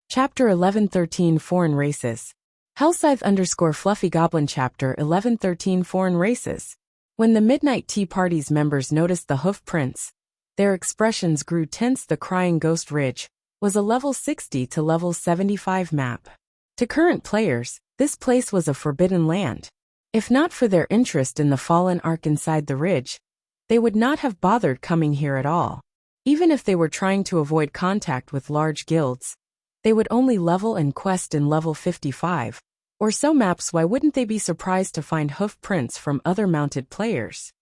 Chapter 1113 Foreign Races. Hellscythe_Fluffy Goblin Chapter 1113 Foreign Races. When the Midnight Tea Party's members noticed the hoof prints, their expressions grew tense. The Crying Ghost Ridge was a level 60 to level 75 map. To current players, this place was a forbidden land. If not for their interest in the fallen ark inside the ridge, they would not have bothered coming here at all. Even if they were trying to avoid contact with large guilds, they would only level and quest in level 55 or so maps. Why wouldn't they be surprised to find hoof prints from other mounted players?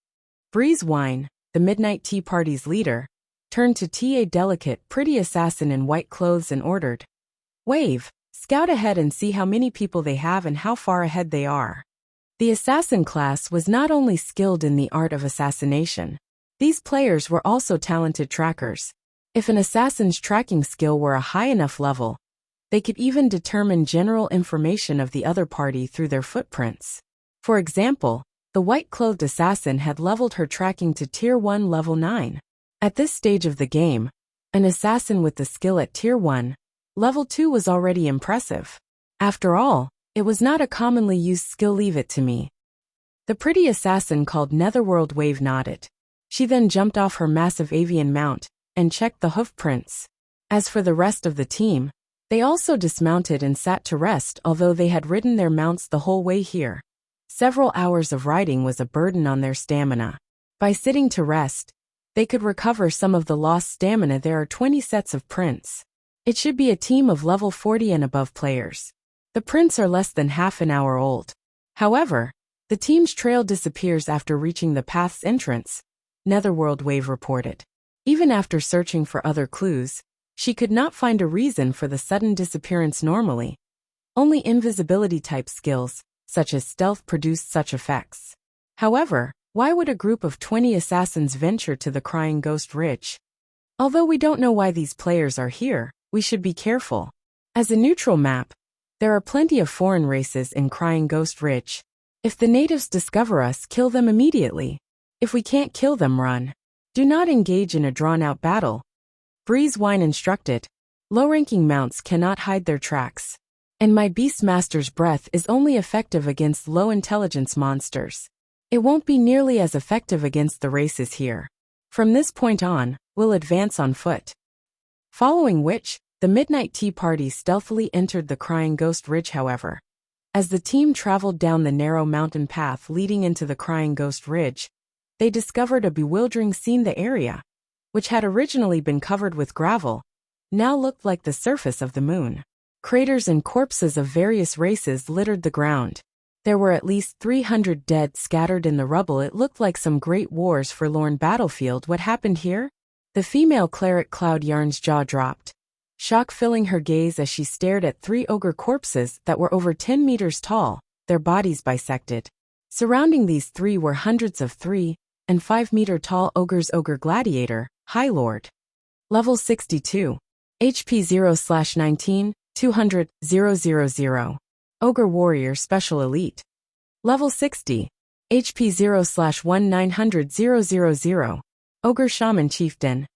Breeze Wine, the Midnight Tea Party's leader, turned to a delicate, pretty assassin in white clothes and ordered, "Wave, scout ahead and see how many people they have and how far ahead they are." The assassin class was not only skilled in the art of assassination, these players were also talented trackers. If an assassin's tracking skill were a high enough level, they could even determine general information of the other party through their footprints. For example, the white-clothed assassin had leveled her tracking to Tier 1 level 9. At this stage of the game, an assassin with the skill at Tier 1, level 2 was already impressive. After all, it was not a commonly used skill. Leave it to me. The pretty assassin called Netherworld Wave nodded. She then jumped off her massive avian mount and checked the hoof prints. As for the rest of the team, they also dismounted and sat to rest. Although they had ridden their mounts the whole way here, several hours of riding was a burden on their stamina. By sitting to rest, they could recover some of the lost stamina. There are 20 sets of prints. It should be a team of level 40 and above players. The prints are less than half an hour old. However, the team's trail disappears after reaching the path's entrance, Netherworld Wave reported. Even after searching for other clues, she could not find a reason for the sudden disappearance. Normally, only invisibility-type skills, such as stealth, produced such effects. However, why would a group of 20 assassins venture to the Crying Ghost Ridge? Although we don't know why these players are here, we should be careful. As a neutral map, there are plenty of foreign races in Crying Ghost Ridge. If the natives discover us, kill them immediately. If we can't kill them, run. Do not engage in a drawn-out battle. Breeze Wine instructed. Low-ranking mounts cannot hide their tracks. And my Beastmaster's breath is only effective against low-intelligence monsters. It won't be nearly as effective against the races here. From this point on, we'll advance on foot. Following which, the Midnight Tea Party stealthily entered the Crying Ghost Ridge. However, as the team traveled down the narrow mountain path leading into the Crying Ghost Ridge, they discovered a bewildering scene. The area, which had originally been covered with gravel, now looked like the surface of the moon. Craters and corpses of various races littered the ground. There were at least 300 dead scattered in the rubble. It looked like some Great War's forlorn battlefield. What happened here? The female cleric Cloud Yarn's jaw dropped, shock filling her gaze as she stared at 3 ogre corpses that were over 10 meters tall, their bodies bisected. Surrounding these 3 were hundreds of 3 and 5 meter tall ogres. Ogre Gladiator, High Lord. Level 62. HP 0/19, 200, 000. Ogre Warrior Special Elite. Level 60. HP 0/1, 900, 000. Ogre Shaman Chieftain.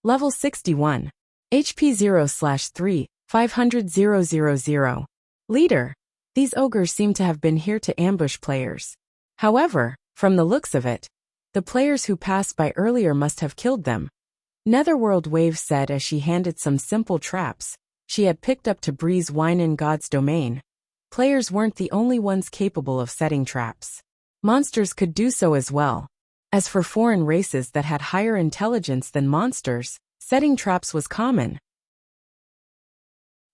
Level 61. HP 0/3, 500, 000. Leader. These ogres seem to have been here to ambush players. However, from the looks of it, the players who passed by earlier must have killed them. Netherworld Wave said as she handed some simple traps she had picked up to Breeze Wine in God's domain. Players weren't the only ones capable of setting traps. Monsters could do so as well. As for foreign races that had higher intelligence than monsters, setting traps was common.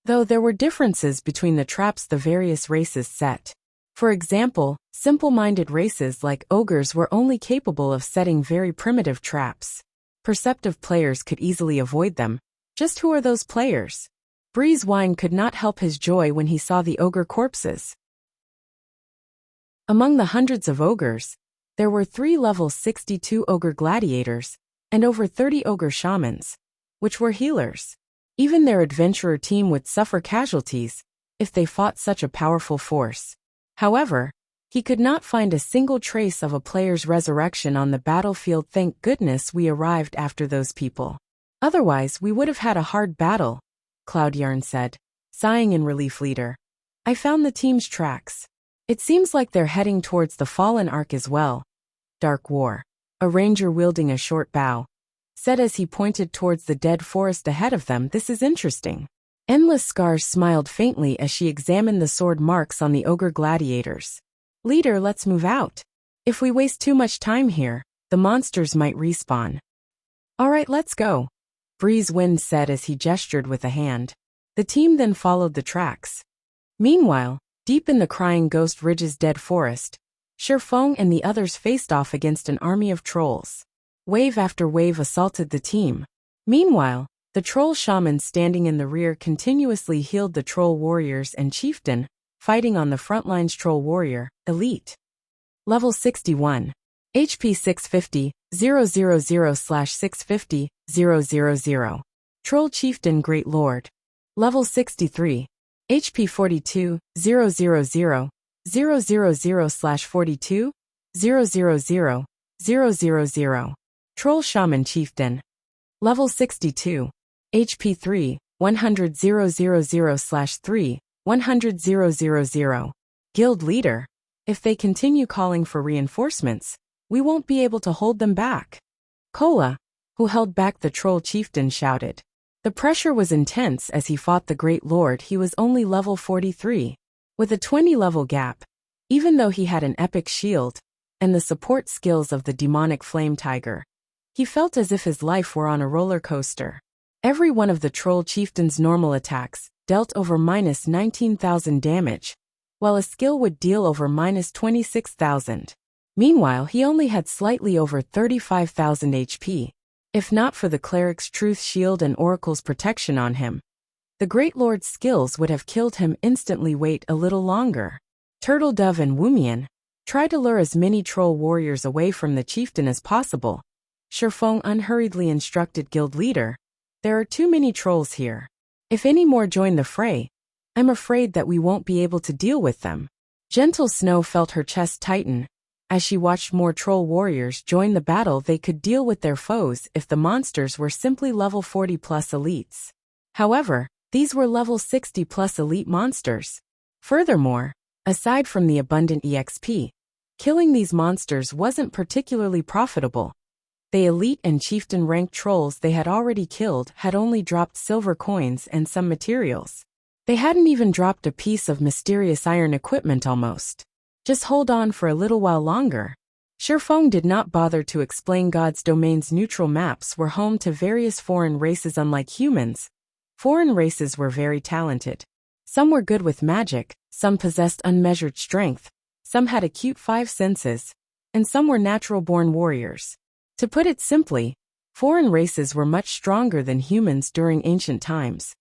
Though there were differences between the traps the various races set. For example, simple-minded races like ogres were only capable of setting very primitive traps. Perceptive players could easily avoid them. Just who are those players? Breeze Wine could not help his joy when he saw the ogre corpses. Among the hundreds of ogres, there were 3 level 62 ogre gladiators and over 30 ogre shamans, which were healers. Even their adventurer team would suffer casualties if they fought such a powerful force. However, he could not find a single trace of a player's resurrection on the battlefield. Thank goodness we arrived after those people. Otherwise we would have had a hard battle, Cloud Yarn said. Sighing in relief, leader. I found the team's tracks. It seems like they're heading towards the fallen ark as well. Dark War. A ranger wielding a short bow said as he pointed towards the dead forest ahead of them. This is interesting. Endless Scars smiled faintly as she examined the sword marks on the ogre gladiators. Leader, let's move out. If we waste too much time here, the monsters might respawn. All right, let's go, Breeze Wind said as he gestured with a hand. The team then followed the tracks. Meanwhile, deep in the Crying Ghost Ridge's dead forest, Shifeng and the others faced off against an army of trolls. Wave after wave assaulted the team. Meanwhile, the troll shaman standing in the rear continuously healed the troll warriors and chieftain, fighting on the front lines. Troll warrior, elite. Level 61. HP 650, 000/650, 000. Troll chieftain Great Lord. Level 63. HP 42, 000, 000/42, 000, 000. Troll shaman chieftain. Level 62. HP 3, 100 000/3, 100 000. Guild leader. If they continue calling for reinforcements, we won't be able to hold them back. Kola, who held back the troll chieftain, shouted. The pressure was intense as he fought the Great Lord. He was only level 43, with a 20-level gap, even though he had an epic shield and the support skills of the demonic flame tiger. He felt as if his life were on a roller coaster. Every one of the troll chieftain's normal attacks dealt over -19,000 damage, while a skill would deal over -26,000. Meanwhile, he only had slightly over 35,000 HP. If not for the cleric's truth shield and oracle's protection on him, the Great Lord's skills would have killed him instantly. Wait a little longer. Turtle Dove and Wumian, try to lure as many troll warriors away from the chieftain as possible. Shifeng unhurriedly instructed guild leader. There are too many trolls here. If any more join the fray, I'm afraid that we won't be able to deal with them. Gentle Snow felt her chest tighten as she watched more troll warriors join the battle. They could deal with their foes if the monsters were simply level 40+ elites. However, these were level 60+ elite monsters. Furthermore, aside from the abundant EXP, killing these monsters wasn't particularly profitable. The elite and chieftain ranked trolls they had already killed had only dropped silver coins and some materials. They hadn't even dropped a piece of mysterious iron equipment almost. Just hold on for a little while longer. Shifeng did not bother to explain. God's domain's neutral maps were home to various foreign races. Unlike humans, foreign races were very talented. Some were good with magic, some possessed unmeasured strength, some had acute 5 senses, and some were natural-born warriors. To put it simply, foreign races were much stronger than humans during ancient times.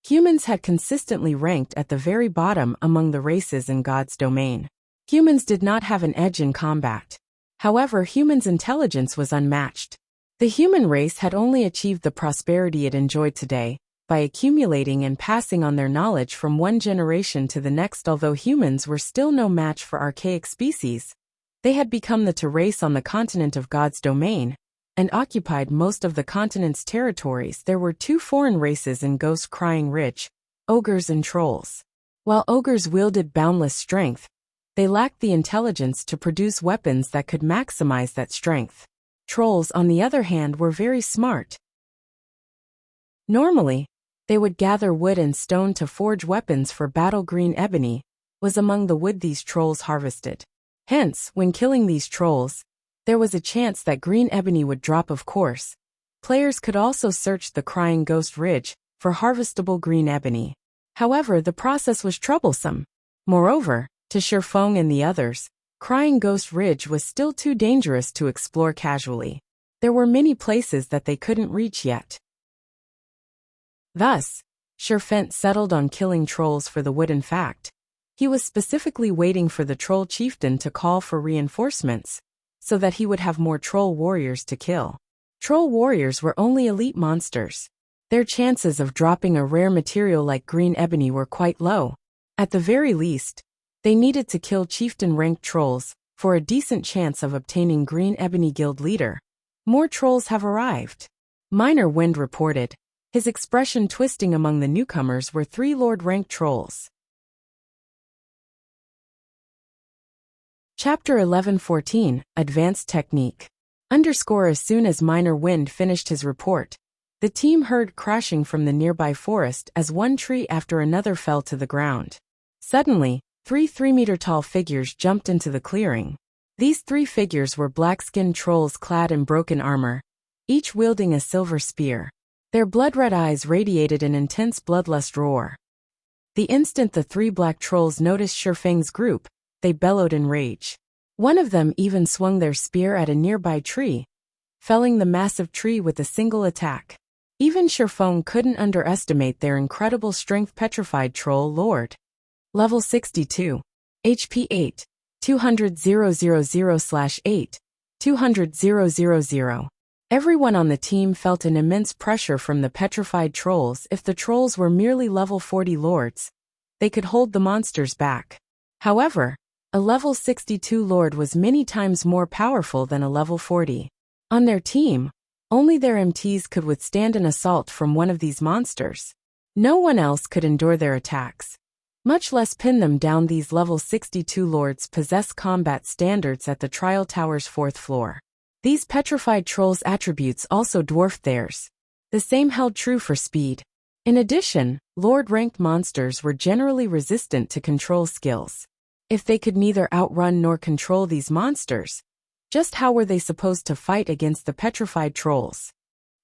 Humans had consistently ranked at the very bottom among the races in God's domain. Humans did not have an edge in combat. However, humans' intelligence was unmatched. The human race had only achieved the prosperity it enjoyed today by accumulating and passing on their knowledge from one generation to the next. Although humans were still no match for archaic species, they had become the race on the continent of God's domain and occupied most of the continent's territories. There were 2 foreign races in Ghost Crying Ridge, ogres and trolls. While ogres wielded boundless strength, they lacked the intelligence to produce weapons that could maximize that strength. Trolls, on the other hand, were very smart. Normally, they would gather wood and stone to forge weapons for battle. Green ebony was among the wood these trolls harvested. Hence, when killing these trolls, there was a chance that green ebony would drop. Of course, players could also search the Crying Ghost Ridge for harvestable green ebony. However, the process was troublesome. Moreover, to Shifeng and the others, Crying Ghost Ridge was still too dangerous to explore casually. There were many places that they couldn't reach yet. Thus, Shifeng settled on killing trolls for the wood. In fact, he was specifically waiting for the troll chieftain to call for reinforcements, so that he would have more troll warriors to kill. Troll warriors were only elite monsters. Their chances of dropping a rare material like green ebony were quite low. At the very least, they needed to kill chieftain-ranked trolls for a decent chance of obtaining green ebony. Guild leader, more trolls have arrived. Minor Wind reported. his expression twisting. Among the newcomers were 3 Lord-ranked trolls. Chapter 11:14, Advanced Technique. As soon as Minor Wind finished his report, the team heard crashing from the nearby forest as one tree after another fell to the ground. Suddenly, 3 3-meter-tall figures jumped into the clearing. These 3 figures were black-skinned trolls clad in broken armor, each wielding a silver spear. Their blood-red eyes radiated an intense bloodlust roar. The instant the 3 black trolls noticed Shifeng's group, they bellowed in rage. One of them even swung their spear at a nearby tree, felling the massive tree with a single attack. Even Shifeng couldn't underestimate their incredible strength. Petrified Troll Lord. Level 62. HP 8. 200,000/8. 200,000. Everyone on the team felt an immense pressure from the petrified trolls. If the trolls were merely level 40 lords, they could hold the monsters back. However, a level 62 lord was many times more powerful than a level 40. On their team, only their MTs could withstand an assault from one of these monsters. No one else could endure their attacks, much less pin them down. These level 62 lords possess combat standards at the Trial Tower's 4th floor. These petrified trolls' attributes also dwarfed theirs. The same held true for speed. In addition, lord-ranked monsters were generally resistant to control skills. If they could neither outrun nor control these monsters, just how were they supposed to fight against the petrified trolls?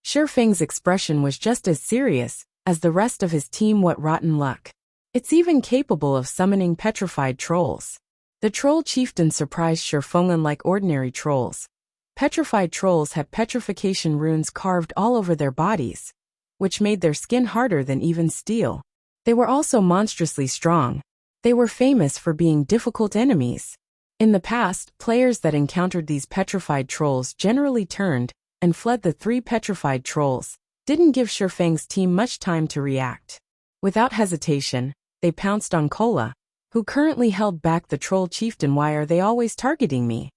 Shifeng's expression was just as serious as the rest of his team. What rotten luck. It's even capable of summoning petrified trolls. The troll chieftain surprised Shifeng. Unlike ordinary trolls, petrified trolls had petrification runes carved all over their bodies, which made their skin harder than even steel. They were also monstrously strong. They were famous for being difficult enemies. In the past, players that encountered these petrified trolls generally turned and fled. The 3 petrified trolls didn't give Shifeng's team much time to react. Without hesitation, they pounced on Kola, who currently held back the troll chieftain. Why are they always targeting me?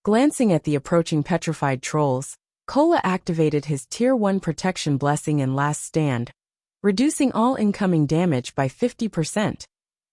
Glancing at the approaching petrified trolls, Kola activated his Tier 1 protection blessing in Last Stand, reducing all incoming damage by 50%.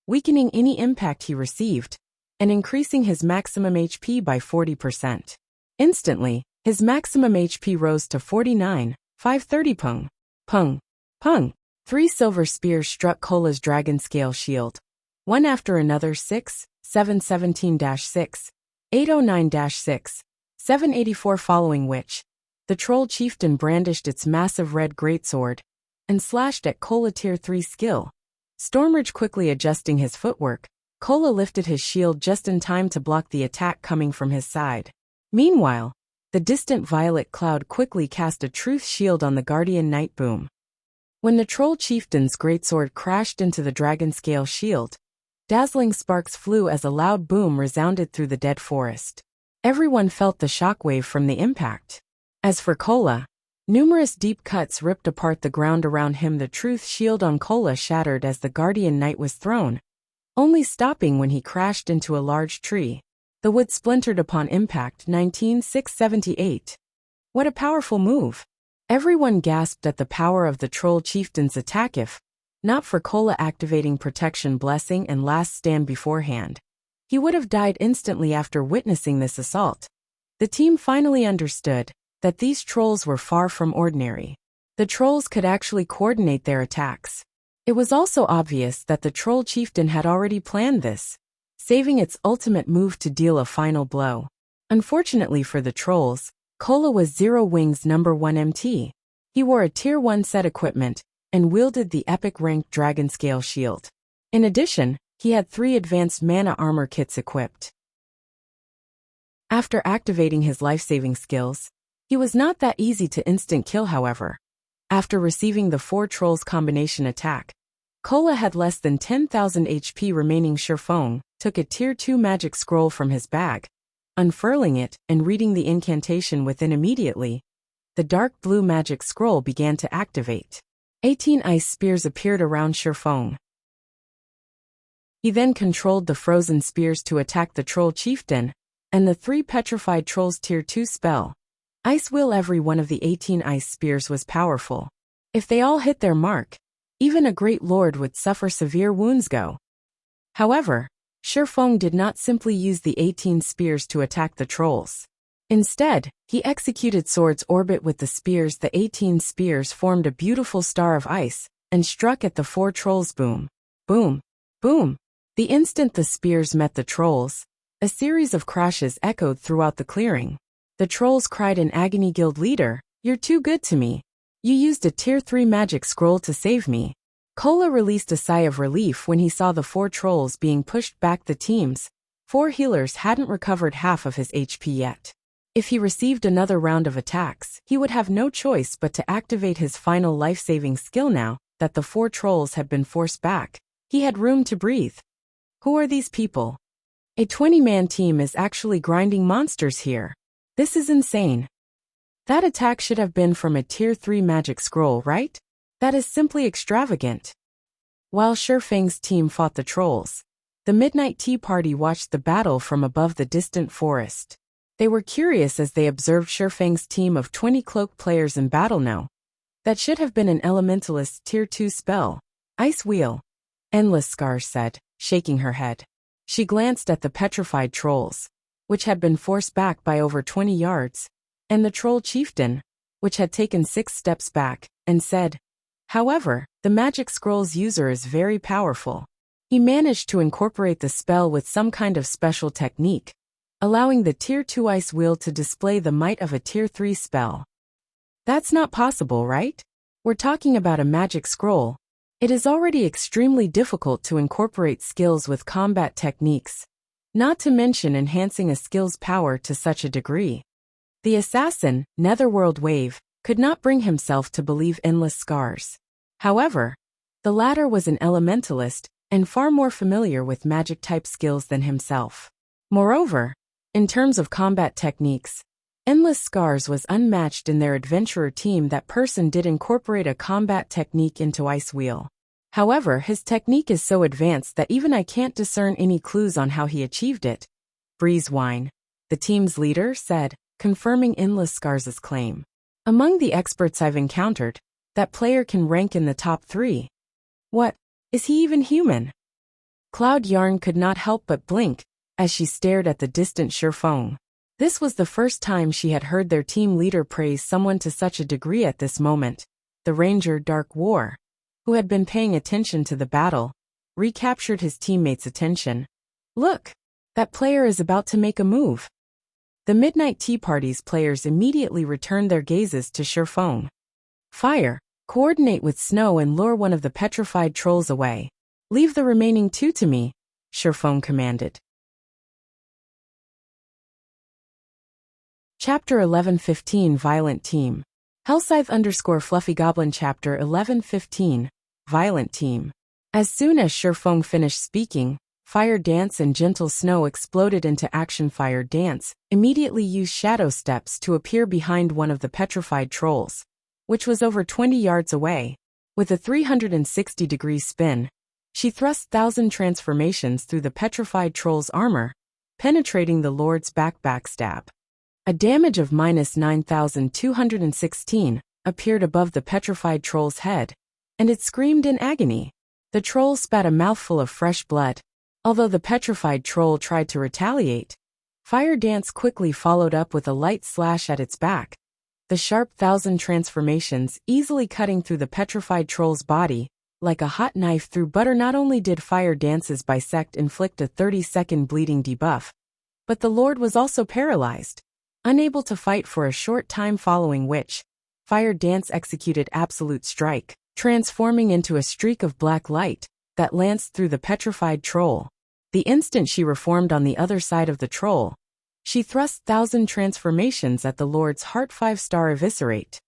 Weakening any impact he received, and increasing his maximum HP by 40%. Instantly, his maximum HP rose to 49,530 pung. Pung. Pung. 3 silver spears struck Kola's dragon scale shield. One after another. 6, 717-6, 809-6, 784, following which, the troll chieftain brandished its massive red greatsword and slashed at Kola Tier 3 skill. Stormrage quickly adjusting his footwork, Kola lifted his shield just in time to block the attack coming from his side. Meanwhile, the distant violet cloud quickly cast a truth shield on the guardian knight. Boom. When the troll chieftain's greatsword crashed into the dragon scale shield, dazzling sparks flew as a loud boom resounded through the dead forest. Everyone felt the shockwave from the impact. As for Kola, numerous deep cuts ripped apart the ground around him. The truth shield on Kola shattered as the guardian knight was thrown, only stopping when he crashed into a large tree. The wood splintered upon impact. 19,678. What a powerful move. Everyone gasped at the power of the troll chieftain's attack. If not for Kola activating protection blessing and Last Stand beforehand, he would have died instantly after witnessing this assault. The team finally understood that these trolls were far from ordinary. The trolls could actually coordinate their attacks. It was also obvious that the troll chieftain had already planned this, saving its ultimate move to deal a final blow. Unfortunately for the trolls, Kola was Zero Wings number 1 MT. He wore a Tier 1 set equipment and wielded the epic ranked dragon scale shield. In addition, he had 3 advanced mana armor kits equipped. After activating his life-saving skills, he was not that easy to instant kill. However, after receiving the 4 trolls combination attack, Kola had less than 10,000 HP remaining. Shifeng took a Tier 2 magic scroll from his bag, unfurling it and reading the incantation within. Immediately, the dark blue magic scroll began to activate. 18 ice spears appeared around Shifeng. He then controlled the frozen spears to attack the troll chieftain and the 3 petrified trolls. Tier 2 spell, Ice Will. Every one of the 18 ice spears was powerful. If they all hit their mark, even a great lord would suffer severe wounds. However, Shifeng did not simply use the 18 spears to attack the trolls. Instead, he executed Sword's orbit with the spears. The 18 spears formed a beautiful star of ice and struck at the 4 trolls. Boom, boom, boom. The instant the spears met the trolls, a series of crashes echoed throughout the clearing. The trolls cried in agony, "Guild leader, you're too good to me. You used a tier 3 magic scroll to save me." Kola released a sigh of relief when he saw the 4 trolls being pushed back. The team's 4 healers hadn't recovered half of his HP yet. If he received another round of attacks, he would have no choice but to activate his final life-saving skill. Now that the 4 trolls had been forced back, he had room to breathe. Who are these people? A 20-man team is actually grinding monsters here. This is insane. That attack should have been from a tier 3 magic scroll, right? That is simply extravagant. While Shifeng's team fought the trolls, the Midnight Tea Party watched the battle from above the distant forest. They were curious as they observed Shifeng's team of 20 cloaked players in battle. No, that should have been an elementalist tier 2 spell. Ice Wheel. Endless Scars said, shaking her head. She glanced at the petrified trolls, which had been forced back by over 20 yards, and the troll chieftain, which had taken 6 steps back, and said, "However, the magic scroll's user is very powerful. He managed to incorporate the spell with some kind of special technique, allowing the tier 2 ice wheel to display the might of a tier 3 spell. That's not possible, right? We're talking about a magic scroll. It is already extremely difficult to incorporate skills with combat techniques, not to mention enhancing a skill's power to such a degree." The assassin, Netherworld Wave, could not bring himself to believe Endless Scars. However, the latter was an elementalist and far more familiar with magic-type skills than himself. Moreover, in terms of combat techniques, Endless Scars was unmatched in their adventurer team. That person did incorporate a combat technique into Ice Wheel. However, his technique is so advanced that even I can't discern any clues on how he achieved it. Breeze Wine, the team's leader, said, confirming Endless Scars' claim. Among the experts I've encountered, that player can rank in the top 3. What? Is he even human? Cloud Yarn could not help but blink as she stared at the distant Shifeng. This was the first time she had heard their team leader praise someone to such a degree. At this moment, the ranger Dark War, who had been paying attention to the battle, recaptured his teammates' attention. "Look! That player is about to make a move." The Midnight Tea Party's players immediately returned their gazes to Shifeng. "Fire! Coordinate with Snow and lure one of the petrified trolls away. Leave the remaining 2 to me," Shifeng commanded. Chapter 11:15 Violent Team. Hellscythe_Fluffy Goblin Chapter 11:15 Violent Team. As soon as Shifeng finished speaking, Fire Dance and Gentle Snow exploded into action. Fire Dance immediately used shadow steps to appear behind one of the petrified trolls, which was over 20 yards away. With a 360-degree spin, she thrust 1,000 transformations through the petrified troll's armor, penetrating the Lord's backstab. A damage of -9,216 appeared above the petrified troll's head, and it screamed in agony. The troll spat a mouthful of fresh blood. Although the petrified troll tried to retaliate, Fire Dance quickly followed up with a light slash at its back, the sharp 1,000 transformations easily cutting through the petrified troll's body like a hot knife through butter. Not only did Fire Dance's bisect inflict a 30-second bleeding debuff, but the Lord was also paralyzed, unable to fight for a short time, following which, Fire Dance executed Absolute Strike, transforming into a streak of black light that lanced through the petrified troll. The instant she reformed on the other side of the troll, she thrust 1,000 transformations at the Lord's heart. 5-star Eviscerate.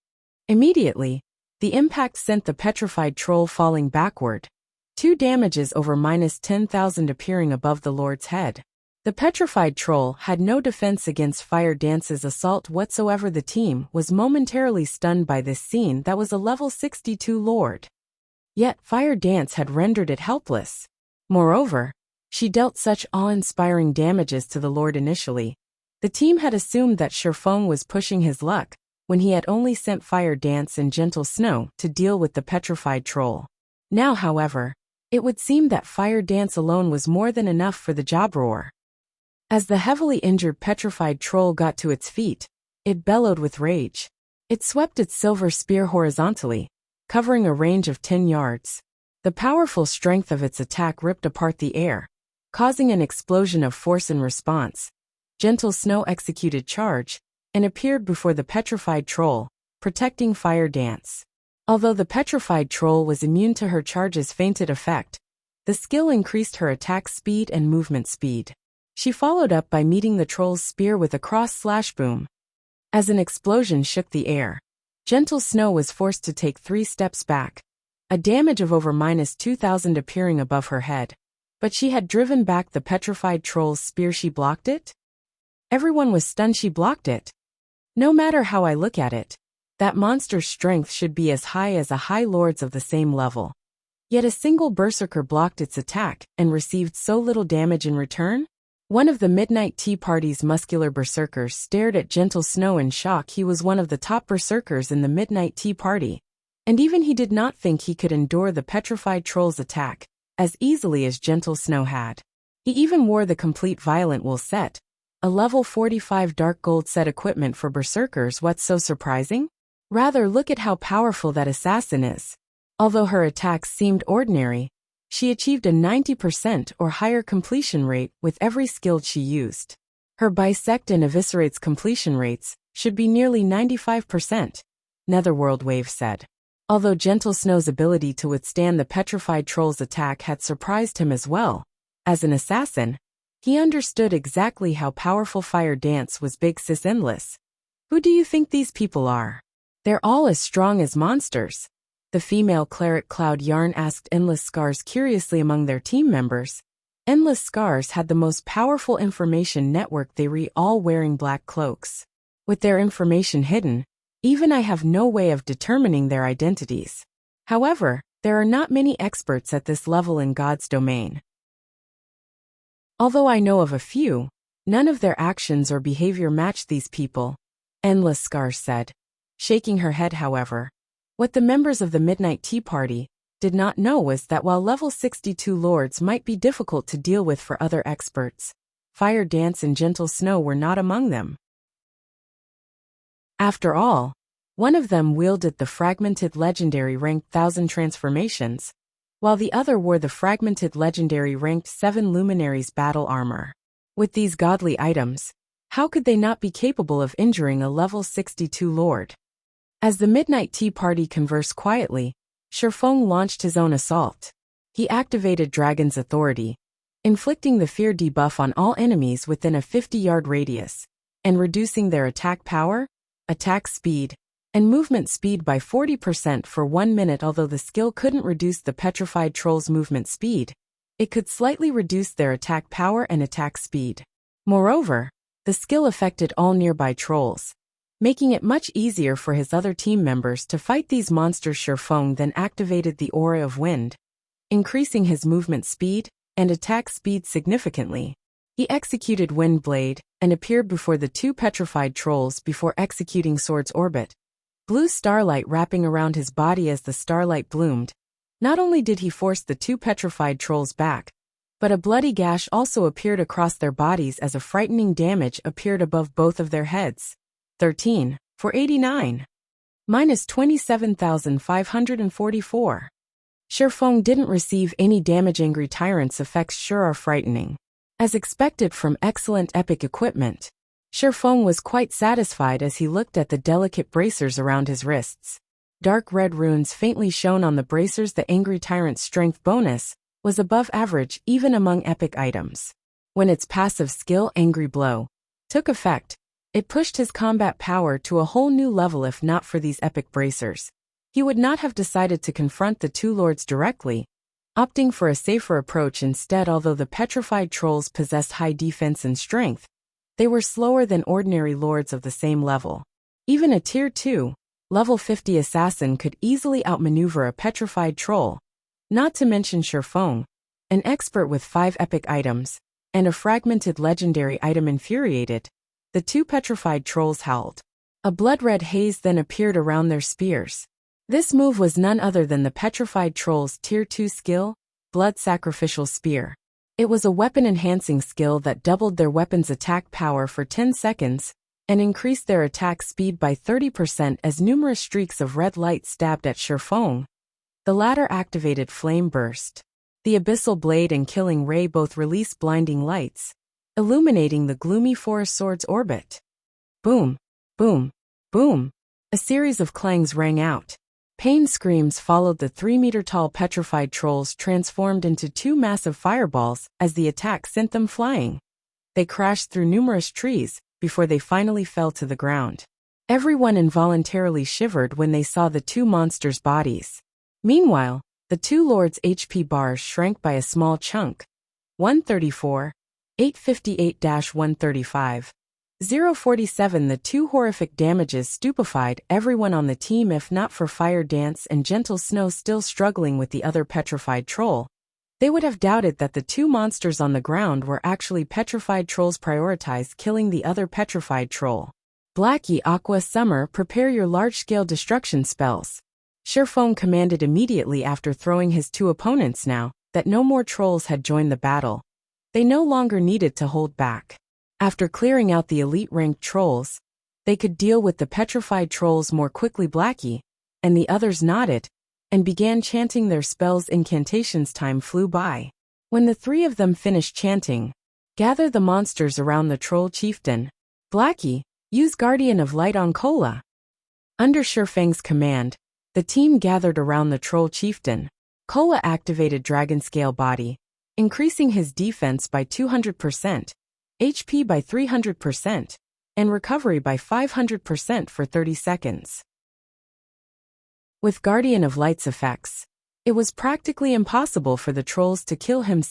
Immediately, the impact sent the petrified troll falling backward, 2 damages over -10,000 appearing above the Lord's head. The petrified troll had no defense against Fire Dance's assault whatsoever. The team was momentarily stunned by this scene that was a level 62 Lord. Yet Fire Dance had rendered it helpless. Moreover, she dealt such awe-inspiring damages to the Lord initially. The team had assumed that Shifeng was pushing his luck, when he had only sent Fire Dance and Gentle Snow to deal with the petrified troll. Now, however, it would seem that Fire Dance alone was more than enough for the job. Roar. As the heavily injured petrified troll got to its feet, it bellowed with rage. It swept its silver spear horizontally, covering a range of 10 yards. The powerful strength of its attack ripped apart the air, causing an explosion of force in response. Gentle Snow executed charge and appeared before the petrified troll, protecting Fire Dance. Although the petrified troll was immune to her charge's fainted effect, the skill increased her attack speed and movement speed. She followed up by meeting the troll's spear with a cross-slash-boom. As an explosion shook the air, Gentle Snow was forced to take 3 steps back, a damage of over -2,000 appearing above her head. But she had driven back the petrified troll's spear. She blocked it? Everyone was stunned. She blocked it. No matter how I look at it, that monster's strength should be as high as a High Lord's of the same level. Yet a single berserker blocked its attack and received so little damage in return? One of the Midnight Tea Party's muscular berserkers stared at Gentle Snow in shock. He was one of the top berserkers in the Midnight Tea Party, and even he did not think he could endure the petrified troll's attack as easily as Gentle Snow had. He even wore the complete Violent Wool set, a level 45 dark gold set equipment for berserkers. What's so surprising? Rather, look at how powerful that assassin is. Although her attacks seemed ordinary, she achieved a 90% or higher completion rate with every skill she used. Her bisect and eviscerates completion rates should be nearly 95%, Netherworld Wave said. Although Gentle Snow's ability to withstand the petrified troll's attack had surprised him as well, as an assassin, he understood exactly how powerful Fire Dance was. Big Sis Endless. Who do you think these people are? They're all as strong as monsters. The female cleric Cloud Yarn asked Endless Scars curiously. Among their team members, Endless Scars had the most powerful information network. They were all wearing black cloaks. With their information hidden, even I have no way of determining their identities. However, there are not many experts at this level in God's domain. Although I know of a few, none of their actions or behavior match these people, Endless Scars said, shaking her head. However, what the members of the Midnight Tea Party did not know was that while level 62 lords might be difficult to deal with for other experts, Fire Dance and Gentle Snow were not among them. After all, one of them wielded the fragmented legendary ranked 1000 transformations, while the other wore the fragmented legendary ranked 7 luminaries battle armor. With these godly items, how could they not be capable of injuring a level 62 lord? As the Midnight Tea Party conversed quietly, Shifeng launched his own assault. He activated Dragon's Authority, inflicting the fear debuff on all enemies within a 50-yard radius, and reducing their attack power, attack speed, and movement speed by 40% for 1 minute. Although the skill couldn't reduce the petrified troll's movement speed, it could slightly reduce their attack power and attack speed. Moreover, the skill affected all nearby trolls, making it much easier for his other team members to fight these monsters. Shifeng then activated the Aura of Wind, increasing his movement speed and attack speed significantly. He executed Wind Blade and appeared before the 2 petrified trolls before executing Sword's Orbit, blue starlight wrapping around his body. As the starlight bloomed, not only did he force the 2 petrified trolls back, but a bloody gash also appeared across their bodies as a frightening damage appeared above both of their heads. 13, for 89. Minus 27,544. Shifeng didn't receive any damage. Angry Tyrant's effects sure are frightening. As expected from excellent epic equipment, Shifeng was quite satisfied as he looked at the delicate bracers around his wrists. Dark red runes faintly shone on the bracers. The Angry Tyrant's strength bonus was above average even among epic items. When its passive skill Angry Blow took effect, it pushed his combat power to a whole new level. If not for these epic bracers, he would not have decided to confront the 2 lords directly, opting for a safer approach instead. Although the petrified trolls possessed high defense and strength, they were slower than ordinary lords of the same level. Even a tier 2, level 50 assassin could easily outmaneuver a petrified troll, not to mention Shifeng, an expert with 5 epic items and a fragmented legendary item. Infuriated, the 2 petrified trolls howled. A blood-red haze then appeared around their spears. This move was none other than the Petrified Troll's Tier 2 skill, Blood Sacrificial Spear. It was a weapon-enhancing skill that doubled their weapon's attack power for 10 seconds, and increased their attack speed by 30% as numerous streaks of red light stabbed at Shifeng. The latter activated Flame Burst. The Abyssal Blade and Killing Ray both release blinding lights, illuminating the gloomy forest sword's orbit. Boom, boom, boom. A series of clangs rang out. Pain screams followed the 3-meter-tall petrified trolls transformed into two massive fireballs as the attack sent them flying. They crashed through numerous trees before they finally fell to the ground. Everyone involuntarily shivered when they saw the two monsters' bodies. Meanwhile, the two lords' HP bars shrank by a small chunk. 134, 858-135. 047. The two horrific damages stupefied everyone on the team, if not for Fire Dance and Gentle Snow still struggling with the other petrified troll. They would have doubted that the two monsters on the ground were actually petrified trolls. Prioritize killing the other petrified troll. Blackie, Aqua, Summer, prepare your large-scale destruction spells. Shifeng commanded immediately after throwing his two opponents. Now that no more trolls had joined the battle, they no longer needed to hold back. After clearing out the elite-ranked trolls, they could deal with the petrified trolls more quickly. Blackie and the others nodded and began chanting their spells. Incantations. Time flew by. When the three of them finished chanting, gather the monsters around the troll chieftain. Blackie, use Guardian of Light on Kola. Under Shifeng's command, the team gathered around the troll chieftain. Kola activated Dragon Scale Body, increasing his defense by 200%. HP by 300%, and recovery by 500% for 30 seconds. With Guardian of Light's effects, it was practically impossible for the trolls to kill him.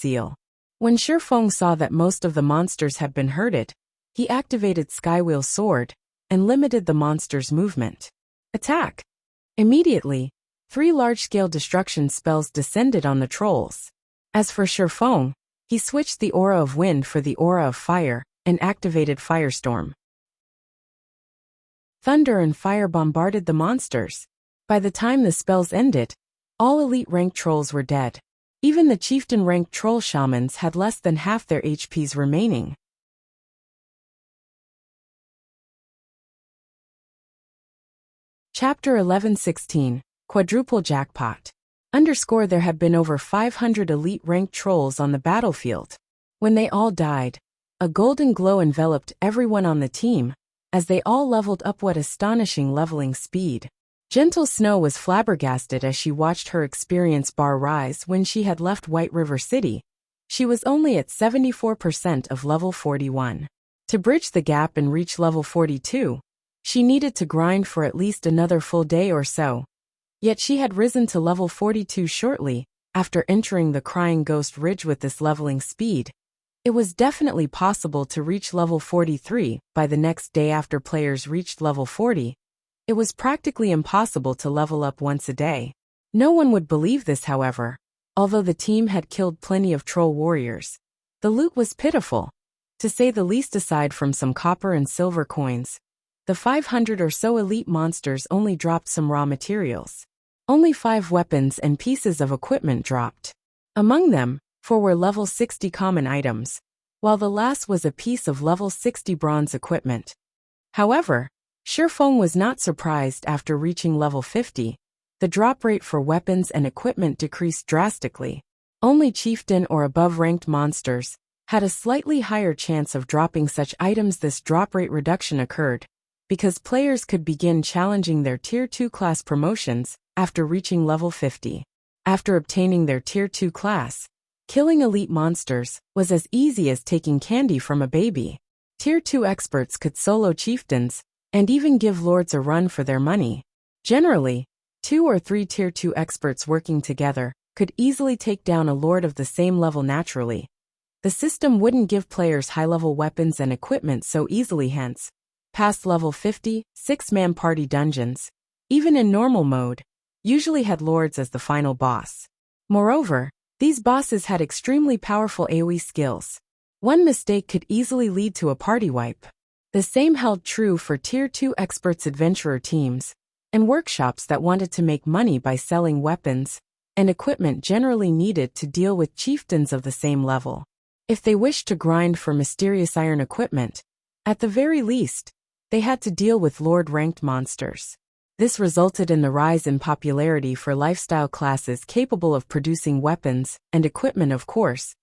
When Shifeng saw that most of the monsters had been hurted, he activated Skywheel Sword and limited the monsters' movement. Attack! Immediately, 3 large-scale destruction spells descended on the trolls. As for Shifeng, he switched the Aura of Wind for the Aura of Fire and activated Firestorm. Thunder and fire bombarded the monsters. By the time the spells ended, all elite-ranked trolls were dead. Even the chieftain-ranked troll shamans had less than half their HPs remaining. Chapter 11:16, Quadruple Jackpot. There had been over 500 elite-ranked trolls on the battlefield. When they all died, a golden glow enveloped everyone on the team, as they all leveled up. What astonishing leveling speed! Gentle Snow was flabbergasted as she watched her experience bar rise. When she had left White River City, she was only at 74% of level 41. To bridge the gap and reach level 42, she needed to grind for at least another full day or so. Yet she had risen to level 42 shortly after entering the Crying Ghost Ridge. With this leveling speed, it was definitely possible to reach level 43 by the next day. After players reached level 40, it was practically impossible to level up once a day. No one would believe this, however. Although the team had killed plenty of troll warriors, the loot was pitiful, to say the least. Aside from some copper and silver coins, the 500 or so elite monsters only dropped some raw materials. Only 5 weapons and pieces of equipment dropped. Among them, 4 were level 60 common items, while the last was a piece of level 60 bronze equipment. However, Shifeng was not surprised. After reaching level 50, the drop rate for weapons and equipment decreased drastically. Only chieftain or above-ranked monsters had a slightly higher chance of dropping such items. This drop rate reduction occurred because players could begin challenging their Tier 2 class promotions after reaching level 50. After obtaining their Tier 2 class, killing elite monsters was as easy as taking candy from a baby. Tier 2 experts could solo chieftains and even give lords a run for their money. Generally, 2 or 3 Tier 2 experts working together could easily take down a lord of the same level naturally. The system wouldn't give players high-level weapons and equipment so easily. Hence, past level 50, 6-man party dungeons, even in normal mode, usually had lords as the final boss. Moreover, these bosses had extremely powerful AoE skills. One mistake could easily lead to a party wipe. The same held true for Tier 2 experts adventurer teams, and workshops that wanted to make money by selling weapons and equipment generally needed to deal with chieftains of the same level. If they wished to grind for mysterious iron equipment, at the very least, they had to deal with Lord-ranked monsters. This resulted in the rise in popularity for lifestyle classes capable of producing weapons and equipment, of course.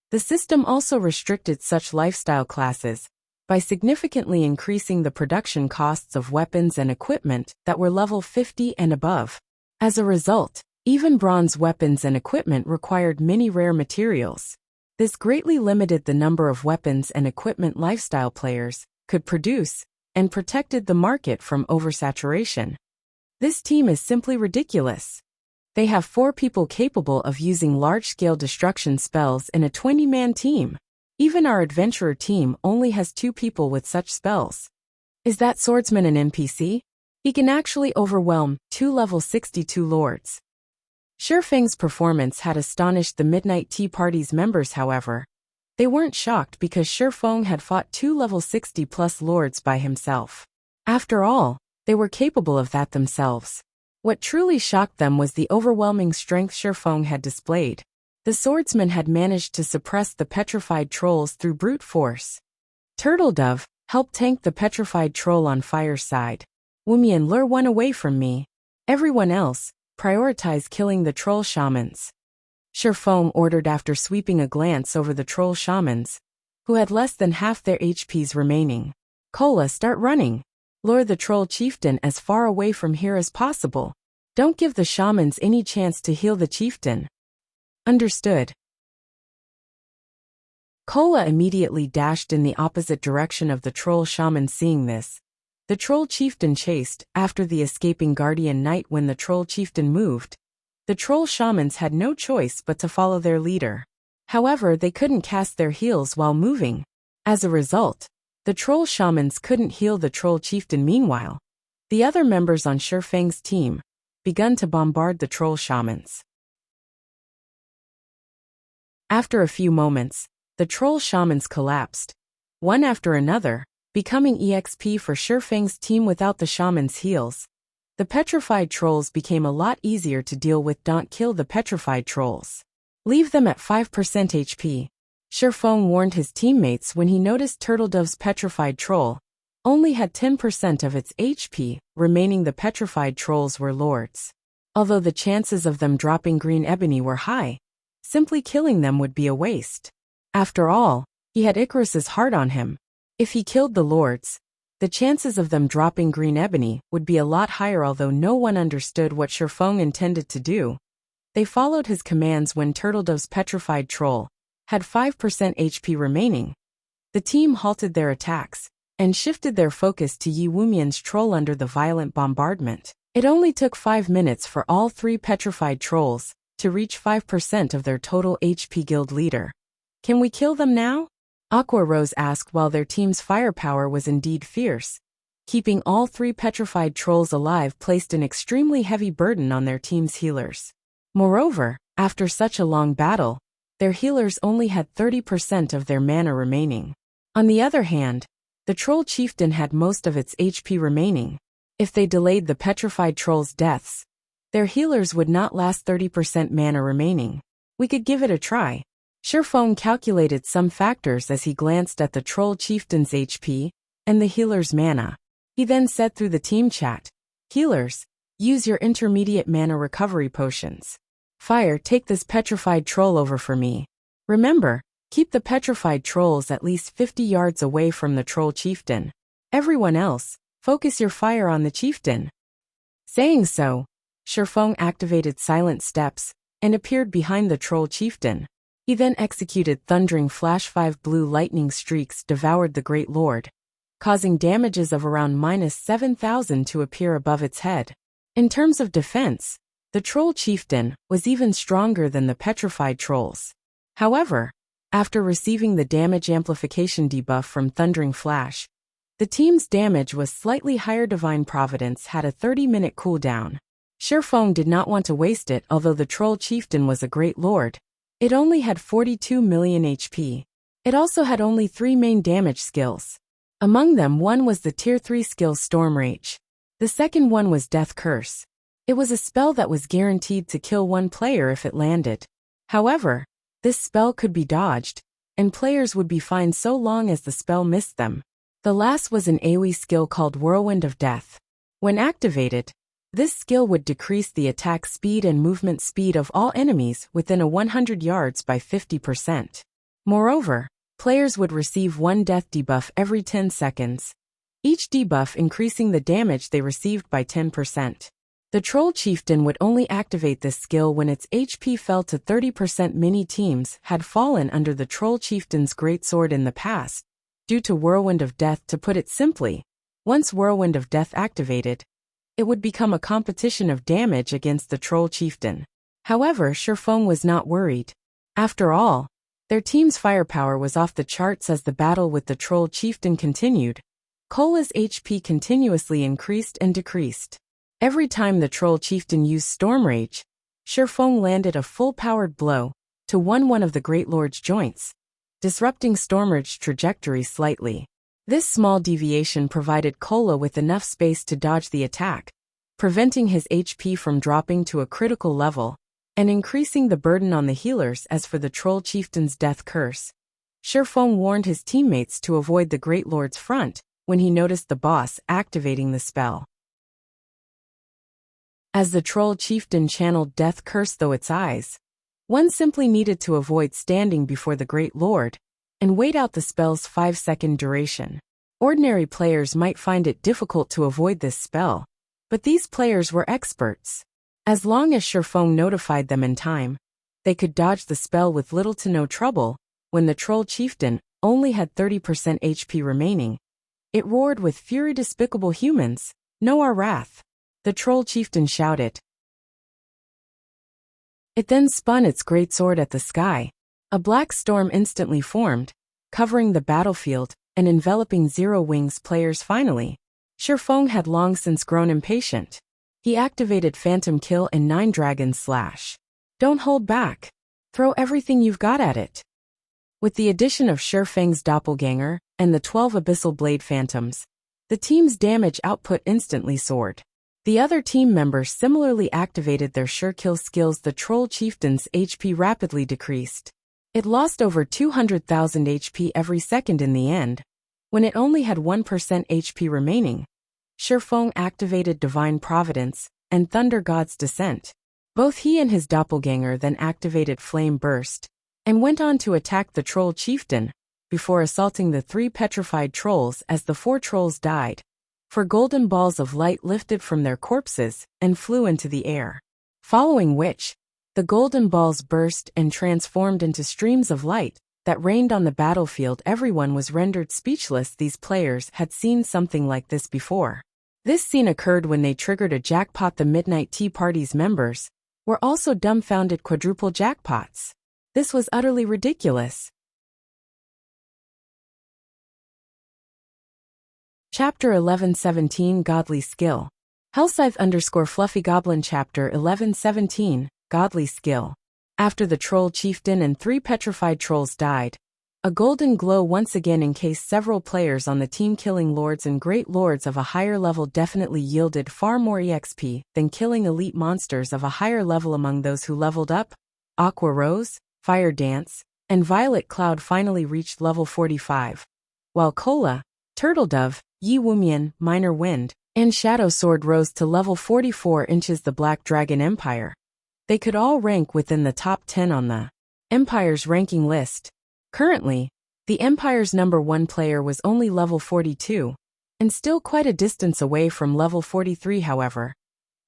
The system also restricted such lifestyle classes by significantly increasing the production costs of weapons and equipment that were level 50 and above. As a result, even bronze weapons and equipment required many rare materials. This greatly limited the number of weapons and equipment lifestyle players could produce and protected the market from oversaturation. This team is simply ridiculous. They have 4 people capable of using large-scale destruction spells in a 20-man team. Even our adventurer team only has 2 people with such spells. Is that swordsman an NPC? He can actually overwhelm 2 level 62 lords. Shifeng's performance had astonished the Midnight Tea Party's members, however. They weren't shocked because Shifeng had fought 2 level 60+ lords by himself. After all, they were capable of that themselves. What truly shocked them was the overwhelming strength Shifeng had displayed. The swordsman had managed to suppress the petrified trolls through brute force. Turtledove helped tank the petrified troll on Fire's side. Wuxia and lure one away from me. Everyone else, prioritize killing the troll shamans. Shifeng ordered after sweeping a glance over the troll shamans, who had less than half their HPs remaining. Kola, start running. Lure the troll chieftain as far away from here as possible. Don't give the shamans any chance to heal the chieftain. Understood. Kola immediately dashed in the opposite direction of the troll shaman. Seeing this, the troll chieftain chased after the escaping guardian knight. When the troll chieftain moved, the troll shamans had no choice but to follow their leader. However, they couldn't cast their heals while moving. As a result, the troll shamans couldn't heal the troll chieftain. Meanwhile, the other members on Shifeng's team begun to bombard the troll shamans. After a few moments, the troll shamans collapsed, one after another, becoming EXP for Shifeng's team. Without the shamans' heals, the petrified trolls became a lot easier to deal with. Don't kill the petrified trolls. Leave them at 5% HP. Shifeng warned his teammates when he noticed Turtledove's petrified troll only had 10% of its HP remaining. The petrified trolls were lords. Although the chances of them dropping green ebony were high, simply killing them would be a waste. After all, he had Icarus's heart on him. If he killed the lords, the chances of them dropping green ebony would be a lot higher. Although no one understood what Shifeng intended to do, they followed his commands. When Turtledove's petrified troll had 5% HP remaining, the team halted their attacks and shifted their focus to Yi Wumian's troll. Under the violent bombardment, it only took 5 minutes for all 3 petrified trolls to reach 5% of their total HP. Guild leader, can we kill them now? Aqua Rose asked. While their team's firepower was indeed fierce, keeping all 3 petrified trolls alive placed an extremely heavy burden on their team's healers. Moreover, after such a long battle, their healers only had 30% of their mana remaining. On the other hand, the troll chieftain had most of its HP remaining. If they delayed the petrified trolls' deaths, their healers would not last 30% mana remaining. We could give it a try. Shifeng calculated some factors as he glanced at the troll chieftain's HP and the healer's mana. He then said through the team chat, "Healers, use your intermediate mana recovery potions. Fire, take this petrified troll over for me. Remember, keep the petrified trolls at least 50 yards away from the troll chieftain. Everyone else, focus your fire on the chieftain." Saying so, Shifeng activated silent steps and appeared behind the troll chieftain. He then executed thundering flash. 5 blue lightning streaks devoured the Great Lord, causing damages of around -7,000 to appear above its head. In terms of defense, the troll chieftain was even stronger than the petrified trolls. However, after receiving the damage amplification debuff from Thundering Flash, the team's damage was slightly higher. Divine Providence had a 30-minute cooldown. Shifeng did not want to waste it. Although the troll chieftain was a great lord, it only had 42 million HP. It also had only 3 main damage skills. Among them, one was the Tier 3 skill Storm Rage. The second one was Death Curse. It was a spell that was guaranteed to kill one player if it landed. However, this spell could be dodged, and players would be fine so long as the spell missed them. The last was an AoE skill called Whirlwind of Death. When activated, this skill would decrease the attack speed and movement speed of all enemies within a 100 yards by 50%. Moreover, players would receive one death debuff every 10 seconds, each debuff increasing the damage they received by 10%. The Troll Chieftain would only activate this skill when its HP fell to 30%. Many teams had fallen under the Troll Chieftain's greatsword in the past, due to Whirlwind of Death. To put it simply, once Whirlwind of Death activated, it would become a competition of damage against the Troll Chieftain. However, Shifeng was not worried. After all, their team's firepower was off the charts. As the battle with the Troll Chieftain continued, Cola's HP continuously increased and decreased. Every time the Troll Chieftain used Storm Rage, Shifeng landed a full-powered blow to one of the Great Lord's joints, disrupting Storm Rage's trajectory slightly. This small deviation provided Cola with enough space to dodge the attack, preventing his HP from dropping to a critical level and increasing the burden on the healers. As for the Troll Chieftain's Death Curse, Shifeng warned his teammates to avoid the Great Lord's front when he noticed the boss activating the spell. As the Troll Chieftain channeled Death Curse through its eyes, one simply needed to avoid standing before the Great Lord and wait out the spell's 5-second duration. Ordinary players might find it difficult to avoid this spell, but these players were experts. As long as Shifeng notified them in time, they could dodge the spell with little to no trouble. When the Troll Chieftain only had 30% HP remaining, it roared with fury. "Despicable humans, know our wrath," the Troll Chieftain shouted. It then spun its greatsword at the sky. A black storm instantly formed, covering the battlefield and enveloping Zero Wings players. Finally, Shifeng had long since grown impatient. He activated Phantom Kill and 9 Dragon Slash. Don't hold back. Throw everything you've got at it. With the addition of Shifeng's doppelganger and the 12 Abyssal Blade Phantoms, the team's damage output instantly soared. The other team members similarly activated their sure kill skills. The Troll Chieftain's HP rapidly decreased. It lost over 200,000 HP every second. In the end, when it only had 1% HP remaining, Shifeng activated Divine Providence and Thunder God's Descent. Both he and his doppelganger then activated Flame Burst and went on to attack the Troll Chieftain before assaulting the 3 petrified trolls. As the 4 trolls died, 4 golden balls of light lifted from their corpses and flew into the air, following which, the golden balls burst and transformed into streams of light that rained on the battlefield. Everyone was rendered speechless. These players had seen something like this before. This scene occurred when they triggered a jackpot. The Midnight Tea Party's members were also dumbfounded. Quadruple jackpots. This was utterly ridiculous. Chapter 1117 Godly Skill. Hellscythe_Fluffy Goblin Chapter 1117 Godly Skill. After the Troll Chieftain and 3 petrified trolls died, a golden glow once again encased several players on the team. Killing lords and great lords of a higher level definitely yielded far more EXP than killing elite monsters of a higher level. Among those who leveled up, Aqua Rose, Fire Dance, and Violet Cloud finally reached level 45, while Cola, Turtle Dove, Yi Wumian, Minor Wind, and Shadow Sword rose to level 44 inches. The Black Dragon Empire. They could all rank within the top 10 on the Empire's ranking list. Currently, the Empire's number 1 player was only level 42, and still quite a distance away from level 43. However,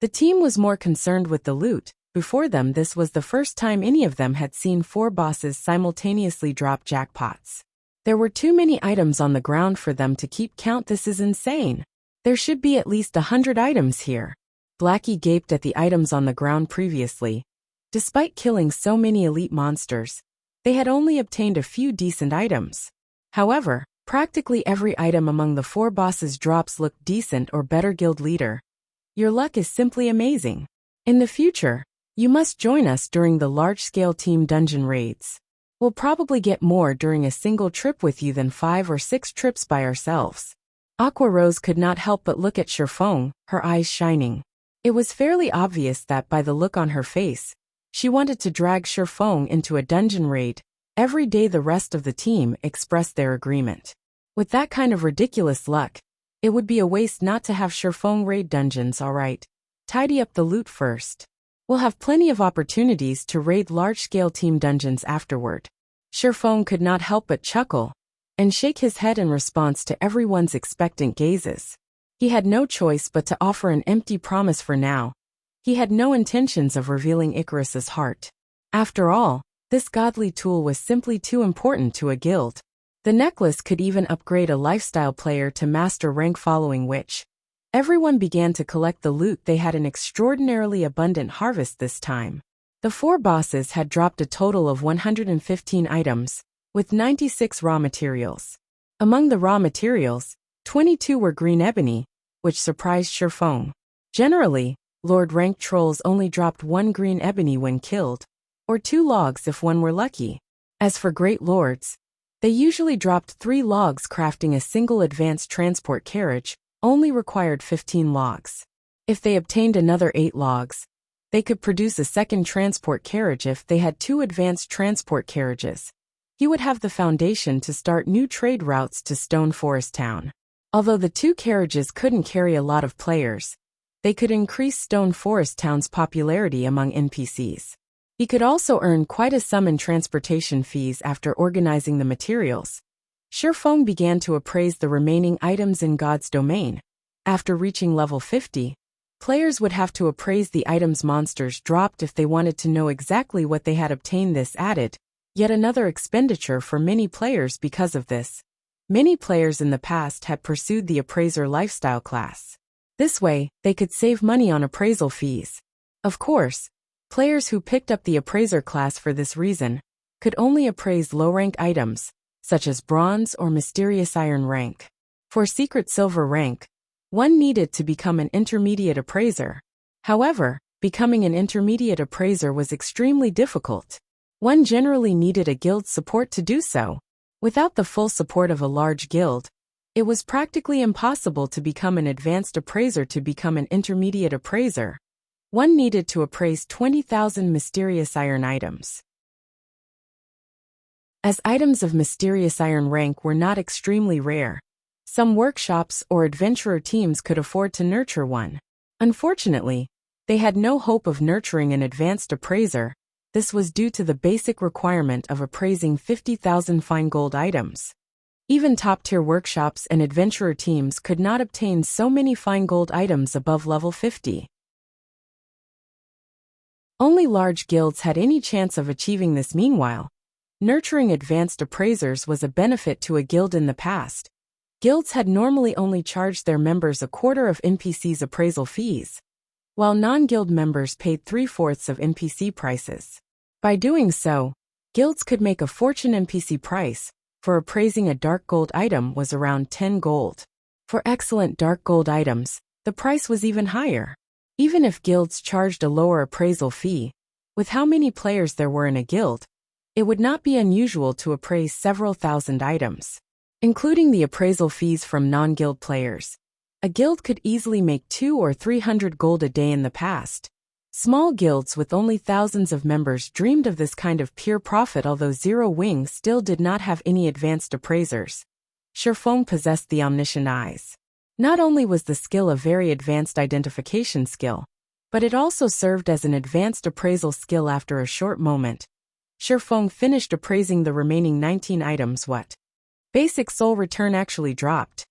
the team was more concerned with the loot. Before them, this was the first time any of them had seen 4 bosses simultaneously drop jackpots. There were too many items on the ground for them to keep count. This is insane. There should be at least 100 items here. Blackie gaped at the items on the ground previously. Despite killing so many elite monsters, they had only obtained a few decent items. However, practically every item among the 4 bosses' drops looked decent or better. Guild leader, your luck is simply amazing. In the future, you must join us during the large-scale team dungeon raids. We'll probably get more during a single trip with you than 5 or 6 trips by ourselves. Aqua Rose could not help but look at Shifeng, her eyes shining. It was fairly obvious that by the look on her face, she wanted to drag Shifeng into a dungeon raid. Every day the rest of the team expressed their agreement. With that kind of ridiculous luck, it would be a waste not to have Shifeng raid dungeons, alright. Tidy up the loot first. We'll have plenty of opportunities to raid large-scale team dungeons afterward. Shifeng could not help but chuckle and shake his head in response to everyone's expectant gazes. He had no choice but to offer an empty promise for now. He had no intentions of revealing Icarus's heart. After all, this godly tool was simply too important to a guild. The necklace could even upgrade a lifestyle player to master rank, following which everyone began to collect the loot. They had an extraordinarily abundant harvest this time. The 4 bosses had dropped a total of 115 items, with 96 raw materials. Among the raw materials, 22 were green ebony, which surprised Shifeng. Generally, Lord rank trolls only dropped 1 green ebony when killed, or 2 logs if one were lucky. As for great lords, they usually dropped 3 logs. Crafting a single advanced transport carriage only required 15 logs. If they obtained another 8 logs, they could produce a second transport carriage. If they had 2 advanced transport carriages, he would have the foundation to start new trade routes to Stone Forest Town. Although the 2 carriages couldn't carry a lot of players, they could increase Stone Forest Town's popularity among NPCs. He could also earn quite a sum in transportation fees after organizing the materials. Shifeng began to appraise the remaining items in God's domain. After reaching level 50, players would have to appraise the items monsters dropped if they wanted to know exactly what they had obtained. This added yet another expenditure for many players. Because of this, many players in the past had pursued the appraiser lifestyle class. This way, they could save money on appraisal fees. Of course, players who picked up the appraiser class for this reason could only appraise low-rank items, such as bronze or mysterious iron rank. For secret silver rank, one needed to become an intermediate appraiser. However, becoming an intermediate appraiser was extremely difficult. One generally needed a guild support to do so. Without the full support of a large guild, it was practically impossible to become an advanced appraiser. To become an intermediate appraiser, one needed to appraise 20,000 mysterious iron items. As items of mysterious iron rank were not extremely rare, some workshops or adventurer teams could afford to nurture one. Unfortunately, they had no hope of nurturing an advanced appraiser. This was due to the basic requirement of appraising 50,000 fine gold items. Even top-tier workshops and adventurer teams could not obtain so many fine gold items above level 50. Only large guilds had any chance of achieving this. Meanwhile, nurturing advanced appraisers was a benefit to a guild in the past. Guilds had normally only charged their members a quarter of NPCs' appraisal fees, while non-guild members paid 3/4 of NPC prices. By doing so, guilds could make a fortune. NPC price for appraising a dark gold item was around 10 gold. For excellent dark gold items, the price was even higher. Even if guilds charged a lower appraisal fee, with how many players there were in a guild, it would not be unusual to appraise several thousand items. Including the appraisal fees from non-guild players, a guild could easily make 200 or 300 gold a day in the past. Small guilds with only thousands of members dreamed of this kind of pure profit. Although Zero Wing still did not have any advanced appraisers, Shifeng possessed the omniscient eyes. Not only was the skill a very advanced identification skill, but it also served as an advanced appraisal skill. After a short moment, Shifeng finished appraising the remaining 19 items. What? Basic soul return actually dropped.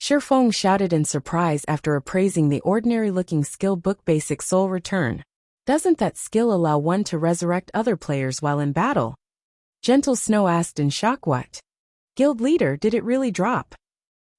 Shifeng shouted in surprise after appraising the ordinary-looking skill book. Basic soul return. Doesn't that skill allow one to resurrect other players while in battle? Gentle Snow asked in shock. What? Guild leader, did it really drop?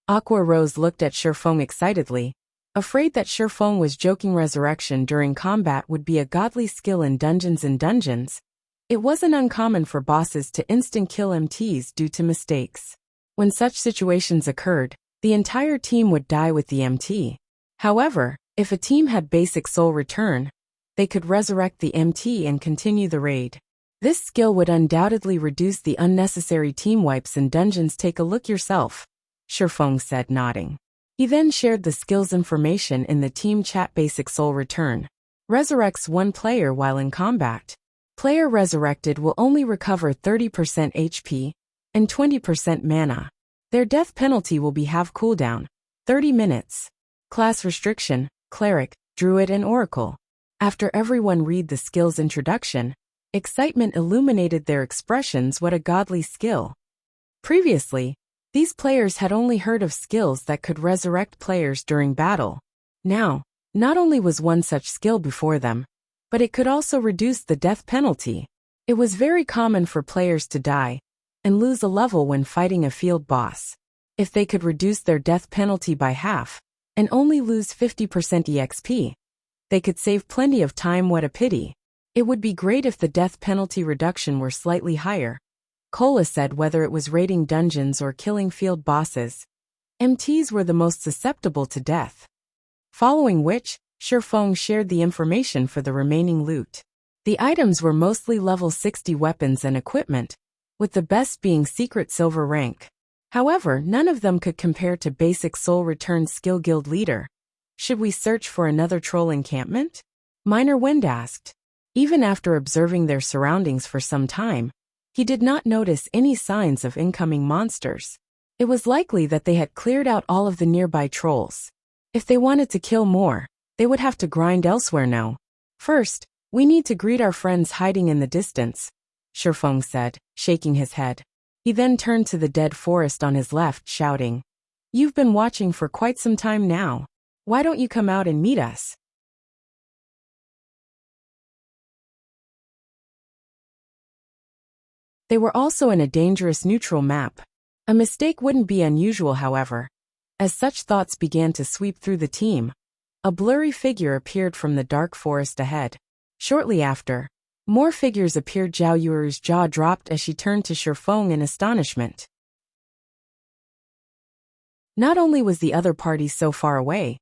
Aqua Rose looked at Shifeng excitedly, afraid that Shifeng was joking. Resurrection during combat would be a godly skill in Dungeons and Dungeons. It wasn't uncommon for bosses to instant kill MTs due to mistakes. When such situations occurred, the entire team would die with the MT. However, if a team had basic soul return, they could resurrect the MT and continue the raid. This skill would undoubtedly reduce the unnecessary team wipes in dungeons. Take a look yourself, Shifeng said, nodding. He then shared the skill's information in the team chat. Basic soul return. Resurrects one player while in combat. Player resurrected will only recover 30% HP and 20% mana. Their death penalty will be half cooldown, 30 minutes. Class restriction, Cleric, Druid and Oracle. After everyone read the skill's introduction, excitement illuminated their expressions. What a godly skill. Previously, these players had only heard of skills that could resurrect players during battle. Now, not only was one such skill before them, but it could also reduce the death penalty. It was very common for players to die and lose a level when fighting a field boss. If they could reduce their death penalty by half and only lose 50% EXP, they could save plenty of time. What a pity. It would be great if the death penalty reduction were slightly higher, Cola said. Whether it was raiding dungeons or killing field bosses, MTs were the most susceptible to death. Following which, Shifeng shared the information for the remaining loot. The items were mostly level 60 weapons and equipment, with the best being secret silver rank. However, none of them could compare to basic soul return skill. Guild leader, should we search for another troll encampment? Minor Wind asked. Even after observing their surroundings for some time, he did not notice any signs of incoming monsters. It was likely that they had cleared out all of the nearby trolls. If they wanted to kill more, they would have to grind elsewhere. No. First, we need to greet our friends hiding in the distance, Shifeng said, shaking his head. He then turned to the dead forest on his left, shouting, "You've been watching for quite some time now. Why don't you come out and meet us?" They were also in a dangerous neutral map. A mistake wouldn't be unusual, however. As such thoughts began to sweep through the team, a blurry figure appeared from the dark forest ahead. Shortly after, more figures appeared. Zhao Yuru's jaw dropped as she turned to Shifeng in astonishment. Not only was the other party so far away,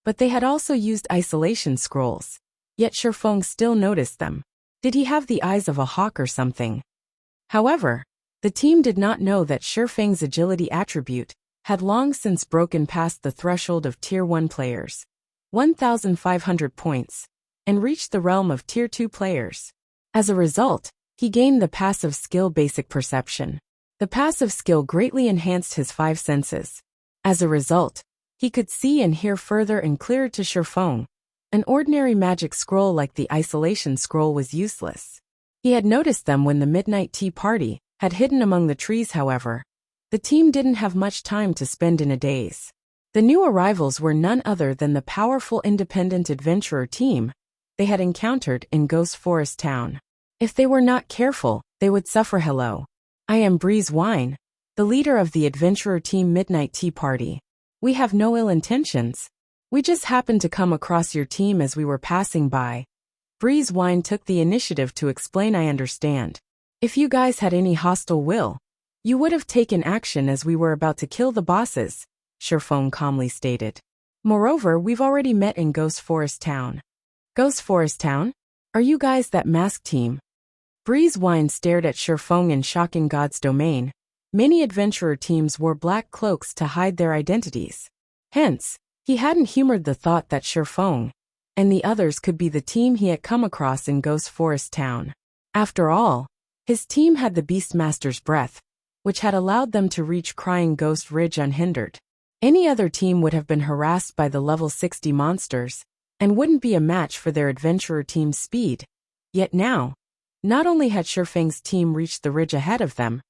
but they had also used isolation scrolls. Yet Shifeng still noticed them. Did he have the eyes of a hawk or something? However, the team did not know that Shifeng's agility attribute had long since broken past the threshold of Tier 1 players, 1,500 points, and reached the realm of Tier 2 players. As a result, he gained the passive skill Basic Perception. The passive skill greatly enhanced his 5 senses. As a result, he could see and hear further and clearer. To Shifeng, an ordinary magic scroll like the isolation scroll was useless. He had noticed them when the midnight tea party had hidden among the trees. However, the team didn't have much time to spend in a daze. The new arrivals were none other than the powerful independent adventurer team they had encountered in Ghost Forest Town. If they were not careful, they would suffer. Hello. I am Breeze Wine, the leader of the adventurer team Midnight Tea Party. We have no ill intentions. We just happened to come across your team as we were passing by. Breeze Wine took the initiative to explain. I understand. If you guys had any hostile will, you would have taken action as we were about to kill the bosses, Shifeng calmly stated. Moreover, we've already met in Ghost Forest Town. Ghost Forest Town? Are you guys that masked team? Breeze Wine stared at Shifeng in shock. In God's domain, many adventurer teams wore black cloaks to hide their identities. Hence, he hadn't humored the thought that Shifeng and the others could be the team he had come across in Ghost Forest Town. After all, his team had the Beastmaster's breath, which had allowed them to reach Crying Ghost Ridge unhindered. Any other team would have been harassed by the level 60 monsters, and wouldn't be a match for their adventurer team's speed. Yet now, not only had Shifeng's team reached the ridge ahead of them,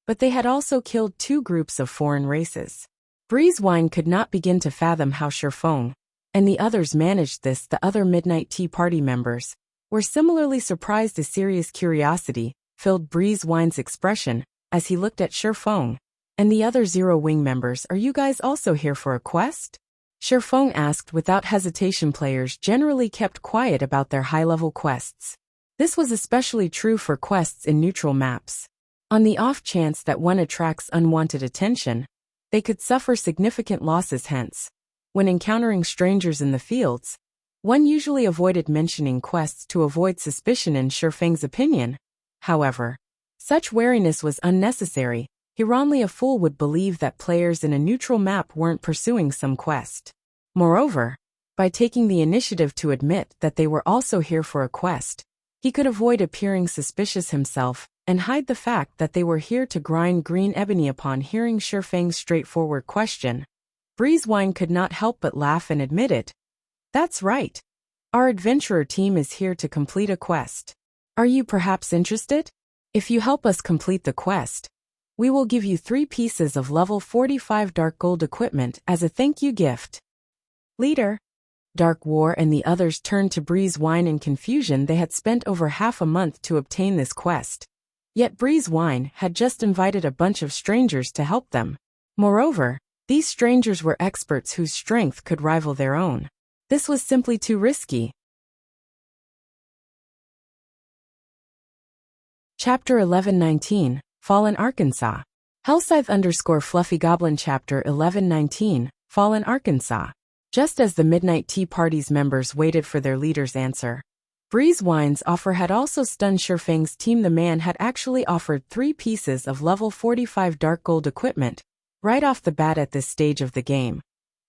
but they had also killed 2 groups of foreign races. Breezewine could not begin to fathom how Shifeng and the others managed this. The other Midnight Tea Party members were similarly surprised. A serious curiosity filled Breezewine's expression as he looked at Shifeng and the other Zero Wing members. Are you guys also here for a quest? Shifeng asked without hesitation. Players generally kept quiet about their high-level quests. This was especially true for quests in neutral maps. On the off chance that one attracts unwanted attention, they could suffer significant losses. Hence, when encountering strangers in the fields, one usually avoided mentioning quests to avoid suspicion. In Shifeng's opinion, However, such wariness was unnecessary. Only a fool would believe that players in a neutral map weren't pursuing some quest. Moreover, by taking the initiative to admit that they were also here for a quest, he could avoid appearing suspicious himself and hide the fact that they were here to grind green ebony. Upon hearing Shifeng's straightforward question, Breezewine could not help but laugh and admit it. That's right. Our adventurer team is here to complete a quest. Are you perhaps interested? If you help us complete the quest, we will give you 3 pieces of level 45 dark gold equipment as a thank you gift. Leader. Dark War and the others turned to Breezewine in confusion. They had spent over half a month to obtain this quest. Yet Breezewine had just invited a bunch of strangers to help them. Moreover, these strangers were experts whose strength could rival their own. This was simply too risky. Chapter 1119, Fallen Arkansas. Hellscythe_Fluffy Goblin Chapter 1119, Fallen Arkansas. Just as the Midnight Tea Party's members waited for their leader's answer, Breezewine's offer had also stunned Shifeng's team. The man had actually offered 3 pieces of level 45 dark gold equipment, right off the bat at this stage of the game.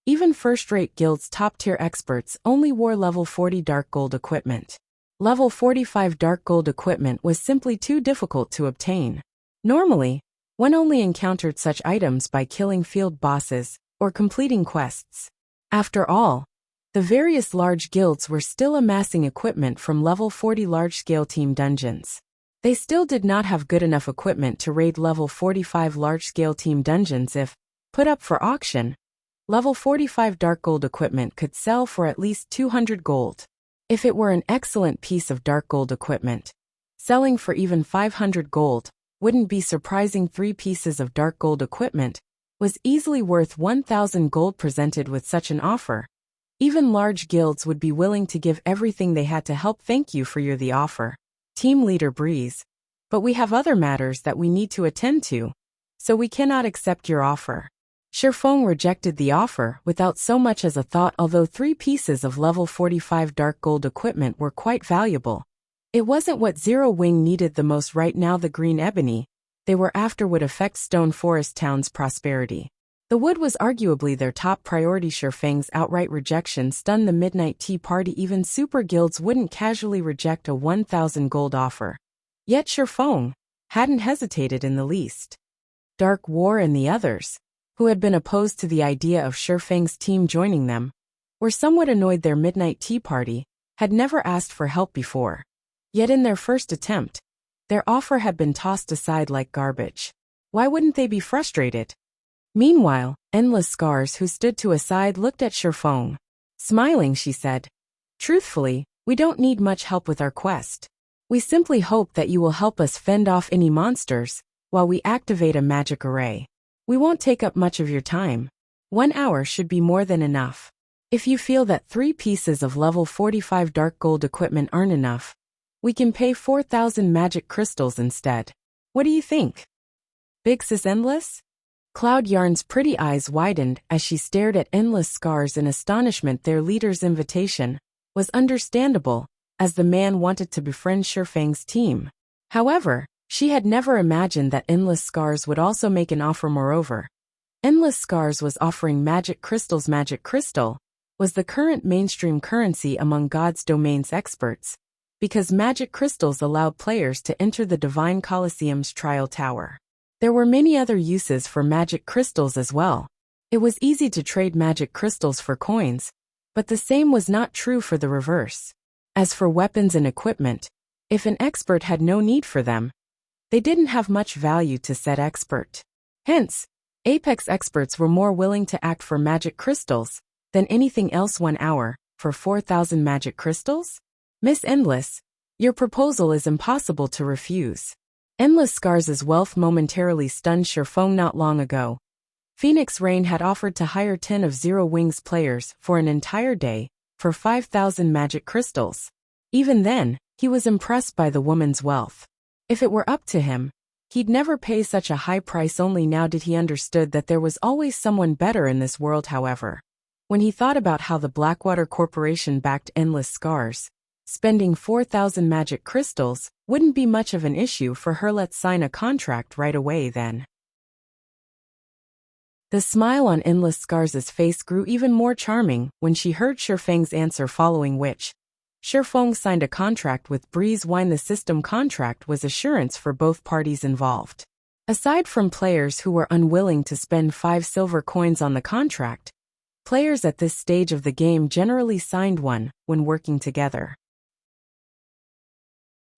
Even first-rate guilds' top-tier experts only wore level 40 dark gold equipment. Level 45 dark gold equipment was simply too difficult to obtain. Normally, one only encountered such items by killing field bosses or completing quests. After all, the various large guilds were still amassing equipment from level 40 large-scale team dungeons. They still did not have good enough equipment to raid level 45 large-scale team dungeons. If put up for auction, level 45 dark gold equipment could sell for at least 200 gold. If it were an excellent piece of dark gold equipment, selling for even 500 gold wouldn't be surprising. 3 pieces of dark gold equipment was easily worth 1,000 gold. Presented with such an offer, even large guilds would be willing to give everything they had to help. Thank you for the offer, Team Leader Breeze, but we have other matters that we need to attend to, so we cannot accept your offer. Shifeng rejected the offer without so much as a thought. Although 3 pieces of level 45 dark gold equipment were quite valuable, it wasn't what Zero Wing needed the most right now. The green ebony they were after would affect Stone Forest Town's prosperity. The wood was arguably their top priority. Shifeng's outright rejection stunned the Midnight Tea Party. Even super guilds wouldn't casually reject a 1,000 gold offer. Yet Shifeng hadn't hesitated in the least. Dark War and the others, who had been opposed to the idea of Shifeng's team joining them, were somewhat annoyed. Their Midnight Tea Party had never asked for help before. Yet in their first attempt, their offer had been tossed aside like garbage. Why wouldn't they be frustrated? Meanwhile, Endless Scars, who stood to a side, looked at Shifeng. Smiling, she said, "Truthfully, we don't need much help with our quest. We simply hope that you will help us fend off any monsters while we activate a magic array. We won't take up much of your time. 1 hour should be more than enough. If you feel that 3 pieces of level 45 dark gold equipment aren't enough, we can pay 4,000 magic crystals instead. What do you think?" Big Sis Endless? Cloud Yarn's pretty eyes widened as she stared at Endless Scars in astonishment. Their leader's invitation was understandable, as the man wanted to befriend Shifeng's team. However, she had never imagined that Endless Scars would also make an offer. Moreover, Endless Scars was offering magic crystals. Magic crystal was the current mainstream currency among God's Domains experts, because magic crystals allowed players to enter the Divine Colosseum's trial tower. There were many other uses for magic crystals as well. It was easy to trade magic crystals for coins, but the same was not true for the reverse. As for weapons and equipment, if an expert had no need for them, they didn't have much value to said expert. Hence, Apex experts were more willing to act for magic crystals than anything else. 1 hour for 4,000 magic crystals? Miss Endless, your proposal is impossible to refuse. Endless Scars' wealth momentarily stunned Shifeng. Not long ago, Phoenix Rain had offered to hire 10 of Zero Wing's players for an entire day for 5,000 magic crystals. Even then, he was impressed by the woman's wealth. If it were up to him, he'd never pay such a high price. Only now did he understood that there was always someone better in this world. However, when he thought about how the Blackwater Corporation backed Endless Scars, Spending 4,000 magic crystals wouldn't be much of an issue for her. Let's sign a contract right away then. The smile on Endless Scars' face grew even more charming when she heard Shifeng's answer, following which Shifeng signed a contract with Breeze Wine. The system contract was assurance for both parties involved. Aside from players who were unwilling to spend 5 silver coins on the contract, players at this stage of the game generally signed one when working together.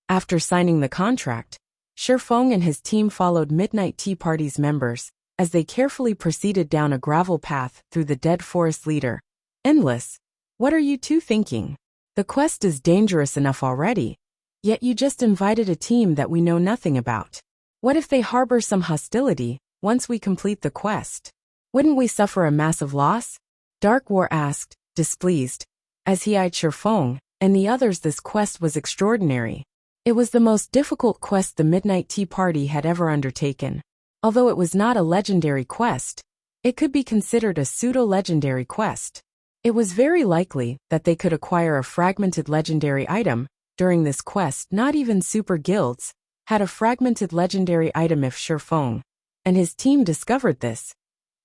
After signing the contract, Shifeng and his team followed Midnight Tea Party's members as they carefully proceeded down a gravel path through the dead forest. Leader, Endless, what are you two thinking? The quest is dangerous enough already, yet you just invited a team that we know nothing about. What if they harbor some hostility once we complete the quest? Wouldn't we suffer a massive loss? Dark War asked, displeased, as he eyed Shifeng and the others. This quest was extraordinary. It was the most difficult quest the Midnight Tea Party had ever undertaken. Although it was not a legendary quest, it could be considered a pseudo-legendary quest. It was very likely that they could acquire a fragmented legendary item during this quest. Not even super guilds had a fragmented legendary item. If Shifeng and his team discovered this,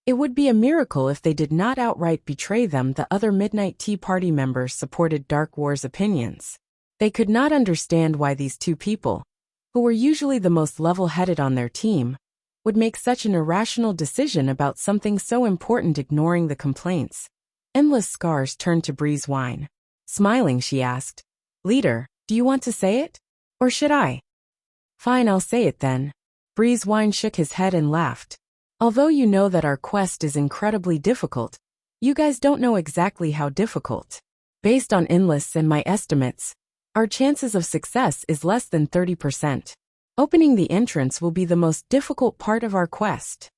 it would be a miracle if they did not outright betray them. The other Midnight Tea Party members supported Dark War's opinions. They could not understand why these two people, who were usually the most level-headed on their team, would make such an irrational decision about something so important. Ignoring the complaints, Endless Scars turned to Breeze Wine. Smiling, she asked, Leader, do you want to say it? Or should I? Fine, I'll say it then. Breeze Wine shook his head and laughed. Although you know that our quest is incredibly difficult, you guys don't know exactly how difficult. Based on Endless and my estimates, our chances of success is less than 30%. Opening the entrance will be the most difficult part of our quest.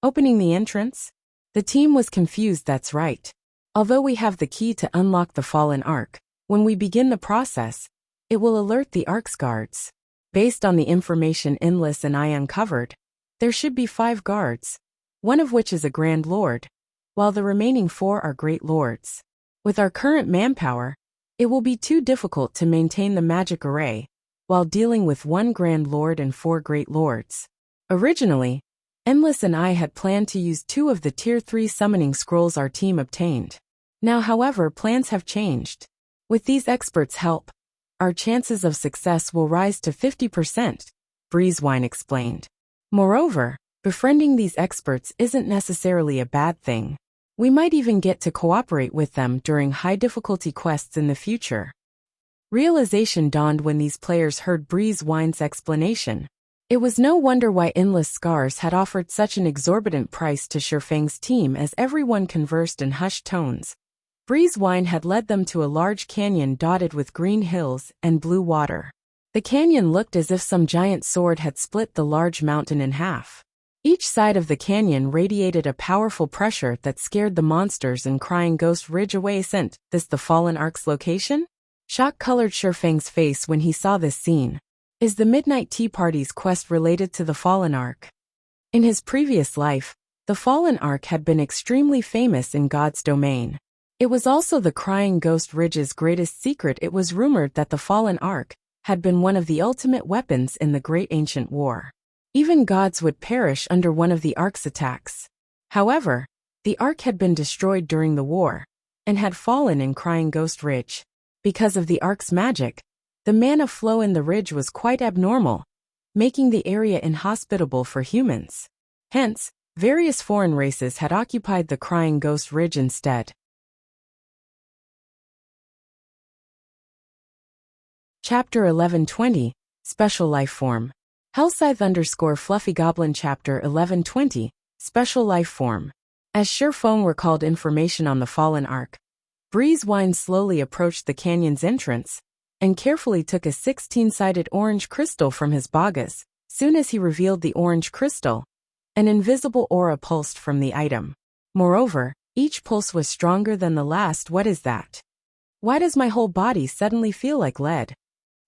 Opening the entrance? The team was confused. That's right. Although we have the key to unlock the Fallen Ark, when we begin the process, it will alert the Ark's guards. Based on the information Endless and I uncovered, there should be 5 guards, one of which is a Grand Lord, while the remaining 4 are Great Lords. With our current manpower, it will be too difficult to maintain the magic array while dealing with 1 Grand Lord and 4 Great Lords. Originally, Endless and I had planned to use 2 of the Tier 3 summoning scrolls our team obtained. Now, however, plans have changed. With these experts' help, our chances of success will rise to 50%, Breezewine explained. Moreover, befriending these experts isn't necessarily a bad thing. We might even get to cooperate with them during high-difficulty quests in the future. Realization dawned when these players heard Breezewine's explanation. It was no wonder why Endless Scars had offered such an exorbitant price to Shifeng's team. As everyone conversed in hushed tones, Breezewine had led them to a large canyon dotted with green hills and blue water. The canyon looked as if some giant sword had split the large mountain in half. Each side of the canyon radiated a powerful pressure that scared the monsters in Crying Ghost Ridge away. Isn't this the Fallen Ark's location? Shock colored Shifeng's face when he saw this scene. Is the Midnight Tea Party's quest related to the Fallen Ark? In his previous life, the Fallen Ark had been extremely famous in God's domain. It was also the Crying Ghost Ridge's greatest secret. It was rumored that the Fallen Ark had been one of the ultimate weapons in the Great Ancient War. Even gods would perish under one of the Ark's attacks. However, the Ark had been destroyed during the war and had fallen in Crying Ghost Ridge. Because of the Ark's magic, the mana flow in the ridge was quite abnormal, making the area inhospitable for humans. Hence, various foreign races had occupied the Crying Ghost Ridge instead. Chapter 1120, Special Life Form. Hellscythe_Fluffy Goblin Chapter 1120, Special Life Form. As Shifeng recalled information on the Fallen Ark, Breezewine slowly approached the canyon's entrance and carefully took a 16-sided orange crystal from his bagas. Soon as he revealed the orange crystal, an invisible aura pulsed from the item. Moreover, each pulse was stronger than the last. What is that? Why does my whole body suddenly feel like lead?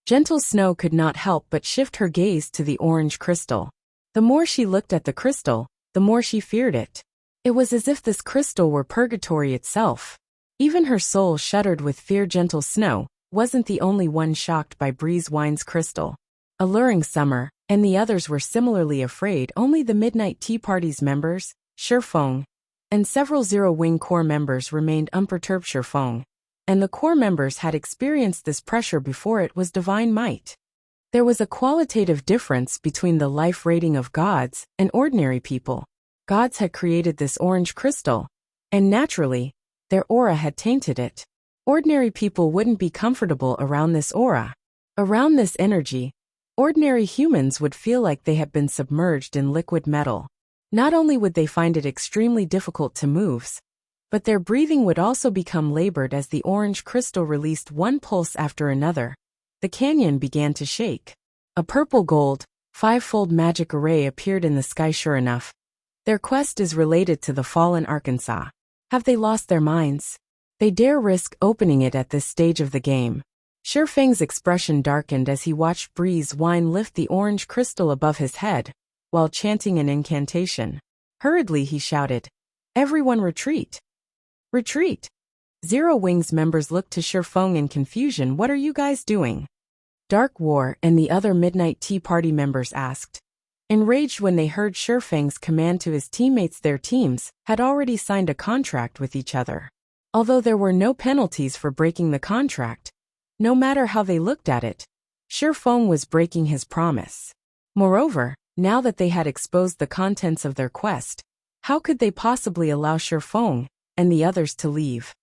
Gentle Snow could not help but shift her gaze to the orange crystal. The more she looked at the crystal, the more she feared it. It was as if this crystal were purgatory itself. Even her soul shuddered with fear. Gentle Snow, wasn't the only one shocked by Breeze Wine's crystal. Alluring summer, and the others were similarly afraid. Only the Midnight Tea Party's members, Shifeng, and several Zero Wing Corps members remained unperturbed. Shifeng and the Corps members had experienced this pressure before. It was divine might. There was a qualitative difference between the life rating of gods and ordinary people. Gods had created this orange crystal, and naturally, their aura had tainted it. Ordinary people wouldn't be comfortable around this aura. Around this energy, ordinary humans would feel like they had been submerged in liquid metal. Not only would they find it extremely difficult to move, but their breathing would also become labored as the orange crystal released one pulse after another. The canyon began to shake. A purple-gold, five-fold magic array appeared in the sky. Sure enough, their quest is related to the fallen Arkansas. Have they lost their minds? They dare risk opening it at this stage of the game. Shifeng's expression darkened as he watched Breeze Wine lift the orange crystal above his head, while chanting an incantation. Hurriedly he shouted, "Everyone retreat! Retreat!" Zero Wing's members looked to Shifeng in confusion. "What are you guys doing?" Dark War and the other Midnight Tea Party members asked. Enraged when they heard Shifeng's command to his teammates, their teams had already signed a contract with each other. Although there were no penalties for breaking the contract, no matter how they looked at it, Shifeng was breaking his promise. Moreover, now that they had exposed the contents of their quest, how could they possibly allow Shifeng and the others to leave?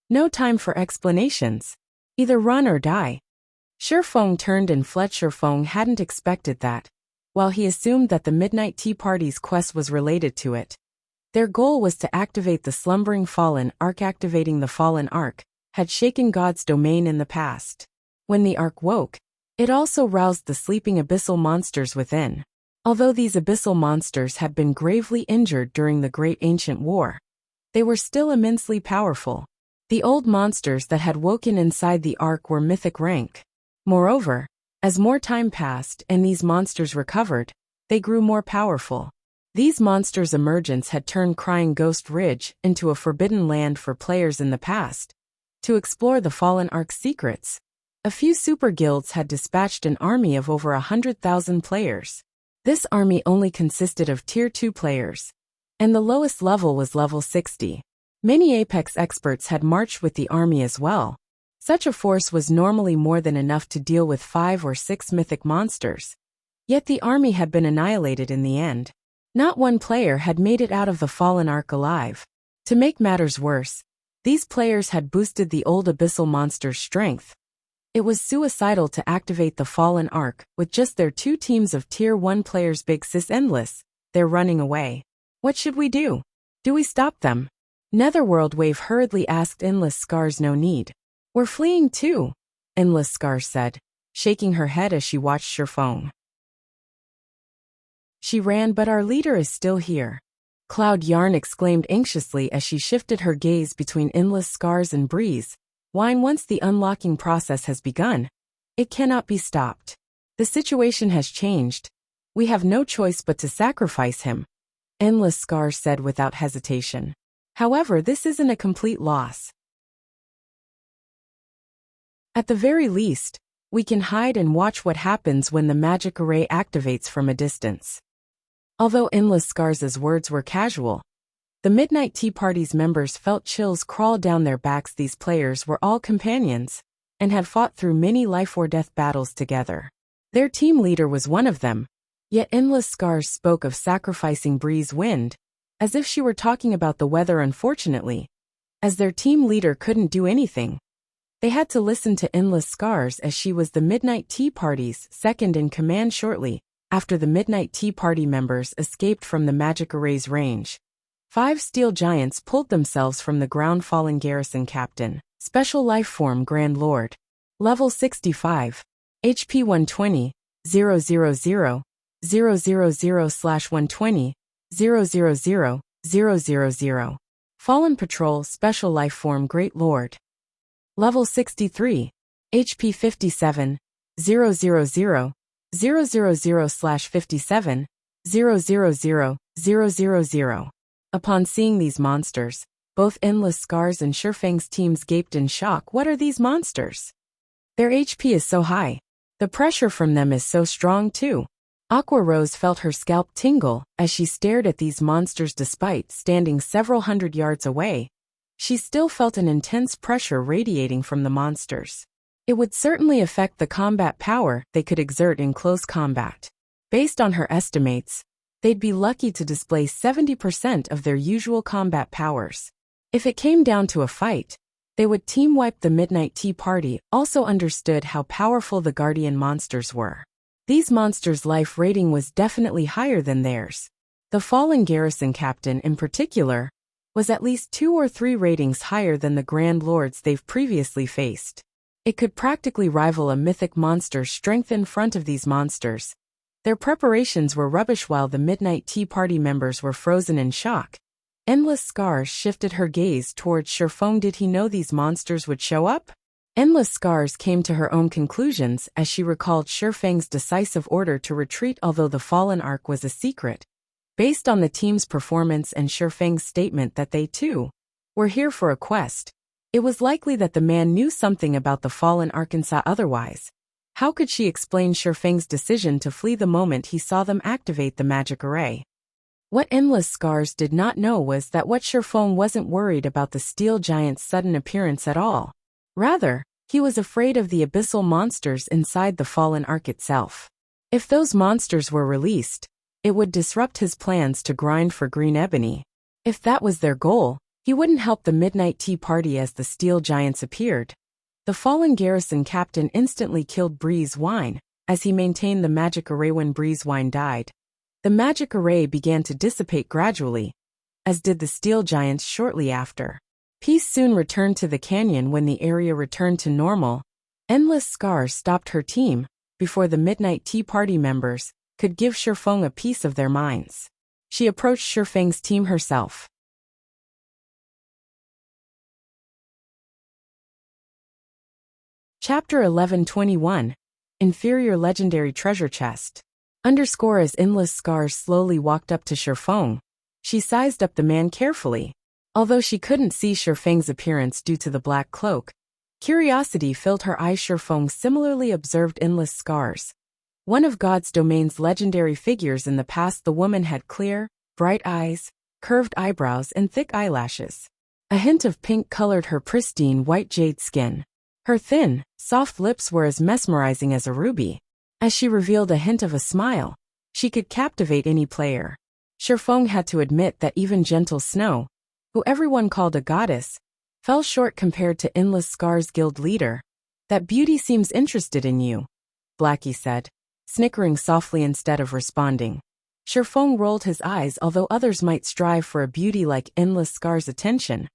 No time for explanations. Either run or die. Shifeng turned and fled. Shifeng hadn't expected that. While he assumed that the Midnight Tea Party's quest was related to it, their goal was to activate the slumbering fallen ark. Activating the fallen ark had shaken God's domain in the past. When the ark woke, it also roused the sleeping abyssal monsters within. Although these abyssal monsters had been gravely injured during the Great Ancient War, they were still immensely powerful. The old monsters that had woken inside the ark were mythic rank. Moreover, as more time passed and these monsters recovered, they grew more powerful. These monsters' emergence had turned Crying Ghost Ridge into a forbidden land for players in the past. To explore the fallen ark's secrets, a few super guilds had dispatched an army of over 100,000 players. This army only consisted of Tier 2 players, and the lowest level was level 60. Many Apex experts had marched with the army as well. Such a force was normally more than enough to deal with 5 or 6 mythic monsters. Yet the army had been annihilated in the end. Not one player had made it out of the fallen ark alive. To make matters worse, these players had boosted the old abyssal monster's strength. It was suicidal to activate the fallen ark with just their 2 teams of Tier 1 players. Big Sis Endless, they're running away. What should we do? Do we stop them? Netherworld Wave hurriedly asked Endless Scars. No need. We're fleeing too, Endless Scars said, shaking her head as she watched Shifeng. She ran, but our leader is still here. Cloud Yarn exclaimed anxiously as she shifted her gaze between Endless Scars and Breeze Wine. Once the unlocking process has begun, it cannot be stopped. The situation has changed. We have no choice but to sacrifice him, Endless Scars said without hesitation. However, this isn't a complete loss. At the very least, we can hide and watch what happens when the magic array activates from a distance. Although Endless Scars' words were casual, the Midnight Tea Party's members felt chills crawl down their backs. These players were all companions, and had fought through many life-or-death battles together. Their team leader was one of them, yet Endless Scars spoke of sacrificing Breeze Wind, as if she were talking about the weather. Unfortunately, as their team leader couldn't do anything, they had to listen to Endless Scars as she was the Midnight Tea Party's second in command. Shortly after the Midnight Tea Party members escaped from the magic array's range, 5 steel giants pulled themselves from the ground. Fallen Garrison Captain, Special Life Form Grand Lord, Level 65, HP 120, 000, 000/120, 000, 000. Fallen Patrol Special Life Form Great Lord, Level 63, HP 57, 000, 000/57, 000, 000. Upon seeing these monsters, both Endless Scars and Shifeng's teams gaped in shock. What are these monsters? Their HP is so high. The pressure from them is so strong too. Aqua Rose felt her scalp tingle as she stared at these monsters despite standing several hundred yards away. She still felt an intense pressure radiating from the monsters. It would certainly affect the combat power they could exert in close combat. Based on her estimates, they'd be lucky to display 70% of their usual combat powers. If it came down to a fight, they would team-wipe the Midnight Tea Party. Also understood how powerful the Guardian monsters were. These monsters' life rating was definitely higher than theirs. The fallen garrison captain in particular was at least 2 or 3 ratings higher than the Grand Lords they've previously faced. It could practically rival a mythic monster's strength in front of these monsters. Their preparations were rubbish while the Midnight Tea Party members were frozen in shock. Endless Scars shifted her gaze towards Shifeng. Did he know these monsters would show up? Endless Scars came to her own conclusions as she recalled Shifeng's decisive order to retreat. Although the Fallen Ark was a secret, based on the team's performance and Shifeng's statement that they, too, were here for a quest, it was likely that the man knew something about the Fallen Arkansas. Otherwise, how could she explain Shifeng's decision to flee the moment he saw them activate the magic array? What Endless Scars did not know was that Shifeng wasn't worried about the steel giant's sudden appearance at all. Rather, he was afraid of the abyssal monsters inside the Fallen Ark itself. If those monsters were released, it would disrupt his plans to grind for green ebony. If that was their goal, he wouldn't help the Midnight Tea Party as the steel giants appeared. The fallen garrison captain instantly killed Breeze Wine as he maintained the magic array. When Breeze Wine died, the magic array began to dissipate gradually, as did the steel giants shortly after. Peace soon returned to the canyon. When the area returned to normal, Endless Scars stopped her team before the Midnight Tea Party members could give Shifeng a piece of their minds. She approached Shifeng's team herself. Chapter 1121. Inferior Legendary Treasure Chest. As Endless Scars slowly walked up to Shifeng, she sized up the man carefully. Although she couldn't see Shifeng's appearance due to the black cloak, curiosity filled her eyes. Shifeng similarly observed Endless Scars. One of God's domain's legendary figures in the past, the woman had clear, bright eyes, curved eyebrows, and thick eyelashes. A hint of pink colored her pristine white jade skin. Her thin, soft lips were as mesmerizing as a ruby. As she revealed a hint of a smile, she could captivate any player. Shifeng had to admit that even gentle Snow, who everyone called a goddess, fell short compared to Endless Scars' guild leader. That beauty seems interested in you, Blackie said, snickering softly instead of responding. Shifeng rolled his eyes. Although others might strive for a beauty like Endless Scars' attention,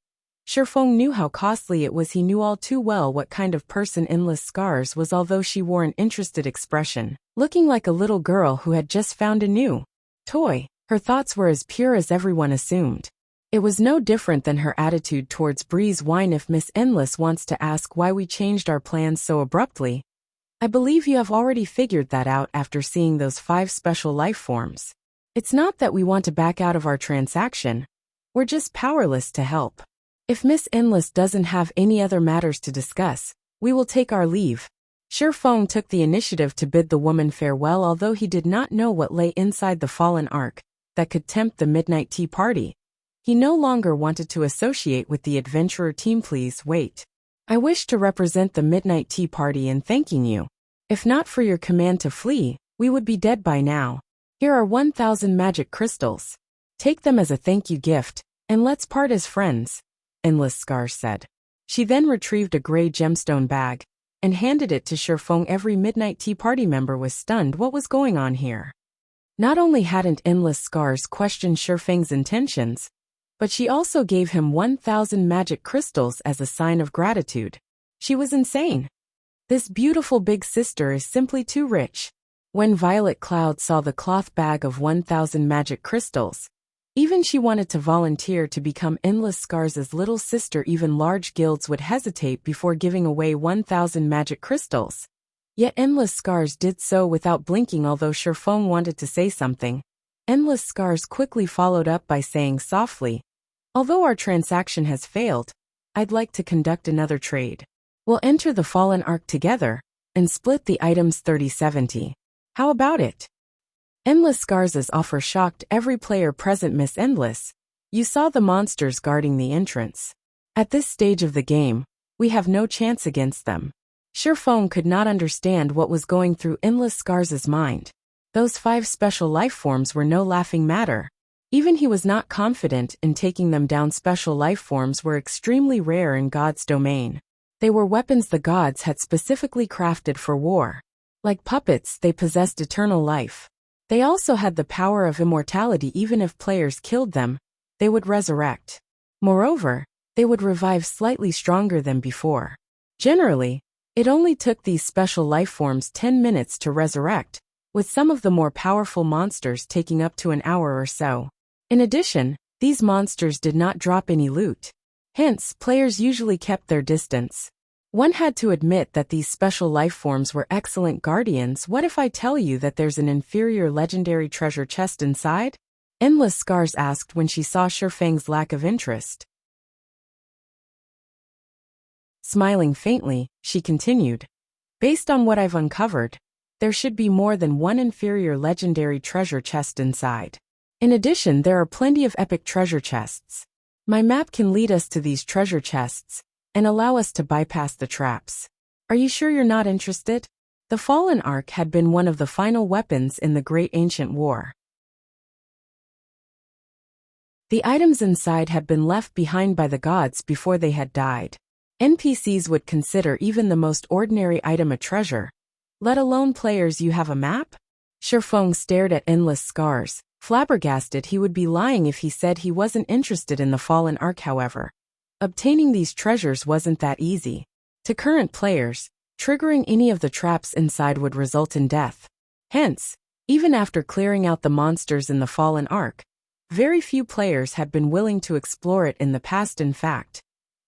Shifeng knew how costly it was. He knew all too well what kind of person Endless Scars was. Although she wore an interested expression, looking like a little girl who had just found a new toy, her thoughts were as pure as everyone assumed. It was no different than her attitude towards Breeze Wine. If Miss Endless wants to ask why we changed our plans so abruptly, I believe you have already figured that out after seeing those 5 special life forms. It's not that we want to back out of our transaction. We're just powerless to help. If Miss Endless doesn't have any other matters to discuss, we will take our leave. Shifeng took the initiative to bid the woman farewell. Although he did not know what lay inside the Fallen Ark that could tempt the Midnight Tea Party, he no longer wanted to associate with the adventurer team. Please wait. I wish to represent the Midnight Tea Party in thanking you. If not for your command to flee, we would be dead by now. Here are 1,000 magic crystals. Take them as a thank you gift, and let's part as friends, Endless Scars said. She then retrieved a gray gemstone bag and handed it to Shifeng. Every Midnight Tea Party member was stunned. What was going on here? Not only hadn't Endless Scars questioned Shifeng's intentions, but she also gave him 1,000 magic crystals as a sign of gratitude. She was insane. This beautiful big sister is simply too rich. When Violet Cloud saw the cloth bag of 1,000 magic crystals, even she wanted to volunteer to become Endless Scars' little sister. Even large guilds would hesitate before giving away 1,000 magic crystals. Yet Endless Scars did so without blinking. Although Shifeng wanted to say something, Endless Scars quickly followed up by saying softly, although our transaction has failed, I'd like to conduct another trade. We'll enter the Fallen Ark together and split the items 30-70. How about it? Endless Scars' offer shocked every player present. Miss Endless, you saw the monsters guarding the entrance. At this stage of the game, we have no chance against them. Sherfeng could not understand what was going through Endless Scars' mind. Those 5 special life forms were no laughing matter. Even he was not confident in taking them down. Special life forms were extremely rare in God's domain. They were weapons the gods had specifically crafted for war. Like puppets, they possessed eternal life. They also had the power of immortality. Even if players killed them, they would resurrect. Moreover, they would revive slightly stronger than before. Generally, it only took these special life forms 10 minutes to resurrect, with some of the more powerful monsters taking up to an hour or so. In addition, these monsters did not drop any loot. Hence, players usually kept their distance. One had to admit that these special life forms were excellent guardians. What if I tell you that there's an inferior legendary treasure chest inside? Endless Scars asked when she saw Sherfeng's lack of interest. Smiling faintly, she continued, based on what I've uncovered, there should be more than one inferior legendary treasure chest inside. In addition, there are plenty of epic treasure chests. My map can lead us to these treasure chests and allow us to bypass the traps. Are you sure you're not interested? The Fallen Ark had been one of the final weapons in the Great Ancient War. The items inside had been left behind by the gods before they had died. NPCs would consider even the most ordinary item a treasure, let alone players. You have a map? Sherfeng stared at Endless Scars, flabbergasted. He would be lying if he said he wasn't interested in the Fallen Ark. However, obtaining these treasures wasn't that easy. To current players, triggering any of the traps inside would result in death. Hence, even after clearing out the monsters in the Fallen Ark, very few players had been willing to explore it in the past. In fact,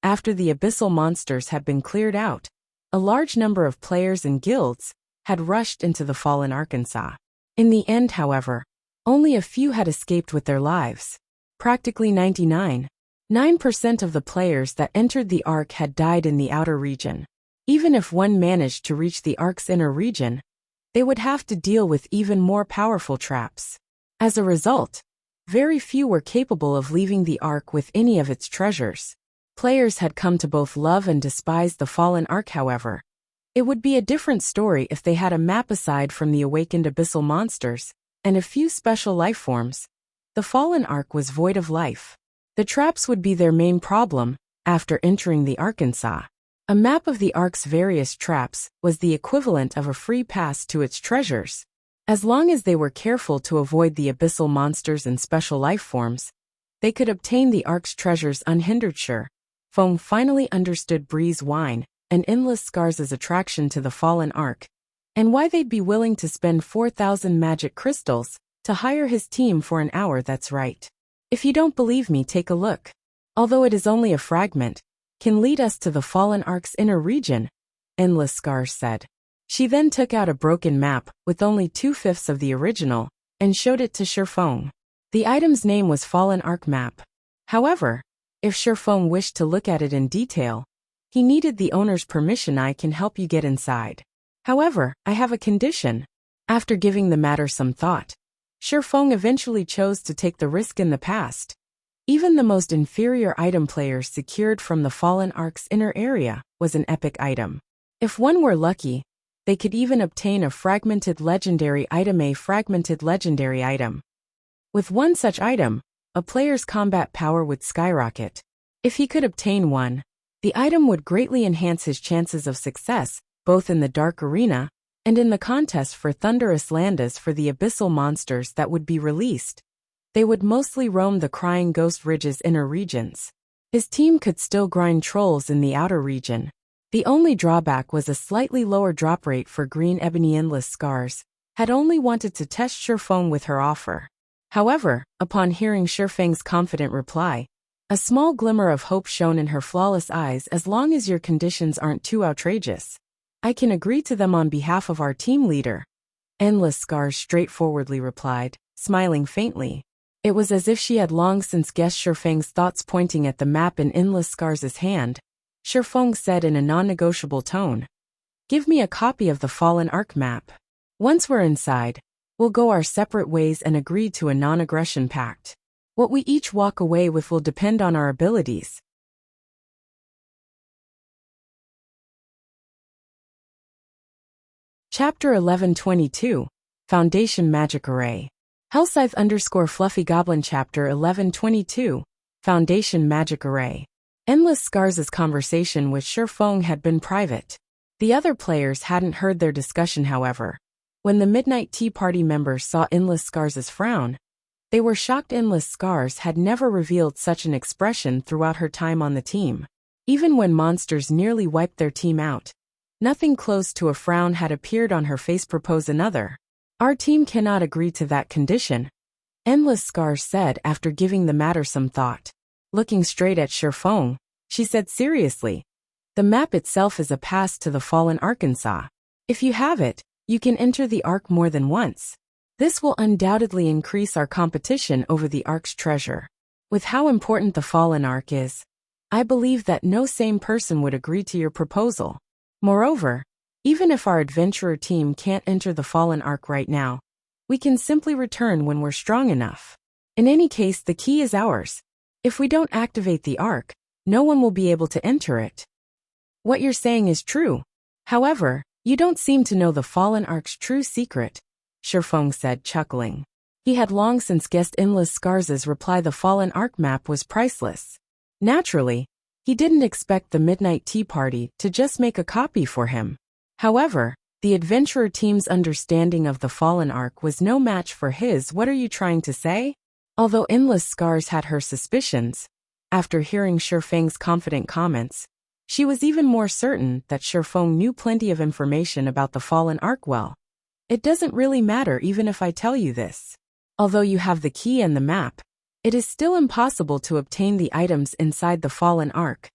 after the abyssal monsters had been cleared out, a large number of players and guilds had rushed into the Fallen Arkansas. In the end, however, only a few had escaped with their lives. Practically 99% of the players that entered the Ark had died in the outer region. Even if one managed to reach the Ark's inner region, they would have to deal with even more powerful traps. As a result, very few were capable of leaving the Ark with any of its treasures. Players had come to both love and despise the Fallen Ark. However, it would be a different story if they had a map. Aside from the awakened abyssal monsters and a few special life forms, the Fallen Ark was void of life. The traps would be their main problem. After entering the Arkansas, a map of the Ark's various traps was the equivalent of a free pass to its treasures. As long as they were careful to avoid the abyssal monsters and special life forms, they could obtain the Ark's treasures unhindered. Sherfeng finally understood Bree's whine and Endless Scars' attraction to the Fallen Ark, and why they'd be willing to spend 4,000 magic crystals to hire his team for an hour. That's right. If you don't believe me, take a look. Although it is only a fragment, can lead us to the Fallen Ark's inner region, Endless Scars said. She then took out a broken map with only 2/5 of the original and showed it to Sherfeng. The item's name was Fallen Ark Map. However, if Sherfeng wished to look at it in detail, he needed the owner's permission. I can help you get inside. However, I have a condition. After giving the matter some thought, Sherfeng eventually chose to take the risk. In the past, even the most inferior item players secured from the Fallen Ark's inner area was an epic item. If one were lucky, they could even obtain a fragmented legendary item. A fragmented legendary item. With one such item, a player's combat power would skyrocket. If he could obtain one, the item would greatly enhance his chances of success, both in the Dark Arena and in the contest for Thunderous Landas. For the abyssal monsters that would be released, they would mostly roam the Crying Ghost Ridge's inner regions. His team could still grind trolls in the outer region. The only drawback was a slightly lower drop rate for Green Ebony. Endless Scars had only wanted to test Sherfeng with her offer. However, upon hearing Sherfeng's confident reply, a small glimmer of hope shone in her flawless eyes. As long as your conditions aren't too outrageous, I can agree to them on behalf of our team leader, Endless Scars straightforwardly replied, smiling faintly. It was as if she had long since guessed Sherfeng's thoughts. Pointing at the map in Endless Scars' hand, Shifeng said in a non-negotiable tone. Give me a copy of the Fallen Ark map. Once we're inside, we'll go our separate ways and agree to a non-aggression pact. What we each walk away with will depend on our abilities. Chapter 1122, Foundation Magic Array. Hellscythe_Fluffy Goblin Chapter 1122, Foundation Magic Array. Endless Scars' conversation with Shifeng had been private. The other players hadn't heard their discussion, however. When the Midnight Tea Party members saw Endless Scars' frown, they were shocked. Endless Scars had never revealed such an expression throughout her time on the team. Even when monsters nearly wiped their team out, nothing close to a frown had appeared on her face. Propose another. Our team cannot agree to that condition, Endless Scars said after giving the matter some thought. Looking straight at Shifeng, she said seriously, the map itself is a pass to the Fallen Arkansas. If you have it, you can enter the Ark more than once. This will undoubtedly increase our competition over the Ark's treasure. With how important the Fallen Ark is, I believe that no sane person would agree to your proposal. Moreover, even if our adventurer team can't enter the Fallen Ark right now, we can simply return when we're strong enough. In any case, the key is ours. If we don't activate the Ark, no one will be able to enter it. What you're saying is true. However, you don't seem to know the Fallen Ark's true secret, Shifeng said, chuckling. He had long since guessed Endless Scars' reply the Fallen Ark map was priceless. Naturally, he didn't expect the Midnight Tea Party to just make a copy for him. However, the adventurer team's understanding of the Fallen Ark was no match for his. What are you trying to say? Although Endless Scars had her suspicions, after hearing Shifeng's confident comments, she was even more certain that Shifeng knew plenty of information about the Fallen Ark. Well, it doesn't really matter even if I tell you this. Although you have the key and the map, it is still impossible to obtain the items inside the Fallen Ark,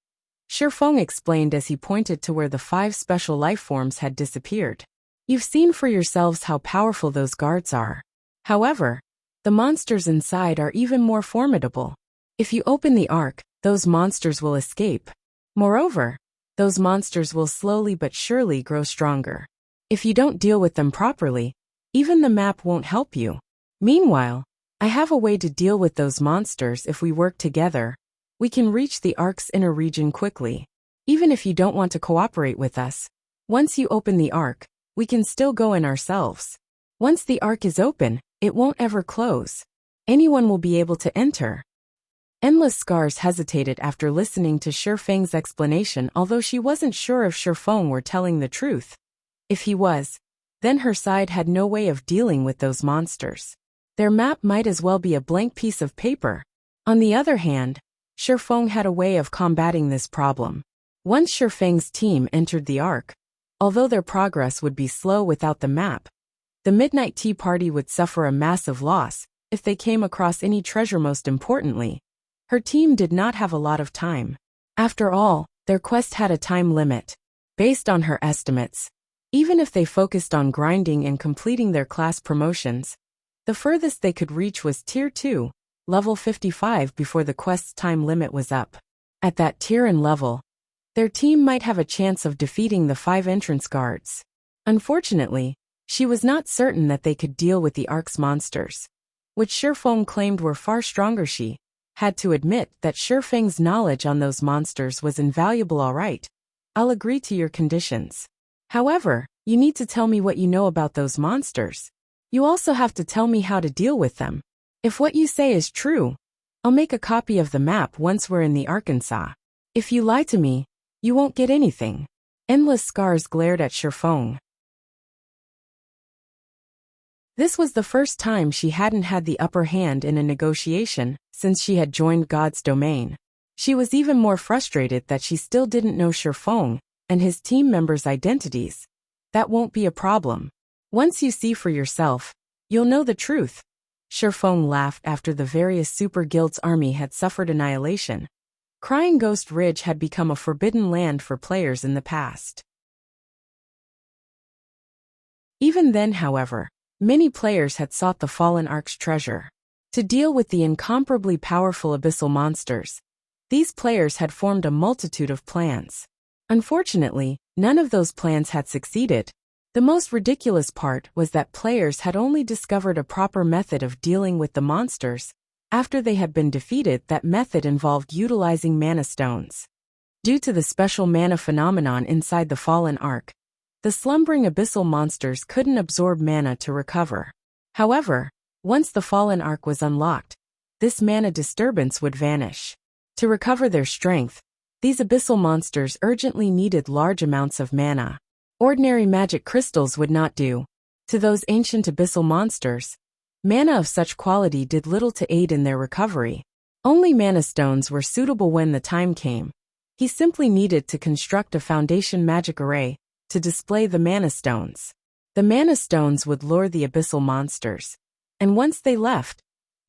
Shifeng explained as he pointed to where the 5 special life forms had disappeared. You've seen for yourselves how powerful those guards are. However, the monsters inside are even more formidable. If you open the Ark, those monsters will escape. Moreover, those monsters will slowly but surely grow stronger. If you don't deal with them properly, even the map won't help you. Meanwhile, I have a way to deal with those monsters. If we work together, we can reach the Ark's inner region quickly. Even if you don't want to cooperate with us, once you open the Ark, we can still go in ourselves. Once the Ark is open, it won't ever close. Anyone will be able to enter. Endless Scars hesitated after listening to Shifeng's explanation, although she wasn't sure if Shifeng were telling the truth. If he was, then her side had no way of dealing with those monsters. Their map might as well be a blank piece of paper. On the other hand, Shifeng had a way of combating this problem. Once Shifeng's team entered the Ark, although their progress would be slow without the map, the Midnight Tea Party would suffer a massive loss if they came across any treasure. Most importantly, her team did not have a lot of time. After all, their quest had a time limit. Based on her estimates, even if they focused on grinding and completing their class promotions, the furthest they could reach was Tier 2, level 55, before the quest's time limit was up. At that tier and level, their team might have a chance of defeating the 5 entrance guards. Unfortunately, she was not certain that they could deal with the Ark's monsters, which Shifeng claimed were far stronger. She had to admit that Shifeng's knowledge on those monsters was invaluable. All right, I'll agree to your conditions. However, you need to tell me what you know about those monsters. You also have to tell me how to deal with them. If what you say is true, I'll make a copy of the map once we're in the Arkansas. If you lie to me, you won't get anything. Endless Scars glared at Shifeng. This was the first time she hadn't had the upper hand in a negotiation since she had joined God's domain. She was even more frustrated that she still didn't know Shifeng and his team members' identities. That won't be a problem. Once you see for yourself, you'll know the truth. Shifeng laughed after the various super guilds' army had suffered annihilation. Crying Ghost Ridge had become a forbidden land for players in the past. Even then, however, many players had sought the Fallen Ark's treasure. To deal with the incomparably powerful abyssal monsters, These players had formed a multitude of plans. Unfortunately, none of those plans had succeeded. The most ridiculous part was that players had only discovered a proper method of dealing with the monsters. After they had been defeated, that method involved utilizing mana stones. Due to the special mana phenomenon inside the Fallen Ark, the slumbering abyssal monsters couldn't absorb mana to recover. However, once the Fallen Ark was unlocked, this mana disturbance would vanish. To recover their strength, these abyssal monsters urgently needed large amounts of mana. Ordinary magic crystals would not do. To those ancient abyssal monsters, mana of such quality did little to aid in their recovery. Only mana stones were suitable when the time came. He simply needed to construct a foundation magic array to display the mana stones. The mana stones would lure the abyssal monsters. And once they left,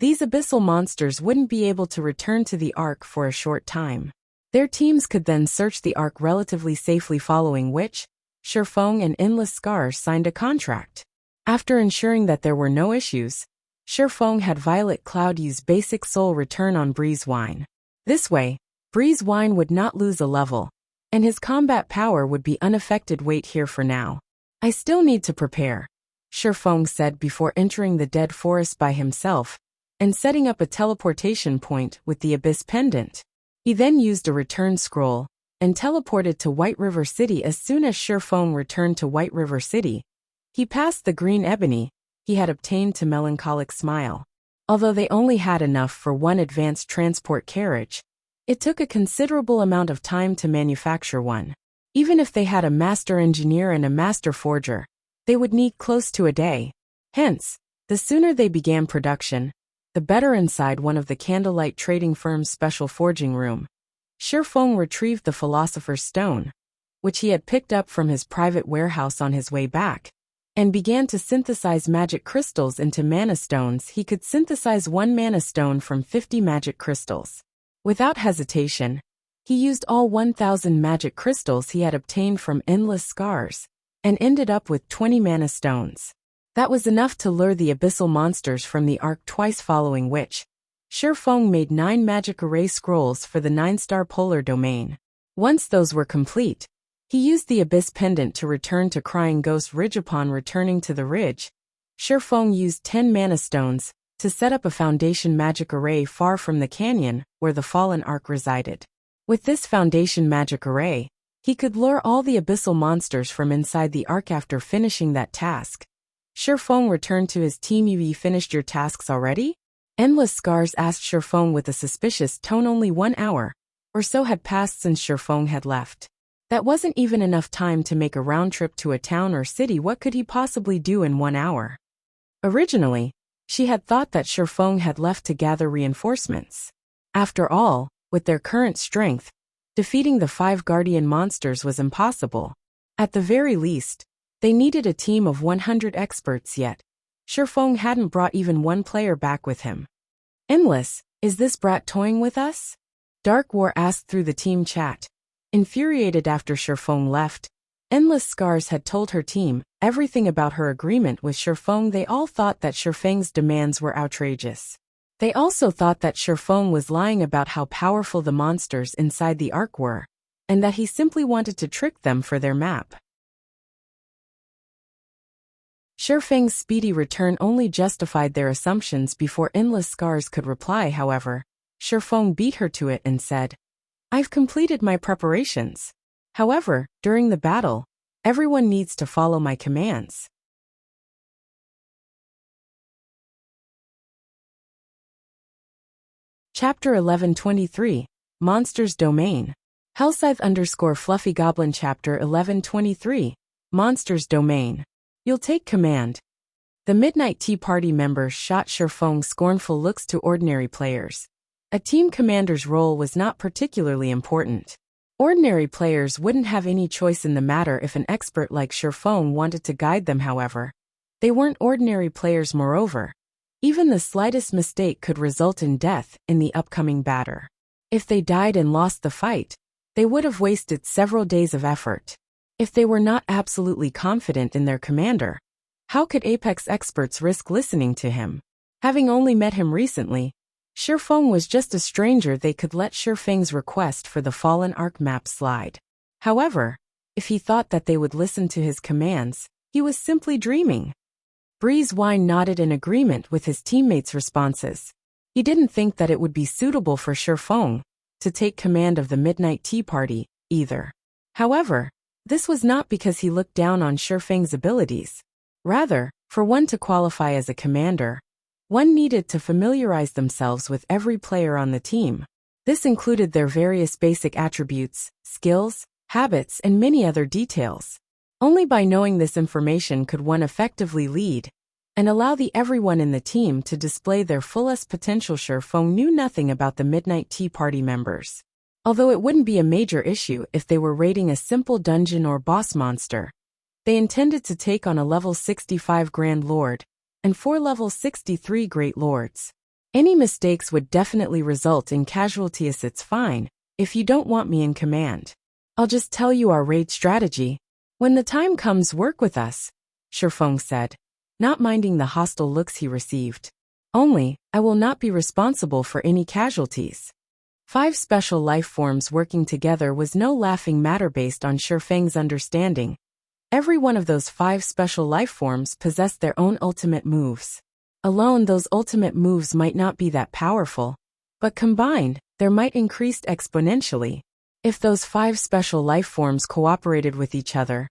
these abyssal monsters wouldn't be able to return to the Ark for a short time. Their teams could then search the Ark relatively safely, following which, Shifeng and Endless Scars signed a contract. After ensuring that there were no issues, Shifeng had Violet Cloud use basic soul return on Breeze Wine. This way, Breeze Wine would not lose a level, and his combat power would be unaffected. Wait here for now. I still need to prepare, Shifeng said before entering the Dead Forest by himself and setting up a teleportation point with the Abyss Pendant. He then used a return scroll and teleported to White River City. As soon as Shifeng returned to White River City, he passed the green ebony he had obtained to Melancholic Smile. Although they only had enough for one advanced transport carriage, it took a considerable amount of time to manufacture one. Even if they had a master engineer and a master forger, they would need close to a day. Hence, the sooner they began production, the better. Inside one of the Candlelight Trading Firm's special forging room, Shifeng retrieved the Philosopher's Stone, which he had picked up from his private warehouse on his way back, and began to synthesize magic crystals into mana stones. He could synthesize one mana stone from 50 magic crystals. Without hesitation, he used all 1,000 magic crystals he had obtained from Endless Scars, and ended up with 20 mana stones. That was enough to lure the abyssal monsters from the Ark twice, following which, Shifeng made 9 magic array scrolls for the 9-star polar domain. Once those were complete, he used the Abyss Pendant to return to Crying Ghost Ridge. Upon returning to the ridge, Shifeng used 10 mana stones to set up a foundation magic array far from the canyon where the Fallen Ark resided. With this foundation magic array, he could lure all the abyssal monsters from inside the Ark. After finishing that task, Shifeng returned to his team. You finished your tasks already? Endless Scars asked Shifeng with a suspicious tone. Only 1 hour or so had passed since Shifeng had left. That wasn't even enough time to make a round trip to a town or city. What could he possibly do in 1 hour? Originally, she had thought that Shifeng had left to gather reinforcements. After all, with their current strength, defeating the 5 guardian monsters was impossible. At the very least, they needed a team of 100 experts. Yet Shifeng hadn't brought even one player back with him. Endless, is this brat toying with us? Dark War asked through the team chat. Infuriated after Shifeng left, Endless Scars had told her team everything about her agreement with Shifeng. They all thought that Shifeng's demands were outrageous. They also thought that Shifeng was lying about how powerful the monsters inside the Ark were, and that he simply wanted to trick them for their map. Shifeng's speedy return only justified their assumptions before Endless Scars could reply. However, Shifeng beat her to it and said, "I've completed my preparations. However, during the battle, everyone needs to follow my commands." Chapter 1123, Monsters Domain. Hellscythe_Fluffy Goblin. Chapter 1123, Monsters Domain. You'll take command. The Midnight Tea Party members shot Shifeng scornful looks. To ordinary players, a team commander's role was not particularly important. Ordinary players wouldn't have any choice in the matter if an expert like Shifeng wanted to guide them. However, they weren't ordinary players. Moreover, even the slightest mistake could result in death in the upcoming battle. If they died and lost the fight, they would have wasted several days of effort. If they were not absolutely confident in their commander, how could Apex experts risk listening to him? Having only met him recently, Shifeng was just a stranger. They could let Shifeng's request for the Fallen Arc map slide. However, if he thought that they would listen to his commands, he was simply dreaming. Breeze Wine nodded in agreement with his teammates' responses. He didn't think that it would be suitable for Shifeng to take command of the Midnight Tea Party, either. However, this was not because he looked down on Shifeng's abilities. Rather, for one to qualify as a commander, one needed to familiarize themselves with every player on the team. This included their various basic attributes, skills, habits, and many other details. Only by knowing this information could one effectively lead and allow everyone in the team to display their fullest potential. Shifeng knew nothing about the Midnight Tea Party members. Although it wouldn't be a major issue if they were raiding a simple dungeon or boss monster, they intended to take on a level 65 Grand Lord and 4 level 63 Great Lords. Any mistakes would definitely result in casualties. It's fine, if you don't want me in command. I'll just tell you our raid strategy. When the time comes, work with us, Shifeng said, not minding the hostile looks he received. Only, I will not be responsible for any casualties. 5 special life forms working together was no laughing matter based on Shifeng's understanding. Every one of those 5 special life forms possessed their own ultimate moves. Alone, those ultimate moves might not be that powerful, but combined, they might increase exponentially. If those 5 special life forms cooperated with each other,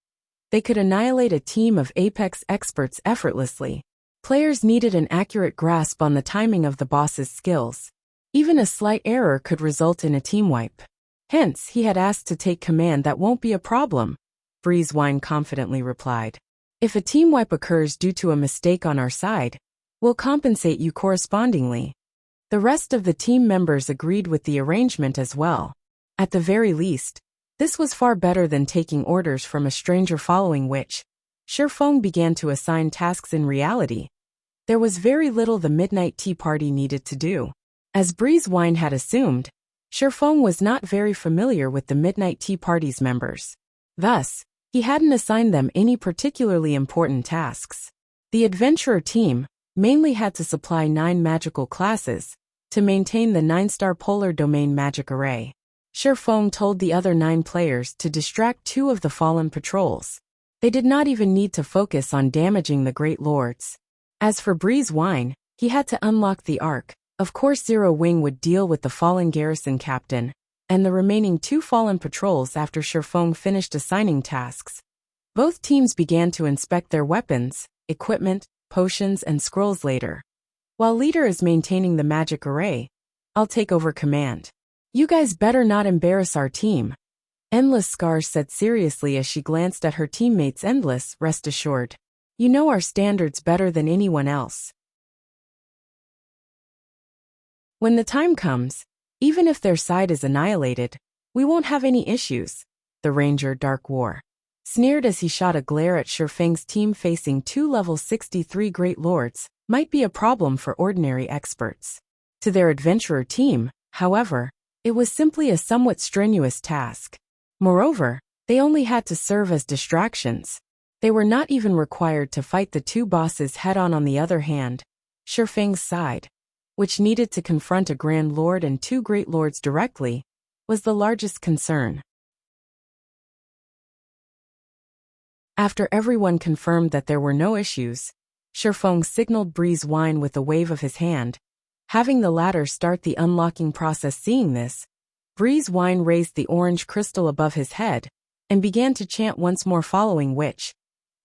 they could annihilate a team of apex experts effortlessly. Players needed an accurate grasp on the timing of the boss's skills. Even a slight error could result in a team wipe. Hence, he had asked to take command. That won't be a problem, Breeze Wine confidently replied. If a team wipe occurs due to a mistake on our side, we'll compensate you correspondingly. The rest of the team members agreed with the arrangement as well. At the very least, this was far better than taking orders from a stranger, following which, Shifeng began to assign tasks. In reality, there was very little the Midnight Tea Party needed to do. As Breeze Wine had assumed, Shifeng was not very familiar with the Midnight Tea Party's members. Thus, he hadn't assigned them any particularly important tasks. The adventurer team mainly had to supply 9 magical classes to maintain the 9-star polar domain magic array. Shifeng told the other 9 players to distract 2 of the fallen patrols. They did not even need to focus on damaging the Great Lords. As for Breeze Wine, he had to unlock the Arc. Of course, Zero Wing would deal with the fallen garrison captain and the remaining 2 fallen patrols after Shifeng finished assigning tasks. Both teams began to inspect their weapons, equipment, potions, and scrolls later. While leader is maintaining the magic array, I'll take over command. You guys better not embarrass our team, Endless Scars said seriously as she glanced at her teammates. Endless, rest assured. You know our standards better than anyone else. When the time comes, even if their side is annihilated, we won't have any issues, the Ranger Dark War sneered as he shot a glare at Shifeng's team. Facing 2 level 63 Great Lords might be a problem for ordinary experts. To their adventurer team, however, it was simply a somewhat strenuous task. Moreover, they only had to serve as distractions. They were not even required to fight the 2 bosses head-on. On the other hand, Shifeng's side, which needed to confront a Grand Lord and 2 Great Lords directly, was the largest concern. After everyone confirmed that there were no issues, Shifeng signaled Breeze Wine with a wave of his hand, having the latter start the unlocking process. Seeing this, Breeze Wine raised the orange crystal above his head and began to chant once more, following which,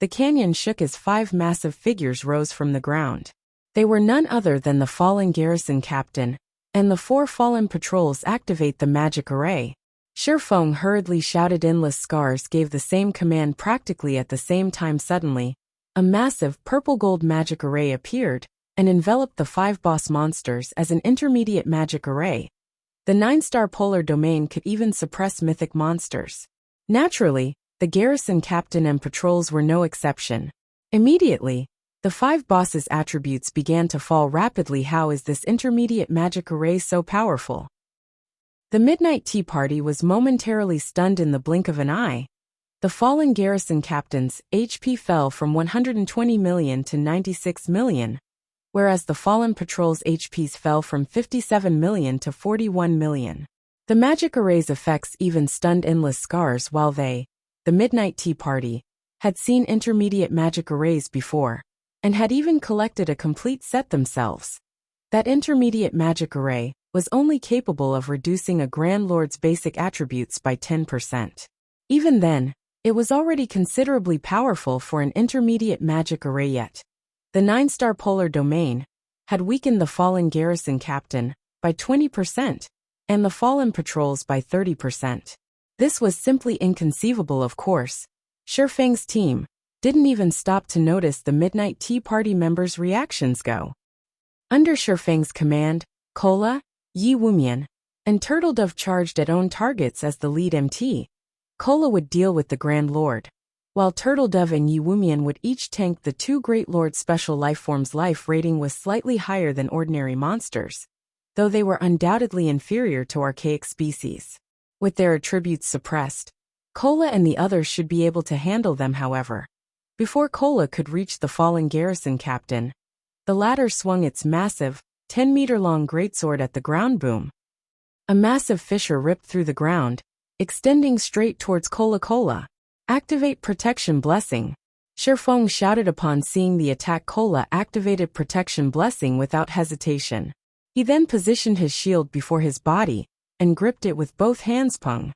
the canyon shook as 5 massive figures rose from the ground. They were none other than the fallen garrison captain and the 4 fallen patrols. Activate the magic array. Shifeng hurriedly shouted. Endless Scars gave the same command practically at the same time. Suddenly, a massive purple-gold magic array appeared and enveloped the 5 boss monsters as an intermediate magic array. The 9-star polar domain could even suppress mythic monsters. Naturally, the garrison captain and patrols were no exception. Immediately, the 5 bosses' attributes began to fall rapidly. How is this intermediate magic array so powerful? The Midnight Tea Party was momentarily stunned. In the blink of an eye, the fallen garrison captain's HP fell from 120 million to 96 million. whereas the fallen patrol's HPs fell from 57 million to 41 million. The magic array's effects even stunned Endless Scars while they, the Midnight Tea Party, had seen intermediate magic arrays before, and had even collected a complete set themselves. That intermediate magic array was only capable of reducing a Grand Lord's basic attributes by 10%. Even then, it was already considerably powerful for an intermediate magic array yet. The 9-star polar domain had weakened the fallen garrison captain by 20%, and the fallen patrols by 30%. This was simply inconceivable, of course. Shifeng's team didn't even stop to notice the Midnight Tea Party members' reactions go. Under Shifeng's command, Cola, Yi Wumian, and Turtledove charged at own targets as the lead MT. Cola would deal with the Grand Lord, while Turtledove and Yi Wumian would each tank the two Great Lord special lifeforms. Life rating was slightly higher than ordinary monsters, though they were undoubtedly inferior to archaic species. With their attributes suppressed, Cola and the others should be able to handle them. However, before Cola could reach the fallen garrison captain, the latter swung its massive, 10-meter-long greatsword at the ground. Boom! A massive fissure ripped through the ground, extending straight towards Cola. Activate Protection Blessing. Shifeng shouted upon seeing the attack. Cola activated Protection Blessing without hesitation. He then positioned his shield before his body and gripped it with both hands. Pung!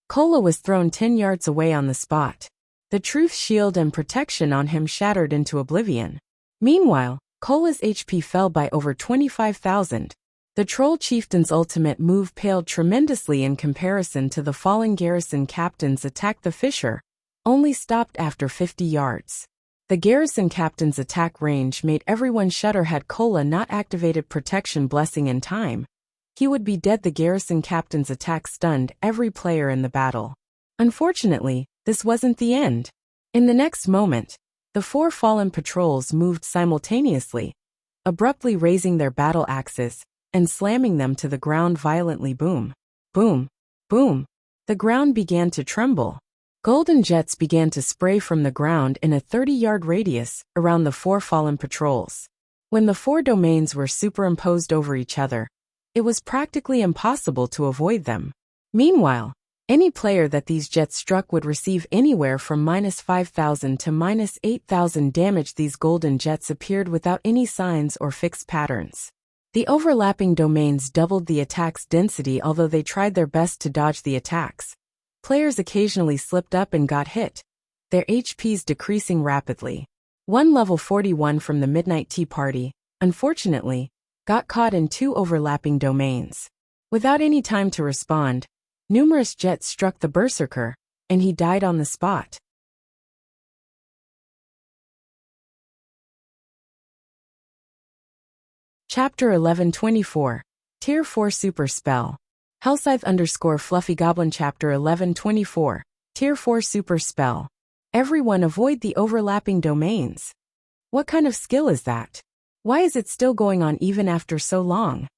Cola was thrown 10 yards away on the spot. The truth shield and protection on him shattered into oblivion. Meanwhile, Cola's HP fell by over 25,000. The Troll Chieftain's ultimate move paled tremendously in comparison to the fallen garrison captain's attack. The fissure only stopped after 50 yards. The garrison captain's attack range made everyone shudder. Had Cola not activated Protection Blessing in time, he would be dead. The garrison captain's attack stunned every player in the battle. Unfortunately, this wasn't the end. In the next moment, the 4 fallen patrols moved simultaneously, abruptly raising their battle axes and slamming them to the ground violently. Boom! Boom! Boom! The ground began to tremble. Golden jets began to spray from the ground in a 30-yard radius around the 4 fallen patrols. When the 4 domains were superimposed over each other, it was practically impossible to avoid them. Meanwhile, any player that these jets struck would receive anywhere from -5,000 to -8,000 damage. These golden jets appeared without any signs or fixed patterns. The overlapping domains doubled the attack's density. Although they tried their best to dodge the attacks, players occasionally slipped up and got hit, their HPs decreasing rapidly. One level 41 from the Midnight Tea Party, unfortunately, got caught in 2 overlapping domains. Without any time to respond, numerous jets struck the berserker, and he died on the spot. Chapter 1124. Tier 4 Super Spell. Hellscythe_Fluffy Goblin. Chapter 1124. Tier 4 Super Spell. Everyone avoid the overlapping domains. What kind of skill is that? Why is it still going on even after so long?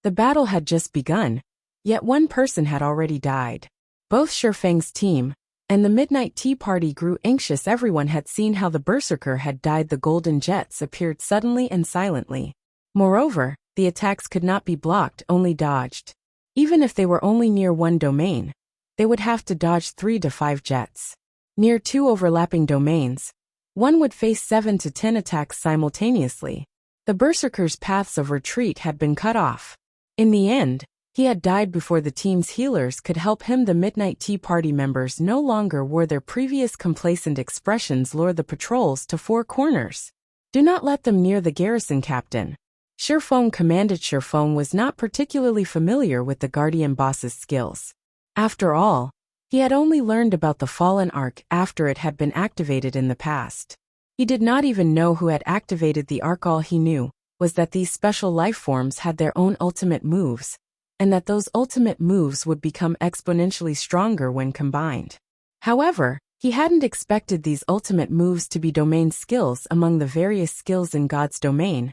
The battle had just begun, yet one person had already died. Both Shifeng's team and the Midnight Tea Party grew anxious. Everyone had seen how the berserker had died. The golden jets appeared suddenly and silently. Moreover, the attacks could not be blocked, only dodged. Even if they were only near one domain, they would have to dodge 3 to 5 jets. Near 2 overlapping domains, one would face 7 to 10 attacks simultaneously. The berserker's paths of retreat had been cut off. In the end, he had died before the team's healers could help him. The Midnight Tea Party members no longer wore their previous complacent expressions. Lure the patrols to 4 corners. Do not let them near the garrison captain. Shifeng commanded. Shifeng was not particularly familiar with the Guardian boss's skills. After all, he had only learned about the Fallen Arc after it had been activated in the past. He did not even know who had activated the Arc. All he knew was that these special lifeforms had their own ultimate moves, and that those ultimate moves would become exponentially stronger when combined. However, he hadn't expected these ultimate moves to be domain skills. Among the various skills in God's domain,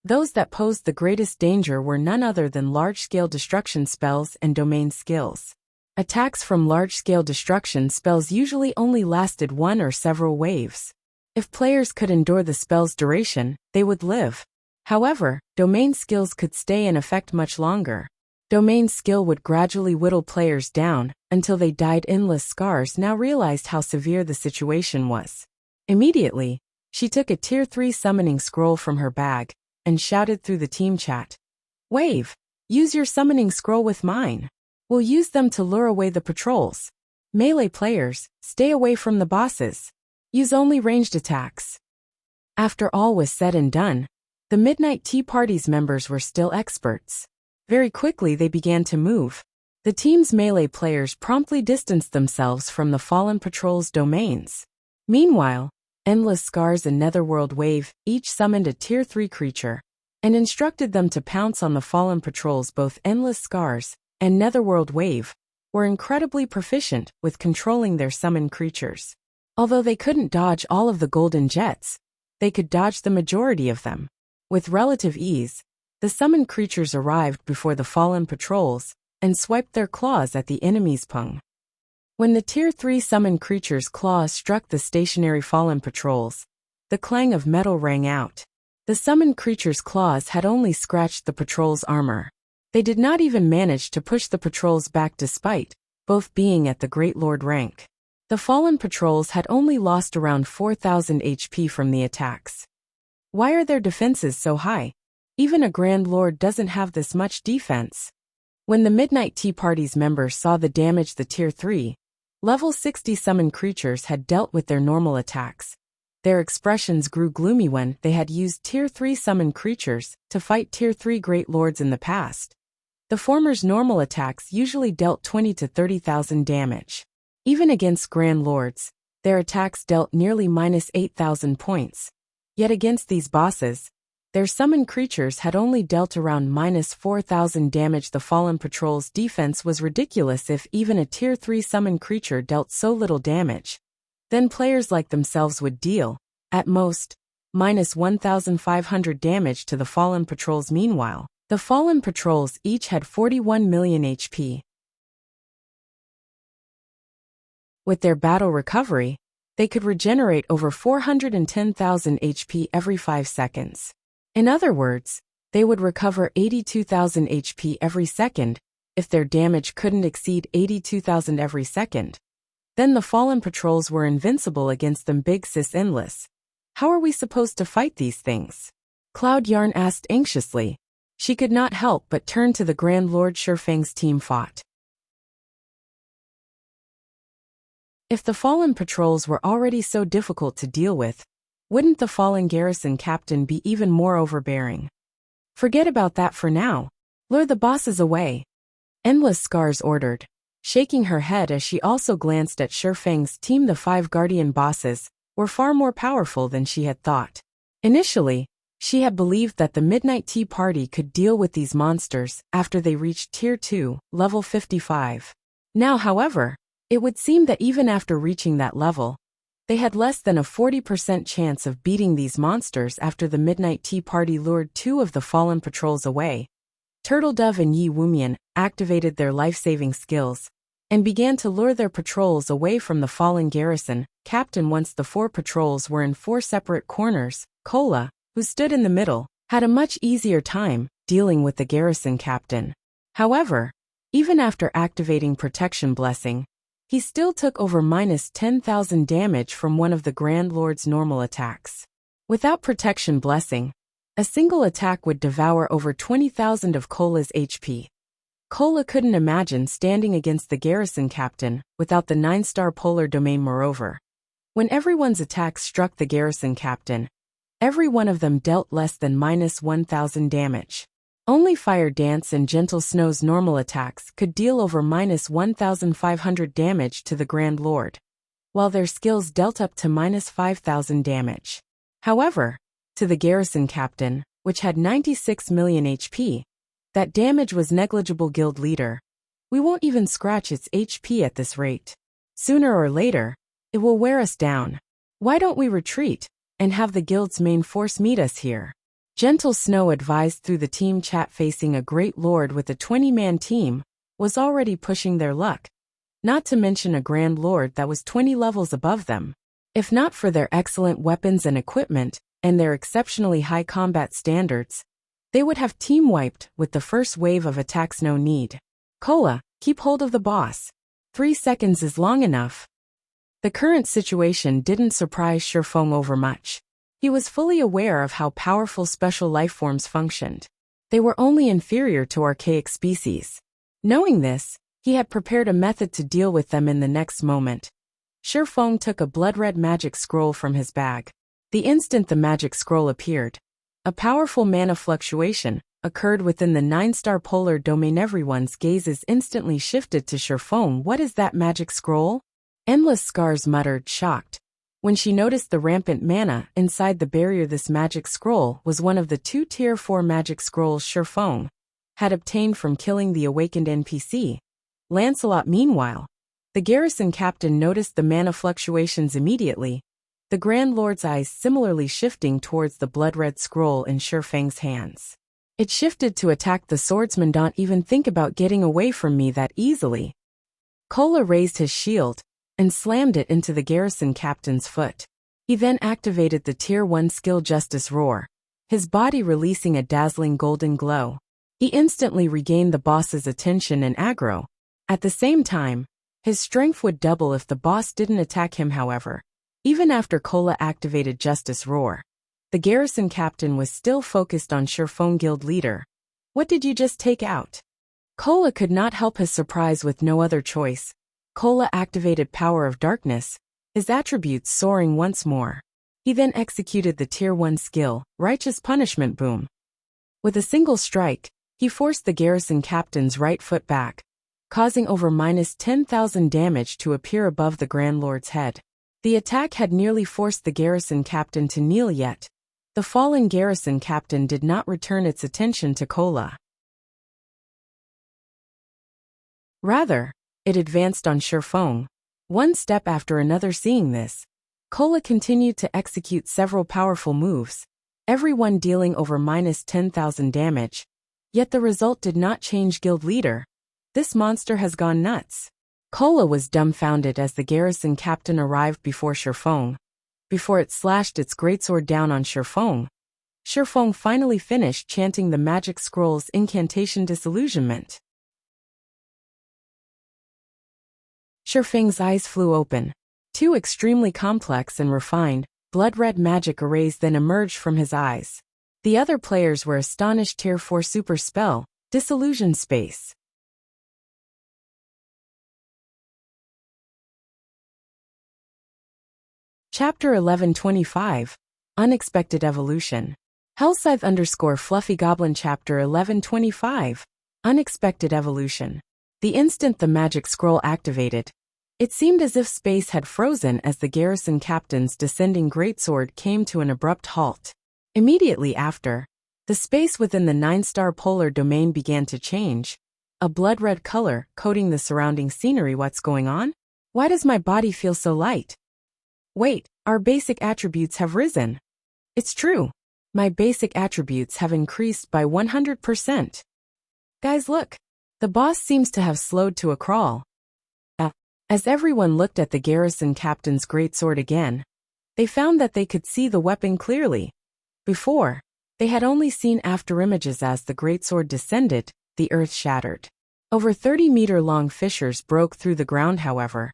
those that posed the greatest danger were none other than large-scale destruction spells and domain skills. Attacks from large-scale destruction spells usually only lasted 1 or several waves. If players could endure the spell's duration, they would live. However, domain skills could stay in effect much longer. Domain skill would gradually whittle players down, until they died. Endless Scars now realized how severe the situation was. Immediately, she took a Tier 3 summoning scroll from her bag, and shouted through the team chat. Wave, use your summoning scroll with mine. We'll use them to lure away the patrols. Melee players, stay away from the bosses. Use only ranged attacks. After all was said and done, the Midnight Tea Party's members were still experts. Very quickly they began to move. The team's melee players promptly distanced themselves from the fallen patrol's domains. Meanwhile, Endless Scars and Netherworld Wave each summoned a Tier 3 creature, and instructed them to pounce on the fallen patrols. Both Endless Scars and Netherworld Wave were incredibly proficient with controlling their summoned creatures. Although they couldn't dodge all of the golden jets, they could dodge the majority of them. With relative ease, the summoned creatures arrived before the fallen patrols and swiped their claws at the enemy's pung. When the Tier 3 summoned creatures' claws struck the stationary fallen patrols, the clang of metal rang out. The summoned creatures' claws had only scratched the patrol's armor. They did not even manage to push the patrols back despite both being at the Great Lord rank. The fallen patrols had only lost around 4,000 HP from the attacks. Why are their defenses so high? Even a Grand Lord doesn't have this much defense. When the Midnight Tea Party's members saw the damage the Tier 3, level 60 summoned creatures had dealt with their normal attacks, their expressions grew gloomy. When they had used Tier 3 summoned creatures to fight Tier 3 Great Lords in the past, the former's normal attacks usually dealt 20 to 30,000 damage. Even against Grand Lords, their attacks dealt nearly minus 8,000 points. Yet against these bosses, their summoned creatures had only dealt around minus 4,000 damage. The fallen patrol's defense was ridiculous. If even a Tier 3 summoned creature dealt so little damage, then players like themselves would deal, at most, minus 1,500 damage to the fallen patrols. Meanwhile, the fallen patrols each had 41 million HP. With their battle recovery, they could regenerate over 410,000 HP every 5 seconds. In other words, they would recover 82,000 HP every second. If their damage couldn't exceed 82,000 every second, then the fallen patrols were invincible against them. Big Sis Endless, how are we supposed to fight these things? Cloud Yarn asked anxiously. She could not help but turn to the Grand Lord. Shurfang's team fought. If the fallen patrols were already so difficult to deal with, wouldn't the fallen garrison captain be even more overbearing? Forget about that for now. Lure the bosses away. Endless Scars ordered, shaking her head as she also glanced at Shurfang's team. The 5 guardian bosses were far more powerful than she had thought. Initially, she had believed that the Midnight Tea Party could deal with these monsters after they reached Tier 2, level 55. Now, however, it would seem that even after reaching that level, they had less than a 40% chance of beating these monsters. After the Midnight Tea Party lured 2 of the fallen patrols away, Turtledove and Yi Wumian activated their life-saving skills and began to lure their patrols away from the fallen garrison captain. Once the 4 patrols were in 4 separate corners, Kola, who stood in the middle, had a much easier time dealing with the garrison captain. However, even after activating Protection Blessing, he still took over minus 10,000 damage from one of the Grand Lord's normal attacks. Without Protection Blessing, a single attack would devour over 20,000 of Kola's HP. Kola couldn't imagine standing against the garrison captain without the 9-star polar domain. Moreover, when everyone's attacks struck the garrison captain, every one of them dealt less than minus 1,000 damage. Only Fire Dance and Gentle Snow's normal attacks could deal over minus 1,500 damage to the Grand Lord, while their skills dealt up to minus 5,000 damage. However, to the garrison captain, which had 96 million HP, that damage was negligible. Guild leader, we won't even scratch its HP at this rate. Sooner or later, it will wear us down. Why don't we retreat and have the guild's main force meet us here? Gentle Snow advised through the team chat. Facing a Great Lord with a 20-man team was already pushing their luck, not to mention a Grand Lord that was 20 levels above them. If not for their excellent weapons and equipment, and their exceptionally high combat standards, they would have team-wiped with the first wave of attacks. No need. Cola, keep hold of the boss. 3 seconds is long enough. The current situation didn't surprise Shifeng overmuch. He was fully aware of how powerful special lifeforms functioned. They were only inferior to archaic species. Knowing this, he had prepared a method to deal with them in the next moment. Shifeng took a blood-red magic scroll from his bag. The instant the magic scroll appeared, a powerful mana fluctuation occurred within the 9-star polar domain. Everyone's gazes instantly shifted to Shifeng. What is that magic scroll? Endless Scars muttered, shocked, when she noticed the rampant mana inside the barrier. This magic scroll was one of the 2 Tier 4 magic scrolls Shifeng had obtained from killing the awakened NPC, Lancelot. Meanwhile, the garrison captain noticed the mana fluctuations immediately, the Grand Lord's eyes similarly shifting towards the blood-red scroll in Shifeng's hands. It shifted to attack the swordsman. Don't even think about getting away from me that easily. Cola raised his shield and slammed it into the garrison captain's foot. He then activated the Tier 1 skill Justice Roar, his body releasing a dazzling golden glow. He instantly regained the boss's attention and aggro. At the same time, his strength would double if the boss didn't attack him. However, even after Cola activated Justice Roar, the garrison captain was still focused on Shifeng. Guild leader, what did you just take out? Cola could not help his surprise. With no other choice, Cola activated Power of Darkness, his attributes soaring once more. He then executed the Tier 1 skill, Righteous Punishment Boom. With a single strike, he forced the garrison captain's right foot back, causing over -10,000 damage to appear above the Grand Lord's head. The attack had nearly forced the garrison captain to kneel, yet the fallen garrison captain did not return its attention to Cola. Rather, it advanced on Shifeng, one step after another. Seeing this, Cola continued to execute several powerful moves, everyone dealing over -10,000 damage. Yet the result did not change. Guild leader, this monster has gone nuts. Cola was dumbfounded as the garrison captain arrived before Shifeng. Before it slashed its greatsword down on Shifeng, Shifeng finally finished chanting the magic scroll's incantation Disillusionment. Shifeng's eyes flew open. 2 extremely complex and refined, blood-red magic arrays then emerged from his eyes. The other players were astonished. Tier 4 super spell, Disillusion Space. Chapter 1125, Unexpected Evolution. Hellscythe_Fluffy Goblin. Chapter 1125, Unexpected Evolution. The instant the magic scroll activated, it seemed as if space had frozen as the garrison captain's descending greatsword came to an abrupt halt. Immediately after, the space within the 9-star polar domain began to change, a blood-red color coating the surrounding scenery. What's going on? Why does my body feel so light? Wait, our basic attributes have risen. It's true. My basic attributes have increased by 100%. Guys, look. The boss seems to have slowed to a crawl. As everyone looked at the garrison captain's greatsword again, they found that they could see the weapon clearly. Before, they had only seen afterimages. As the greatsword descended, the earth shattered. Over 30-meter-long fissures broke through the ground. However,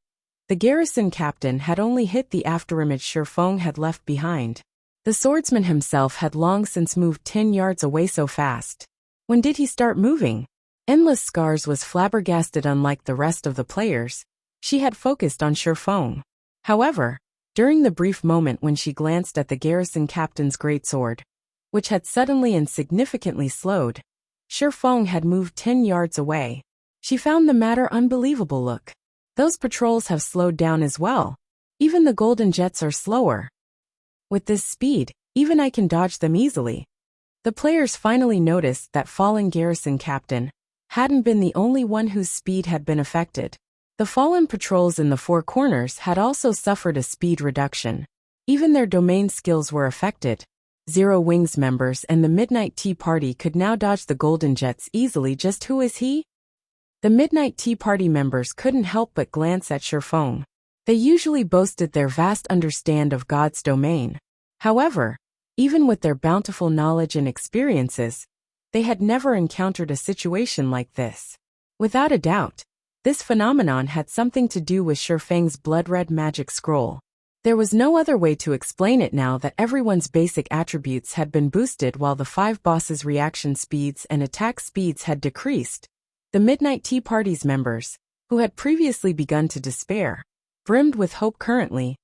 the garrison captain had only hit the afterimage Shifeng had left behind. The swordsman himself had long since moved 10 yards away. So fast. When did he start moving? Endless Scars was flabbergasted. Unlike the rest of the players, she had focused on Shifeng. However, during the brief moment when she glanced at the garrison captain's greatsword, which had suddenly and significantly slowed, Shifeng had moved 10 yards away. She found the matter unbelievable. Look. Those patrols have slowed down as well. Even the golden jets are slower. With this speed, even I can dodge them easily. The players finally noticed that fallen garrison captain hadn't been the only one whose speed had been affected. The fallen patrols in the 4 corners had also suffered a speed reduction. Even their domain skills were affected. Zero Wings members and the Midnight Tea Party could now dodge the golden jets easily. Just who is he? The Midnight Tea Party members couldn't help but glance at Shifeng. They usually boasted their vast understanding of God's domain. However, even with their bountiful knowledge and experiences, they had never encountered a situation like this. Without a doubt, this phenomenon had something to do with Shifeng's blood-red magic scroll. There was no other way to explain it now that everyone's basic attributes had been boosted while the 5 bosses' reaction speeds and attack speeds had decreased. The Midnight Tea Party's members, who had previously begun to despair, brimmed with hope currently.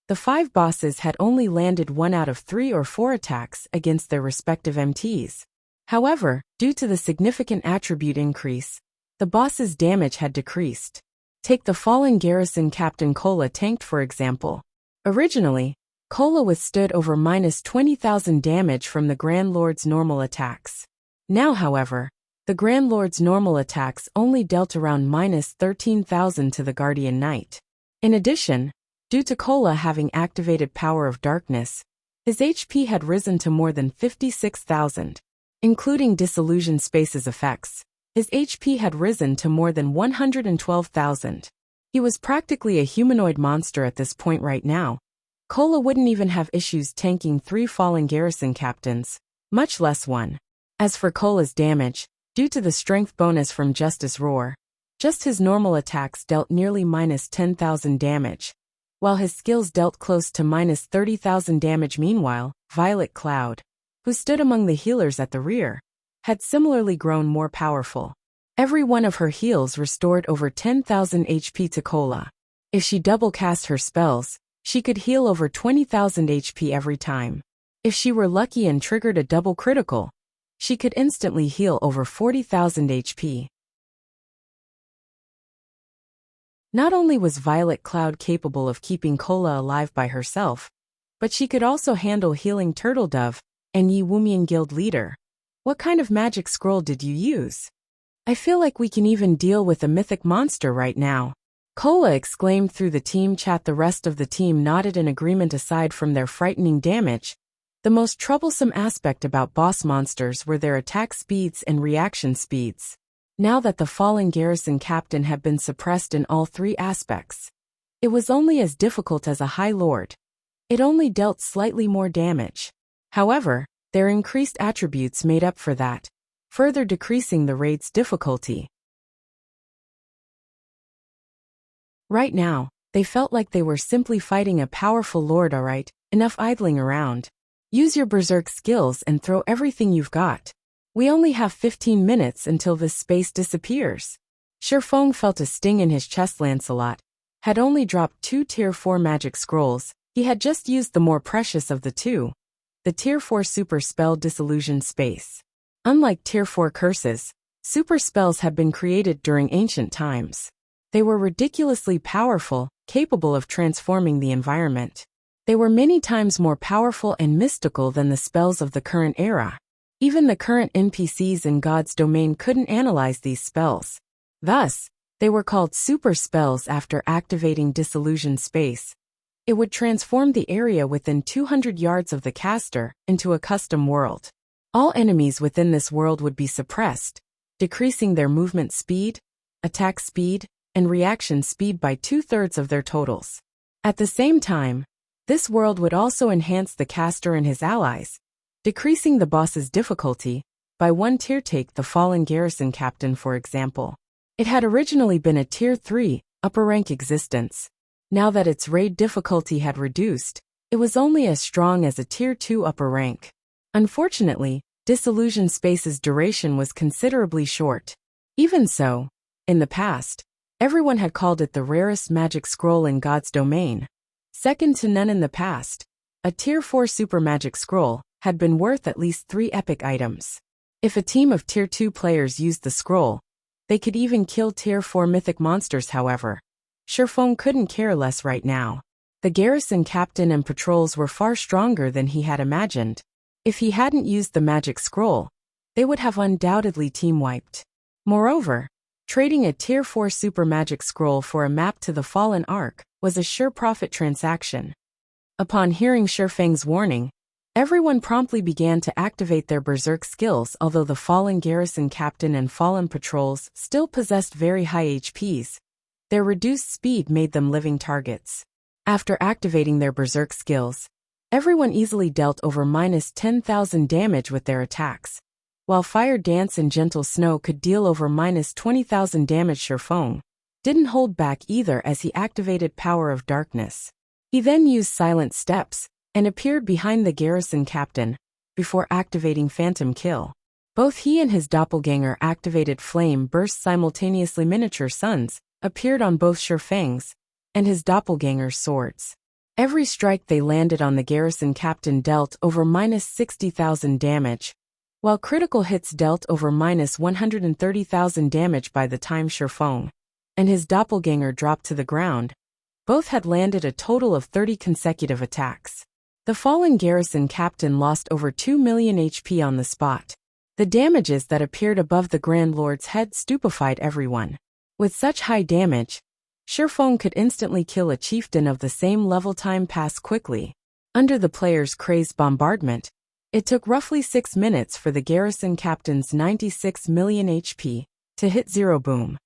The 5 bosses had only landed 1 out of 3 or 4 attacks against their respective MTs. However, due to the significant attribute increase, the boss's damage had decreased. Take the fallen garrison Captain Kola tanked for example. Originally, Kola withstood over -20,000 damage from the Grand Lord's normal attacks. Now however, the Grand Lord's normal attacks only dealt around -13,000 to the Guardian Knight. In addition, due to Kola having activated Power of Darkness, his HP had risen to more than 56,000. Including Disillusion Space's effects, his HP had risen to more than 112,000. He was practically a humanoid monster at this point right now. Kola wouldn't even have issues tanking 3 fallen garrison captains, much less 1. As for Kola's damage, due to the strength bonus from Justice Roar, just his normal attacks dealt nearly -10,000 damage, while his skills dealt close to -30,000 damage. Meanwhile, Violet Cloud, who stood among the healers at the rear, had similarly grown more powerful. Every one of her heals restored over 10,000 HP to Kola. If she double cast her spells, she could heal over 20,000 HP every time. If she were lucky and triggered a double critical, she could instantly heal over 40,000 HP. Not only was Violet Cloud capable of keeping Kola alive by herself, but she could also handle healing Turtledove and Yi Wumian Guild leader. What kind of magic scroll did you use? I feel like we can even deal with a mythic monster right now. Kola exclaimed through the team chat. The rest of the team nodded in agreement. Aside from their frightening damage, the most troublesome aspect about boss monsters were their attack speeds and reaction speeds. Now that the fallen garrison captain had been suppressed in all 3 aspects, it was only as difficult as a High Lord. It only dealt slightly more damage. However, their increased attributes made up for that, further decreasing the raid's difficulty. Right now, they felt like they were simply fighting a powerful lord. Alright, enough idling around. Use your berserk skills and throw everything you've got. We only have 15 minutes until this space disappears. Shifeng felt a sting in his chest. Lancelot had only dropped 2 Tier 4 magic scrolls. He had just used the more precious of the 2, the Tier 4 super spell Disillusion Space. Unlike Tier 4 curses, super spells had been created during ancient times. They were ridiculously powerful, capable of transforming the environment. They were many times more powerful and mystical than the spells of the current era. Even the current NPCs in God's domain couldn't analyze these spells. Thus, they were called super spells. After activating Disillusion Space, it would transform the area within 200 yards of the caster into a custom world. All enemies within this world would be suppressed, decreasing their movement speed, attack speed, and reaction speed by 2/3 of their totals. At the same time, this world would also enhance the caster and his allies, decreasing the boss's difficulty by 1 tier. Take the fallen garrison captain for example. It had originally been a Tier 3, upper rank existence. Now that its raid difficulty had reduced, it was only as strong as a Tier 2 upper rank. Unfortunately, Disillusion Space's duration was considerably short. Even so, in the past, everyone had called it the rarest magic scroll in God's domain. Second to none in the past, a Tier 4 super magic scroll had been worth at least 3 epic items. If a team of Tier 2 players used the scroll, they could even kill Tier 4 mythic monsters. However, Shifeng couldn't care less right now. The garrison captain and patrols were far stronger than he had imagined. If he hadn't used the magic scroll, they would have undoubtedly team-wiped. Moreover, trading a Tier 4 super magic scroll for a map to the Fallen Ark was a sure profit transaction. Upon hearing Shifeng's warning, everyone promptly began to activate their berserk skills. Although the fallen garrison captain and fallen patrols still possessed very high HPs, Their reduced speed made them living targets. After activating their berserk skills, everyone easily dealt over -10,000 damage with their attacks, while Fire Dance and Gentle Snow could deal over -20,000 damage. Shifeng didn't hold back either as he activated Power of Darkness. He then used Silent Steps and appeared behind the garrison captain before activating Phantom Kill. Both he and his doppelganger activated Flame Burst simultaneously. Miniature suns appeared on both Shifeng's and his doppelganger's swords. Every strike they landed on the garrison captain dealt over -60,000 damage, while critical hits dealt over -130,000 damage. By the time Shifeng and his doppelganger dropped to the ground, both had landed a total of 30 consecutive attacks. The fallen garrison captain lost over 2 million HP on the spot. The damages that appeared above the Grand Lord's head stupefied everyone. With such high damage, Shifeng could instantly kill a chieftain of the same level. Time passed quickly. Under the player's crazed bombardment, it took roughly 6 minutes for the garrison captain's 96 million HP to hit zero. Boom.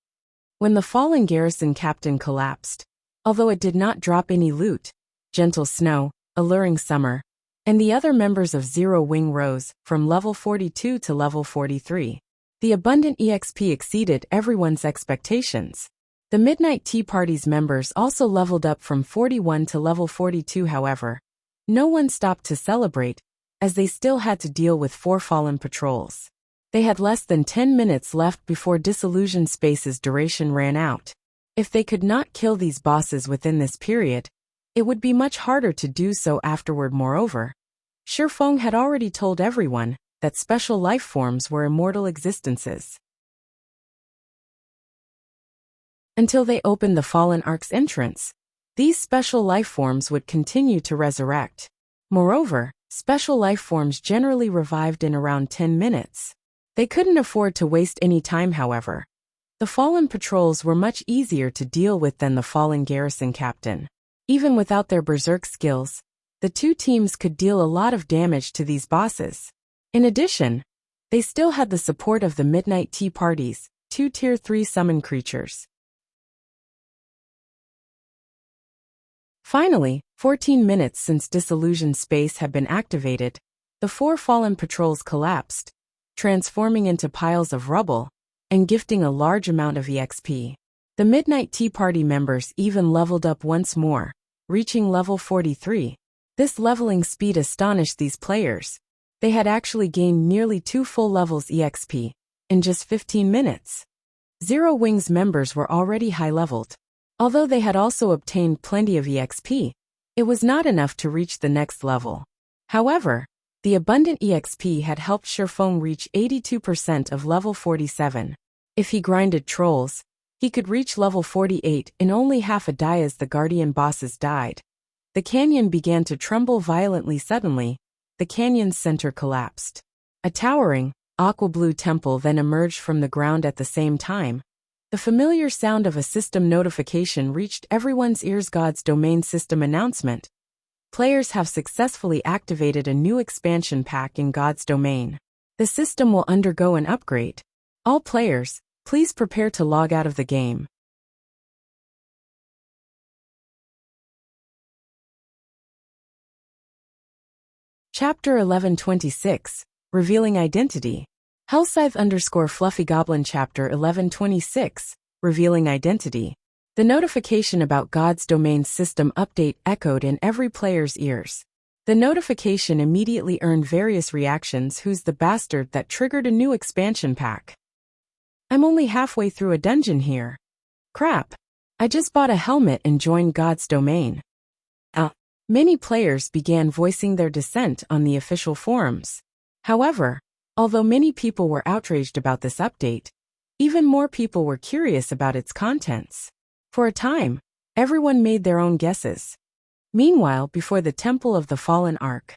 When the fallen garrison captain collapsed, although it did not drop any loot, Gentle Snow, Alluring Summer, and the other members of Zero Wing rose from level 42 to level 43. The abundant EXP exceeded everyone's expectations. The Midnight Tea Party's members also leveled up from 41 to level 42. However, no one stopped to celebrate, as they still had to deal with 4 fallen patrols. They had less than 10 minutes left before Disillusion Space's duration ran out. If they could not kill these bosses within this period, it would be much harder to do so afterward. Moreover, Shifeng had already told everyone that special life forms were immortal existences. Until they opened the Fallen Ark's entrance, these special life forms would continue to resurrect. Moreover, special life forms generally revived in around 10 minutes. They couldn't afford to waste any time. However, the fallen patrols were much easier to deal with than the fallen garrison captain. Even without their berserk skills, the two teams could deal a lot of damage to these bosses. In addition, they still had the support of the Midnight Tea Party's 2 Tier 3 summon creatures. Finally, 14 minutes since Disillusion Space had been activated, the 4 fallen patrols collapsed, transforming into piles of rubble and gifting a large amount of EXP. The Midnight Tea Party members even leveled up once more, reaching level 43. This leveling speed astonished these players. They had actually gained nearly 2 full levels EXP in just 15 minutes. Zero Wing's members were already high-leveled. Although they had also obtained plenty of EXP, it was not enough to reach the next level. However, the abundant EXP had helped Shifeng reach 82% of level 47. If he grinded trolls, he could reach level 48 in only half a day. As the guardian bosses died, the canyon began to tremble violently. Suddenly, the canyon's center collapsed. A towering, aqua-blue temple then emerged from the ground. At the same time, the familiar sound of a system notification reached everyone's ears. God's Domain System announcement. Players have successfully activated a new expansion pack in God's Domain. The system will undergo an upgrade. All players, please prepare to log out of the game. Chapter 1126, Revealing Identity. Hellscythe_Fluffy Goblin Chapter 1126, Revealing Identity. The notification about God's Domain System update echoed in every player's ears. The notification immediately earned various reactions. Who's the bastard that triggered a new expansion pack? I'm only halfway through a dungeon here. Crap. I just bought a helmet and joined God's Domain. Many players began voicing their dissent on the official forums. However, although many people were outraged about this update, even more people were curious about its contents. For a time, everyone made their own guesses. Meanwhile, before the Temple of the Fallen Ark,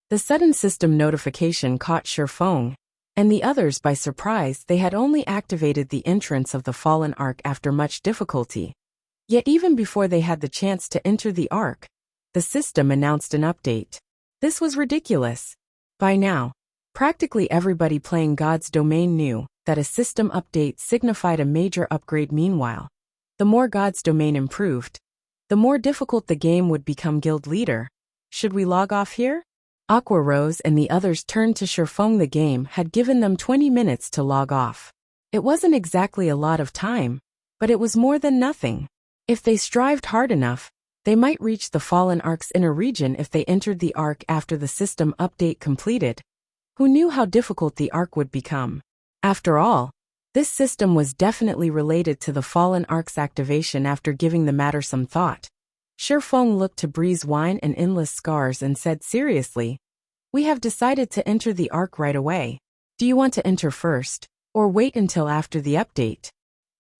the sudden system notification caught Shifeng and the others by surprise. They had only activated the entrance of the Fallen Ark after much difficulty. Yet even before they had the chance to enter the Ark, the system announced an update. This was ridiculous. By now, practically everybody playing God's Domain knew that a system update signified a major upgrade. Meanwhile, The more God's domain improved, the more difficult the game would become. Guild leader, should we log off here? Aqua Rose and the others turned to Shifeng. The game had given them 20 minutes to log off. It wasn't exactly a lot of time, but it was more than nothing. If they strived hard enough, they might reach the Fallen Ark's inner region if they entered the Ark after the system update completed. Who knew how difficult the Ark would become? After all, this system was definitely related to the Fallen Ark's activation. After giving the matter some thought, Shifeng looked to Breeze Wine and Endless Scars and said seriously, "We have decided to enter the Ark right away. Do you want to enter first, or wait until after the update?"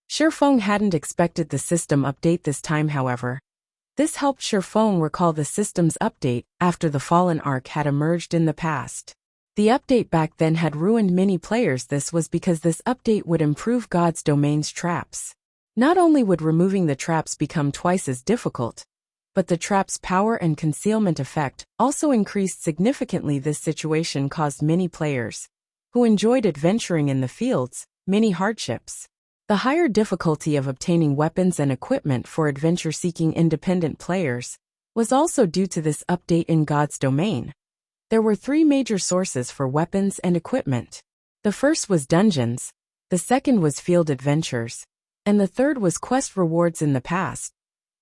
Shifeng hadn't expected the system update this time, however. This helped Shifeng recall the system's update after the Fallen Ark had emerged in the past. The update back then had ruined many players. This was because this update would improve God's domain's traps. Not only would removing the traps become twice as difficult, but the trap's power and concealment effect also increased significantly. This situation caused many players, who enjoyed adventuring in the fields, many hardships. The higher difficulty of obtaining weapons and equipment for adventure-seeking independent players was also due to this update in God's domain. There were 3 major sources for weapons and equipment. The first was dungeons, the second was field adventures, and the third was quest rewards. In the past,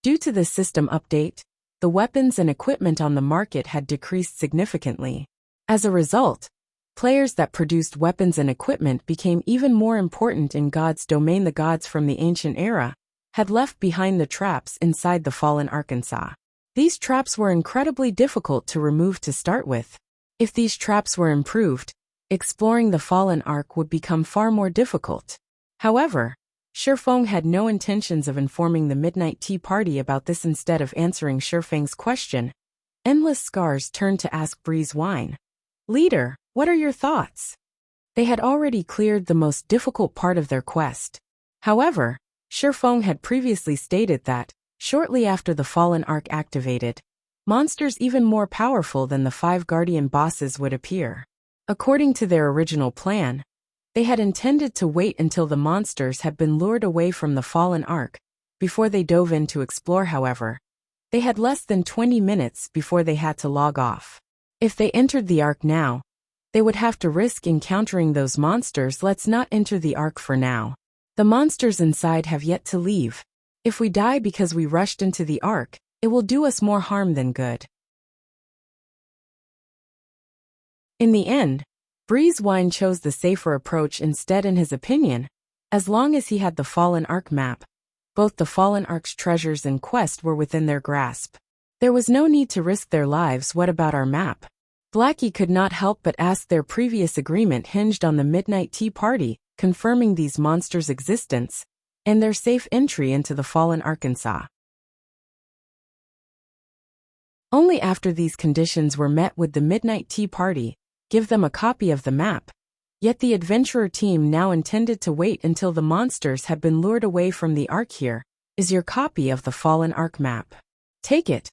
due to the system update, the weapons and equipment on the market had decreased significantly. As a result, players that produced weapons and equipment became even more important in God's domain. The gods from the ancient era had left behind the traps inside the Fallen Arkansas. These traps were incredibly difficult to remove to start with. If these traps were improved, exploring the Fallen Ark would become far more difficult. However, Shifeng had no intentions of informing the Midnight Tea Party about this. Instead of answering Shifeng's question, Endless Scars turned to ask Breeze Wine, "Leader, what are your thoughts?" They had already cleared the most difficult part of their quest. However, Shifeng had previously stated that, shortly after the Fallen Ark activated, monsters even more powerful than the 5 guardian bosses would appear. According to their original plan, they had intended to wait until the monsters had been lured away from the Fallen Ark before they dove in to explore. However, they had less than 20 minutes before they had to log off. If they entered the Ark now, they would have to risk encountering those monsters. Let's not enter the Ark for now. The monsters inside have yet to leave. If we die because we rushed into the Ark, it will do us more harm than good. In the end, Breeze Wine chose the safer approach instead. In his opinion, as long as he had the Fallen Ark map, both the Fallen Ark's treasures and quest were within their grasp. There was no need to risk their lives. What about our map? Blackie could not help but ask. Their previous agreement hinged on the Midnight Tea Party confirming these monsters' existence and their safe entry into the Fallen Arkansas. Only after these conditions were met would the Midnight Tea Party give them a copy of the map. Yet the adventurer team now intended to wait until the monsters had been lured away from the Ark. Here is your copy of the Fallen Ark map. Take it,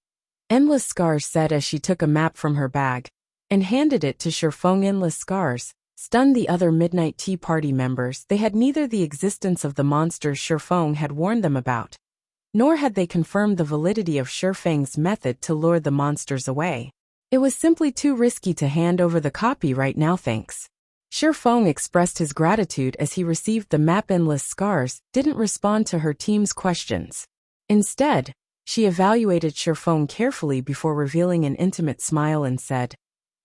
Endless Scars said as she took a map from her bag and handed it to Shifeng. Endless Scars stunned the other Midnight Tea Party members. They had neither the existence of the monsters Shifeng had warned them about, nor had they confirmed the validity of Shifeng's method to lure the monsters away. It was simply too risky to hand over the copy right now. Thanks. Shifeng expressed his gratitude as he received the map. Endless Scars didn't respond to her team's questions. Instead, she evaluated Shifeng carefully before revealing an intimate smile and said,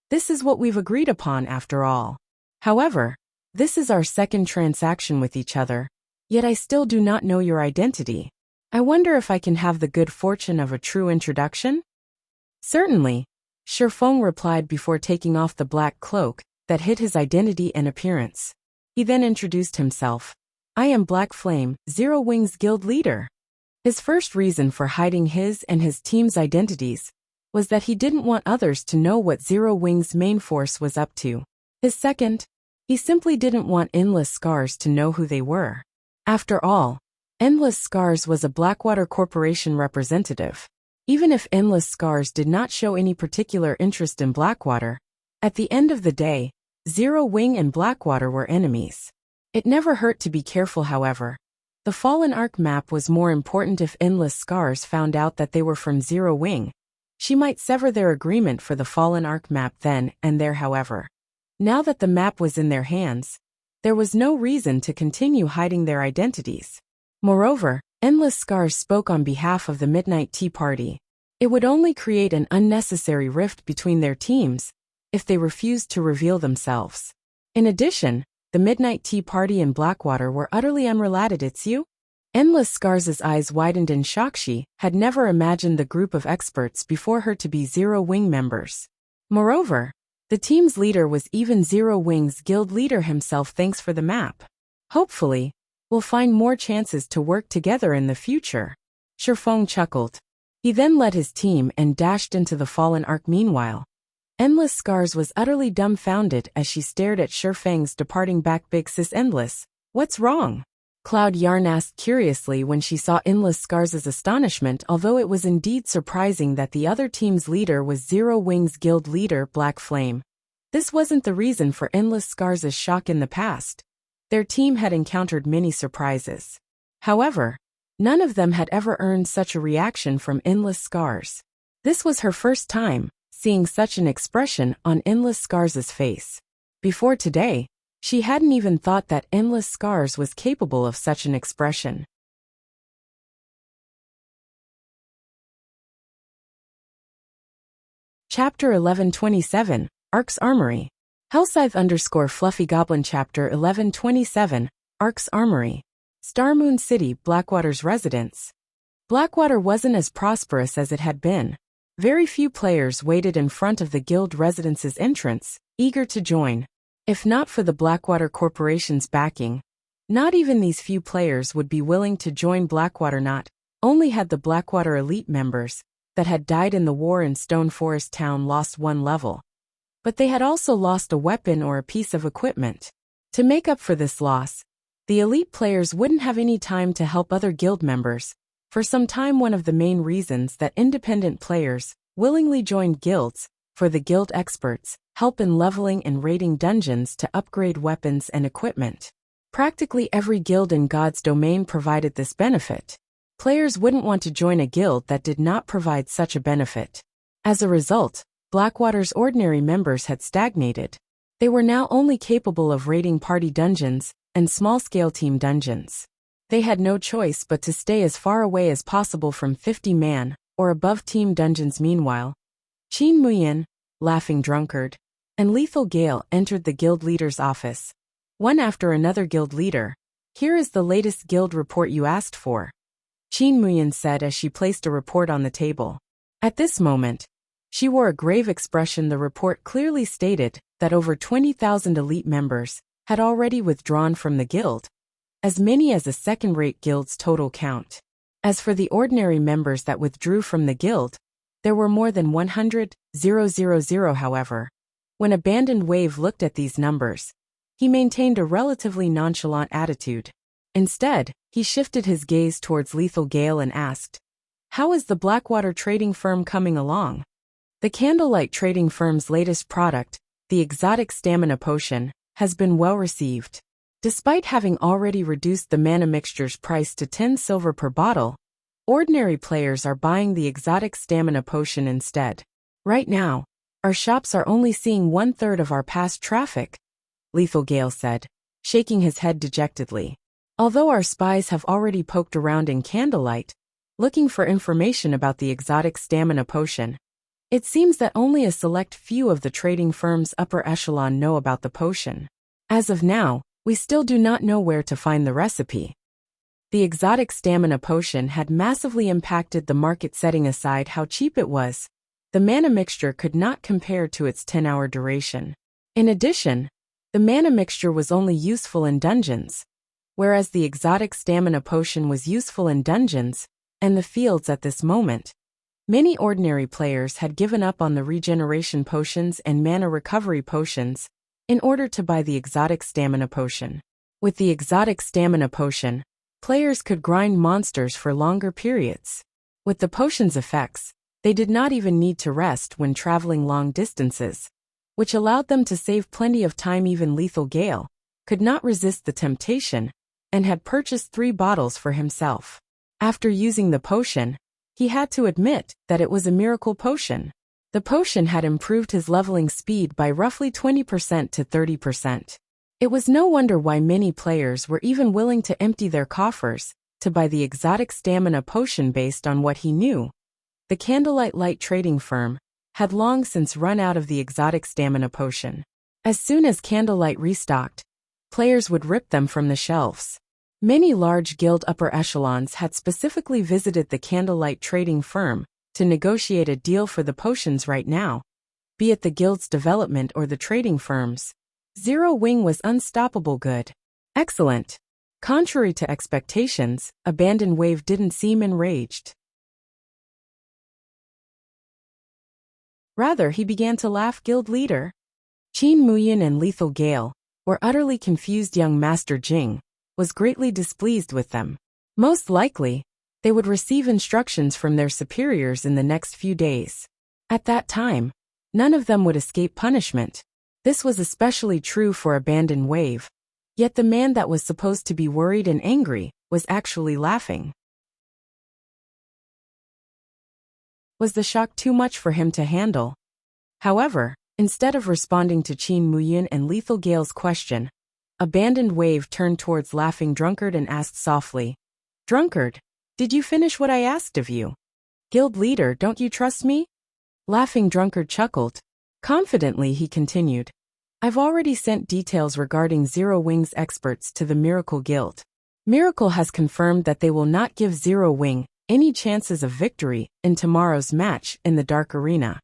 "This is what we've agreed upon after all. However, this is our second transaction with each other, yet I still do not know your identity. I wonder if I can have the good fortune of a true introduction?" "Certainly," Shifeng replied before taking off the black cloak that hid his identity and appearance. He then introduced himself. "I am Black Flame, Zero Wings Guild leader." His first reason for hiding his and his team's identities was that he didn't want others to know what Zero Wings' main force was up to. His second, he simply didn't want Endless Scars to know who they were. After all, Endless Scars was a Blackwater Corporation representative. Even if Endless Scars did not show any particular interest in Blackwater, at the end of the day, Zero Wing and Blackwater were enemies. It never hurt to be careful. However, The Fallen Arc map was more important if Endless Scars found out that they were from Zero Wing. She might sever their agreement for the Fallen Arc map then and there, however. Now that the map was in their hands, there was no reason to continue hiding their identities. Moreover, Endless Scars spoke on behalf of the Midnight Tea Party. It would only create an unnecessary rift between their teams if they refused to reveal themselves. In addition, the Midnight Tea Party and Blackwater were utterly unrelated. It's you? Endless Scars' eyes widened in shock. She had never imagined the group of experts before her to be Zero Wing members. Moreover, the team's leader was even Zero Wing's guild leader himself. Thanks for the map. Hopefully, we'll find more chances to work together in the future. Shifeng chuckled. He then led his team and dashed into the Fallen Arc. Meanwhile, Endless Scars was utterly dumbfounded as she stared at Shifeng's departing back. Big Sis Endless, what's wrong? Cloud Yarn asked curiously when she saw Endless Scars' astonishment, although it was indeed surprising that the other team's leader was Zero Wing's guild leader, Black Flame. This wasn't the reason for Endless Scars' shock in the past. Their team had encountered many surprises. However, none of them had ever earned such a reaction from Endless Scars. This was her first time seeing such an expression on Endless Scars' face. Before today, she hadn't even thought that Endless Scars was capable of such an expression. Chapter 1127, Ark's Armory. Hellscythe_Fluffy Goblin Chapter 1127, Ark's Armory. Starmoon City, Blackwater's residence. Blackwater wasn't as prosperous as it had been. Very few players waited in front of the guild residence's entrance, eager to join. If not for the Blackwater Corporation's backing, not even these few players would be willing to join Blackwater. Not only had the Blackwater elite members that had died in the war in Stone Forest Town lost one level, but they had also lost a weapon or a piece of equipment. To make up for this loss, the elite players wouldn't have any time to help other guild members. For some time, one of the main reasons that independent players willingly joined guilds for the guild experts help in leveling and raiding dungeons to upgrade weapons and equipment. Practically every guild in God's domain provided this benefit. Players wouldn't want to join a guild that did not provide such a benefit. As a result, Blackwater's ordinary members had stagnated. They were now only capable of raiding party dungeons and small-scale team dungeons. They had no choice but to stay as far away as possible from 50-man or above team dungeons. Meanwhile, Qin Muyin, Laughing Drunkard, and Lethal Gale entered the guild leader's office. One after another. Guild leader, here is the latest guild report you asked for, Qin Muyin said as she placed a report on the table. At this moment, she wore a grave expression. The report clearly stated that over 20,000 elite members had already withdrawn from the guild, as many as a second-rate guild's total count. As for the ordinary members that withdrew from the guild, there were more than 100,000. However, when Abandoned Wave looked at these numbers, he maintained a relatively nonchalant attitude. Instead, he shifted his gaze towards Lethal Gale and asked, "How is the Blackwater trading firm coming along?" The Candlelight Trading Firm's latest product, the exotic stamina potion, has been well received. Despite having already reduced the mana mixture's price to 10 silver per bottle, ordinary players are buying the exotic stamina potion instead. Right now, our shops are only seeing 1/3 of our past traffic, Lethal Gale said, shaking his head dejectedly. Although our spies have already poked around in Candlelight, looking for information about the exotic stamina potion, it seems that only a select few of the trading firm's upper echelon know about the potion. As of now, we still do not know where to find the recipe. The exotic stamina potion had massively impacted the market. Setting aside how cheap it was, the mana mixture could not compare to its 10-hour duration. In addition, the mana mixture was only useful in dungeons, whereas the exotic stamina potion was useful in dungeons and the fields at this moment. Many ordinary players had given up on the regeneration potions and mana recovery potions in order to buy the exotic stamina potion. With the exotic stamina potion, players could grind monsters for longer periods. With the potion's effects, they did not even need to rest when traveling long distances, which allowed them to save plenty of time. Even Lethal Gale could not resist the temptation and had purchased 3 bottles for himself. After using the potion, he had to admit that it was a miracle potion. The potion had improved his leveling speed by roughly 20% to 30%. It was no wonder why many players were even willing to empty their coffers to buy the exotic stamina potion based on what he knew. The Candlelight Light trading firm had long since run out of the exotic stamina potion. As soon as Candlelight restocked, players would rip them from the shelves. Many large guild upper echelons had specifically visited the Candlelight trading firm to negotiate a deal for the potions right now. Be it the guild's development or the trading firms, Zero Wing was unstoppable good. Excellent. Contrary to expectations, Abandoned Wave didn't seem enraged. Rather, he began to laugh. Guild leader Qin Muyin and Lethal Gale, or utterly confused young Master Jing, was greatly displeased with them. Most likely, they would receive instructions from their superiors in the next few days. At that time, none of them would escape punishment. This was especially true for Abandoned Wave. Yet the man that was supposed to be worried and angry was actually laughing. Was the shock too much for him to handle? However, instead of responding to Qin Muyin and Lethal Gale's question, Abandoned Wave turned towards Laughing Drunkard and asked softly, "Drunkard, did you finish what I asked of you? Guild leader, don't you trust me?" Laughing Drunkard chuckled. Confidently he continued, "I've already sent details regarding Zero Wing's experts to the Miracle Guild. Miracle has confirmed that they will not give Zero Wing any chances of victory in tomorrow's match in the Dark Arena."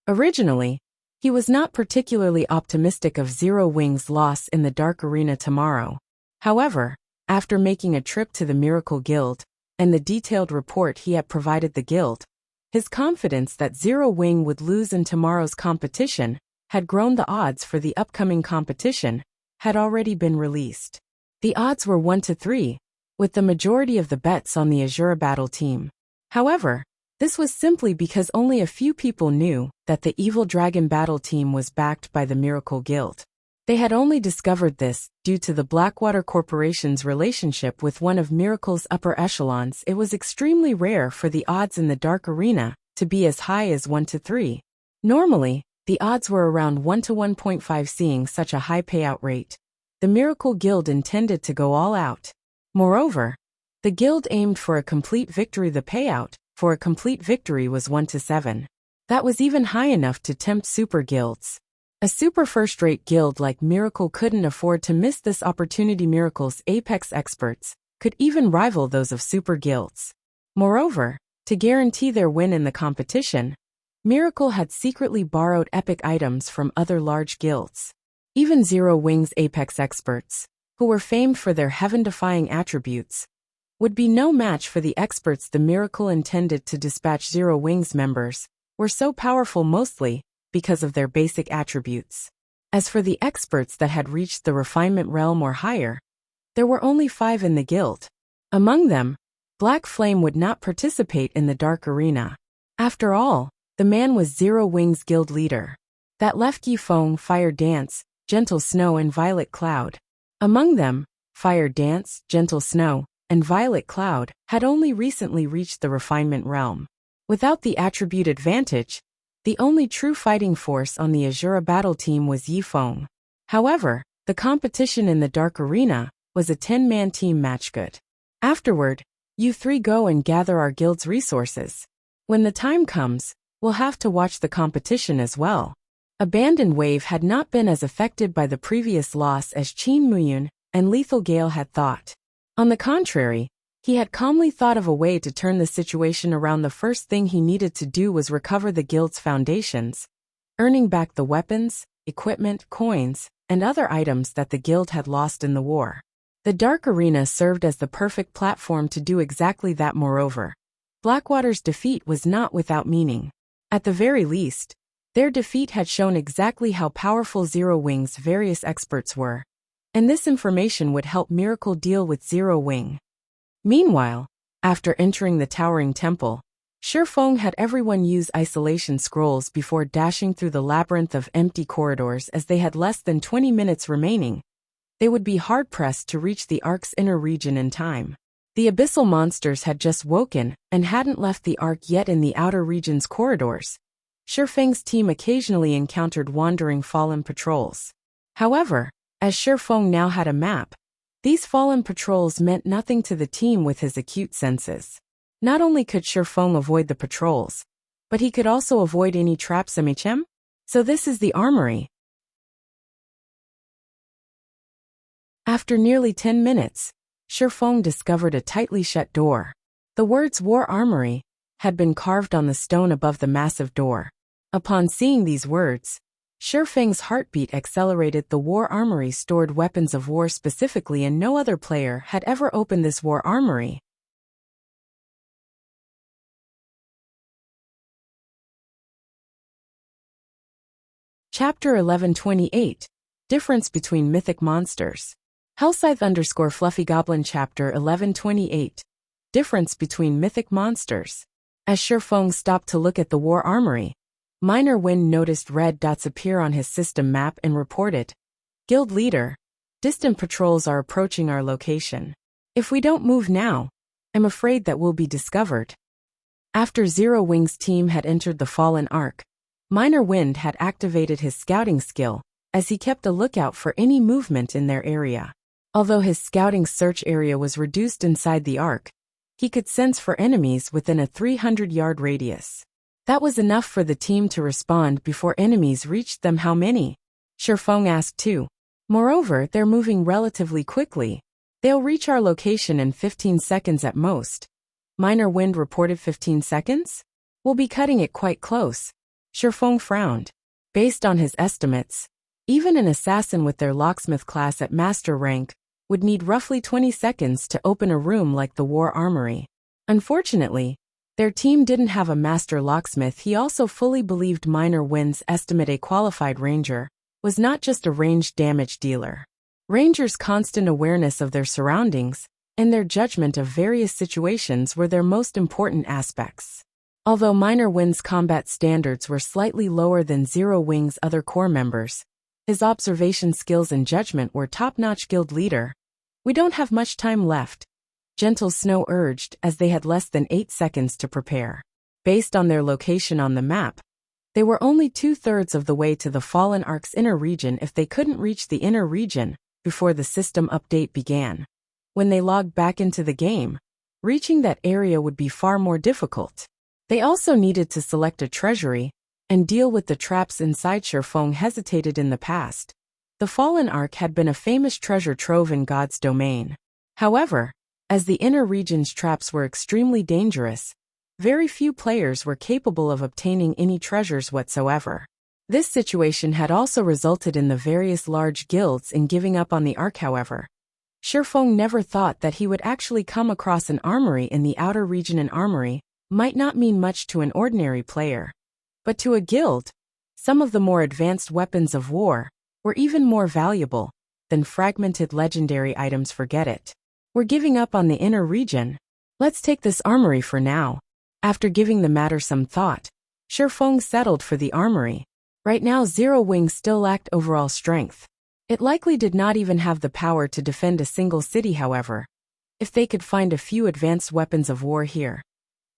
Originally, he was not particularly optimistic of Zero Wing's loss in the Dark Arena tomorrow. However, after making a trip to the Miracle Guild, and the detailed report he had provided the guild, his confidence that Zero Wing would lose in tomorrow's competition had grown. The odds for the upcoming competition had already been released. The odds were 1 to 3, with the majority of the bets on the Azura Battle team. However, this was simply because only a few people knew that the Evil Dragon Battle team was backed by the Miracle Guild. They had only discovered this due to the Blackwater Corporation's relationship with one of Miracle's upper echelons. It was extremely rare for the odds in the Dark Arena to be as high as 1 to 3. Normally, the odds were around 1 to 1.5. Seeing such a high payout rate, the Miracle Guild intended to go all out. Moreover, the guild aimed for a complete victory. The payout for a complete victory was 1 to 7. That was even high enough to tempt super guilds. A super first-rate guild like Miracle couldn't afford to miss this opportunity. Miracle's apex experts could even rival those of super guilds. Moreover, to guarantee their win in the competition, Miracle had secretly borrowed epic items from other large guilds. Even Zero Wing's apex experts, who were famed for their heaven-defying attributes, would be no match for the experts the Miracle intended to dispatch. Zero Wing's members were so powerful mostly because of their basic attributes. As for the experts that had reached the refinement realm or higher, there were only 5 in the guild. Among them, Black Flame would not participate in the Dark Arena. After all, the man was Zero Wing's guild leader. That left Yifeng, Fire Dance, Gentle Snow and Violet Cloud. Among them, Fire Dance, Gentle Snow, and Violet Cloud had only recently reached the refinement realm. Without the attribute advantage, the only true fighting force on the Azura Battle team was Yifeng. However, the competition in the Dark Arena was a 10-man team match. Good. Afterward, you 3 go and gather our guild's resources. When the time comes, we'll have to watch the competition as well. Abandoned Wave had not been as affected by the previous loss as Qin Muyin and Lethal Gale had thought. On the contrary, he had calmly thought of a way to turn the situation around. The first thing he needed to do was recover the guild's foundations, earning back the weapons, equipment, coins, and other items that the guild had lost in the war. The Dark Arena served as the perfect platform to do exactly that. Moreover, Blackwater's defeat was not without meaning. At the very least, their defeat had shown exactly how powerful Zero Wing's various experts were, and this information would help Miracle deal with Zero Wing. Meanwhile, after entering the Towering Temple, Shifeng had everyone use isolation scrolls before dashing through the labyrinth of empty corridors. As they had less than 20 minutes remaining, they would be hard-pressed to reach the Ark's inner region in time. The abyssal monsters had just woken and hadn't left the Ark yet. In the outer region's corridors, Shifeng's team occasionally encountered wandering fallen patrols. However, as Shifeng now had a map, these fallen patrols meant nothing to the team with his acute senses. Not only could Shifeng avoid the patrols, but he could also avoid any traps. So this is the armory. After nearly 10 minutes, Shifeng discovered a tightly shut door. The words War Armory had been carved on the stone above the massive door. Upon seeing these words, Shifeng's heartbeat accelerated. The War Armory stored weapons of war specifically, and no other player had ever opened this War Armory. Chapter 1128. Difference between mythic monsters. Hellscythe_Fluffy Goblin Chapter 1128. Difference between mythic monsters. As Shifeng stopped to look at the War Armory, Minor Wind noticed red dots appear on his system map and reported, "Guild Leader, distant patrols are approaching our location. If we don't move now, I'm afraid that we'll be discovered." After Zero Wing's team had entered the Fallen Ark, Minor Wind had activated his scouting skill, as he kept a lookout for any movement in their area. Although his scouting search area was reduced inside the Ark, he could sense for enemies within a 300-yard radius. That was enough for the team to respond before enemies reached them. How many? Shifeng asked too. Moreover, they're moving relatively quickly. They'll reach our location in 15 seconds at most. Minor Wind reported 15 seconds? We'll be cutting it quite close. Shifeng frowned. Based on his estimates, even an assassin with their locksmith class at master rank would need roughly 20 seconds to open a room like the War Armory. Unfortunately, their team didn't have a master locksmith. He also fully believed Minor Wind's estimate. A qualified ranger was not just a ranged damage dealer. Rangers' constant awareness of their surroundings and their judgment of various situations were their most important aspects. Although Minor Wind's combat standards were slightly lower than Zero Wing's other core members, his observation skills and judgment were top-notch. Guild Leader, we don't have much time left, Gentle Snow urged, as they had less than 8 seconds to prepare. Based on their location on the map, they were only 2/3 of the way to the Fallen Ark's inner region. If they couldn't reach the inner region before the system update began, when they logged back into the game, reaching that area would be far more difficult. They also needed to select a treasury and deal with the traps inside. Shifeng hesitated. In the past, the Fallen Ark had been a famous treasure trove in God's domain. However, as the inner region's traps were extremely dangerous, very few players were capable of obtaining any treasures whatsoever. This situation had also resulted in the various large guilds in giving up on the Ark. However, Shifeng never thought that he would actually come across an armory in the outer region. An armory might not mean much to an ordinary player, but to a guild, some of the more advanced weapons of war were even more valuable than fragmented legendary items. Forget it. We're giving up on the inner region. Let's take this armory for now. After giving the matter some thought, Shifeng settled for the armory. Right now, Zero Wing still lacked overall strength. It likely did not even have the power to defend a single city. However, if they could find a few advanced weapons of war here,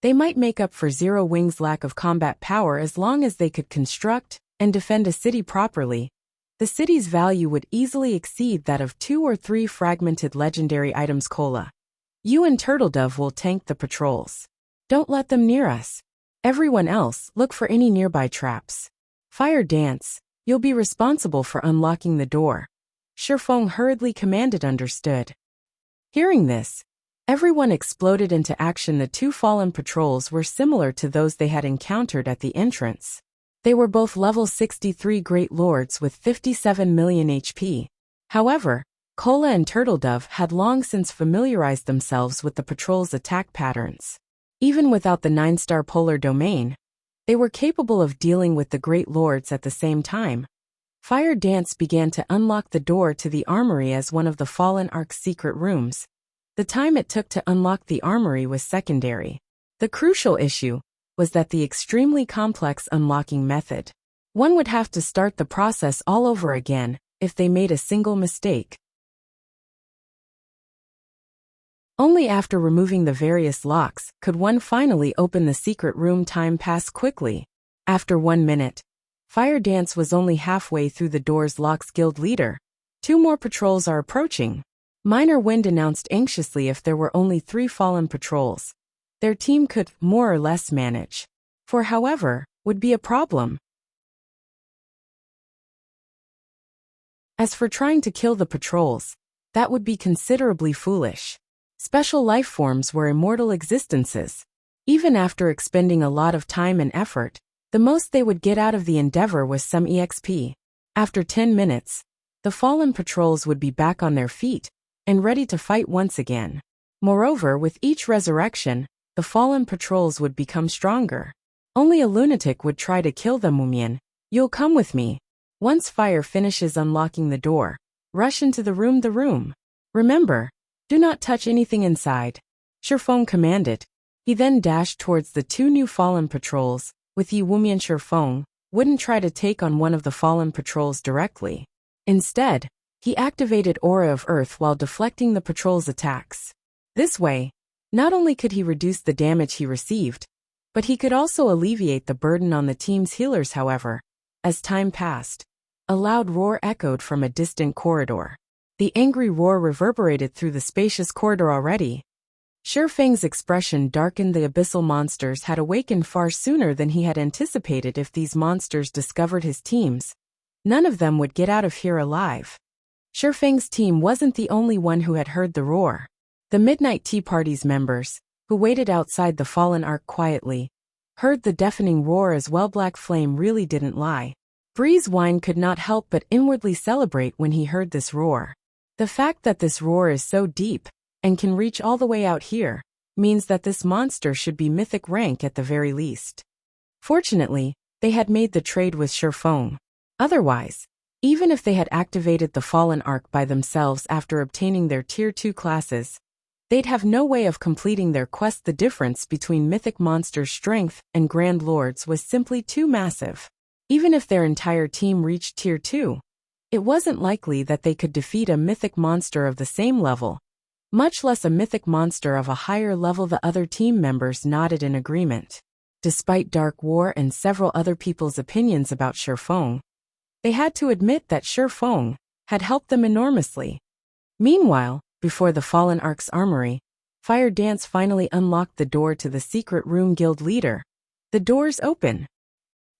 they might make up for Zero Wing's lack of combat power. As long as they could construct and defend a city properly, the city's value would easily exceed that of 2 or 3 fragmented legendary items. Cola, you and Turtledove will tank the patrols. Don't let them near us. Everyone else, look for any nearby traps. Fire Dance, you'll be responsible for unlocking the door. Shifeng hurriedly commanded. Understood. Hearing this, everyone exploded into action. The 2 fallen patrols were similar to those they had encountered at the entrance. They were both level 63 Great Lords with 57 million HP. However, Cola and Turtledove had long since familiarized themselves with the patrol's attack patterns. Even without the 9-star polar domain, they were capable of dealing with the Great Lords at the same time. Fire Dance began to unlock the door to the armory as one of the Fallen Ark's secret rooms. The time it took to unlock the armory was secondary. The crucial issue was that the extremely complex unlocking method. One would have to start the process all over again if they made a single mistake. Only after removing the various locks could one finally open the secret room. Time passed quickly. After 1 minute, Fire Dance was only halfway through the doors. Locks Guild leader. 2 more patrols are approaching. Minor Wind announced anxiously if there were only 3 fallen patrols, their team could more or less manage. 4, however, would be a problem. As for trying to kill the patrols, that would be considerably foolish. Special life forms were immortal existences. Even after expending a lot of time and effort, the most they would get out of the endeavor was some EXP. After 10 minutes, the fallen patrols would be back on their feet and ready to fight once again. Moreover, with each resurrection, the fallen patrols would become stronger. Only a lunatic would try to kill them. Mumian, you'll come with me. Once Fire finishes unlocking the door, rush into the room. Remember, do not touch anything inside, Shifeng commanded. He then dashed towards the 2 new fallen patrols. With Yi Wumian, Shifeng wouldn't try to take on one of the fallen patrols directly. Instead, he activated Aura of Earth while deflecting the patrol's attacks. This way, not only could he reduce the damage he received, but he could also alleviate the burden on the team's healers. However, as time passed, a loud roar echoed from a distant corridor. The angry roar reverberated through the spacious corridor already. Shifeng's expression darkened. The abyssal monsters had awakened far sooner than he had anticipated. If these monsters discovered his teams, none of them would get out of here alive. Shifeng's team wasn't the only one who had heard the roar. The Midnight Tea Party's members, who waited outside the fallen ark quietly, heard the deafening roar as well. Black Flame really didn't lie. Breeze Wine could not help but inwardly celebrate when he heard this roar. The fact that this roar is so deep and can reach all the way out here means that this monster should be mythic rank at the very least. Fortunately, they had made the trade with Shifeng. Otherwise, even if they had activated the fallen ark by themselves after obtaining their tier 2 classes, they'd have no way of completing their quest. The difference between mythic monsters' strength and Grand Lords was simply too massive. Even if their entire team reached tier 2, it wasn't likely that they could defeat a mythic monster of the same level, much less a mythic monster of a higher level. The other team members nodded in agreement. Despite Dark War and several other people's opinions about Shifeng, they had to admit that Shifeng had helped them enormously. Meanwhile, before the Fallen Ark's armory, Fire Dance finally unlocked the door to the secret room. Guild leader. The door's open.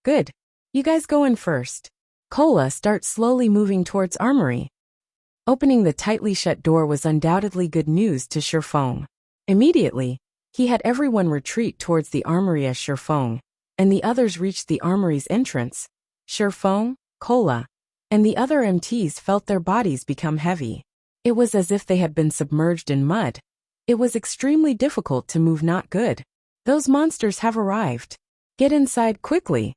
Good. You guys go in first. Cola starts slowly moving towards armory. Opening the tightly shut door was undoubtedly good news to Shifeng. Immediately, he had everyone retreat towards the armory as Shifeng and the others reached the armory's entrance. Shifeng, Cola, and the other MTs felt their bodies become heavy. It was as if they had been submerged in mud. It was extremely difficult to move. Not good. Those monsters have arrived. Get inside quickly.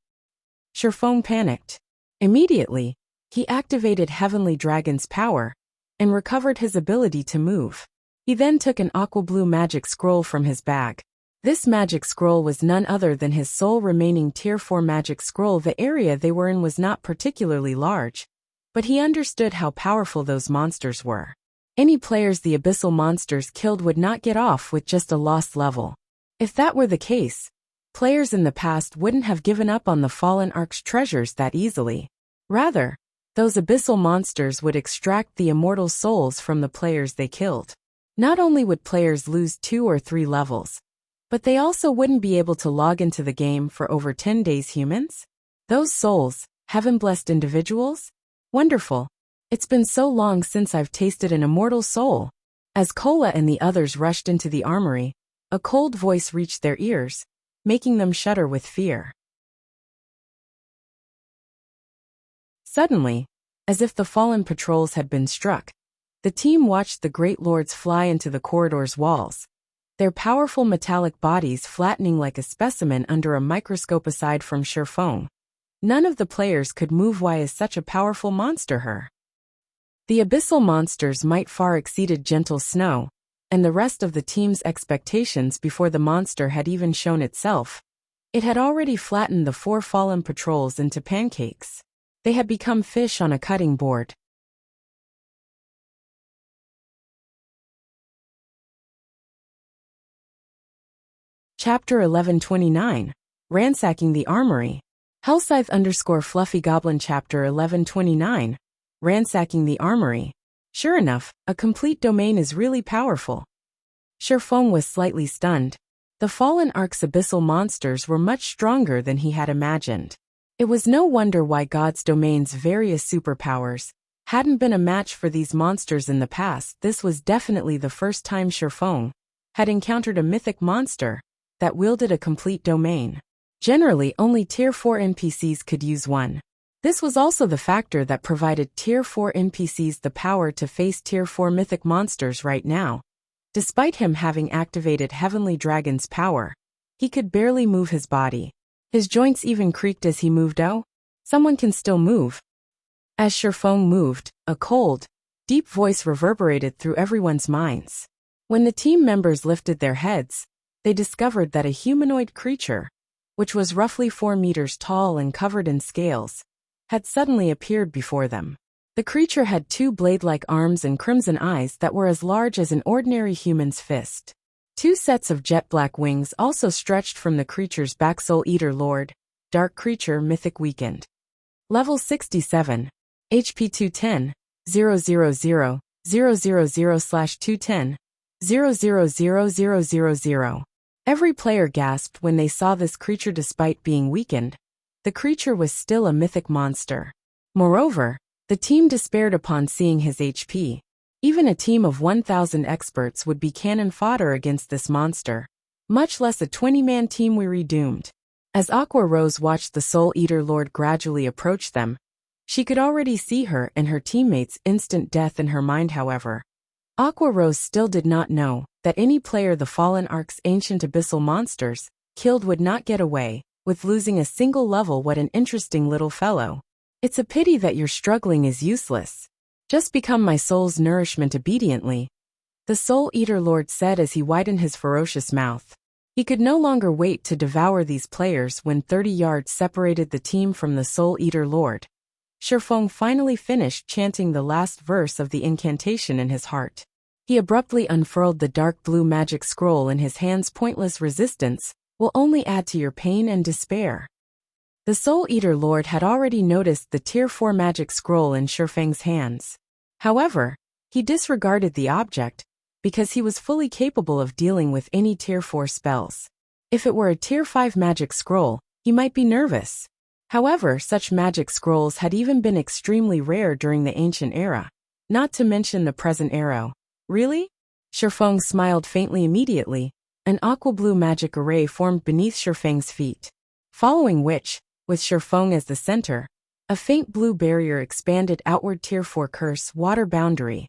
Shifeng panicked. Immediately, he activated Heavenly Dragon's power and recovered his ability to move. He then took an aqua blue magic scroll from his bag. This magic scroll was none other than his sole remaining tier 4 magic scroll. The area they were in was not particularly large, but he understood how powerful those monsters were. Any players the abyssal monsters killed would not get off with just a lost level. If that were the case, players in the past wouldn't have given up on the Fallen Ark's treasures that easily. Rather, those abyssal monsters would extract the immortal souls from the players they killed. Not only would players lose 2 or 3 levels, but they also wouldn't be able to log into the game for over 10 days. Humans? Those souls, heaven-blessed individuals? Wonderful. It's been so long since I've tasted an immortal soul. As Cola and the others rushed into the armory, a cold voice reached their ears, making them shudder with fear. Suddenly, as if the fallen patrols had been struck, the team watched the Great Lords fly into the corridor's walls, their powerful metallic bodies flattening like a specimen under a microscope. Aside from Shifeng, none of the players could move. Why is such a powerful monster here? The abyssal monster's might far exceeded Gentle Snow and the rest of the team's expectations. Before the monster had even shown itself, it had already flattened the 4 fallen patrols into pancakes. They had become fish on a cutting board. Chapter 1129, Ransacking the Armory. Hellscythe_Fluffy Goblin Chapter 1129, Ransacking the Armory. Sure enough, a complete domain is really powerful. Shifeng was slightly stunned. The fallen Ark's abyssal monsters were much stronger than he had imagined. It was no wonder why God's domain's various superpowers hadn't been a match for these monsters in the past. This was definitely the first time Shifeng had encountered a mythic monster that wielded a complete domain. Generally, only Tier 4 NPCs could use one. This was also the factor that provided Tier 4 NPCs the power to face Tier 4 mythic monsters right now. Despite him having activated Heavenly Dragon's power, he could barely move his body. His joints even creaked as he moved. Oh, someone can still move. As Shifeng moved, a cold, deep voice reverberated through everyone's minds. When the team members lifted their heads, they discovered that a humanoid creature, which was roughly 4 meters tall and covered in scales, had suddenly appeared before them. The creature had 2 blade-like arms and crimson eyes that were as large as an ordinary human's fist. 2 sets of jet-black wings also stretched from the creature's back. Soul Eater Lord, Dark Creature Mythic Weakened. Level 67, HP 210, 000, 000/210, 0000000. Every player gasped when they saw this creature. Despite being weakened, the creature was still a mythic monster. Moreover, the team despaired upon seeing his HP. Even a team of 1,000 experts would be cannon fodder against this monster, much less a 20-man team. Weary doomed. As Aqua Rose watched the Soul Eater Lord gradually approach them, she could already see her and her teammates' instant death in her mind. However, Aqua Rose still did not know that any player the fallen Ark's ancient abyssal monsters killed would not get away with losing a single level. What an interesting little fellow. It's a pity that your struggling is useless. Just become my soul's nourishment obediently, the Soul Eater Lord said as he widened his ferocious mouth. He could no longer wait to devour these players. When 30 yards separated the team from the Soul Eater Lord, Shifeng finally finished chanting the last verse of the incantation in his heart. He abruptly unfurled the dark blue magic scroll in his hands. Pointless resistance will only add to your pain and despair. The Soul Eater Lord had already noticed the Tier 4 magic scroll in Shifeng's hands. However, he disregarded the object because he was fully capable of dealing with any Tier 4 spells. If it were a Tier 5 magic scroll, he might be nervous. However, such magic scrolls had even been extremely rare during the ancient era, not to mention the present era. Really? Shifeng smiled faintly. Immediately, an aqua-blue magic array formed beneath Shifeng's feet, following which, with Shifeng as the center, a faint blue barrier expanded outward. Tier 4 curse, Water Boundary.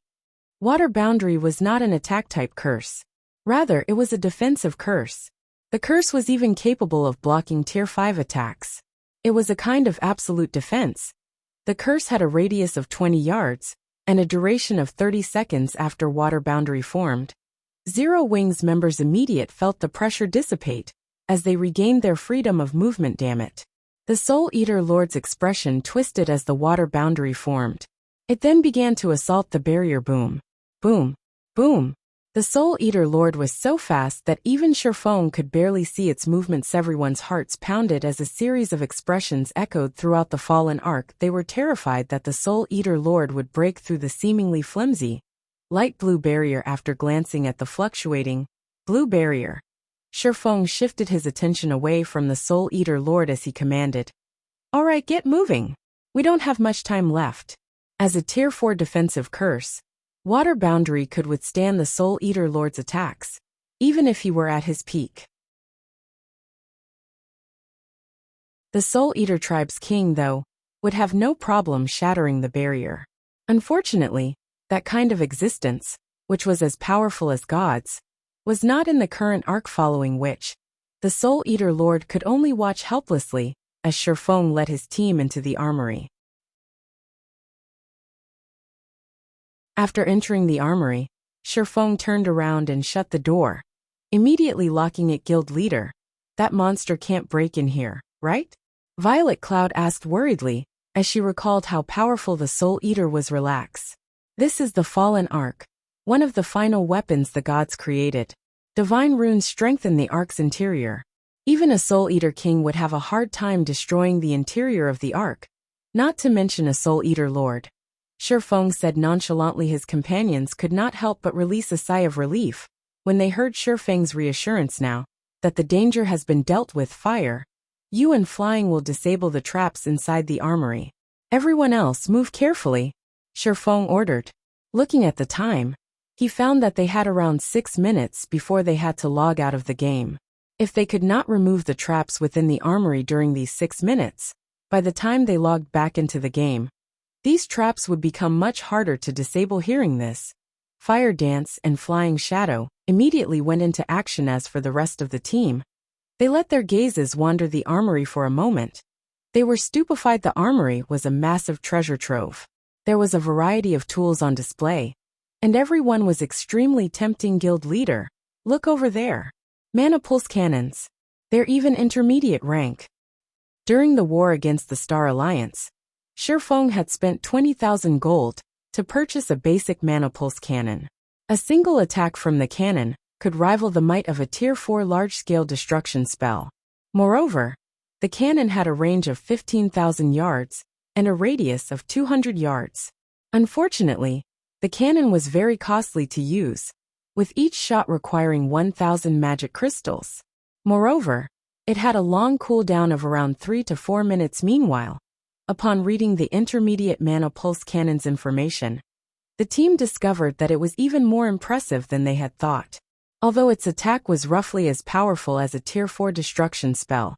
Water Boundary was not an attack-type curse. Rather, it was a defensive curse. The curse was even capable of blocking Tier 5 attacks. It was a kind of absolute defense. The curse had a radius of 20 yards, and a duration of 30 seconds after Water Boundary formed. Zero Wings members immediately felt the pressure dissipate as they regained their freedom of movement. Damn it. The Soul Eater Lord's expression twisted as the Water Boundary formed. It then began to assault the barrier. Boom. Boom. Boom. The Soul Eater Lord was so fast that even Shifeng could barely see its movements. Everyone's hearts pounded as a series of expressions echoed throughout the fallen Ark. They were terrified that the Soul Eater Lord would break through the seemingly flimsy, light blue barrier. After glancing at the fluctuating, blue barrier, Shifeng shifted his attention away from the Soul Eater Lord as he commanded, "Alright, get moving. We don't have much time left." As a Tier 4 defensive curse, Water Boundary could withstand the Soul Eater Lord's attacks, even if he were at his peak. The Soul Eater tribe's king, though, would have no problem shattering the barrier. Unfortunately, that kind of existence, which was as powerful as God's, was not in the current arc, following which, the Soul Eater Lord could only watch helplessly as Shifeng led his team into the armory. After entering the armory, Shifeng turned around and shut the door, immediately locking it. Guild leader, that monster can't break in here, right? Violet Cloud asked worriedly, as she recalled how powerful the Soul Eater was. Relax. This is the Fallen Ark, one of the final weapons the gods created. Divine runes strengthen the ark's interior. Even a Soul Eater king would have a hard time destroying the interior of the ark, not to mention a Soul Eater lord. Shi Feng said nonchalantly. His companions could not help but release a sigh of relief when they heard Shi Feng's reassurance now that the danger has been dealt with. Fire, you and Flying will disable the traps inside the armory. Everyone else move carefully, Shi Feng ordered. Looking at the time, he found that they had around 6 minutes before they had to log out of the game. If they could not remove the traps within the armory during these 6 minutes, by the time they logged back into the game, these traps would become much harder to disable. Hearing this, Fire Dance and Flying Shadow immediately went into action. As for the rest of the team, they let their gazes wander the armory for a moment. They were stupefied. The armory was a massive treasure trove. There was a variety of tools on display, and everyone was extremely tempting. Guild leader, look over there. Mana pulse cannons. They're even intermediate rank. During the war against the Star Alliance, Shi Feng had spent 20,000 gold to purchase a basic mana pulse cannon. A single attack from the cannon could rival the might of a Tier 4 large-scale destruction spell. Moreover, the cannon had a range of 15,000 yards and a radius of 200 yards. Unfortunately, the cannon was very costly to use, with each shot requiring 1,000 magic crystals. Moreover, it had a long cooldown of around 3 to 4 minutes. Meanwhile, upon reading the intermediate mana pulse cannon's information, the team discovered that it was even more impressive than they had thought. Although its attack was roughly as powerful as a Tier 4 destruction spell,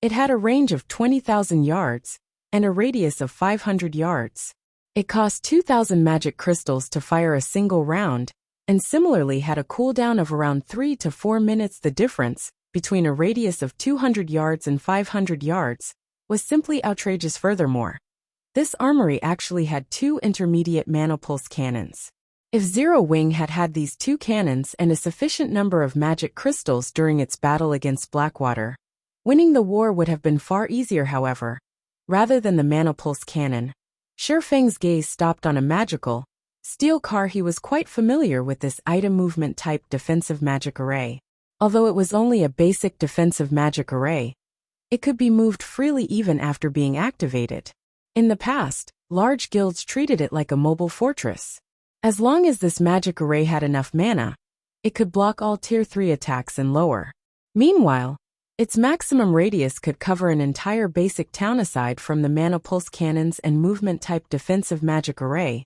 it had a range of 20,000 yards and a radius of 500 yards. It cost 2,000 magic crystals to fire a single round, and similarly had a cooldown of around 3 to 4 minutes. The difference between a radius of 200 yards and 500 yards was simply outrageous. Furthermore, this armory actually had 2 intermediate mana pulse cannons. If Zero Wing had had these 2 cannons and a sufficient number of magic crystals during its battle against Blackwater, winning the war would have been far easier. However, rather than the mana pulse cannon, Shi Feng's gaze stopped on a magical steel car. He was quite familiar with this item movement type defensive magic array. Although it was only a basic defensive magic array, it could be moved freely even after being activated. In the past, large guilds treated it like a mobile fortress. As long as this magic array had enough mana, it could block all Tier 3 attacks and lower. Meanwhile, its maximum radius could cover an entire basic town. Aside from the mana pulse cannons and movement type defensive magic array,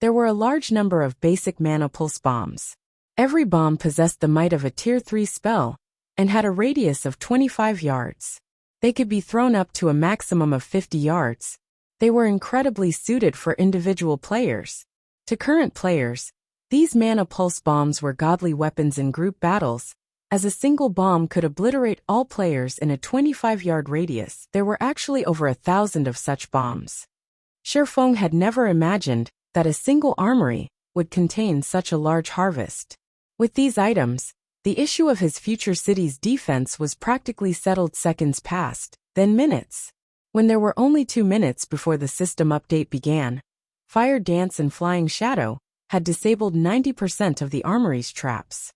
there were a large number of basic mana pulse bombs. Every bomb possessed the might of a Tier 3 spell and had a radius of 25 yards. They could be thrown up to a maximum of 50 yards. They were incredibly suited for individual players. To current players, these mana pulse bombs were godly weapons in group battles, as a single bomb could obliterate all players in a 25-yard radius. There were actually over 1,000 of such bombs. Shi Feng had never imagined that a single armory would contain such a large harvest. With these items, the issue of his future city's defense was practically settled. Seconds passed, then minutes. When there were only 2 minutes before the system update began, Fire Dance and Flying Shadow had disabled 90% of the armory's traps.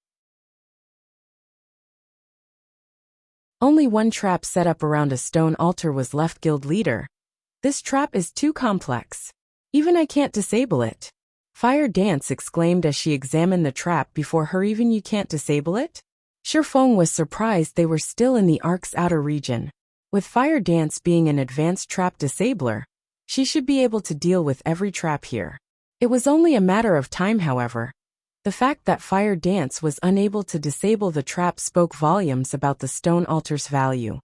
Only one trap set up around a stone altar was left. Guild leader, this trap is too complex. Even I can't disable it. Fire Dance exclaimed as she examined the trap before her. Even you can't disable it? Shi Feng was surprised they were still in the ark's outer region. With Fire Dance being an advanced trap disabler, she should be able to deal with every trap here. It was only a matter of time. However, the fact that Fire Dance was unable to disable the trap spoke volumes about the stone altar's value.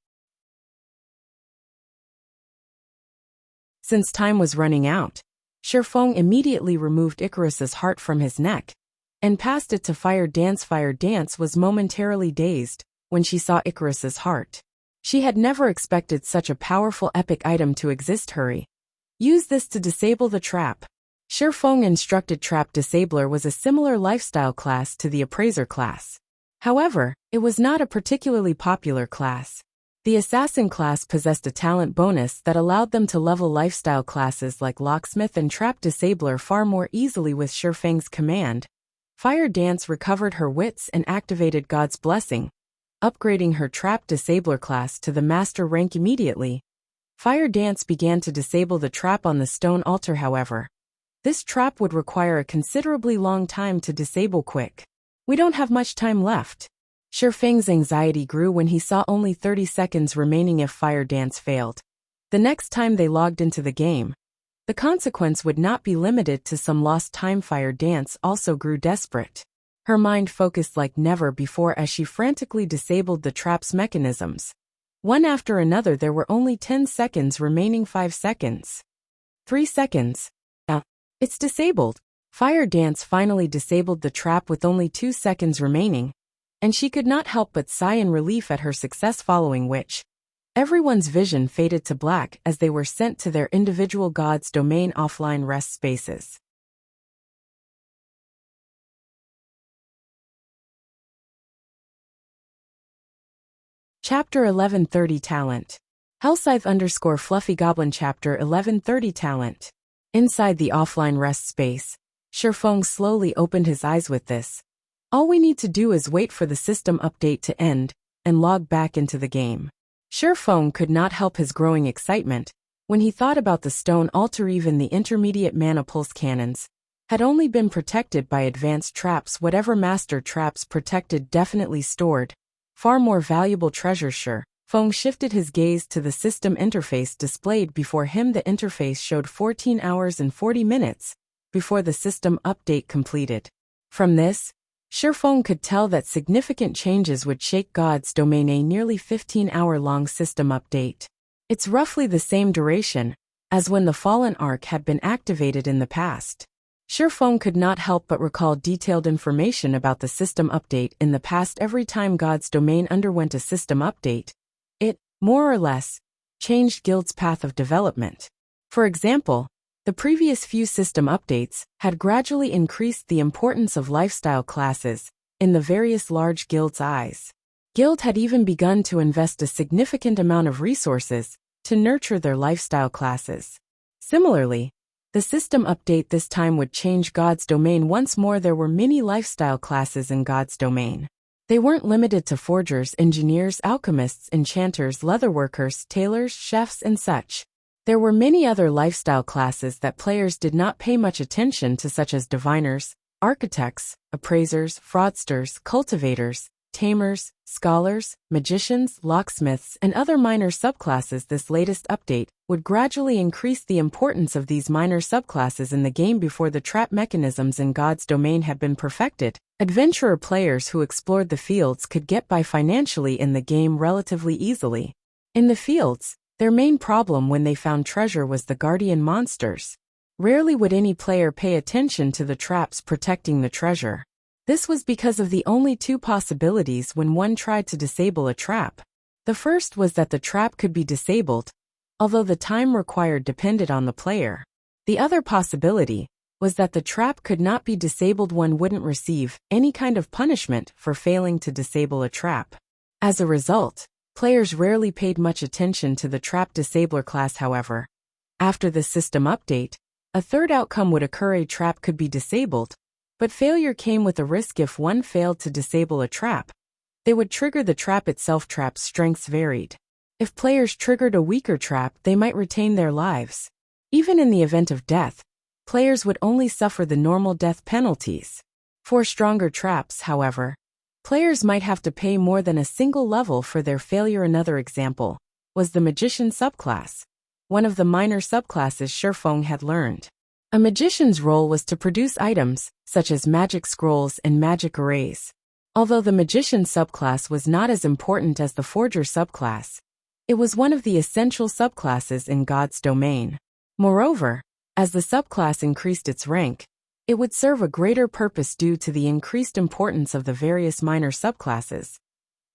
Since time was running out, Shi Feng immediately removed Icarus's heart from his neck and passed it to Fire Dance. Fire Dance was momentarily dazed when she saw Icarus's heart. She had never expected such a powerful epic item to exist. Hurry. Use this to disable the trap. Shi Feng instructed. Trap Disabler was a similar lifestyle class to the Appraiser class. However, it was not a particularly popular class. The Assassin class possessed a talent bonus that allowed them to level lifestyle classes like Locksmith and Trap Disabler far more easily. With Shi Feng's command, Fire Dance recovered her wits and activated God's blessing, upgrading her Trap Disabler class to the Master rank immediately. Fire Dance began to disable the trap on the stone altar however. This trap would require a considerably long time to disable quick. We don't have much time left. Shifeng's anxiety grew when he saw only 30 seconds remaining if Fire Dance failed. The next time they logged into the game, the consequence would not be limited to some lost time. Fire Dance also grew desperate. Her mind focused like never before as she frantically disabled the trap's mechanisms. One after another there were only 10 seconds remaining. 5 seconds. 3 seconds. It's disabled. Fire Dance finally disabled the trap with only 2 seconds remaining, and she could not help but sigh in relief at her success, following which everyone's vision faded to black as they were sent to their individual God's domain offline rest spaces. Chapter 1130 Talent. Hellscythe_Fluffy Goblin Chapter 1130 Talent. Inside the offline rest space, Shifeng slowly opened his eyes with this. All we need to do is wait for the system update to end and log back into the game. Shifeng could not help his growing excitement when he thought about the stone altar. Even the intermediate mana pulse cannons had only been protected by advanced traps. Whatever master traps protected definitely stored far more valuable treasures. Shifeng shifted his gaze to the system interface displayed before him. The interface showed 14 hours and 40 minutes before the system update completed. From this, Shifeng could tell that significant changes would shake God's domain. A nearly 15-hour-long system update. It's roughly the same duration as when the Fallen Arc had been activated in the past. Shifeng could not help but recall detailed information about the system update in the past. Every time God's domain underwent a system update, it, more or less, changed Guild's path of development. For example, the previous few system updates had gradually increased the importance of lifestyle classes in the various large guilds' eyes. Guild had even begun to invest a significant amount of resources to nurture their lifestyle classes. Similarly, the system update this time would change God's domain once more. There were many lifestyle classes in God's domain. They weren't limited to forgers, engineers, alchemists, enchanters, leatherworkers, tailors, chefs, and such. There were many other lifestyle classes that players did not pay much attention to, such as diviners, architects, appraisers, fraudsters, cultivators, tamers, scholars, magicians, locksmiths, and other minor subclasses. This latest update would gradually increase the importance of these minor subclasses in the game. Before the trap mechanisms in God's domain had been perfected, adventurer players who explored the fields could get by financially in the game relatively easily. In the fields, their main problem when they found treasure was the guardian monsters. Rarely would any player pay attention to the traps protecting the treasure. This was because of the only two possibilities when one tried to disable a trap. The first was that the trap could be disabled, although the time required depended on the player. The other possibility was that the trap could not be disabled. One wouldn't receive any kind of punishment for failing to disable a trap. As a result, players rarely paid much attention to the Trap Disabler class. However, after the system update, a third outcome would occur. A trap could be disabled, but failure came with a risk. If one failed to disable a trap, they would trigger the trap itself. Trap's strengths varied. If players triggered a weaker trap, they might retain their lives. Even in the event of death, players would only suffer the normal death penalties. For stronger traps, however, players might have to pay more than a single level for their failure. Another example was the Magician subclass, one of the minor subclasses Shifeng had learned. A magician's role was to produce items, such as magic scrolls and magic arrays. Although the Magician subclass was not as important as the Forger subclass, it was one of the essential subclasses in God's domain. Moreover, as the subclass increased its rank, it would serve a greater purpose due to the increased importance of the various minor subclasses.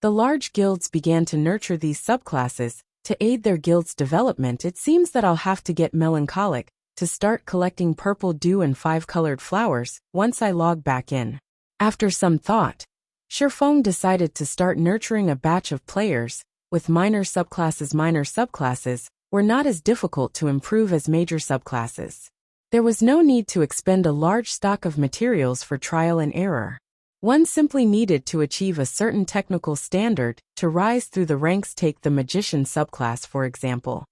The large guilds began to nurture these subclasses to aid their guild's development. It seems that I'll have to get melancholic to start collecting purple dew and 5-colored flowers once I log back in. After some thought, Shifeng decided to start nurturing a batch of players with minor subclasses. Minor subclasses were not as difficult to improve as major subclasses. There was no need to expend a large stock of materials for trial and error. One simply needed to achieve a certain technical standard to rise through the ranks. Take the magician subclass, for example.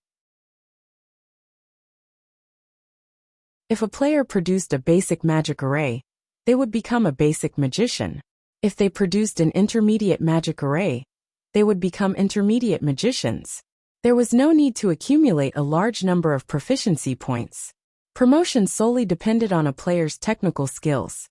If a player produced a basic magic array, they would become a basic magician. If they produced an intermediate magic array, they would become intermediate magicians. There was no need to accumulate a large number of proficiency points. Promotion solely depended on a player's technical skills.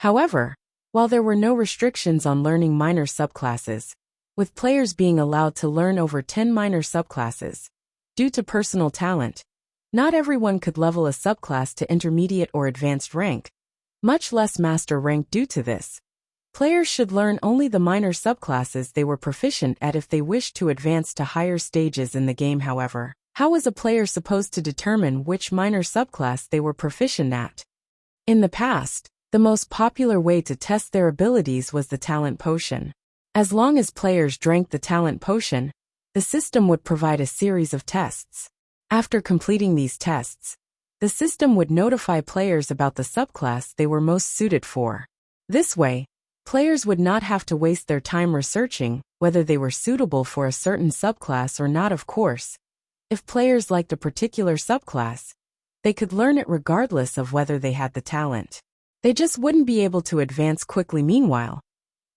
However, while there were no restrictions on learning minor subclasses, with players being allowed to learn over 10 minor subclasses, due to personal talent, not everyone could level a subclass to intermediate or advanced rank, much less master rank. Due to this, players should learn only the minor subclasses they were proficient at if they wished to advance to higher stages in the game. However, how was a player supposed to determine which minor subclass they were proficient at? In the past, the most popular way to test their abilities was the talent potion. As long as players drank the talent potion, the system would provide a series of tests. After completing these tests, the system would notify players about the subclass they were most suited for. This way, players would not have to waste their time researching whether they were suitable for a certain subclass or not. Of course, if players liked a particular subclass, they could learn it regardless of whether they had the talent. They just wouldn't be able to advance quickly. Meanwhile,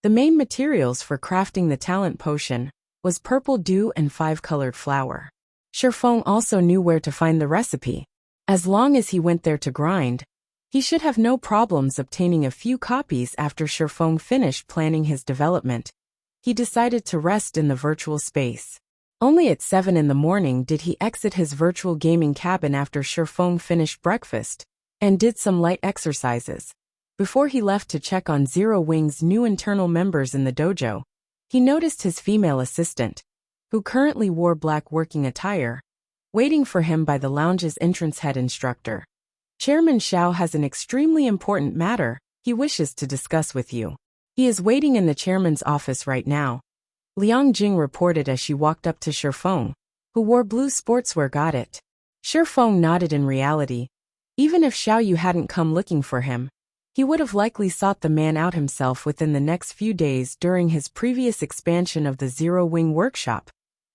the main materials for crafting the talent potion was purple dew and 5-colored flour. Shifeng also knew where to find the recipe. As long as he went there to grind, he should have no problems obtaining a few copies. After Shifeng finished planning his development, he decided to rest in the virtual space. Only at 7 in the morning did he exit his virtual gaming cabin after Shifeng finished breakfast and did some light exercises. Before he left to check on Zero Wing's new internal members in the dojo, he noticed his female assistant, who currently wore black working attire, waiting for him by the lounge's entrance. Head instructor, Chairman Xiao has an extremely important matter he wishes to discuss with you. He is waiting in the chairman's office right now, Liang Jing reported as she walked up to Shifeng, who wore blue sportswear. Got it. Shifeng nodded. In reality, even if Xiao Yu hadn't come looking for him, he would have likely sought the man out himself within the next few days. During his previous expansion of the Zero Wing workshop,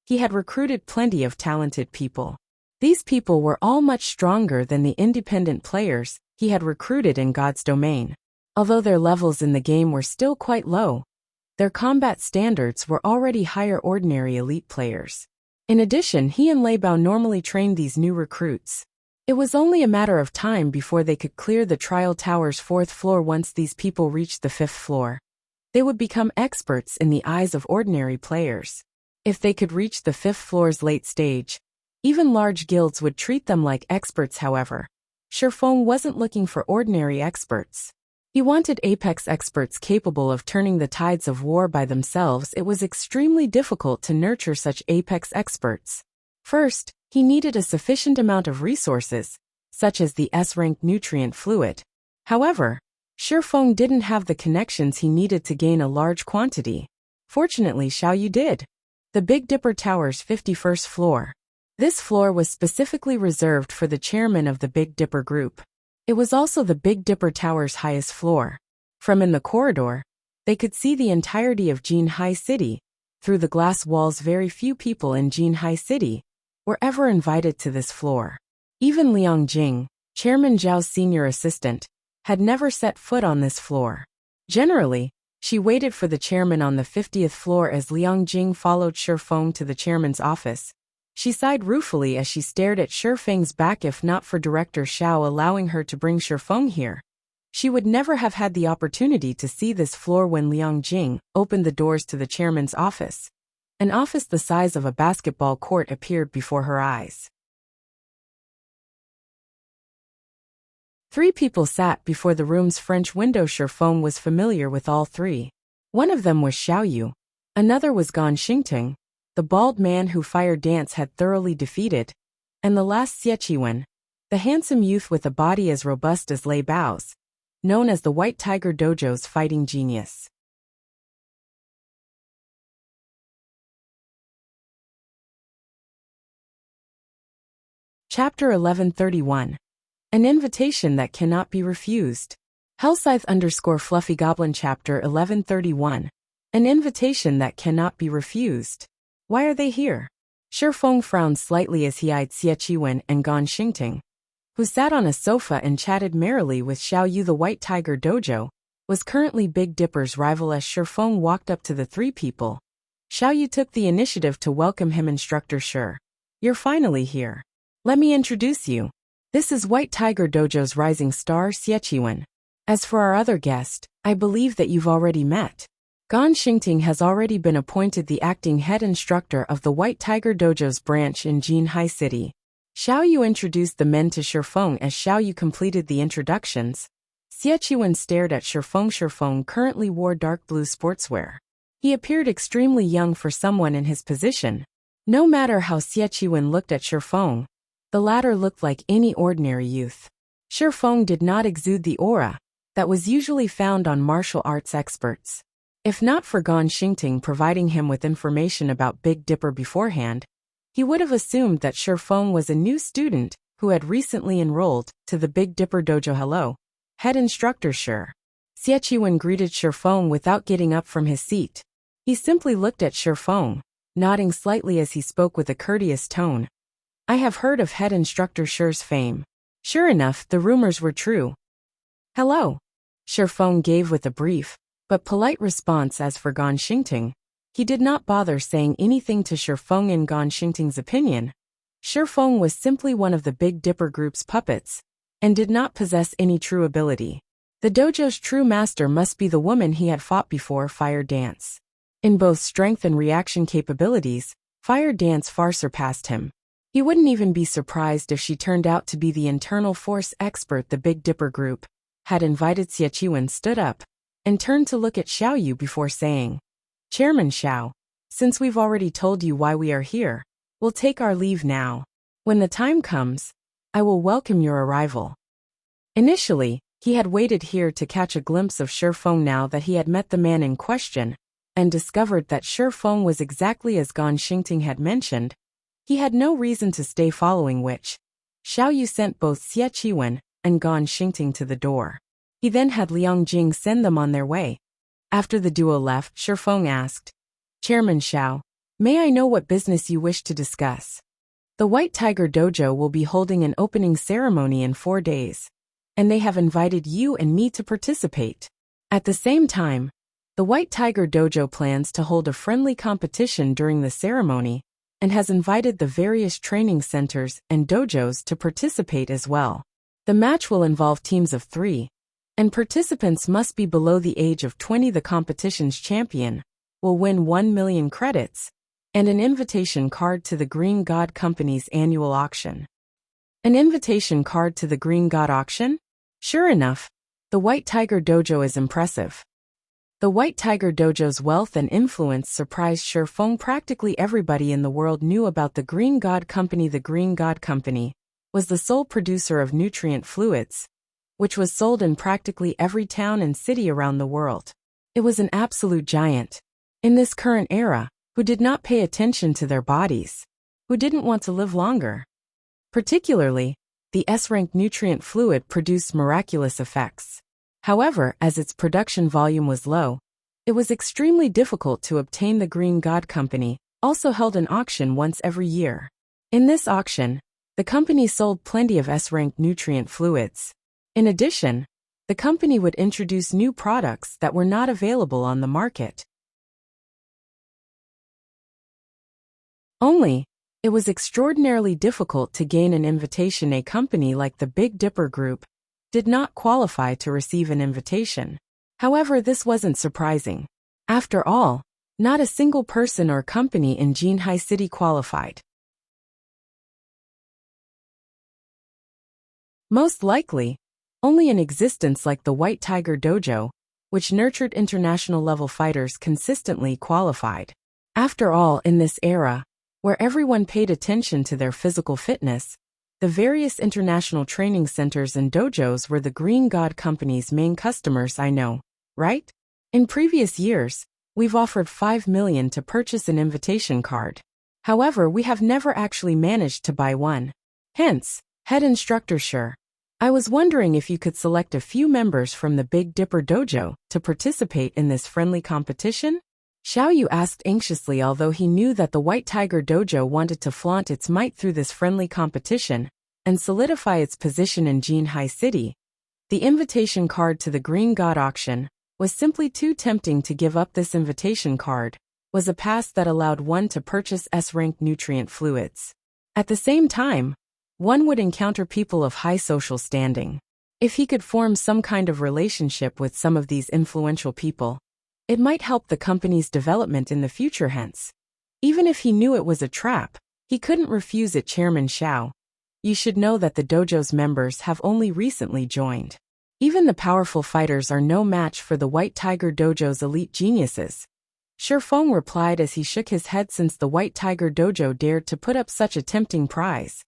he had recruited plenty of talented people. These people were all much stronger than the independent players he had recruited in God's domain. Although their levels in the game were still quite low, their combat standards were already higher ordinary elite players. In addition, he and Lei Bao normally trained these new recruits. It was only a matter of time before they could clear the trial tower's 4th floor. Once these people reached the 5th floor, they would become experts in the eyes of ordinary players. If they could reach the 5th floor's late stage, even large guilds would treat them like experts. However, Shifeng wasn't looking for ordinary experts. He wanted apex experts capable of turning the tides of war by themselves. It was extremely difficult to nurture such apex experts. First, he needed a sufficient amount of resources, such as the S-rank nutrient fluid. However, Shifeng didn't have the connections he needed to gain a large quantity. Fortunately, Xiao Yu did. The Big Dipper Tower's 51st floor. This floor was specifically reserved for the chairman of the Big Dipper group. It was also the Big Dipper Tower's highest floor. From in the corridor, they could see the entirety of Jinhai City. Through the glass walls, very few people in Jinhai City were ever invited to this floor. Even Liang Jing, Chairman Zhao's senior assistant, had never set foot on this floor. Generally, she waited for the chairman on the 50th floor. As Liang Jing followed Shifeng to the chairman's office, she sighed ruefully as she stared at Shifeng's back. If not for Director Xiao allowing her to bring Shifeng here, she would never have had the opportunity to see this floor. When Liang Jing opened the doors to the chairman's office, an office the size of a basketball court appeared before her eyes. 3 people sat before the room's French window. Shifeng was familiar with all 3. One of them was Xiao Yu. Another was Gan Xingting, the bald man who Fire Dance had thoroughly defeated. And the last Xie Qiwen, the handsome youth with a body as robust as Lei Bao's, known as the White Tiger Dojo's fighting genius. Chapter 1131. An invitation that cannot be refused. Hellscythe_Fluffy Goblin Chapter 1131. An invitation that cannot be refused. Why are they here? Shifeng frowned slightly as he eyed Xie Qiwen and Gan Xingting, who sat on a sofa and chatted merrily with Xiao Yu. The White Tiger Dojo was currently Big Dipper's rival. As Shifeng walked up to the three people, Xiao Yu took the initiative to welcome him. Instructor Shi, you're finally here. Let me introduce you. This is White Tiger Dojo's rising star, Xie Qiwen. As for our other guest, I believe that you've already met. Gan Xingting has already been appointed the acting head instructor of the White Tiger Dojo's branch in Jinhai City. Xiao Yu introduced the men to Shifeng. As Xiao Yu completed the introductions, Xie Qiwen stared at Shifeng. Shifeng currently wore dark blue sportswear. He appeared extremely young for someone in his position. No matter how Xie Qiwen looked at Shifeng, the latter looked like any ordinary youth. Shifeng did not exude the aura that was usually found on martial arts experts. If not for Gan Xingting providing him with information about Big Dipper beforehand, he would have assumed that Shifeng was a new student who had recently enrolled to the Big Dipper Dojo. Hello, head instructor Shi. Xie Qiwen greeted Shifeng without getting up from his seat. He simply looked at Shifeng, nodding slightly as he spoke with a courteous tone. I have heard of head instructor Shi's fame. Sure enough, the rumors were true. Hello, Shifeng gave with a brief but polite response. As for Gan Xingting, he did not bother saying anything to Shifeng. In Gan Xingting's opinion, Shifeng was simply one of the Big Dipper group's puppets and did not possess any true ability. The dojo's true master must be the woman he had fought before, Fire Dance. In both strength and reaction capabilities, Fire Dance far surpassed him. He wouldn't even be surprised if she turned out to be the internal force expert the Big Dipper group had invited. Xie Qiwen stood up and turned to look at Xiao Yu before saying, Chairman Xiao, since we've already told you why we are here, we'll take our leave now. When the time comes, I will welcome your arrival. Initially, he had waited here to catch a glimpse of Shifeng. Now that he had met the man in question and discovered that Shifeng was exactly as Gan Xingting had mentioned, he had no reason to stay, following which, Xiao Yu sent both Xie Qiwen and Gan Xingting to the door. He then had Liang Jing send them on their way. After the duo left, Shifeng asked, Chairman Xiao, may I know what business you wish to discuss? The White Tiger Dojo will be holding an opening ceremony in 4 days, and they have invited you and me to participate. At the same time, the White Tiger Dojo plans to hold a friendly competition during the ceremony and has invited the various training centers and dojos to participate as well. The match will involve teams of 3, and participants must be below the age of 20. The competition's champion will win 1 million credits and an invitation card to the Green God Company's annual auction. An invitation card to the Green God auction? Sure enough, the White Tiger Dojo is impressive. The White Tiger Dojo's wealth and influence surprised Shifeng. Practically everybody in the world knew about the Green God Company. The Green God Company was the sole producer of nutrient fluids, which was sold in practically every town and city around the world. It was an absolute giant in this current era, who did not pay attention to their bodies, who didn't want to live longer. Particularly, the S-rank nutrient fluid produced miraculous effects. However, as its production volume was low, it was extremely difficult to obtain. The Green God Company also held an auction once every year. In this auction, the company sold plenty of S-rank nutrient fluids. In addition, the company would introduce new products that were not available on the market. Only, it was extraordinarily difficult to gain an invitation. A company like the Big Dipper Group did not qualify to receive an invitation. However, this wasn't surprising. After all, not a single person or company in Jinhai City qualified. Most likely, only an existence like the White Tiger Dojo, which nurtured international-level fighters, consistently qualified. After all, in this era, where everyone paid attention to their physical fitness, the various international training centers and dojos were the Green God Company's main customers. I know, right? In previous years, we've offered 5 million to purchase an invitation card. However, we have never actually managed to buy one. Hence, head instructor Sure. I was wondering if you could select a few members from the Big Dipper Dojo to participate in this friendly competition? Xiao Yu asked anxiously, although he knew that the White Tiger Dojo wanted to flaunt its might through this friendly competition and solidify its position in Jinhai City. The invitation card to the Green God auction was simply too tempting to give up. This invitation card was a pass that allowed one to purchase S-rank nutrient fluids. At the same time, one would encounter people of high social standing. If he could form some kind of relationship with some of these influential people, it might help the company's development in the future. Hence, even if he knew it was a trap, he couldn't refuse it. Chairman Xiao, you should know that the dojo's members have only recently joined. Even the powerful fighters are no match for the White Tiger Dojo's elite geniuses. Shifeng replied as he shook his head. Since the White Tiger Dojo dared to put up such a tempting prize,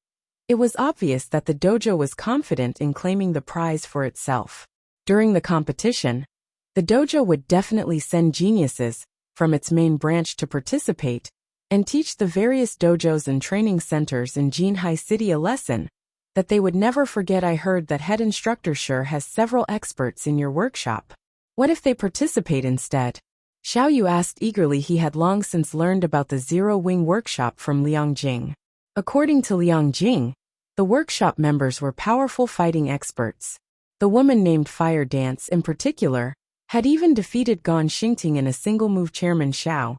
it was obvious that the dojo was confident in claiming the prize for itself. During the competition, the dojo would definitely send geniuses from its main branch to participate and teach the various dojos and training centers in Jinhai City a lesson that they would never forget. I heard that head instructor Sure has several experts in your workshop. What if they participate instead? Xiao Yu asked eagerly. He had long since learned about the Zero Wing workshop from Liang Jing. According to Liang Jing, the workshop members were powerful fighting experts. The woman named Fire Dance, in particular, had even defeated Gan Xingting in a single move. Chairman Xiao,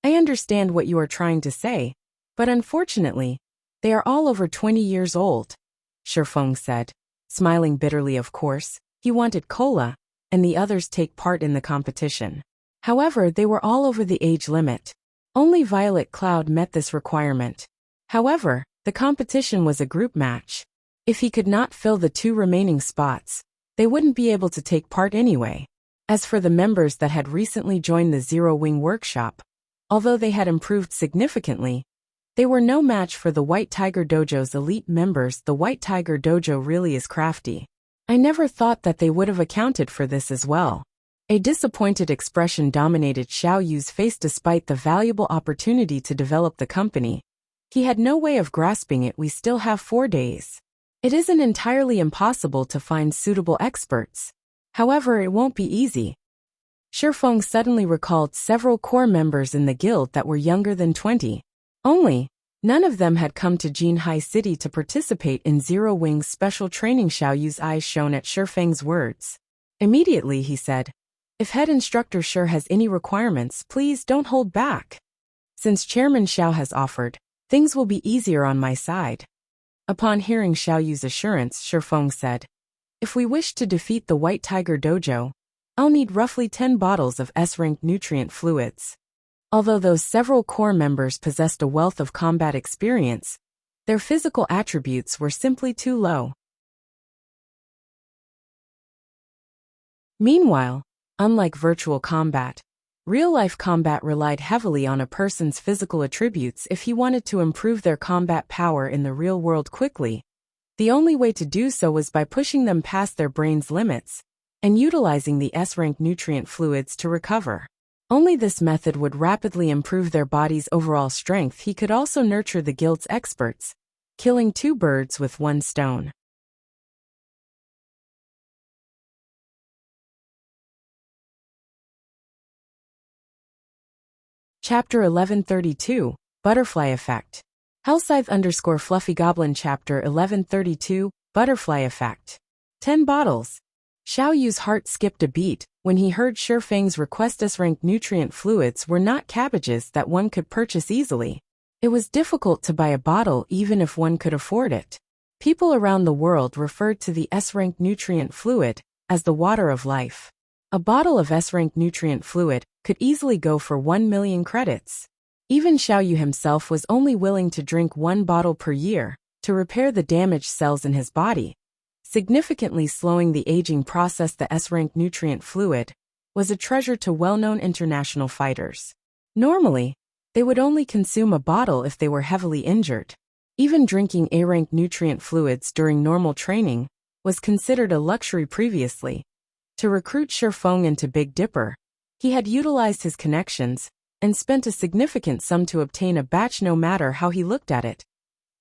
I understand what you are trying to say, but unfortunately, they are all over 20 years old, Shifeng said, smiling bitterly. Of course, he wanted Cola and the others take part in the competition. However, they were all over the age limit. Only Violet Cloud met this requirement. However, the competition was a group match. If he could not fill the 2 remaining spots, they wouldn't be able to take part anyway. As for the members that had recently joined the Zero Wing workshop, although they had improved significantly, they were no match for the White Tiger Dojo's elite members. The White Tiger Dojo really is crafty. I never thought that they would have accounted for this as well. A disappointed expression dominated Xiao Yu's face. Despite the valuable opportunity to develop the company, he had no way of grasping it. We still have 4 days. It isn't entirely impossible to find suitable experts. However, it won't be easy. Shifeng suddenly recalled several core members in the guild that were younger than 20. Only, none of them had come to Jinhai City to participate in Zero Wing's special training. Xiao Yu's eyes shone at Shifeng's words. Immediately he said, if head instructor Sure has any requirements, please don't hold back. Since Chairman Xiao has offered, things will be easier on my side. Upon hearing Xiao Yu's assurance, Shifeng said, if we wish to defeat the White Tiger Dojo, I'll need roughly 10 bottles of S-rank nutrient fluids. Although those several core members possessed a wealth of combat experience, their physical attributes were simply too low. Meanwhile, unlike virtual combat, real-life combat relied heavily on a person's physical attributes. If he wanted to improve their combat power in the real world quickly, the only way to do so was by pushing them past their brain's limits and utilizing the S-rank nutrient fluids to recover. Only this method would rapidly improve their body's overall strength. He could also nurture the guild's experts, killing 2 birds with 1 stone. Chapter 1132, Butterfly Effect. Hellscythe_Fluffy Goblin Chapter 1132, Butterfly Effect. 10 bottles. Xiao Yu's heart skipped a beat when he heard Shifeng's request. S-rank nutrient fluids were not cabbages that one could purchase easily. It was difficult to buy a bottle even if one could afford it. People around the world referred to the S-rank nutrient fluid as the water of life. A bottle of S-rank nutrient fluid could easily go for 1 million credits. Even Xiao Yu himself was only willing to drink 1 bottle per year to repair the damaged cells in his body, significantly slowing the aging process. The S-rank nutrient fluid was a treasure to well-known international fighters. Normally, they would only consume a bottle if they were heavily injured. Even drinking A-rank nutrient fluids during normal training was considered a luxury previously. To recruit Shifeng into Big Dipper, he had utilized his connections and spent a significant sum to obtain a batch. No matter how he looked at it,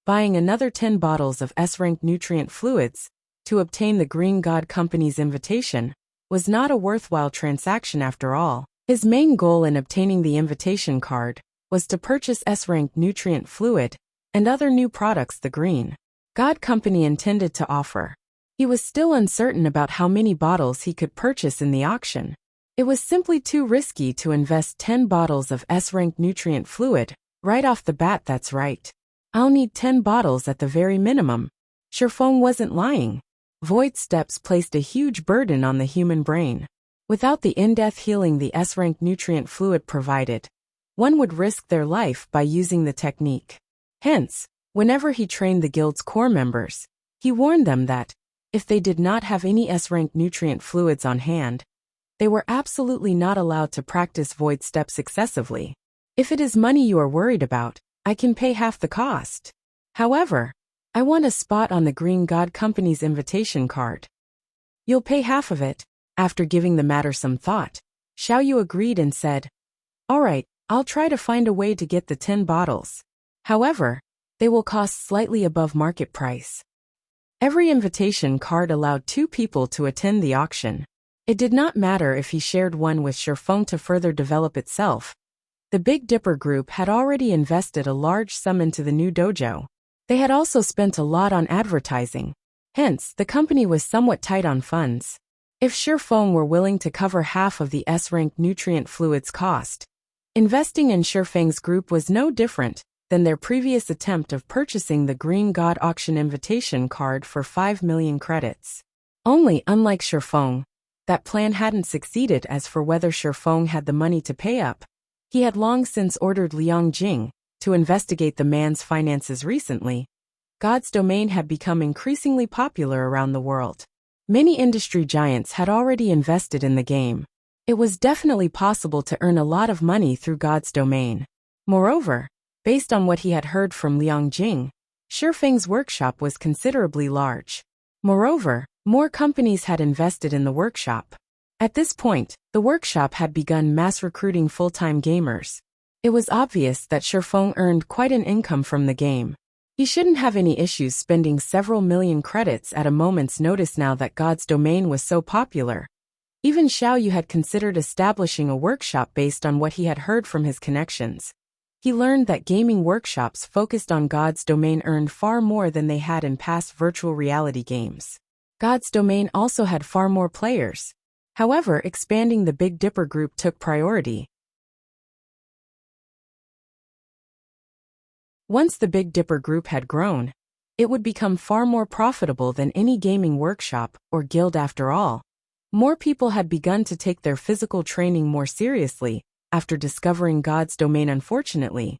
buying another 10 bottles of S-rank nutrient fluids to obtain the Green God Company's invitation was not a worthwhile transaction after all. His main goal in obtaining the invitation card was to purchase S-rank nutrient fluid and other new products the Green God Company intended to offer. He was still uncertain about how many bottles he could purchase in the auction. It was simply too risky to invest 10 bottles of S-rank nutrient fluid right off the bat. That's right. I'll need 10 bottles at the very minimum. Shifeng wasn't lying. Void steps placed a huge burden on the human brain. Without the in-depth healing the S-rank nutrient fluid provided, one would risk their life by using the technique. Hence, whenever he trained the guild's core members, he warned them that, if they did not have any S-rank nutrient fluids on hand, they were absolutely not allowed to practice void steps excessively. If it is money you are worried about, I can pay half the cost. However, I want a spot on the Green God Company's invitation card. You'll pay half of it. After giving the matter some thought, Xiaoyu agreed and said, "All right, I'll try to find a way to get the 10 bottles. However, they will cost slightly above market price." Every invitation card allowed 2 people to attend the auction. It did not matter if he shared one with Shifeng to further develop itself. The Big Dipper group had already invested a large sum into the new dojo. They had also spent a lot on advertising. Hence, the company was somewhat tight on funds. If Shifeng were willing to cover half of the S-rank nutrient fluids cost, investing in Shifeng's group was no different than their previous attempt of purchasing the Green God auction invitation card for 5 million credits. Only, unlike Shifeng, that plan hadn't succeeded. As for whether Shifeng had the money to pay up, he had long since ordered Liang Jing to investigate the man's finances. Recently, God's domain had become increasingly popular around the world. Many industry giants had already invested in the game. It was definitely possible to earn a lot of money through God's domain. Moreover, based on what he had heard from Liang Jing, Shifeng's workshop was considerably large. Moreover, more companies had invested in the workshop. At this point, the workshop had begun mass recruiting full-time gamers. It was obvious that Shifeng earned quite an income from the game. He shouldn't have any issues spending several million credits at a moment's notice now that God's domain was so popular. Even Xiaoyu had considered establishing a workshop based on what he had heard from his connections. He learned that gaming workshops focused on God's domain earned far more than they had in past virtual reality games. God's domain also had far more players. However, expanding the Big Dipper group took priority. Once the Big Dipper group had grown, it would become far more profitable than any gaming workshop or guild. After all, more people had begun to take their physical training more seriously after discovering God's domain. Unfortunately,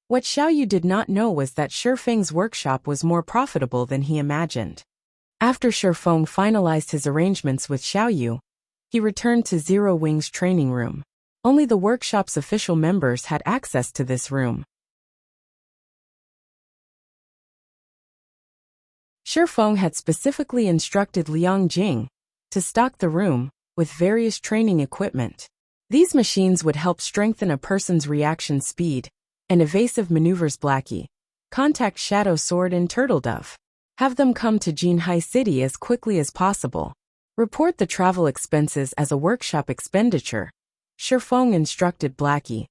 what Xiaoyu did not know was that Shifeng's workshop was more profitable than he imagined. After Shifeng finalized his arrangements with Xiaoyu, he returned to Zero Wing's training room. Only the workshop's official members had access to this room. Shifeng had specifically instructed Liang Jing to stock the room with various training equipment. These machines would help strengthen a person's reaction speed and evasive maneuvers. Blackie, contact Shadow Sword and Turtle Dove. Have them come to Jinhai City as quickly as possible. Report the travel expenses as a workshop expenditure. Shifeng instructed Blackie,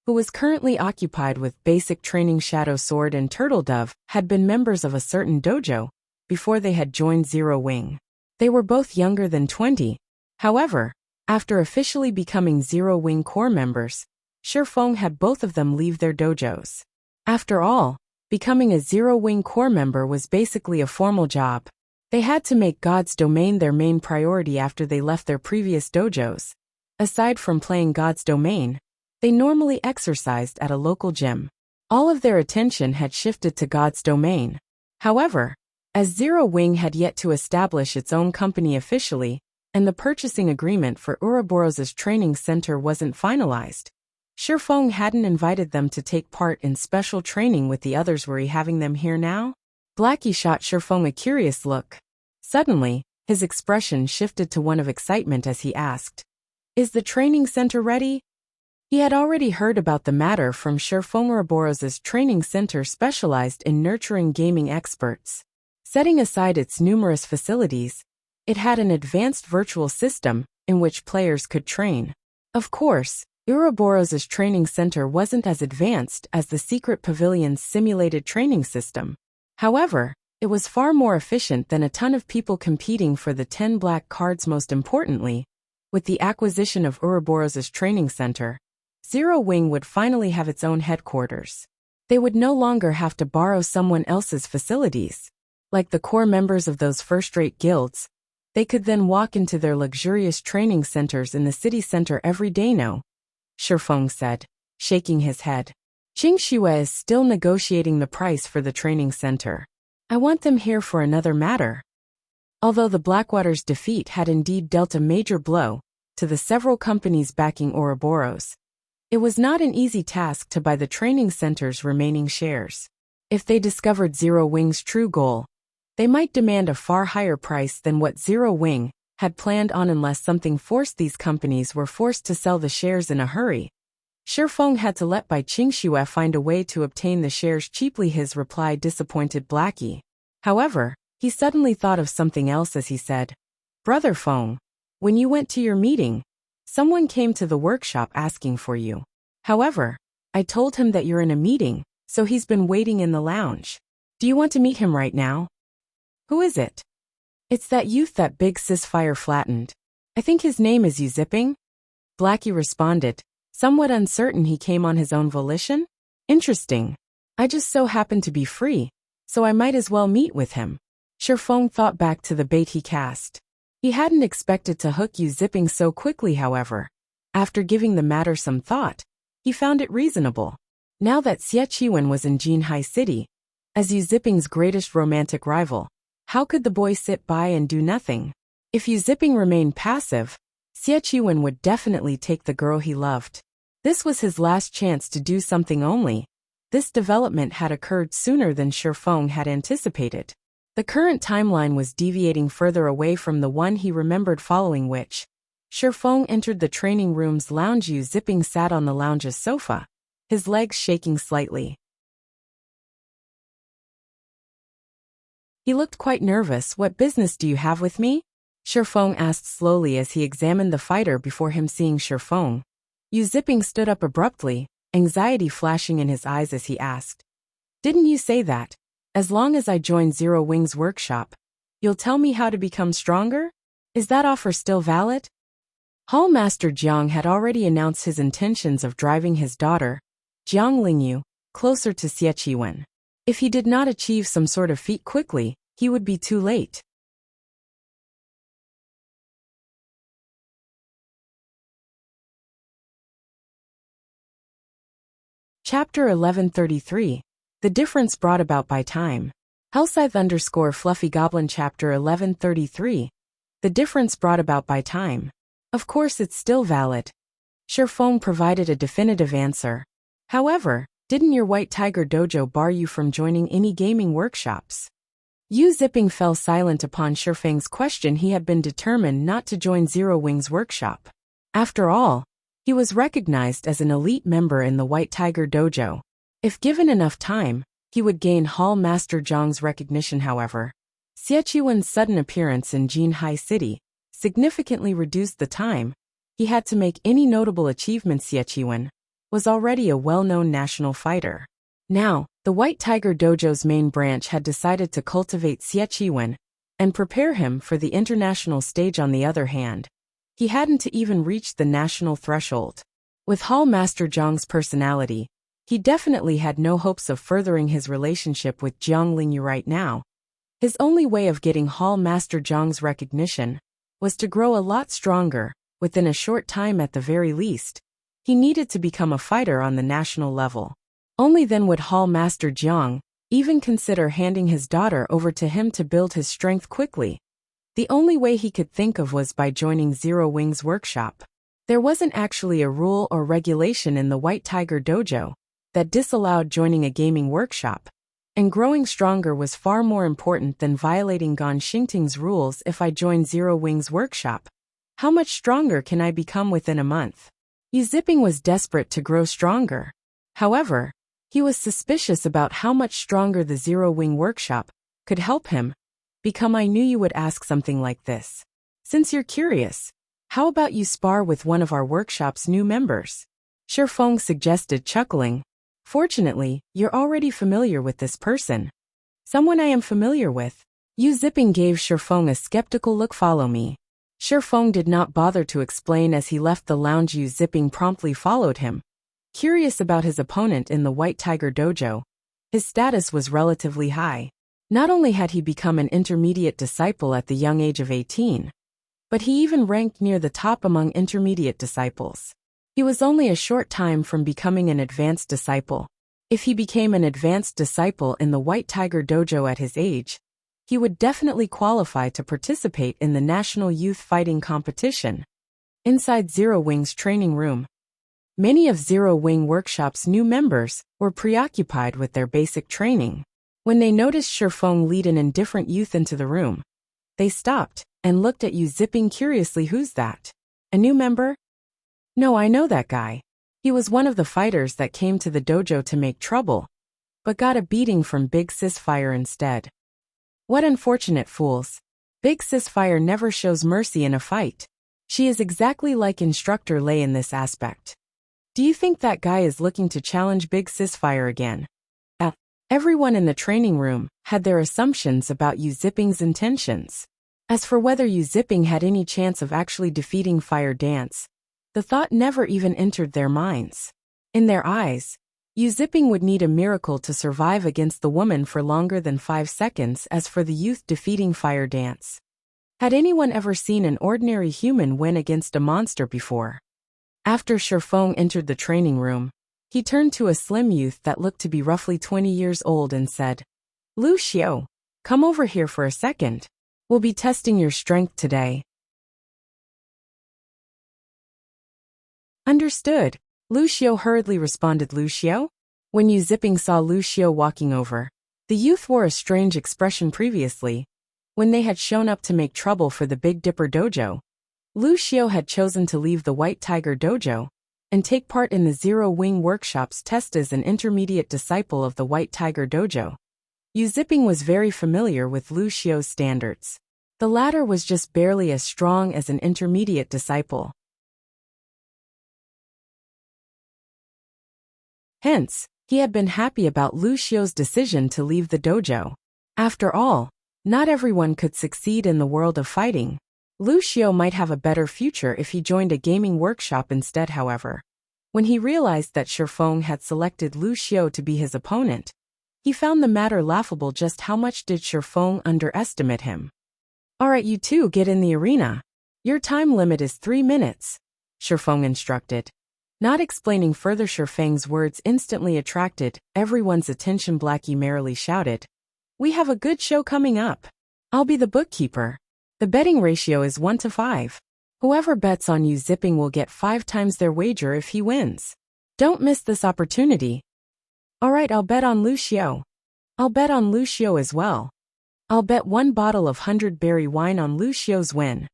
who was currently occupied with basic training. Shadow Sword and Turtle Dove had been members of a certain dojo before they had joined Zero Wing. They were both younger than 20. However, after officially becoming Zero Wing core members, Shifeng had both of them leave their dojos. After all, becoming a Zero Wing core member was basically a formal job. They had to make God's domain their main priority after they left their previous dojos. Aside from playing God's domain, they normally exercised at a local gym. All of their attention had shifted to God's domain. However, as Zero Wing had yet to establish its own company officially, and the purchasing agreement for Ouroboros's training center wasn't finalized, Shifeng hadn't invited them to take part in special training with the others. Were he having them here now? Blackie shot Shifeng a curious look. Suddenly, his expression shifted to one of excitement as he asked, "Is the training center ready?" He had already heard about the matter from Sherfeng Ouroboros's training center specialized in nurturing gaming experts. Setting aside its numerous facilities, it had an advanced virtual system in which players could train. Of course, Ouroboros's training center wasn't as advanced as the secret pavilion's simulated training system. However, it was far more efficient than a ton of people competing for the 10 black cards. Most importantly, with the acquisition of Ouroboros's training center, Zero Wing would finally have its own headquarters. They would no longer have to borrow someone else's facilities. Like the core members of those first-rate guilds, they could then walk into their luxurious training centers in the city center every day. No, Sherfeng said, shaking his head. Qing Shue is still negotiating the price for the training center. I want them here for another matter. Although the Blackwater's defeat had indeed dealt a major blow to the several companies backing Ouroboros, it was not an easy task to buy the training center's remaining shares. If they discovered Zero Wing's true goal, they might demand a far higher price than what Zero Wing had planned on unless something forced these companies were forced to sell the shares in a hurry. Sherfeng had to let Bai Qingxue find a way to obtain the shares cheaply. His reply disappointed Blackie. However, he suddenly thought of something else as he said, Brother Feng, when you went to your meeting, someone came to the workshop asking for you. However, I told him that you're in a meeting, so he's been waiting in the lounge. Do you want to meet him right now? Who is it? It's that youth that Big Sis Fire flattened. I think his name is Yu Zipping? Blackie responded, somewhat uncertain. He came on his own volition? Interesting. I just so happen to be free, so I might as well meet with him. Sherfeng thought back to the bait he cast. He hadn't expected to hook Yu Zipping so quickly. However, after giving the matter some thought, he found it reasonable. Now that Xie Chiwen was in Jinhai City, as Yu Zipping's greatest romantic rival, how could the boy sit by and do nothing? If Yu Zipping remained passive, Xie Chiwen would definitely take the girl he loved. This was his last chance to do something. Only this development had occurred sooner than Sherfeng had anticipated. The current timeline was deviating further away from the one he remembered, following which Sherfeng entered the training room's lounge. Yu Zipping sat on the lounge's sofa, his legs shaking slightly. He looked quite nervous. What business do you have with me? Sherfeng asked slowly as he examined the fighter before him. Seeing Sherfeng, Yu Zipping stood up abruptly, anxiety flashing in his eyes as he asked, Didn't you say that, as long as I join Zero Wing's workshop, you'll tell me how to become stronger? Is that offer still valid? Hall Master Jiang had already announced his intentions of driving his daughter, Jiang Lingyu, closer to Xie Chiwen. If he did not achieve some sort of feat quickly, he would be too late. Chapter 1133. The Difference Brought About by Time. Hellscythe_Fluffy Goblin Chapter 1133. The Difference Brought About by Time. Of course it's still valid. Sherfeng provided a definitive answer. However, didn't your White Tiger Dojo bar you from joining any gaming workshops? Yu Zipping fell silent upon Sherfeng's question. He had been determined not to join Zero Wing's workshop. After all, he was recognized as an elite member in the White Tiger Dojo. If given enough time, he would gain Hall Master Zhang's recognition. However, Xie Chiwen's sudden appearance in Jinhai City significantly reduced the time he had to make any notable achievements. Xie Chiwen was already a well-known national fighter. Now, the White Tiger Dojo's main branch had decided to cultivate Xie Chiwen and prepare him for the international stage. On the other hand, he hadn't even reached the national threshold. With Hall Master Zhang's personality, he definitely had no hopes of furthering his relationship with Jiang Lingyu right now. His only way of getting Hall Master Zhang's recognition was to grow a lot stronger. Within a short time at the very least, he needed to become a fighter on the national level. Only then would Hall Master Jiang even consider handing his daughter over to him to build his strength quickly. The only way he could think of was by joining Zero Wing's workshop. There wasn't actually a rule or regulation in the White Tiger Dojo that disallowed joining a gaming workshop, and growing stronger was far more important than violating Gan Xingting's rules. If I join Zero Wing's workshop, how much stronger can I become within a month? Yu Ziping was desperate to grow stronger. However, he was suspicious about how much stronger the Zero Wing workshop could help him become. I knew you would ask something like this. Since you're curious, how about you spar with one of our workshop's new members? Shifeng suggested, chuckling. Fortunately, you're already familiar with this person. Someone I am familiar with. Yu Ziping gave Shifeng a skeptical look. Follow me. Shifeng did not bother to explain as he left the lounge. Yu Ziping promptly followed him. Curious about his opponent in the White Tiger Dojo, his status was relatively high. Not only had he become an intermediate disciple at the young age of 18, but he even ranked near the top among intermediate disciples. He was only a short time from becoming an advanced disciple. If he became an advanced disciple in the White Tiger Dojo at his age, he would definitely qualify to participate in the National Youth Fighting Competition. Inside Zero Wing's training room, many of Zero Wing Workshop's new members were preoccupied with their basic training. When they noticed Shifeng lead an indifferent youth into the room, they stopped and looked at Yu Ziping curiously. Who's that? A new member? No, I know that guy. He was one of the fighters that came to the dojo to make trouble, but got a beating from Big Sis Fire instead. What unfortunate fools. Big Sis Fire never shows mercy in a fight. She is exactly like Instructor Lei in this aspect. Do you think that guy is looking to challenge Big Sis Fire again? Everyone in the training room had their assumptions about Yu Ziping's intentions. As for whether Yu Ziping had any chance of actually defeating Fire Dance, the thought never even entered their minds. In their eyes, Yu Ziping would need a miracle to survive against the woman for longer than 5 seconds. As for the youth defeating Fire Dance, had anyone ever seen an ordinary human win against a monster before? After Shifeng entered the training room, he turned to a slim youth that looked to be roughly 20 years old and said, Lu Xiao, come over here for a second. We'll be testing your strength today. Understood. Lu Xiao hurriedly responded. Lu Xiao? When Yu Ziping saw Lu Xiao walking over, the youth wore a strange expression. Previously, when they had shown up to make trouble for the Big Dipper Dojo, Lu Xiao had chosen to leave the White Tiger Dojo and take part in the Zero Wing Workshop's test as an intermediate disciple of the White Tiger Dojo. Yu Ziping was very familiar with Lu Xiao's standards. The latter was just barely as strong as an intermediate disciple. Hence, he had been happy about Lu Xiao's decision to leave the dojo. After all, not everyone could succeed in the world of fighting. Lu Xiao might have a better future if he joined a gaming workshop instead. However, when he realized that Shifeng had selected Lu Xiao to be his opponent, he found the matter laughable. Just how much did Shifeng underestimate him? Alright, you two, get in the arena. Your time limit is 3 minutes, Shifeng instructed. Not explaining further, Shifeng's words instantly attracted everyone's attention. Blackie merrily shouted, We have a good show coming up. I'll be the bookkeeper. The betting ratio is 1 to 5. Whoever bets on Yu Ziping will get 5 times their wager if he wins. Don't miss this opportunity. Alright, I'll bet on Lu Xiao. I'll bet on Lu Xiao as well. I'll bet 1 bottle of 100-berry wine on Lu Xiao's win.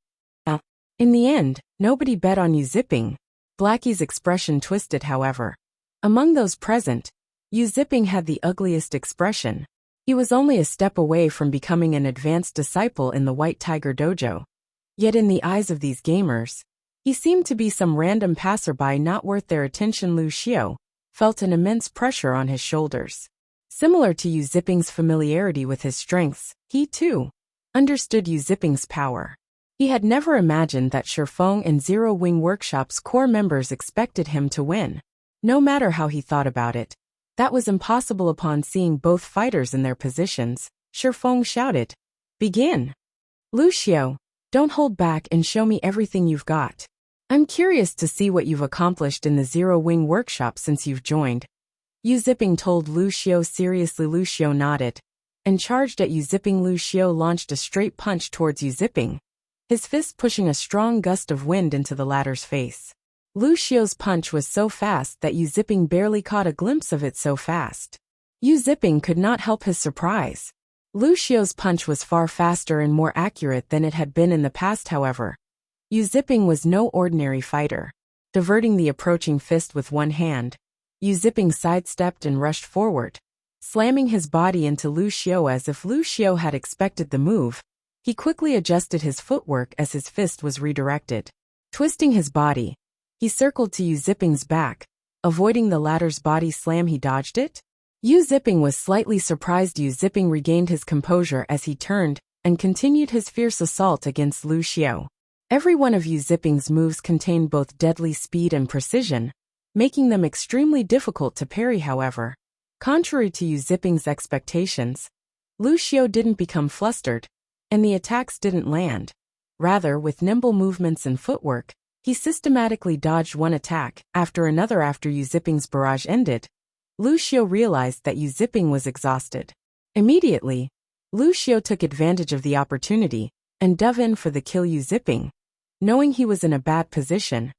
In the end, nobody bet on Yu Ziping. Blackie's expression twisted. However, among those present, Yu Ziping had the ugliest expression. He was only a step away from becoming an advanced disciple in the White Tiger Dojo. Yet in the eyes of these gamers, he seemed to be some random passerby not worth their attention. Lu Xiao felt an immense pressure on his shoulders. Similar to Yu Ziping's familiarity with his strengths, he too understood Yu Ziping's power. He had never imagined that Shifeng and Zero Wing Workshop's core members expected him to win. No matter how he thought about it, that was impossible. Upon seeing both fighters in their positions, Shifeng shouted, Begin! Lu Xiao, don't hold back and show me everything you've got. I'm curious to see what you've accomplished in the Zero Wing Workshop since you've joined. Yu Ziping told Lu Xiao seriously. Lu Xiao nodded and charged at Yu Ziping. Lu Xiao launched a straight punch towards Yu Ziping, his fist pushing a strong gust of wind into the latter's face. Lu Xiao's punch was so fast that Yu Ziping barely caught a glimpse of it. So fast, Yu Ziping could not help his surprise. Lu Xiao's punch was far faster and more accurate than it had been in the past. However, Yu Ziping was no ordinary fighter. Diverting the approaching fist with one hand, Yu Ziping sidestepped and rushed forward, slamming his body into Lu Xiao as if Lu Xiao had expected the move. He quickly adjusted his footwork as his fist was redirected. Twisting his body, he circled to Yu Ziping's back. Avoiding the latter's body slam, he dodged it. Yu Ziping was slightly surprised. Yu Ziping regained his composure as he turned and continued his fierce assault against Lu Xiao. Every one of Yu Ziping's moves contained both deadly speed and precision, making them extremely difficult to parry. However, contrary to Yu Ziping's expectations, Lu Xiao didn't become flustered, and the attacks didn't land. Rather, with nimble movements and footwork, he systematically dodged one attack after another. After Yu Ziping's barrage ended, Lu Xiao realized that Yu Ziping was exhausted. Immediately, Lu Xiao took advantage of the opportunity and dove in for the kill. Yu Ziping, knowing he was in a bad position,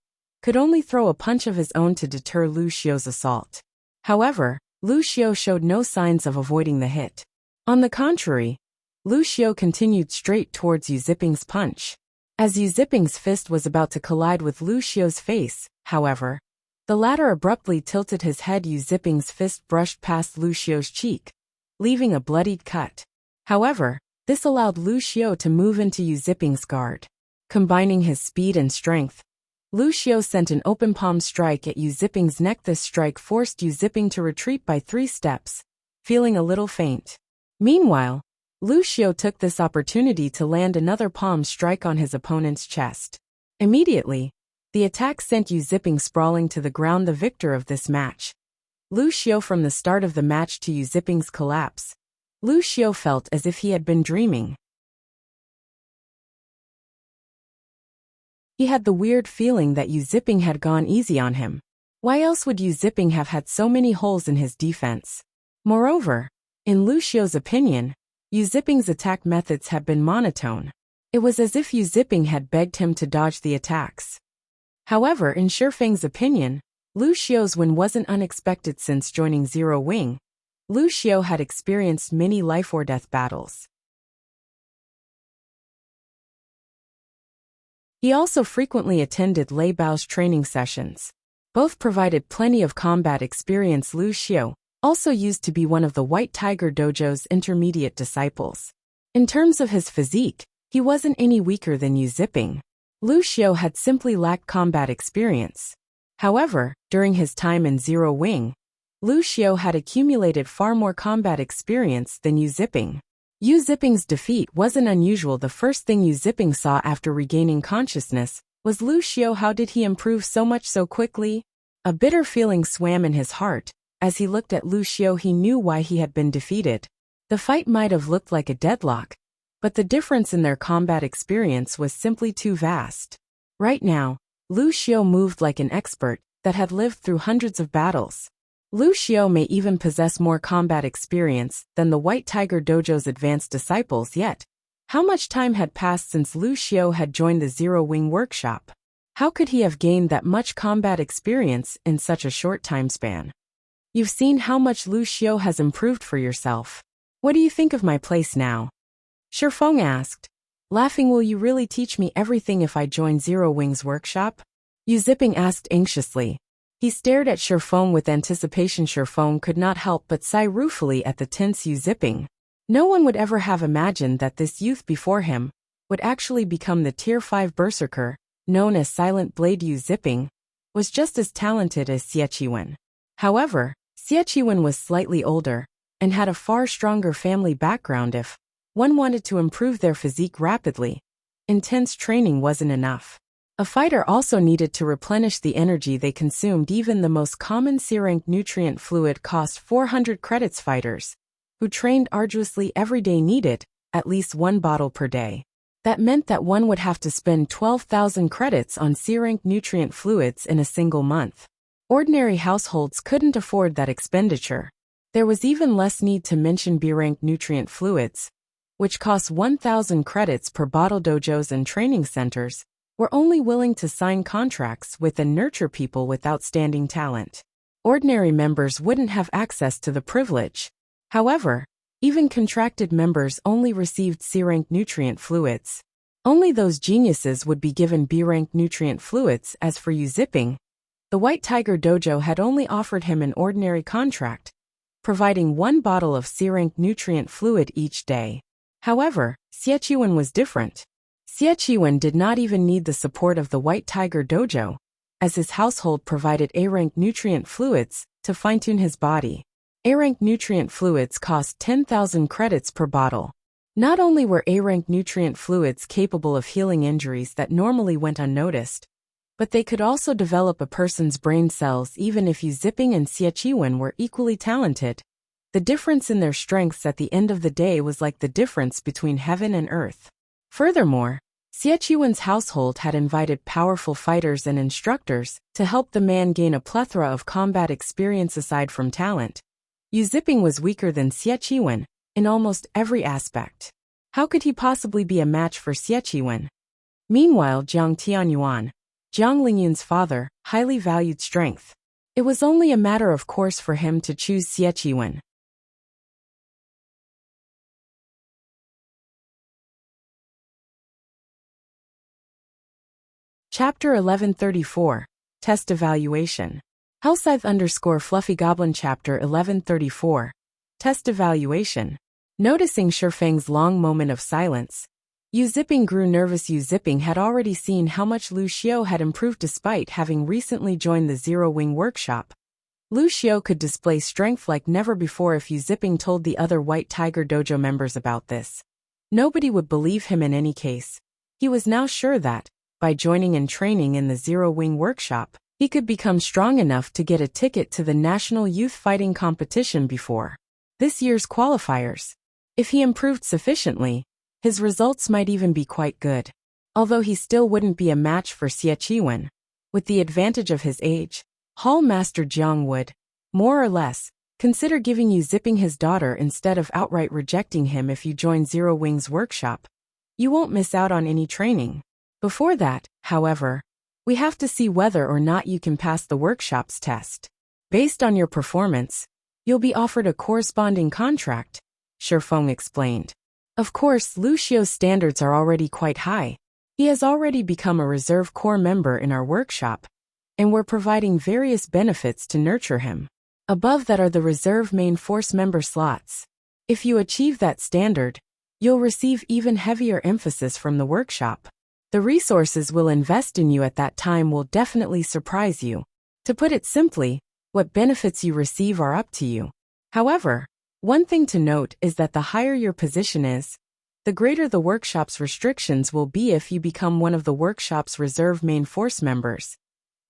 could only throw a punch of his own to deter Lu Xiao's assault. However, Lu Xiao showed no signs of avoiding the hit. On the contrary, Lu Xiao continued straight towards Yu Ziping's punch. As Yu Ziping's fist was about to collide with Lu Xiao's face, however, the latter abruptly tilted his head. Yu Ziping's fist brushed past Lu Xiao's cheek, leaving a bloodied cut. However, this allowed Lu Xiao to move into Yu Ziping's guard. Combining his speed and strength, Lu Xiao sent an open palm strike at Yu Ziping's neck. This strike forced Yu Ziping to retreat by 3 steps, feeling a little faint. Meanwhile, Lu Xiao took this opportunity to land another palm strike on his opponent's chest. Immediately, the attack sent Yu Ziping sprawling to the ground. The victor of this match. Lu Xiao. From the start of the match to Yu Ziping's collapse, Lu Xiao felt as if he had been dreaming. He had the weird feeling that Yu Ziping had gone easy on him. Why else would Yu Ziping have had so many holes in his defense? Moreover, in Lu Xiao's opinion, Yu Ziping's attack methods had been monotone. It was as if Yu Ziping had begged him to dodge the attacks. However, in Shifeng's opinion, Lu Xiao's win wasn't unexpected. Since joining Zero Wing, Lu Xiao had experienced many life-or-death battles. He also frequently attended Lei Bao's training sessions. Both provided plenty of combat experience. Lu Xiao also used to be one of the White Tiger Dojo's intermediate disciples. In terms of his physique, he wasn't any weaker than Yu Ziping. Lu Xiao had simply lacked combat experience. However, during his time in Zero Wing, Lu Xiao had accumulated far more combat experience than Yu Ziping. Yu Ziping's defeat wasn't unusual. The first thing Yu Ziping saw after regaining consciousness was Lu Xiao. How did he improve so much so quickly? A bitter feeling swam in his heart. As he looked at Lu Xiao, he knew why he had been defeated. The fight might have looked like a deadlock, but the difference in their combat experience was simply too vast. Right now, Lu Xiao moved like an expert that had lived through hundreds of battles. Lu Xiao may even possess more combat experience than the White Tiger Dojo's advanced disciples. Yet, how much time had passed since Lu Xiao had joined the Zero Wing workshop? How could he have gained that much combat experience in such a short time span? You've seen how much Lu Xiao has improved for yourself. What do you think of my place now? Shifeng asked, laughing. Will you really teach me everything if I join Zero Wing's workshop? Yu Ziping asked anxiously. He stared at Shifeng with anticipation. Shifeng could not help but sigh ruefully at the tense Yu Ziping. No one would ever have imagined that this youth before him would actually become the Tier 5 berserker, known as Silent Blade. Yu Ziping was just as talented as Xie Qiwen. However, Xie Qiwen was slightly older and had a far stronger family background. If one wanted to improve their physique rapidly, intense training wasn't enough. A fighter also needed to replenish the energy they consumed. Even the most common C-rank nutrient fluid cost 400 credits. Fighters who trained arduously every day needed at least 1 bottle per day. That meant that one would have to spend 12,000 credits on C-rank nutrient fluids in a single month. Ordinary households couldn't afford that expenditure. There was even less need to mention B-rank nutrient fluids, which cost 1,000 credits per bottle. Dojos and training centers were only willing to sign contracts with and nurture people with outstanding talent. Ordinary members wouldn't have access to the privilege. However, even contracted members only received C-rank nutrient fluids. Only those geniuses would be given B-rank nutrient fluids. As for Yu Ziping, The White Tiger Dojo had only offered him an ordinary contract, providing 1 bottle of C-rank nutrient fluid each day. However, Xie was different. Xie did not even need the support of the White Tiger Dojo, as his household provided A-rank nutrient fluids to fine-tune his body. A-rank nutrient fluids cost 10,000 credits per bottle. Not only were A-rank nutrient fluids capable of healing injuries that normally went unnoticed, but they could also develop a person's brain cells even if Yu Ziping and Xie were equally talented. The difference in their strengths at the end of the day was like the difference between heaven and earth. Furthermore, Xie household had invited powerful fighters and instructors to help the man gain a plethora of combat experience aside from talent. Yu Ziping was weaker than Xie in almost every aspect. How could he possibly be a match for Xie? Meanwhile, Jiang Tianyuan, Jiang Lingyun's father, highly valued strength. It was only a matter of course for him to choose Xie. Chapter 1134, Test Evaluation. Hellscythe_Fluffy Goblin Chapter 1134, Test Evaluation. Noticing Shifeng's long moment of silence, Yu Ziping grew nervous. Yu Ziping had already seen how much Lu Xiao had improved despite having recently joined the Zero Wing workshop. Lu Xiao could display strength like never before. If Yu Ziping told the other White Tiger Dojo members about this, nobody would believe him in any case. He was now sure that, by joining and training in the Zero Wing workshop, he could become strong enough to get a ticket to the National Youth Fighting Competition before this year's qualifiers. If he improved sufficiently, his results might even be quite good. Although he still wouldn't be a match for Xie. With the advantage of his age, Hall Master Jiang would, more or less, consider giving Yu Ziping his daughter instead of outright rejecting him. If you join Zero Wing's workshop, you won't miss out on any training. Before that, however, we have to see whether or not you can pass the workshop's test. Based on your performance, you'll be offered a corresponding contract, Shifeng explained. Of course, Lu Xiao's standards are already quite high. He has already become a reserve corps member in our workshop, and we're providing various benefits to nurture him. Above that are the reserve main force member slots. If you achieve that standard, you'll receive even heavier emphasis from the workshop. The resources we'll invest in you at that time will definitely surprise you. To put it simply, what benefits you receive are up to you. However, one thing to note is that the higher your position is, the greater the workshop's restrictions will be. If you become one of the workshop's reserve main force members,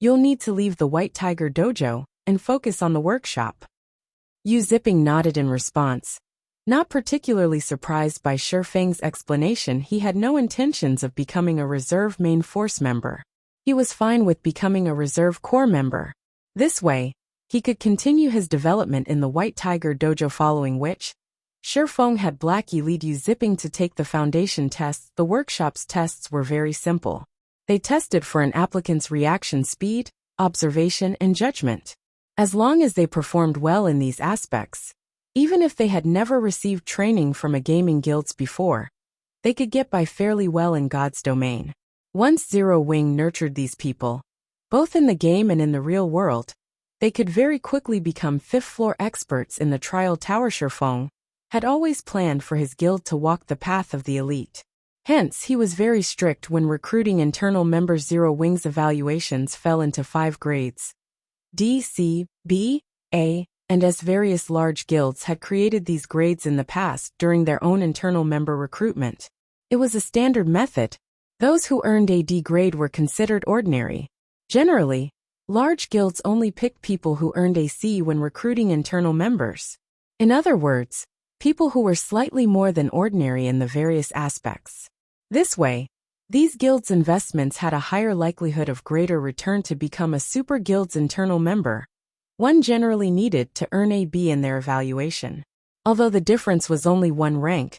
you'll need to leave the White Tiger Dojo and focus on the workshop. Yu Ziping nodded in response. Not particularly surprised by Shifeng's explanation, he had no intentions of becoming a reserve main force member. He was fine with becoming a reserve corps member. This way, he could continue his development in the White Tiger Dojo, following which, Shifeng had Blackie lead Yu Ziping to take the foundation tests. The workshop's tests were very simple. They tested for an applicant's reaction speed, observation, and judgment. As long as they performed well in these aspects, even if they had never received training from a gaming guilds before, they could get by fairly well in God's domain. Once Zero Wing nurtured these people, both in the game and in the real world, they could very quickly become fifth-floor experts in the trial tower. Shifeng had always planned for his guild to walk the path of the elite. Hence, he was very strict when recruiting internal members. Zero Wing's evaluations fell into 5 grades: D, C, B, A, and S. Various large guilds had created these grades in the past during their own internal member recruitment. It was a standard method. Those who earned a D grade were considered ordinary. Generally, large guilds only picked people who earned a C when recruiting internal members. In other words, people who were slightly more than ordinary in the various aspects. This way, these guilds' investments had a higher likelihood of greater return. To become a super guild's internal member, one generally needed to earn a B in their evaluation. Although the difference was only 1 rank,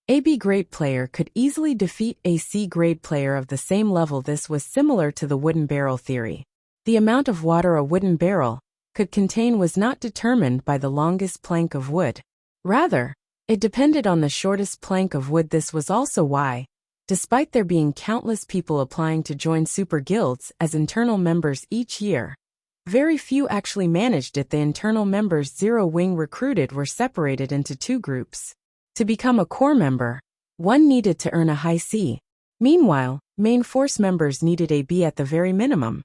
a B grade player could easily defeat a C grade player of the same level. This was similar to the wooden barrel theory. The amount of water a wooden barrel could contain was not determined by the longest plank of wood. Rather, it depended on the shortest plank of wood. This was also why, despite there being countless people applying to join super guilds as internal members each year, very few actually managed it. The internal members Zero Wing recruited were separated into two groups. To become a core member, one needed to earn a high C. Meanwhile, main force members needed a B at the very minimum.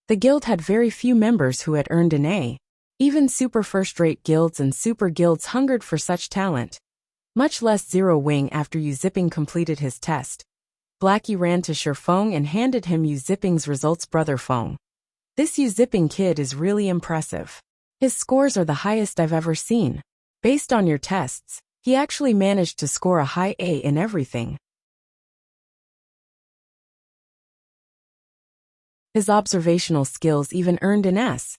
The guild had very few members who had earned an A. Even super first-rate guilds and super guilds hungered for such talent. Much less Zero Wing. After Yu Zipping completed his test, Blackie ran to Shi Feng and handed him Yu Zipping's results. Brother Feng, this Yu Zipping kid is really impressive. His scores are the highest I've ever seen. Based on your tests, he actually managed to score a high A in everything. His observational skills even earned an S.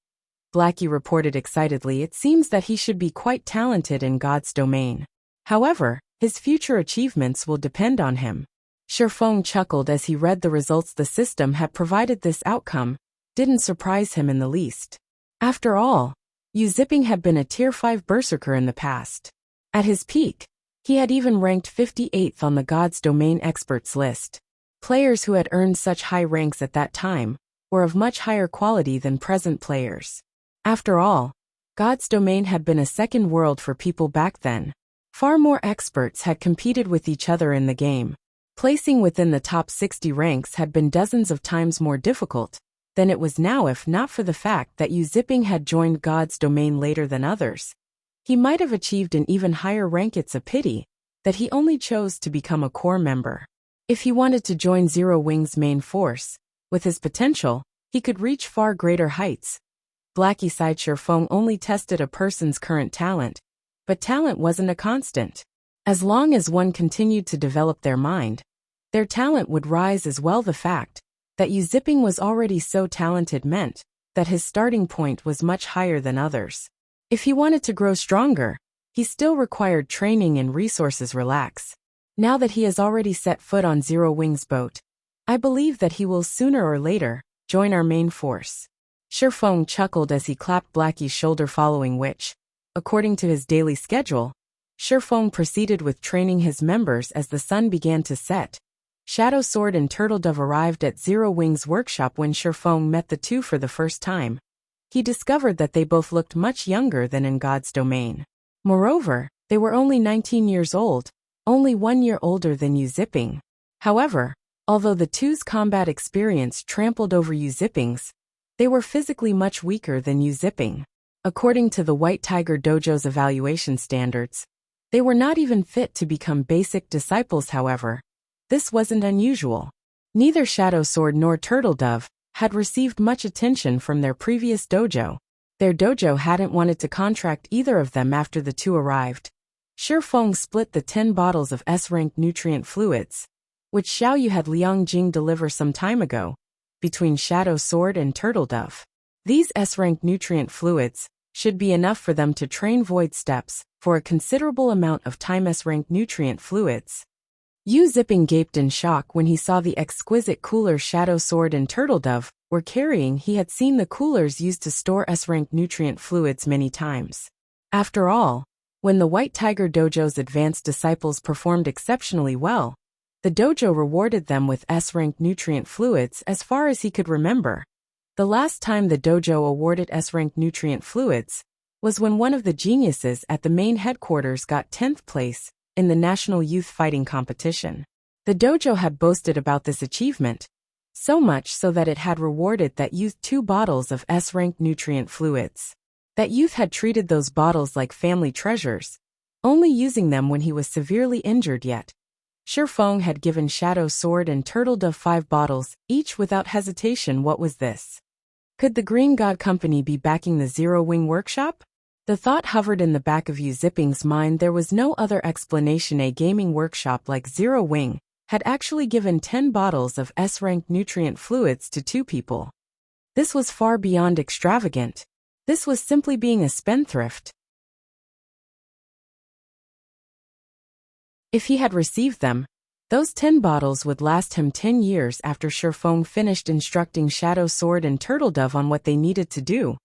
Blackie reported excitedly. It seems that he should be quite talented in God's domain. However, his future achievements will depend on him. Shi Feng chuckled as he read the results. The system had provided this outcome. Didn't surprise him in the least. After all, Yu Zipping had been a Tier 5 berserker in the past. At his peak, he had even ranked 58th on the God's Domain experts list. Players who had earned such high ranks at that time were of much higher quality than present players. After all, God's Domain had been a second world for people back then. Far more experts had competed with each other in the game. Placing within the top 60 ranks had been dozens of times more difficult than it was now. If not for the fact that Yu Zipping had joined God's Domain later than others, he might have achieved an even higher rank. It's a pity that he only chose to become a core member. If he wanted to join Zero Wing's main force, with his potential, he could reach far greater heights. Blackie sighed. Shi Feng only tested a person's current talent, but talent wasn't a constant. As long as one continued to develop their mind, their talent would rise as well. The fact that Yu Zipping was already so talented meant that his starting point was much higher than others. If he wanted to grow stronger, he still required training and resources. Relax. Now that he has already set foot on Zero Wing's boat, I believe that he will sooner or later join our main force. Shi Feng chuckled as he clapped Blackie's shoulder, following which, according to his daily schedule, Shi Feng proceeded with training his members. As the sun began to set, Shadow Sword and Turtle Dove arrived at Zero Wing's workshop. When Shi Feng met the two for the first time, he discovered that they both looked much younger than in God's Domain. Moreover, they were only 19 years old, only 1 year older than Yu Zipping. However, although the two's combat experience trampled over Yu Zipping's, they were physically much weaker than Yu Zipping. According to the White Tiger Dojo's evaluation standards, they were not even fit to become basic disciples. However, this wasn't unusual. Neither Shadow Sword nor Turtle Dove had received much attention from their previous dojo. Their dojo hadn't wanted to contract either of them after the two arrived. Shi Feng split the 10 bottles of S-rank nutrient fluids, which Xiao Yu had Liang Jing deliver some time ago, between Shadow Sword and Turtle Dove. These S-rank nutrient fluids should be enough for them to train void steps for a considerable amount of time. S-rank nutrient fluids. Yu Zipping gaped in shock when he saw the exquisite coolers Shadow Sword and Turtle Dove were carrying. He had seen the coolers used to store S-rank nutrient fluids many times. After all, when the White Tiger Dojo's advanced disciples performed exceptionally well, the dojo rewarded them with S-rank nutrient fluids. As far as he could remember, the last time the dojo awarded S-rank nutrient fluids was when one of the geniuses at the main headquarters got 10th place in the National Youth Fighting Competition. The dojo had boasted about this achievement, so much so that it had rewarded that youth 2 bottles of S-rank nutrient fluids. That youth had treated those bottles like family treasures, only using them when he was severely injured. Yet Shi Feng had given Shadow Sword and Turtle Dove 5 bottles, each without hesitation. What was this? Could the Green God Company be backing the Zero Wing workshop? The thought hovered in the back of Yu Zipping's mind. There was no other explanation. A gaming workshop like Zero Wing had actually given 10 bottles of S-rank nutrient fluids to 2 people. This was far beyond extravagant. This was simply being a spendthrift. If he had received them, those 10 bottles would last him 10 years. After Shi Feng finished instructing Shadow Sword and Turtle Dove on what they needed to do,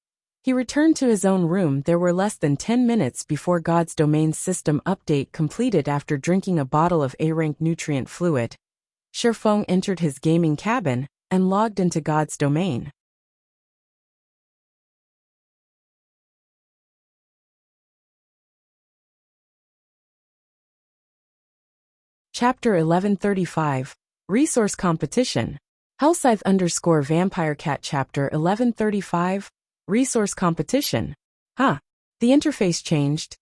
he returned to his own room. There were less than 10 minutes before God's Domain system update completed. After drinking a bottle of A-rank nutrient fluid, Shi Feng entered his gaming cabin and logged into God's domain. Chapter 1135, Resource Competition. Hellscythe_VampireCat Chapter 1135, Resource Competition. The interface changed.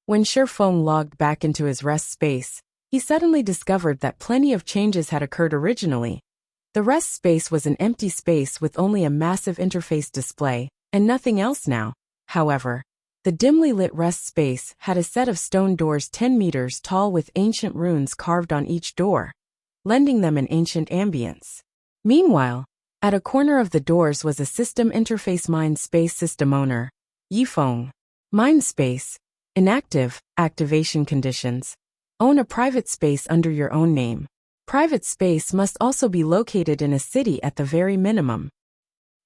When Sherfeng logged back into his rest space, he suddenly discovered that plenty of changes had occurred originally. The rest space was an empty space with only a massive interface display, and nothing else now. However, the dimly lit rest space had a set of stone doors 10 meters tall with ancient runes carved on each door, lending them an ancient ambience. Meanwhile, at a corner of the doors was a system interface mind space system owner, Yifeng. Mind space. Inactive, activation conditions. Own a private space under your own name. Private space must also be located in a city at the very minimum.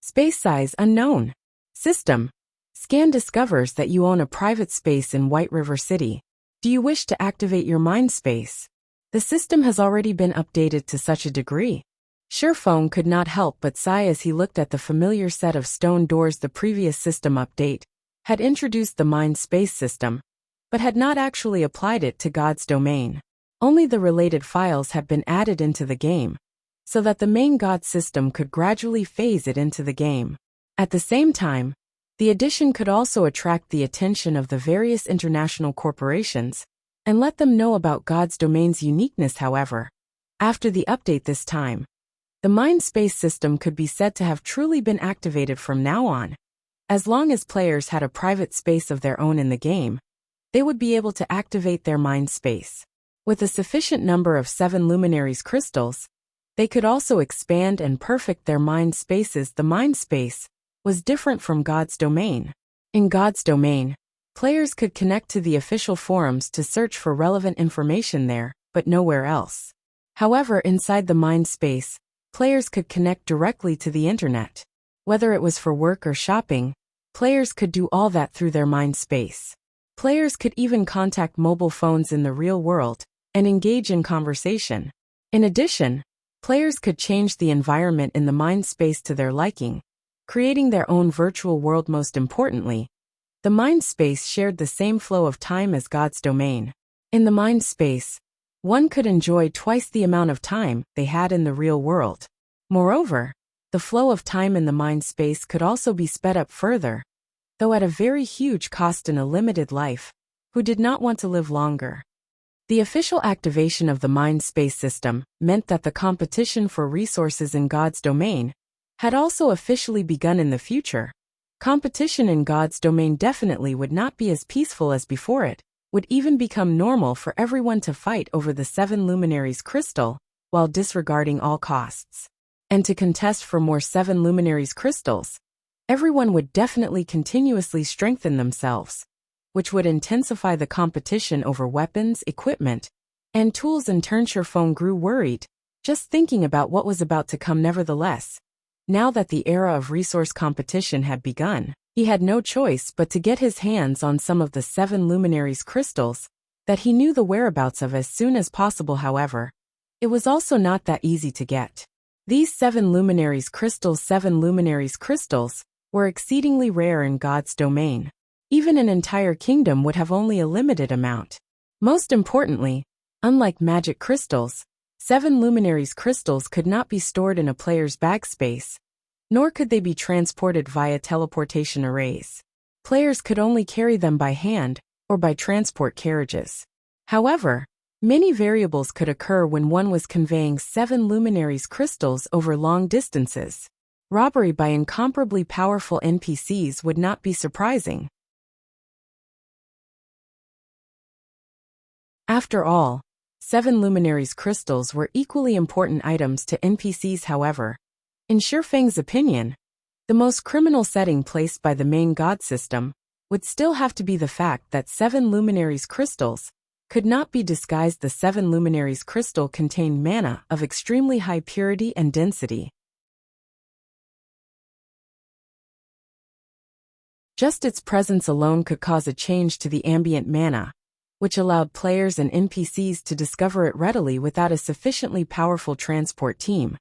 Space size unknown. System. Scan discovers that you own a private space in White River City. Do you wish to activate your mind space? The system has already been updated to such a degree. Sherfeng could not help but sigh as he looked at the familiar set of stone doors. The previous system update had introduced the mind space system, but had not actually applied it to God's domain. Only the related files had been added into the game, so that the main God system could gradually phase it into the game. At the same time, the addition could also attract the attention of the various international corporations and let them know about God's domain's uniqueness. However, after the update this time, the mind space system could be said to have truly been activated from now on. As long as players had a private space of their own in the game, they would be able to activate their mind space. With a sufficient number of 7 luminaries crystals, they could also expand and perfect their mind spaces. The mind space was different from God's domain. In God's domain, players could connect to the official forums to search for relevant information there, but nowhere else. However, inside the mind space, players could connect directly to the internet. Whether it was for work or shopping, players could do all that through their mind space. Players could even contact mobile phones in the real world and engage in conversation. In addition, players could change the environment in the mind space to their liking, creating their own virtual world. Most importantly, the mind space shared the same flow of time as God's domain. In the mind space, one could enjoy twice the amount of time they had in the real world. Moreover, the flow of time in the mind space could also be sped up further, though at a very huge cost in a limited life, who did not want to live longer. The official activation of the mind space system meant that the competition for resources in God's domain had also officially begun in the future. Competition in God's domain definitely would not be as peaceful as before. It would even become normal for everyone to fight over the 7 luminaries crystal, while disregarding all costs. And to contest for more 7 luminaries crystals, everyone would definitely continuously strengthen themselves, which would intensify the competition over weapons, equipment, and tools. In turn, Sherfeng grew worried, just thinking about what was about to come. Nevertheless, now that the era of resource competition had begun, he had no choice but to get his hands on some of the 7 luminaries crystals that he knew the whereabouts of as soon as possible. However, it was also not that easy to get. These 7 luminaries crystals were exceedingly rare in God's domain. Even an entire kingdom would have only a limited amount. Most importantly, unlike magic crystals, 7 luminaries crystals could not be stored in a player's bag space, nor could they be transported via teleportation arrays. Players could only carry them by hand or by transport carriages. However, many variables could occur when one was conveying 7 luminaries crystals over long distances. Robbery by incomparably powerful NPCs would not be surprising. After all, 7 luminaries crystals were equally important items to NPCs. However, in Sherfeng's opinion, the most criminal setting placed by the main God system would still have to be the fact that 7 luminaries crystals could not be disguised. The 7 luminaries crystal contained mana of extremely high purity and density. Just its presence alone could cause a change to the ambient mana, which allowed players and NPCs to discover it readily without a sufficiently powerful transport team.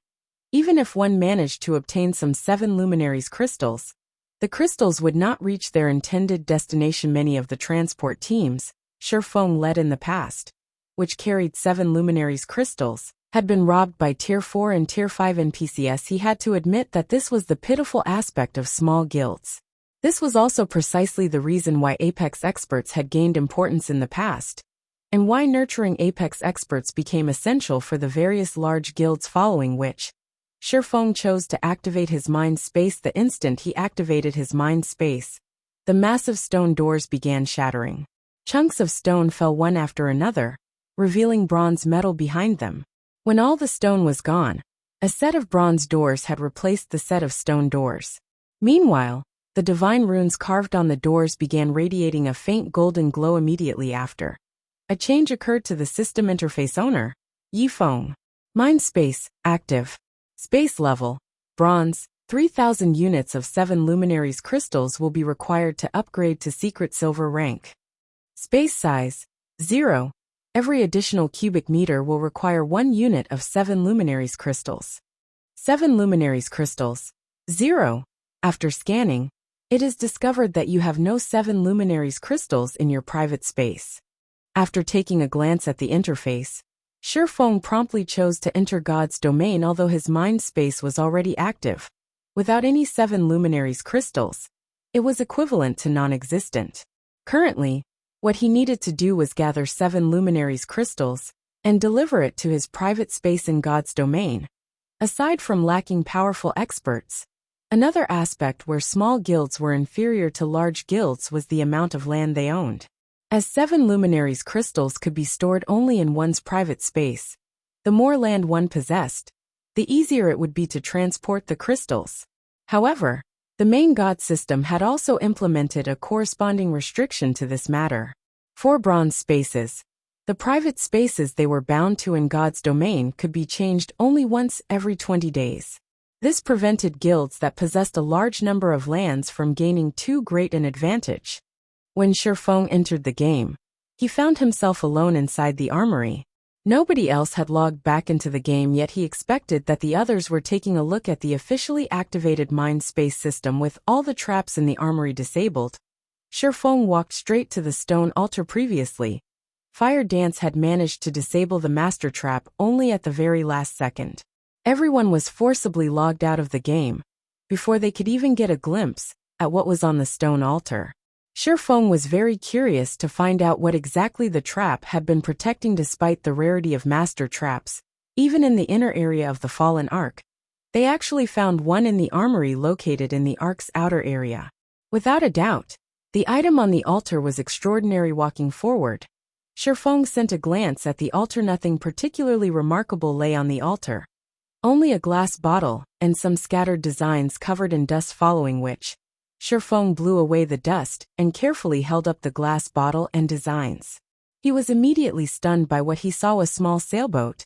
Even if one managed to obtain some 7 luminaries crystals, the crystals would not reach their intended destination. Many of the transport teams Shifeng led in the past, which carried 7 luminaries crystals, had been robbed by Tier 4 and Tier 5 NPCs. He had to admit that this was the pitiful aspect of small guilds. This was also precisely the reason why Apex experts had gained importance in the past, and why nurturing Apex experts became essential for the various large guilds, following which Shifeng chose to activate his mind space. The instant he activated his mind space, the massive stone doors began shattering. Chunks of stone fell one after another, revealing bronze metal behind them. When all the stone was gone, a set of bronze doors had replaced the set of stone doors. Meanwhile, the divine runes carved on the doors began radiating a faint golden glow. Immediately after, a change occurred to the system interface owner, Yifeng. Mind space, active. Space level, bronze. 3,000 units of 7 luminaries crystals will be required to upgrade to secret silver rank. Space size, 0. Every additional cubic meter will require 1 unit of 7 luminaries crystals. 7 luminaries crystals, 0. After scanning, it is discovered that you have no 7 luminaries crystals in your private space. After taking a glance at the interface, Shifeng promptly chose to enter God's domain. Although his mind space was already active, without any 7 luminaries crystals, it was equivalent to non-existent. Currently, what he needed to do was gather 7 luminaries crystals and deliver it to his private space in God's domain. Aside from lacking powerful experts, another aspect where small guilds were inferior to large guilds was the amount of land they owned. As 7 luminaries crystals could be stored only in one's private space, the more land one possessed, the easier it would be to transport the crystals. However, the main god system had also implemented a corresponding restriction to this matter. For bronze spaces, the private spaces they were bound to in God's domain could be changed only once every 20 days. This prevented guilds that possessed a large number of lands from gaining too great an advantage. When Shifeng entered the game, he found himself alone inside the armory. Nobody else had logged back into the game yet. He expected that the others were taking a look at the officially activated mind space system with all the traps in the armory disabled. Shifeng walked straight to the stone altar. Previously, Fire Dance had managed to disable the master trap only at the very last second. Everyone was forcibly logged out of the game before they could even get a glimpse at what was on the stone altar. Shifeng was very curious to find out what exactly the trap had been protecting. Despite the rarity of master traps, even in the inner area of the Fallen Ark, they actually found one in the armory located in the Ark's outer area. Without a doubt, the item on the altar was extraordinary. Walking forward, Shifeng sent a glance at the altar. Nothing particularly remarkable lay on the altar. Only a glass bottle and some scattered designs covered in dust, following which Shifeng blew away the dust and carefully held up the glass bottle and designs. He was immediately stunned by what he saw: a small sailboat.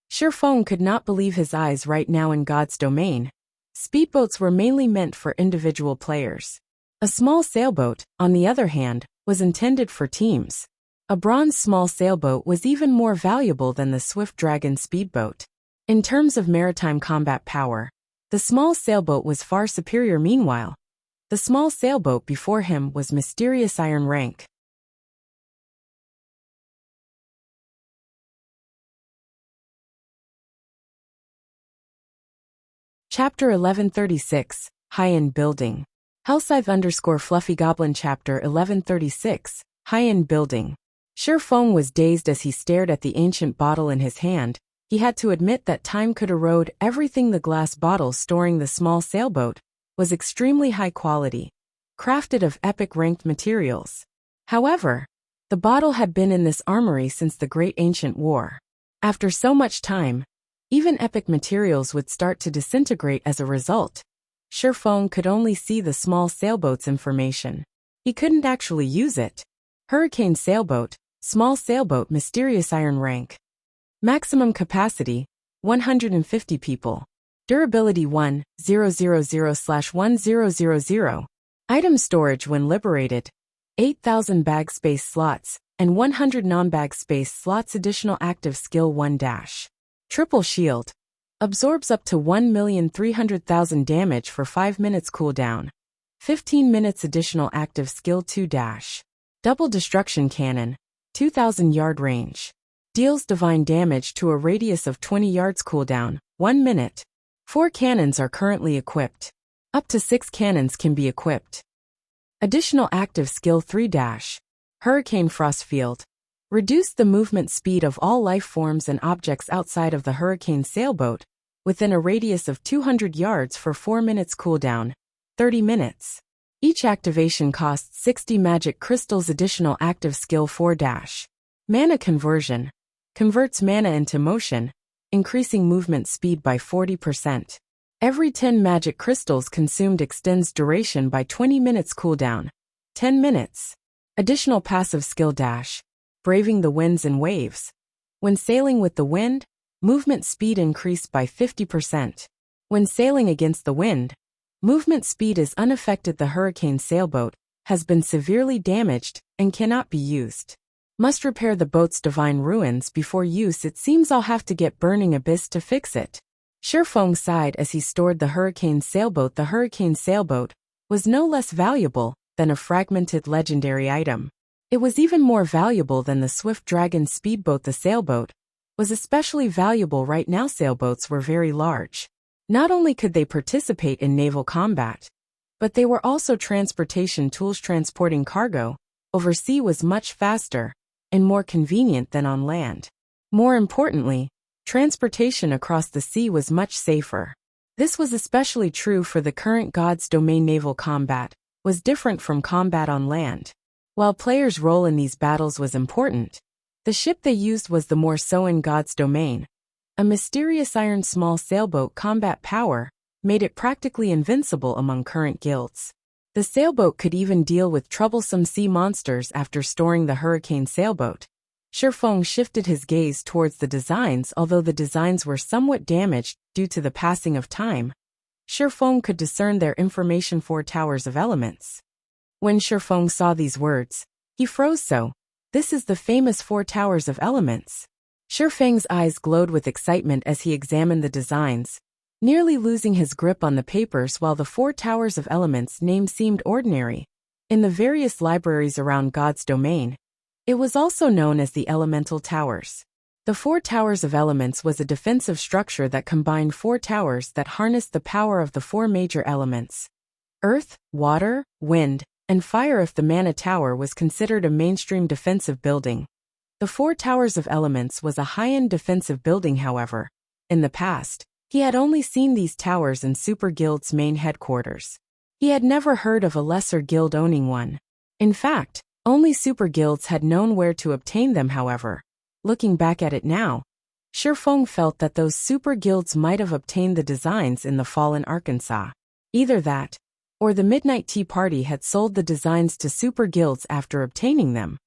Shifeng could not believe his eyes. Right now in God's domain, speedboats were mainly meant for individual players. A small sailboat, on the other hand, was intended for teams. A bronze small sailboat was even more valuable than the Swift Dragon speedboat. In terms of maritime combat power, the small sailboat was far superior. Meanwhile, the small sailboat before him was mysterious iron rank. Chapter 1136, High-End Building. Hellscythe_Fluffy Goblin Chapter 1136, High-End Building. Shifeng was dazed as he stared at the ancient bottle in his hand. He had to admit that time could erode everything. The glass bottle storing the small sailboat was extremely high quality, crafted of epic ranked materials. However, the bottle had been in this armory since the Great Ancient War. After so much time, even epic materials would start to disintegrate as a result. Shifeng could only see the small sailboat's information. He couldn't actually use it. Hurricane sailboat, small sailboat, mysterious iron rank. Maximum capacity, 150 people. Durability 1,000/1000. Item storage when liberated, 8,000 bag space slots, and 100 non-bag space slots. Additional active skill 1-. Triple shield. Absorbs up to 1,300,000 damage for 5 minutes cooldown. 15 minutes additional active skill 2 dash. Double destruction cannon. 2,000 yard range. Deals divine damage to a radius of 20 yards cooldown. 1 minute. 4 cannons are currently equipped. Up to 6 cannons can be equipped. Additional active skill 3 dash. Hurricane Frost Field. Reduce the movement speed of all life forms and objects outside of the hurricane sailboat, within a radius of 200 yards for 4 minutes cooldown. 30 minutes. Each activation costs 60 magic crystals. Additional active skill 4 dash. Mana Conversion. Converts mana into motion, increasing movement speed by 40%. Every 10 magic crystals consumed extends duration by 20 minutes cooldown. 10 minutes. Additional passive skill dash. Braving the winds and waves. When sailing with the wind, movement speed increased by 50%. When sailing against the wind, movement speed is unaffected. The hurricane sailboat has been severely damaged and cannot be used. Must repair the boat's divine ruins before use. It seems I'll have to get Burning Abyss to fix it. Shifeng sighed as he stored the hurricane sailboat. The hurricane sailboat was no less valuable than a fragmented legendary item. It was even more valuable than the Swift Dragon speedboat. The sailboat was especially valuable right now. Sailboats were very large. Not only could they participate in naval combat, but they were also transportation tools. Transporting cargo over sea was much faster and more convenient than on land. More importantly, transportation across the sea was much safer. This was especially true for the current God's Domain. Naval combat was different from combat on land. While players' role in these battles was important, the ship they used was the more so in God's Domain. A mysterious iron small sailboat combat power made it practically invincible among current guilds. The sailboat could even deal with troublesome sea monsters. After storing the hurricane sailboat, Shifeng shifted his gaze towards the designs. Although the designs were somewhat damaged due to the passing of time, Shifeng could discern their information. 4 towers of elements. When Shifeng saw these words, he froze. So, this is the famous 4 towers of elements. Shifeng's eyes glowed with excitement as he examined the designs, nearly losing his grip on the papers. While the 4 towers of elements name seemed ordinary, in the various libraries around God's Domain, it was also known as the Elemental Towers. The 4 towers of elements was a defensive structure that combined 4 towers that harnessed the power of the 4 major elements: earth, water, wind, and fire. If the Mana Tower was considered a mainstream defensive building, the 4 towers of elements was a high-end defensive building. However, in the past, he had only seen these towers in Super Guild's main headquarters. He had never heard of a lesser guild owning one. In fact, only Super Guilds had known where to obtain them. However, looking back at it now, Shifeng felt that those Super Guilds might have obtained the designs in the fallen Arkansas. Either that, or the Midnight Tea Party had sold the designs to Super Guilds after obtaining them.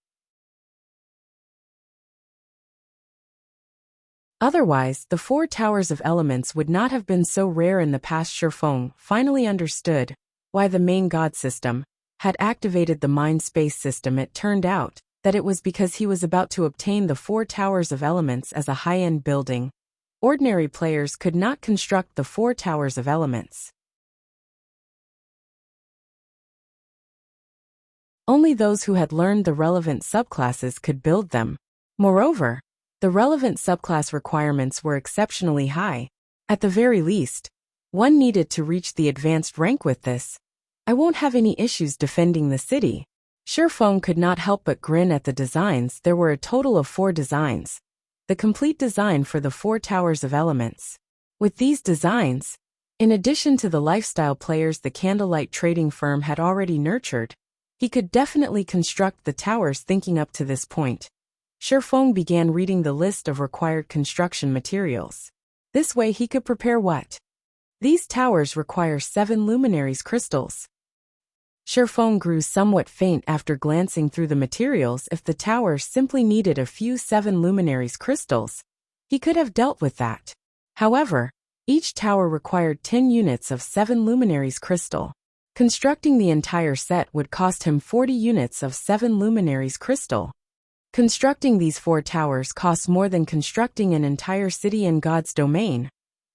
Otherwise, the 4 towers of elements would not have been so rare in the past. Shifeng finally understood why the main god system had activated the mind space system. It turned out that it was because he was about to obtain the 4 towers of elements as a high-end building. Ordinary players could not construct the 4 towers of elements. Only those who had learned the relevant subclasses could build them. Moreover, the relevant subclass requirements were exceptionally high. At the very least, one needed to reach the advanced rank. With this, I won't have any issues defending the city. Shifeng could not help but grin at the designs. There were a total of 4 designs. The complete design for the 4 towers of elements. With these designs, in addition to the lifestyle players the Candlelight trading firm had already nurtured, he could definitely construct the towers. Thinking up to this point, Shifeng began reading the list of required construction materials. This way he could prepare what? These towers require 7 luminaries crystals. Shifeng grew somewhat faint after glancing through the materials. If the tower simply needed a few 7 luminaries crystals, he could have dealt with that. However, each tower required 10 units of 7 luminaries crystal. Constructing the entire set would cost him 40 units of 7 luminaries crystal. Constructing these 4 towers costs more than constructing an entire city in God's Domain.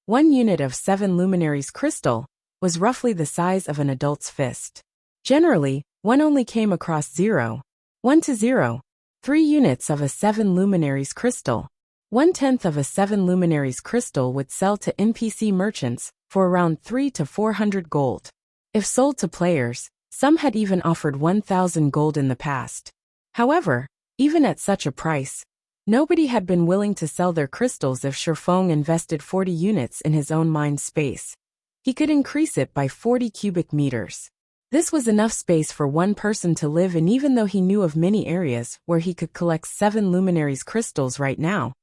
1 unit of 7 luminaries crystal was roughly the size of an adult's fist. Generally, one only came across 0, 1 to 0, 3 units of a 7 luminaries crystal. 1/10 of a 7 luminaries crystal would sell to NPC merchants for around 3 to 400 gold. If sold to players, some had even offered 1,000 gold in the past. However, even at such a price, nobody had been willing to sell their crystals if Shifeng invested 40 units in his own mind space. He could increase it by 40 cubic meters. This was enough space for one person to live in, even though he knew of many areas where he could collect 7 luminaries crystals right now.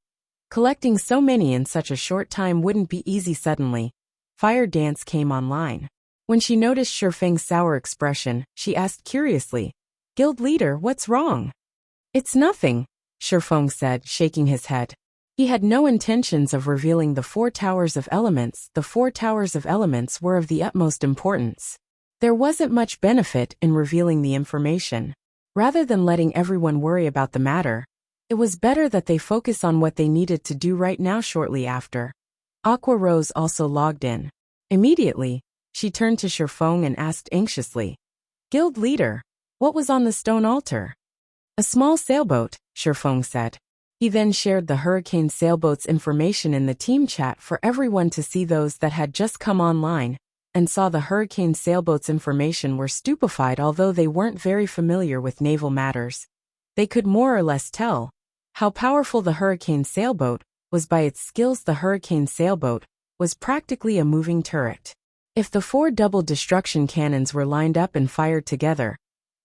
Collecting so many in such a short time wouldn't be easy. Suddenly, Fire Dance came online. When she noticed Shifeng's sour expression, she asked curiously, "Guild leader, what's wrong?" "It's nothing," Shifeng said, shaking his head. He had no intentions of revealing the 4 towers of elements. The 4 towers of elements were of the utmost importance. There wasn't much benefit in revealing the information. Rather than letting everyone worry about the matter, it was better that they focus on what they needed to do right now. Shortly after, Aqua Rose also logged in. Immediately, she turned to Shifeng and asked anxiously, "Guild leader, what was on the stone altar?" "A small sailboat," Shifeng said. He then shared the hurricane sailboat's information in the team chat for everyone to see. Those that had just come online and saw the hurricane sailboat's information were stupefied. Although they weren't very familiar with naval matters, they could more or less tell how powerful the hurricane sailboat was by its skills. The hurricane sailboat was practically a moving turret. If the 4 double destruction cannons were lined up and fired together,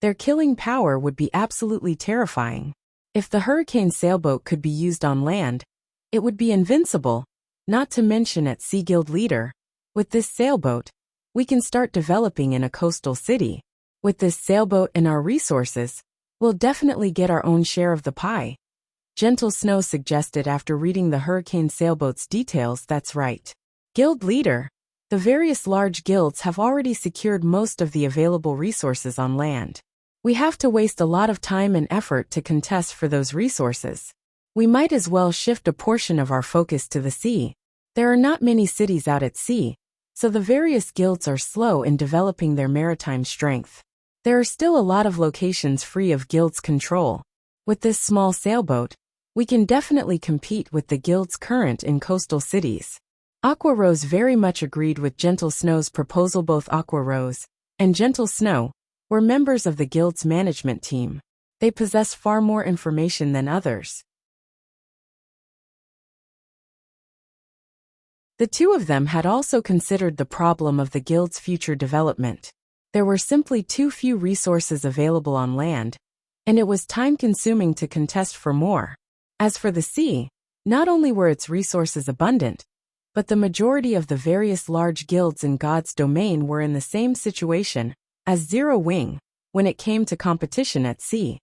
their killing power would be absolutely terrifying. If the hurricane sailboat could be used on land, it would be invincible, not to mention at sea. Guild leader, with this sailboat, we can start developing in a coastal city. With this sailboat and our resources, we'll definitely get our own share of the pie, Gentle Snow suggested after reading the hurricane sailboat's details. "That's right, Guild leader. The various large guilds have already secured most of the available resources on land. We have to waste a lot of time and effort to contest for those resources. We might as well shift a portion of our focus to the sea. There are not many cities out at sea, so the various guilds are slow in developing their maritime strength. There are still a lot of locations free of guilds' control. With this small sailboat, we can definitely compete with the guilds current in coastal cities." Aqua Rose very much agreed with Gentle Snow's proposal. Both Aqua Rose and Gentle Snow were members of the guild's management team. They possess far more information than others. The two of them had also considered the problem of the guild's future development. There were simply too few resources available on land, and it was time-consuming to contest for more. As for the sea, not only were its resources abundant, but the majority of the various large guilds in God's domain were in the same situation as Zero Wing when it came to competition at sea.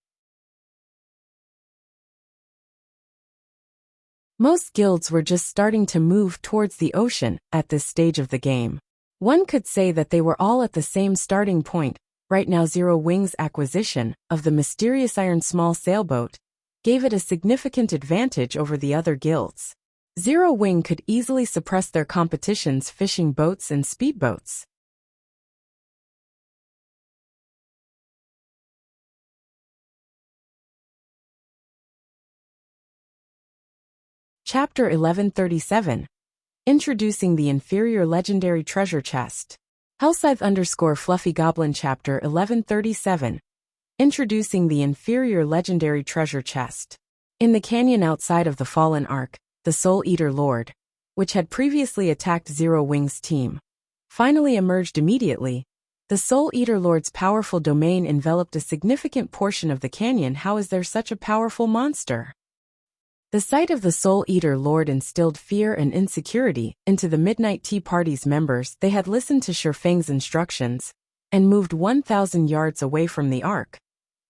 Most guilds were just starting to move towards the ocean at this stage of the game. One could say that they were all at the same starting point. Right now, Zero Wing's acquisition of the mysterious iron small sailboat gave it a significant advantage over the other guilds. Zero Wing could easily suppress their competition's fishing boats and speedboats. Chapter 1137. Introducing the Inferior Legendary Treasure Chest. Hellscythe_Fluffy Goblin Chapter 1137. Introducing the Inferior Legendary Treasure Chest. In the canyon outside of the Fallen Ark, the Soul Eater Lord, which had previously attacked Zero Wing's team, finally emerged immediately. The Soul Eater Lord's powerful domain enveloped a significant portion of the canyon. How is there such a powerful monster? The sight of the Soul Eater Lord instilled fear and insecurity into the Midnight Tea Party's members. They had listened to Shifeng's instructions and moved 1,000 yards away from the Ark,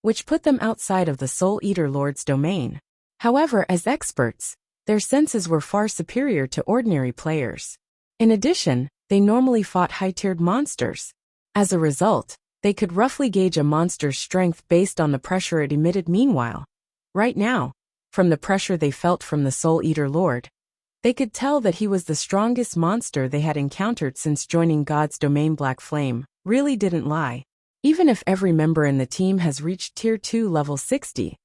which put them outside of the Soul Eater Lord's domain. However, as experts, their senses were far superior to ordinary players. In addition, they normally fought high-tiered monsters. As a result, they could roughly gauge a monster's strength based on the pressure it emitted. Meanwhile, right now, from the pressure they felt from the Soul Eater Lord, They could tell that he was the strongest monster they had encountered since joining God's domain. Black Flame really didn't lie. Even if every member in the team has reached Tier 2 level 60,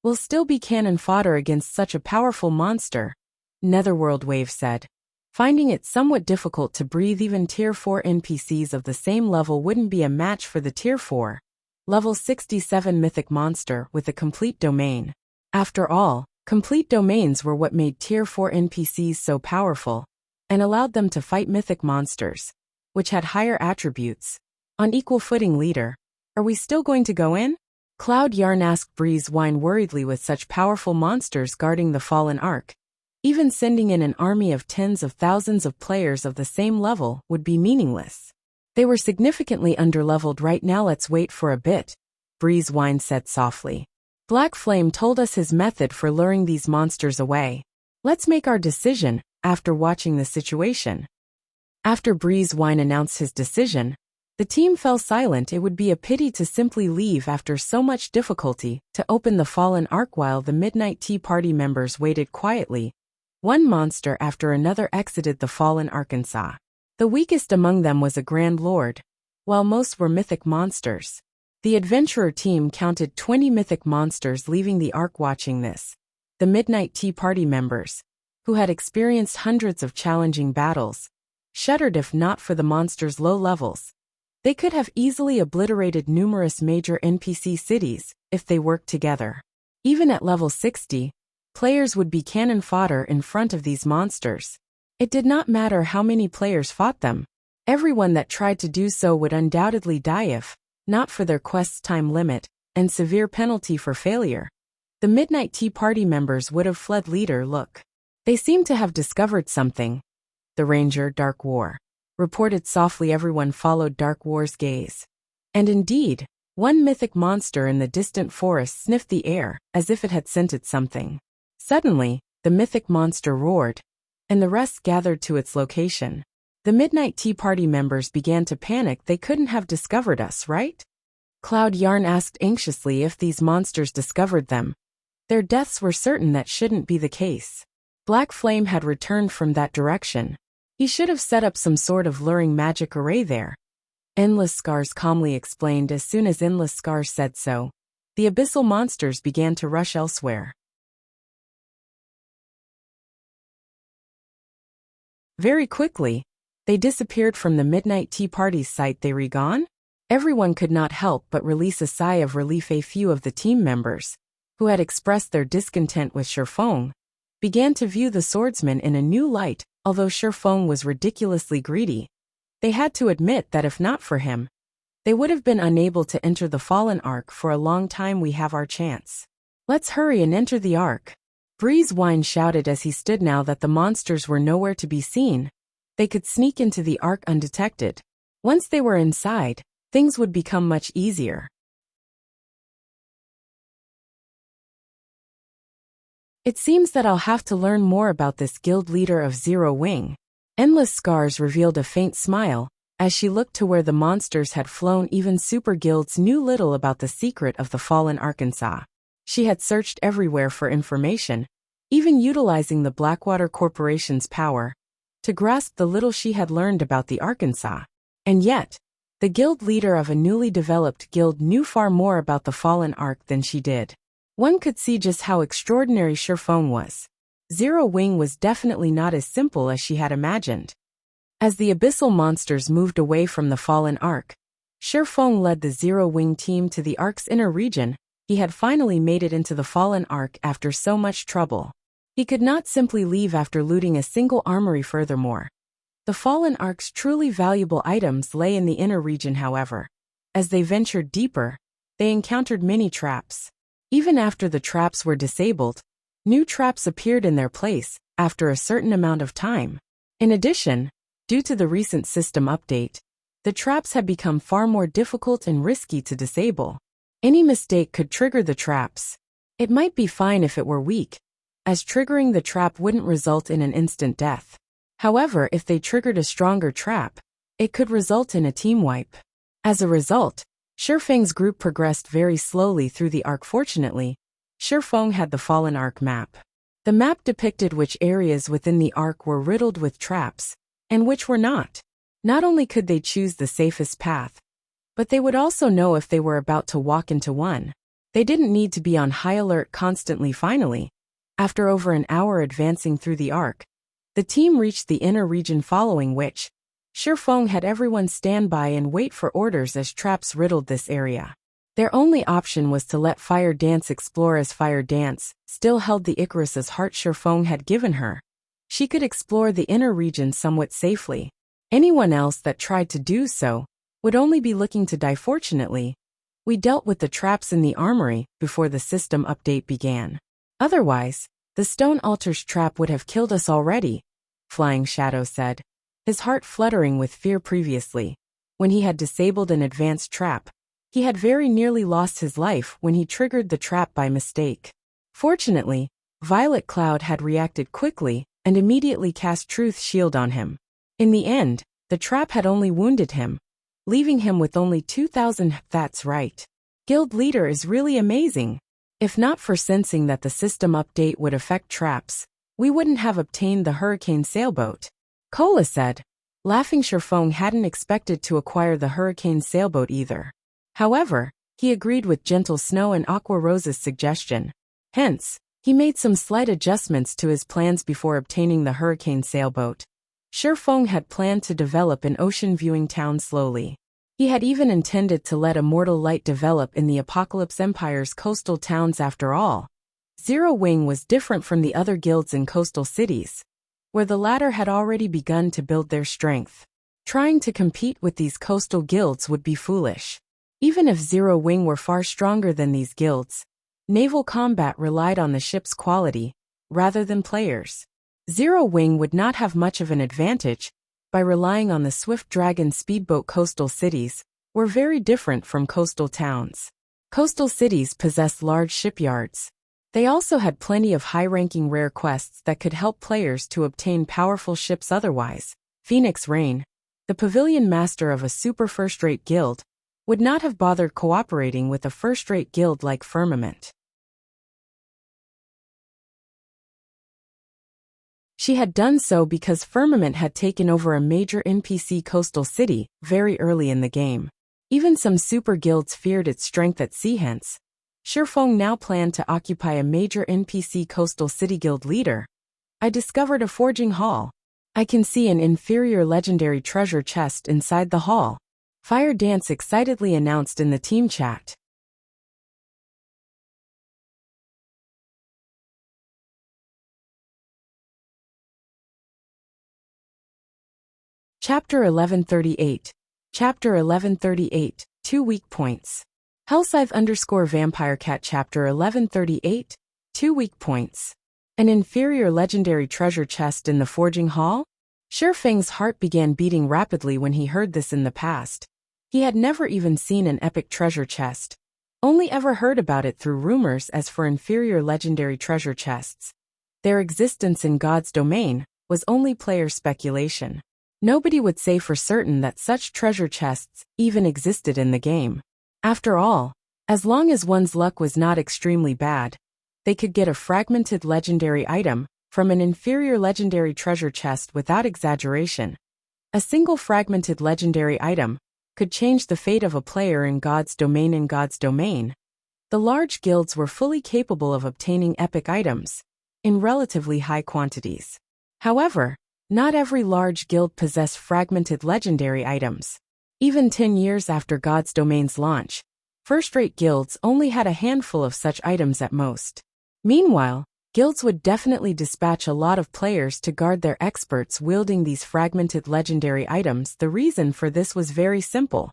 we'll still be cannon fodder against such a powerful monster, Netherworld Wave said. Finding it somewhat difficult to breathe. Even Tier 4 NPCs of the same level wouldn't be a match for the Tier 4, level 67 mythic monster with a complete domain. After all, complete domains were what made Tier 4 NPCs so powerful, and allowed them to fight mythic monsters, which had higher attributes. On equal footing. Leader, are we still going to go in? Cloud Yarn asked Breeze Wine worriedly. With such powerful monsters guarding the Fallen Ark, even sending in an army of tens of thousands of players of the same level would be meaningless. They were significantly underleveled right now. Let's wait for a bit, Breeze Wine said softly. Black Flame told us his method for luring these monsters away. Let's make our decision after watching the situation. After Breeze Wine announced his decision, the team fell silent. It would be a pity to simply leave after so much difficulty to open the Fallen Ark. While the Midnight Tea Party members waited quietly, one monster after another exited the Fallen Arkansas. The weakest among them was a Grand Lord, while most were mythic monsters. The adventurer team counted 20 mythic monsters leaving the Ark. Watching this, the Midnight Tea Party members, who had experienced hundreds of challenging battles, shuddered. If not for the monsters' low levels, they could have easily obliterated numerous major NPC cities if they worked together. Even at level 60, players would be cannon fodder in front of these monsters. It did not matter how many players fought them. Everyone that tried to do so would undoubtedly die if not for their quest's time limit and severe penalty for failure. The Midnight Tea Party members would have fled. Leader, look. They seem to have discovered something. The Ranger Dark War reported softly. Everyone followed Dark War's gaze. And indeed, one mythic monster in the distant forest sniffed the air as if it had scented something. Suddenly, the mythic monster roared, and the rest gathered to its location. The Midnight Tea Party members began to panic. They couldn't have discovered us, right? Cloud Yarn asked anxiously. If these monsters discovered them, their deaths were certain. That shouldn't be the case. Black Flame had returned from that direction. He should have set up some sort of luring magic array there. Endless Scars calmly explained. As soon as Endless Scars said so, the abyssal monsters began to rush elsewhere. Very quickly, they disappeared from the Midnight Tea Party's sight. They were gone? Everyone could not help but release a sigh of relief. A few of the team members, who had expressed their discontent with Shifeng, began to view the swordsman in a new light. Although Shifeng was ridiculously greedy, they had to admit that if not for him, they would have been unable to enter the Fallen Ark for a long time. We have our chance. Let's hurry and enter the Ark, Breeze Wine shouted as he stood. Now that the monsters were nowhere to be seen, they could sneak into the Ark undetected. Once they were inside, things would become much easier. It seems that I'll have to learn more about this guild leader of Zero Wing. Endless Scars revealed a faint smile as she looked to where the monsters had flown. Even super guilds knew little about the secret of the Fallen Arkansas. She had searched everywhere for information, even utilizing the Blackwater Corporation's power to grasp the little she had learned about the Arkansas. And yet, the guild leader of a newly developed guild knew far more about the Fallen Ark than she did. One could see just how extraordinary Shifeng was. Zero Wing was definitely not as simple as she had imagined. As the abyssal monsters moved away from the Fallen Ark, Shifeng led the Zero Wing team to the Ark's inner region. He had finally made it into the Fallen Ark after so much trouble. He could not simply leave after looting a single armory. Furthermore, the Fallen Ark's truly valuable items lay in the inner region. However, as they ventured deeper, they encountered many traps. Even after the traps were disabled, new traps appeared in their place after a certain amount of time. In addition, due to the recent system update, the traps had become far more difficult and risky to disable. Any mistake could trigger the traps. It might be fine if it were weak, as triggering the trap wouldn't result in an instant death. However, if they triggered a stronger trap, it could result in a team wipe. As a result, Shifeng's group progressed very slowly through the Ark. Fortunately, Shifeng had the Fallen Ark map. The map depicted which areas within the arc were riddled with traps, and which were not. Not only could they choose the safest path, but they would also know if they were about to walk into one. They didn't need to be on high alert constantly. Finally, after over an hour advancing through the arc, the team reached the inner region, following which, Shifeng had everyone stand by and wait for orders as traps riddled this area. Their only option was to let Fire Dance explore, as Fire Dance still held the Icarus's heart Shifeng had given her. She could explore the inner region somewhat safely. Anyone else that tried to do so would only be looking to die. Fortunately, we dealt with the traps in the armory before the system update began. Otherwise, the stone altar's trap would have killed us already, Flying Shadow said, his heart fluttering with fear. Previously, when he had disabled an advanced trap, he had very nearly lost his life when he triggered the trap by mistake. Fortunately, Violet Cloud had reacted quickly and immediately cast Truth Shield on him. In the end, the trap had only wounded him, leaving him with only 2,000. That's right. Guild Leader is really amazing. If not for sensing that the system update would affect traps, we wouldn't have obtained the Hurricane Sailboat, Cola said, laughing. Shifeng hadn't expected to acquire the Hurricane Sailboat either. However, he agreed with Gentle Snow and Aqua Rose's suggestion. Hence, he made some slight adjustments to his plans before obtaining the Hurricane Sailboat. Shifeng had planned to develop an ocean-viewing town slowly. He had even intended to let Immortal Light develop in the Apocalypse Empire's coastal towns. After all, Zero Wing was different from the other guilds in coastal cities, where the latter had already begun to build their strength. Trying to compete with these coastal guilds would be foolish. Even if Zero Wing were far stronger than these guilds, naval combat relied on the ship's quality, rather than players. Zero Wing would not have much of an advantage by relying on the Swift Dragon speedboat. Coastal cities were very different from coastal towns. Coastal cities possessed large shipyards. They also had plenty of high-ranking rare quests that could help players to obtain powerful ships. Otherwise, Phoenix Rain, the pavilion master of a super first-rate guild, would not have bothered cooperating with a first-rate guild like Firmament. She had done so because Firmament had taken over a major NPC coastal city very early in the game. Even some super guilds feared its strength at sea. Hence, Shifeng now planned to occupy a major NPC coastal city. Guild Leader, I discovered a forging hall. I can see an inferior legendary treasure chest inside the hall, Fire Dance excitedly announced in the team chat. Chapter 1138. Chapter 1138, 2 weak points. Hellscythe_Vampire Cat. Chapter 1138, 2 weak points. An inferior legendary treasure chest in the forging hall? Shifeng's heart began beating rapidly when he heard this. In the past, he had never even seen an epic treasure chest, only ever heard about it through rumors. As for inferior legendary treasure chests, their existence in God's domain was only player speculation. Nobody would say for certain that such treasure chests even existed in the game. After all, as long as one's luck was not extremely bad, they could get a fragmented legendary item from an inferior legendary treasure chest without exaggeration. A single fragmented legendary item could change the fate of a player in God's domain. In God's domain, the large guilds were fully capable of obtaining epic items in relatively high quantities. However, not every large guild possessed fragmented legendary items. Even 10 years after God's domain's launch, first-rate guilds only had a handful of such items at most. Meanwhile, guilds would definitely dispatch a lot of players to guard their experts wielding these fragmented legendary items. The reason for this was very simple: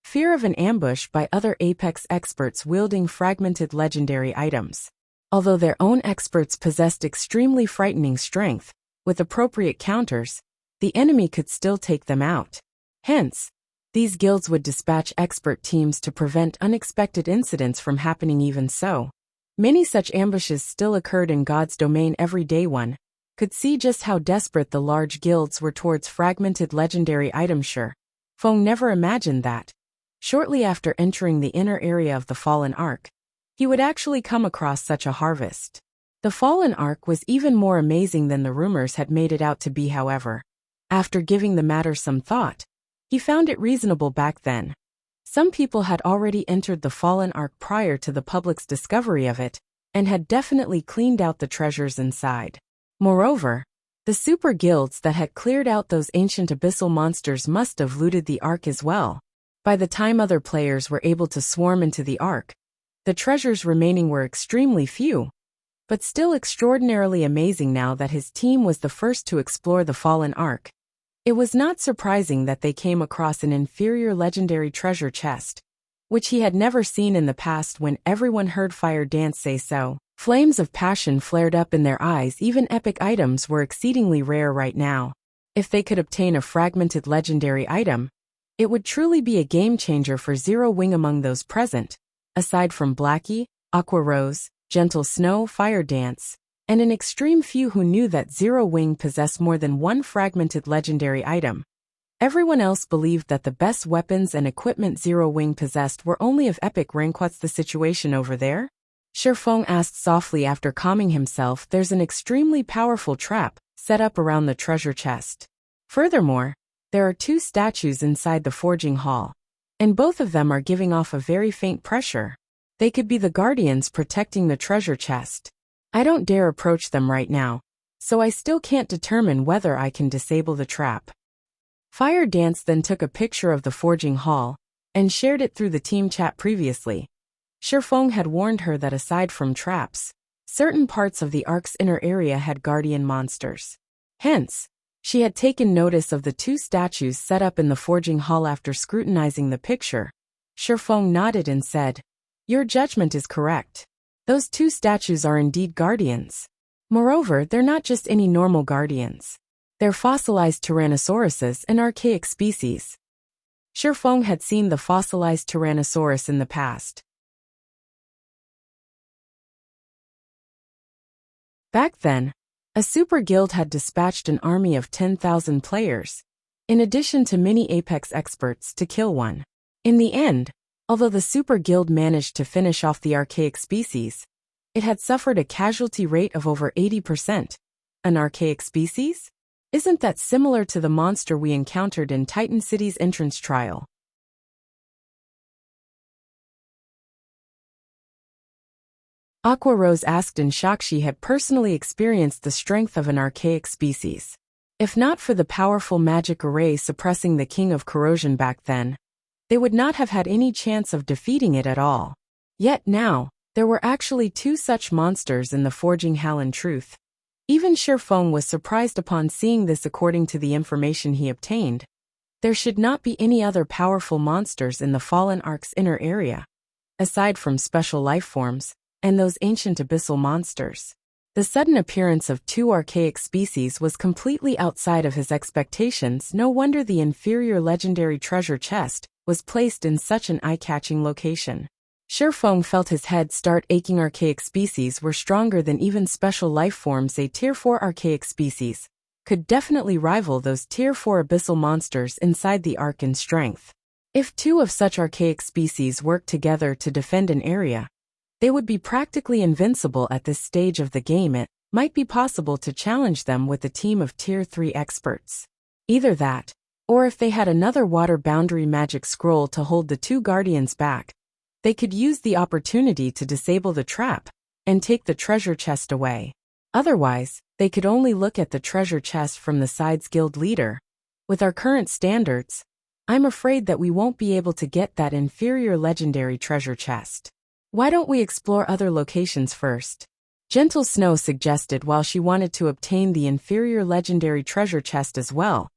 fear of an ambush by other Apex experts wielding fragmented legendary items. Although their own experts possessed extremely frightening strength, with appropriate counters, the enemy could still take them out. Hence, these guilds would dispatch expert teams to prevent unexpected incidents from happening. Even so, many such ambushes still occurred in God's domain every day. One could see just how desperate the large guilds were towards fragmented legendary items. Shifeng never imagined that, shortly after entering the inner area of the Fallen Ark, he would actually come across such a harvest. The fallen ark was even more amazing than the rumors had made it out to be, however. After giving the matter some thought, he found it reasonable back then. Some people had already entered the fallen ark prior to the public's discovery of it, and had definitely cleaned out the treasures inside. Moreover, the super guilds that had cleared out those ancient abyssal monsters must have looted the ark as well. By the time other players were able to swarm into the ark, the treasures remaining were extremely few, but still extraordinarily amazing now that his team was the first to explore the fallen ark. It was not surprising that they came across an inferior legendary treasure chest, which he had never seen in the past. When everyone heard Fire Dance say so, flames of passion flared up in their eyes. Even epic items were exceedingly rare right now. If they could obtain a fragmented legendary item, it would truly be a game-changer for Zero Wing among those present. Aside from Blackie, Aqua Rose, Gentle Snow, Fire Dance, and an extreme few who knew that Zero Wing possessed more than one fragmented legendary item, everyone else believed that the best weapons and equipment Zero Wing possessed were only of epic rank. What's the situation over there? Shifeng asked softly after calming himself. There's an extremely powerful trap set up around the treasure chest. Furthermore, there are two statues inside the forging hall, and both of them are giving off a very faint pressure. They could be the guardians protecting the treasure chest. I don't dare approach them right now, so I still can't determine whether I can disable the trap. Fire Dance then took a picture of the forging hall and shared it through the team chat previously. Shifeng had warned her that aside from traps, certain parts of the ark's inner area had guardian monsters. Hence, she had taken notice of the two statues set up in the forging hall. After scrutinizing the picture, Shifeng nodded and said, "Your judgment is correct. Those two statues are indeed guardians. Moreover, they're not just any normal guardians. They're fossilized Tyrannosauruses, an archaic species." Shifeng had seen the fossilized Tyrannosaurus in the past. Back then, a super guild had dispatched an army of 10,000 players, in addition to many Apex experts, to kill one. In the end, although the super guild managed to finish off the archaic species, it had suffered a casualty rate of over 80%. An archaic species? Isn't that similar to the monster we encountered in Titan City's entrance trial? Aqua Rose asked in shock. She had personally experienced the strength of an archaic species. If not for the powerful magic array suppressing the King of Corrosion back then, they would not have had any chance of defeating it at all. Yet now, there were actually two such monsters in the forging hall. In truth, even Shifeng was surprised upon seeing this. According to the information he obtained, there should not be any other powerful monsters in the fallen ark's inner area, aside from special life forms and those ancient abyssal monsters. The sudden appearance of two archaic species was completely outside of his expectations. No wonder the inferior legendary treasure chest was placed in such an eye-catching location. Shifeng felt his head start aching. Archaic species were stronger than even special life forms. A Tier 4 archaic species could definitely rival those Tier 4 abyssal monsters inside the ark in strength. If two of such archaic species worked together to defend an area, they would be practically invincible. At this stage of the game, it might be possible to challenge them with a team of Tier 3 experts. Either that, or if they had another water boundary magic scroll to hold the two guardians back, they could use the opportunity to disable the trap and take the treasure chest away. Otherwise, they could only look at the treasure chest from the side's guild leader. With our current standards, I'm afraid that we won't be able to get that inferior legendary treasure chest. Why don't we explore other locations first? Gentle Snow suggested while she wanted to obtain the inferior legendary treasure chest as well.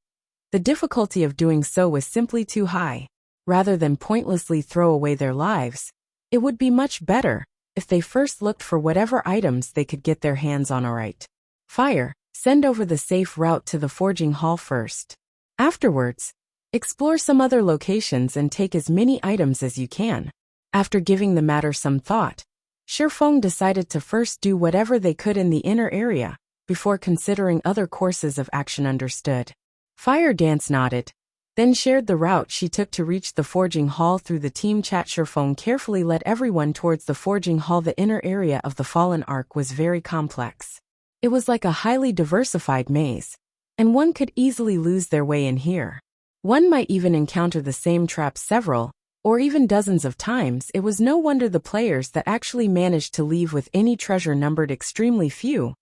The difficulty of doing so was simply too high. Rather than pointlessly throw away their lives, it would be much better if they first looked for whatever items they could get their hands on. Alright. Fire, send over the safe route to the forging hall first. Afterwards, explore some other locations and take as many items as you can. After giving the matter some thought, Shifeng decided to first do whatever they could in the inner area, before considering other courses of action. Understood. Fire Dance nodded, then shared the route she took to reach the forging hall through the team chat. Sherfeng carefully led everyone towards the forging hall. The inner area of the fallen ark was very complex. It was like a highly diversified maze, and one could easily lose their way in here. One might even encounter the same trap several, or even dozens of times. It was no wonder the players that actually managed to leave with any treasure numbered extremely few.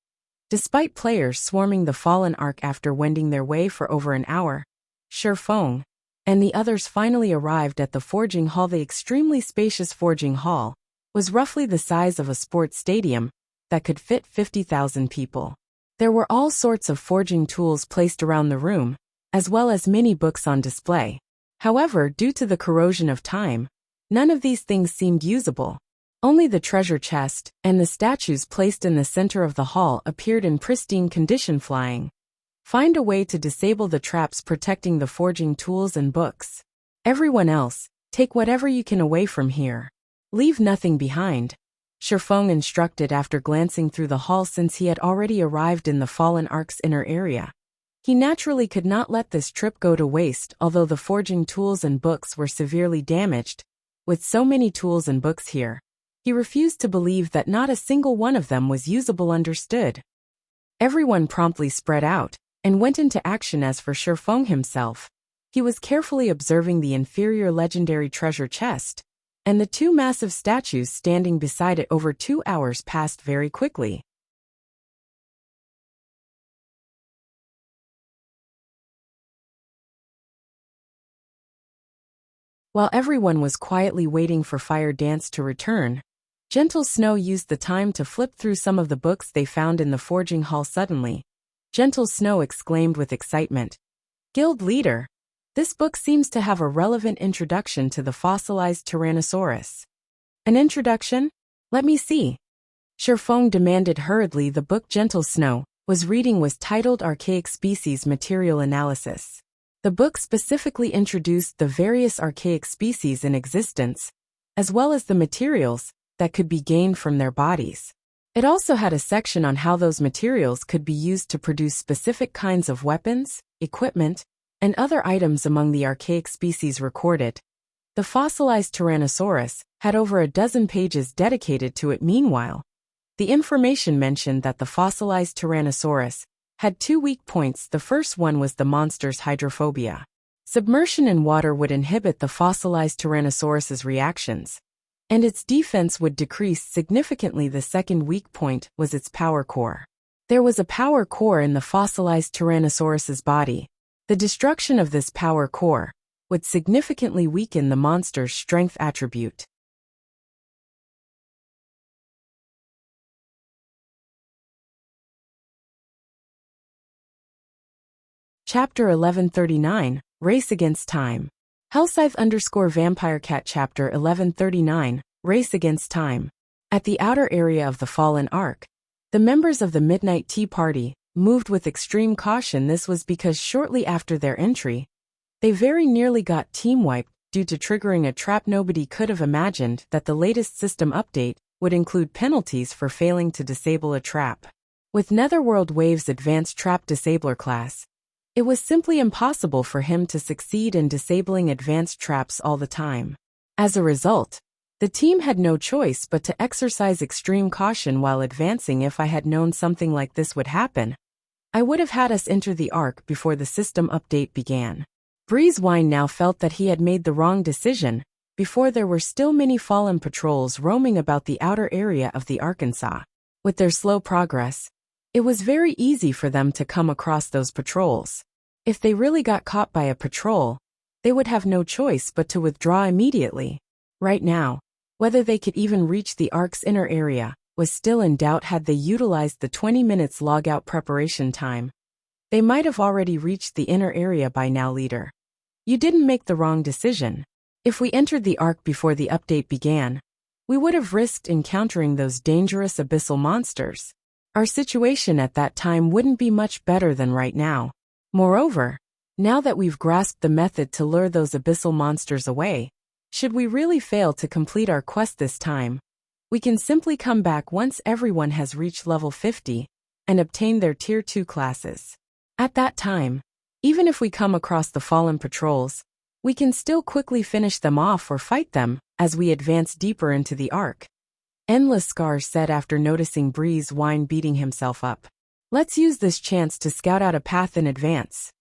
Despite players swarming the fallen ark after wending their way for over an hour, Sherfeng and the others finally arrived at the forging hall. The extremely spacious forging hall was roughly the size of a sports stadium that could fit 50,000 people. There were all sorts of forging tools placed around the room, as well as many books on display. However, due to the corrosion of time, none of these things seemed usable. Only the treasure chest and the statues placed in the center of the hall appeared in pristine condition. Find a way to disable the traps protecting the forging tools and books. Everyone else, take whatever you can away from here. Leave nothing behind, Sherfeng instructed after glancing through the hall. Since he had already arrived in the fallen ark's inner area, he naturally could not let this trip go to waste. Although the forging tools and books were severely damaged, with so many tools and books here, he refused to believe that not a single one of them was usable. Understood. Everyone promptly spread out and went into action. As for Sherfeng himself, he was carefully observing the inferior legendary treasure chest and the two massive statues standing beside it. Over 2 hours passed very quickly. While everyone was quietly waiting for Fire Dance to return, Gentle Snow used the time to flip through some of the books they found in the forging hall. Suddenly, Gentle Snow exclaimed with excitement, "Guild leader, this book seems to have a relevant introduction to the fossilized Tyrannosaurus." "An introduction? Let me see." Sherfeng demanded hurriedly. The book Gentle Snow was reading was titled Archaic Species Material Analysis. The book specifically introduced the various archaic species in existence, as well as the materials that could be gained from their bodies. It also had a section on how those materials could be used to produce specific kinds of weapons, equipment, and other items. Among the archaic species recorded, the fossilized Tyrannosaurus had over a dozen pages dedicated to it. Meanwhile, the information mentioned that the fossilized Tyrannosaurus had 2 weak points. The first one was the monster's hydrophobia. Submersion in water would inhibit the fossilized Tyrannosaurus's reactions, and its defense would decrease significantly. The second weak point was its power core. There was a power core in the fossilized Tyrannosaurus's body. The destruction of this power core would significantly weaken the monster's strength attribute. Chapter 1139, Race Against Time. Hellscythe_VampireCat Chapter 1139, Race Against Time. At the outer area of the fallen ark, the members of the Midnight Tea Party moved with extreme caution. This was because shortly after their entry, they very nearly got team-wiped due to triggering a trap. Nobody could have imagined that the latest system update would include penalties for failing to disable a trap. With Netherworld Wave's advanced trap disabler class, it was simply impossible for him to succeed in disabling advanced traps all the time. As a result, the team had no choice but to exercise extreme caution while advancing. If I had known something like this would happen, I would have had us enter the ark before the system update began. Breezewine now felt that he had made the wrong decision. Before, there were still many fallen patrols roaming about the outer area of the Arkansas. With their slow progress, it was very easy for them to come across those patrols. If they really got caught by a patrol, they would have no choice but to withdraw immediately. Right now, whether they could even reach the ark's inner area was still in doubt. Had they utilized the 20 minutes logout preparation time, they might have already reached the inner area by now. Leader, you didn't make the wrong decision. If we entered the ark before the update began, we would have risked encountering those dangerous abyssal monsters. Our situation at that time wouldn't be much better than right now. Moreover, now that we've grasped the method to lure those abyssal monsters away, should we really fail to complete our quest this time, we can simply come back once everyone has reached level 50 and obtain their Tier 2 classes. At that time, Even if we come across the fallen patrols, we can still quickly finish them off or fight them as we advance deeper into the arc. Endless Scars said after noticing Breeze Wine beating himself up. Let's use this chance to scout out a path in advance.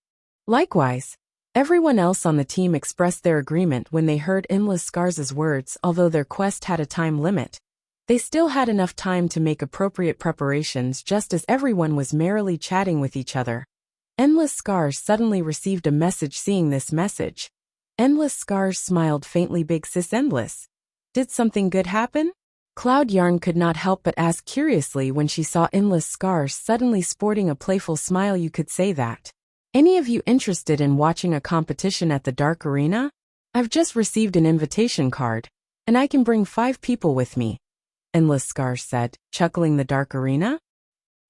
Likewise, everyone else on the team expressed their agreement when they heard Endless Scars' words. Although their quest had a time limit, they still had enough time to make appropriate preparations. Just as everyone was merrily chatting with each other, Endless Scars suddenly received a message. Seeing this message, Endless Scars smiled faintly. Big Sis Endless, did something good happen? Cloud Yarn could not help but ask curiously when she saw Endless Scars suddenly sporting a playful smile. You could say that. Any of you interested in watching a competition at the Dark Arena? I've just received an invitation card, and I can bring 5 people with me, Endless Scars said, chuckling. The Dark Arena?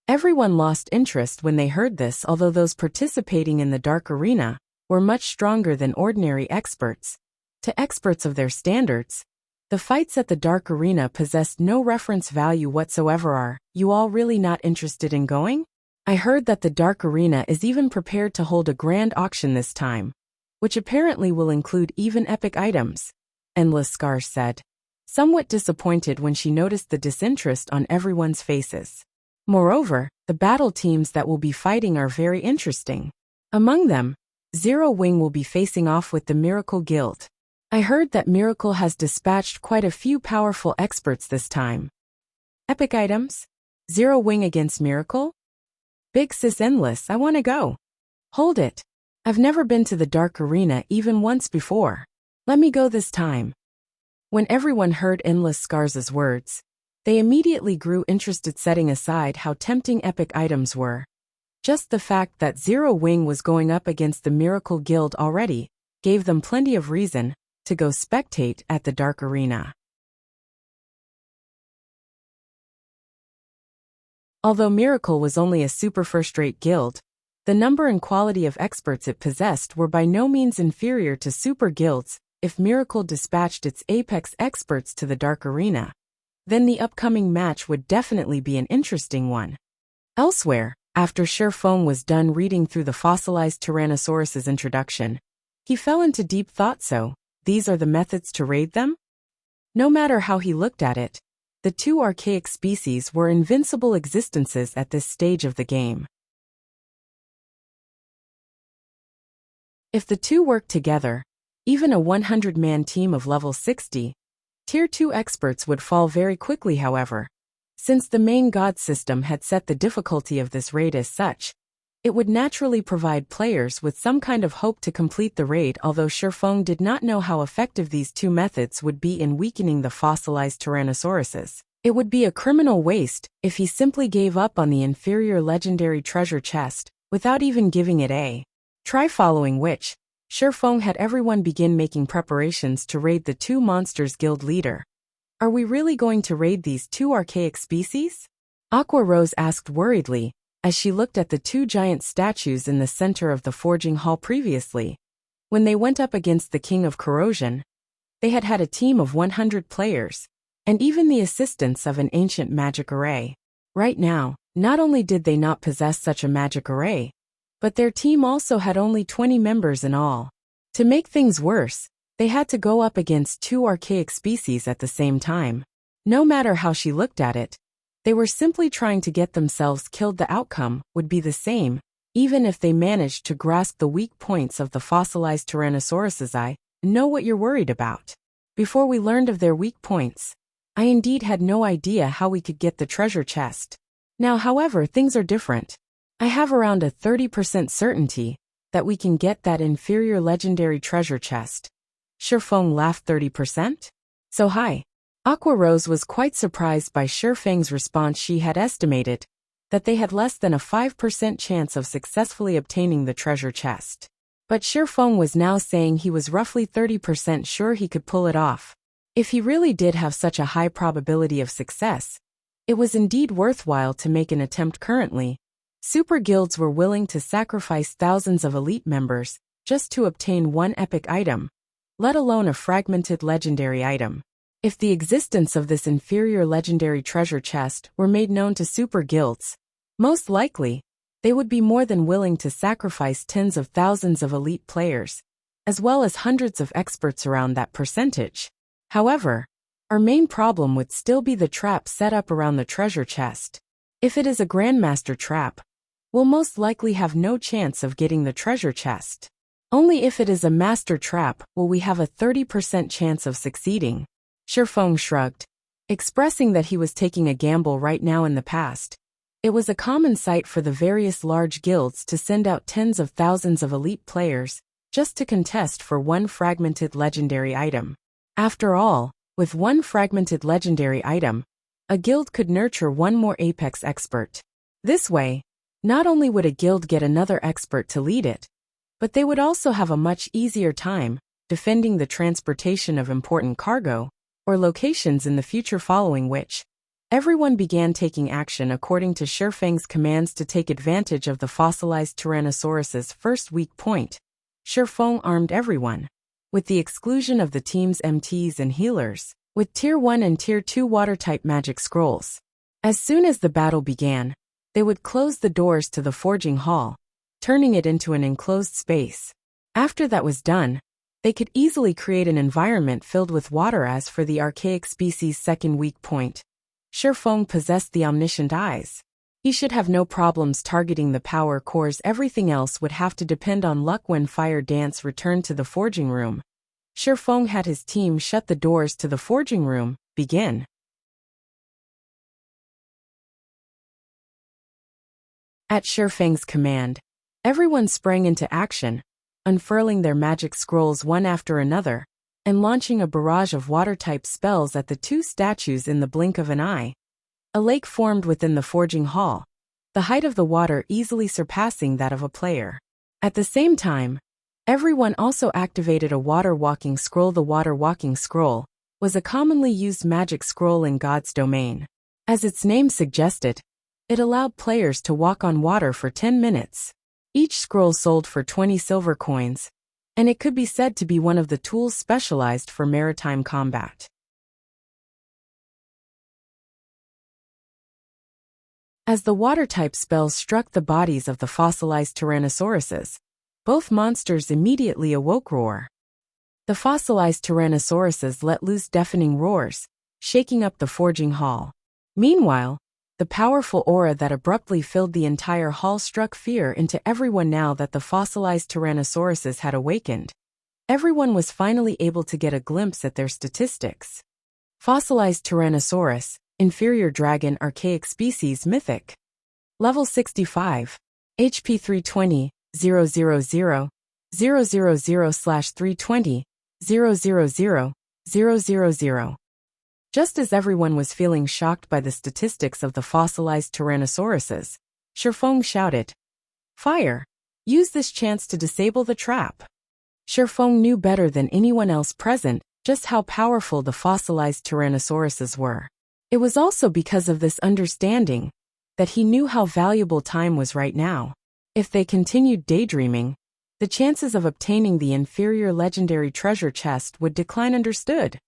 Everyone lost interest when they heard this. Although those participating in the Dark Arena were much stronger than ordinary experts, to experts of their standards, the fights at the Dark Arena possessed no reference value whatsoever. Are you all really not interested in going? I heard that the Dark Arena is even prepared to hold a grand auction this time, which apparently will include even epic items, Endless Scars said, somewhat disappointed when she noticed the disinterest on everyone's faces. Moreover, the battle teams that will be fighting are very interesting. Among them, Zero Wing will be facing off with the Miracle Guild. I heard that Miracle has dispatched quite a few powerful experts this time. Epic items? Zero Wing against Miracle? Big Sis Endless, I want to go. Hold it. I've never been to the Dark Arena even once before. Let me go this time. When everyone heard Endless Scars' words, they immediately grew interested. Setting aside how tempting epic items were, just the fact that Zero Wing was going up against the Miracle Guild already gave them plenty of reason to go spectate at the Dark Arena. Although Miracle was only a super first-rate guild, the number and quality of experts it possessed were by no means inferior to super guilds. If Miracle dispatched its apex experts to the Dark Arena, then the upcoming match would definitely be an interesting one. Elsewhere, after Sherfong was done reading through the fossilized Tyrannosaurus's introduction, he fell into deep thought. So, these are the methods to raid them? No matter how he looked at it, the 2 archaic species were invincible existences at this stage of the game. If the 2 worked together, even a 100-man team of level 60, Tier 2 experts would fall very quickly. However, since the main god system had set the difficulty of this raid as such, it would naturally provide players with some kind of hope to complete the raid. Although Sherfong did not know how effective these 2 methods would be in weakening the fossilized Tyrannosauruses, it would be a criminal waste if he simply gave up on the inferior legendary treasure chest without even giving it a try. Following which, Sherfong had everyone begin making preparations to raid the 2 monsters. Guild leader, are we really going to raid these 2 archaic species? Aqua Rose asked worriedly, as she looked at the 2 giant statues in the center of the forging hall. Previously, when they went up against the King of Corrosion, they had had a team of 100 players, and even the assistance of an ancient magic array. Right now, not only did they not possess such a magic array, but their team also had only 20 members in all. To make things worse, they had to go up against 2 archaic species at the same time. No matter how she looked at it, they were simply trying to get themselves killed. The outcome would be the same, even if they managed to grasp the weak points of the fossilized Tyrannosauruses. I know what you're worried about. Before we learned of their weak points, I indeed had no idea how we could get the treasure chest. Now, however, things are different. I have around a 30% certainty that we can get that inferior legendary treasure chest. Sherfong laughed. 30%? So high. Aqua Rose was quite surprised by Sherfang's response. She had estimated that they had less than a 5% chance of successfully obtaining the treasure chest. But Sherfong was now saying he was roughly 30% sure he could pull it off. If he really did have such a high probability of success, it was indeed worthwhile to make an attempt. Currently, super guilds were willing to sacrifice thousands of elite members just to obtain 1 epic item, let alone a fragmented legendary item. If the existence of this inferior legendary treasure chest were made known to super guilds, most likely, they would be more than willing to sacrifice tens of thousands of elite players, as well as hundreds of experts around that percentage. However, our main problem would still be the trap set up around the treasure chest. If it is a Grandmaster trap, we'll most likely have no chance of getting the treasure chest. Only if it is a master trap will we have a 30% chance of succeeding. Shifeng shrugged, expressing that he was taking a gamble right now. In the past, it was a common sight for the various large guilds to send out tens of thousands of elite players just to contest for one fragmented legendary item. After all, with one fragmented legendary item, a guild could nurture one more apex expert. This way, not only would a guild get another expert to lead it, but they would also have a much easier time defending the transportation of important cargo or locations in the future, following which, everyone began taking action according to Shifeng's commands to take advantage of the fossilized Tyrannosaurus's first weak point. Shifeng armed everyone, with the exclusion of the team's MTs and healers, with Tier 1 and Tier 2 water-type magic scrolls. As soon as the battle began, they would close the doors to the forging hall, turning it into an enclosed space. After that was done, they could easily create an environment filled with water. As for the archaic species' second weak point, Shifeng possessed the omniscient eyes. He should have no problems targeting the power cores. Everything else would have to depend on luck. When Fire Dance returned to the forging room, Shifeng had his team shut the doors to the forging room. Begin. At Shifeng's command, everyone sprang into action, unfurling their magic scrolls one after another, and launching a barrage of water-type spells at the two statues. In the blink of an eye, a lake formed within the forging hall, the height of the water easily surpassing that of a player. At the same time, everyone also activated a water-walking scroll. The water-walking scroll was a commonly used magic scroll in God's domain. As its name suggested, it allowed players to walk on water for 10 minutes. Each scroll sold for 20 silver coins, and it could be said to be one of the tools specialized for maritime combat. As the water-type spells struck the bodies of the fossilized Tyrannosauruses, both monsters immediately awoke. Roar. The fossilized Tyrannosauruses let loose deafening roars, shaking up the forging hall. Meanwhile, the powerful aura that abruptly filled the entire hall struck fear into everyone. Now that the fossilized Tyrannosauruses had awakened, everyone was finally able to get a glimpse at their statistics. Fossilized Tyrannosaurus, inferior dragon, archaic species, mythic. Level 65. HP 320, 000, 000/320, 000, 000. Just as everyone was feeling shocked by the statistics of the fossilized Tyrannosauruses, Shifeng shouted, "Fire! Use this chance to disable the trap." Shifeng knew better than anyone else present just how powerful the fossilized Tyrannosauruses were. It was also because of this understanding that he knew how valuable time was right now. If they continued daydreaming, the chances of obtaining the inferior legendary treasure chest would decline. Understood.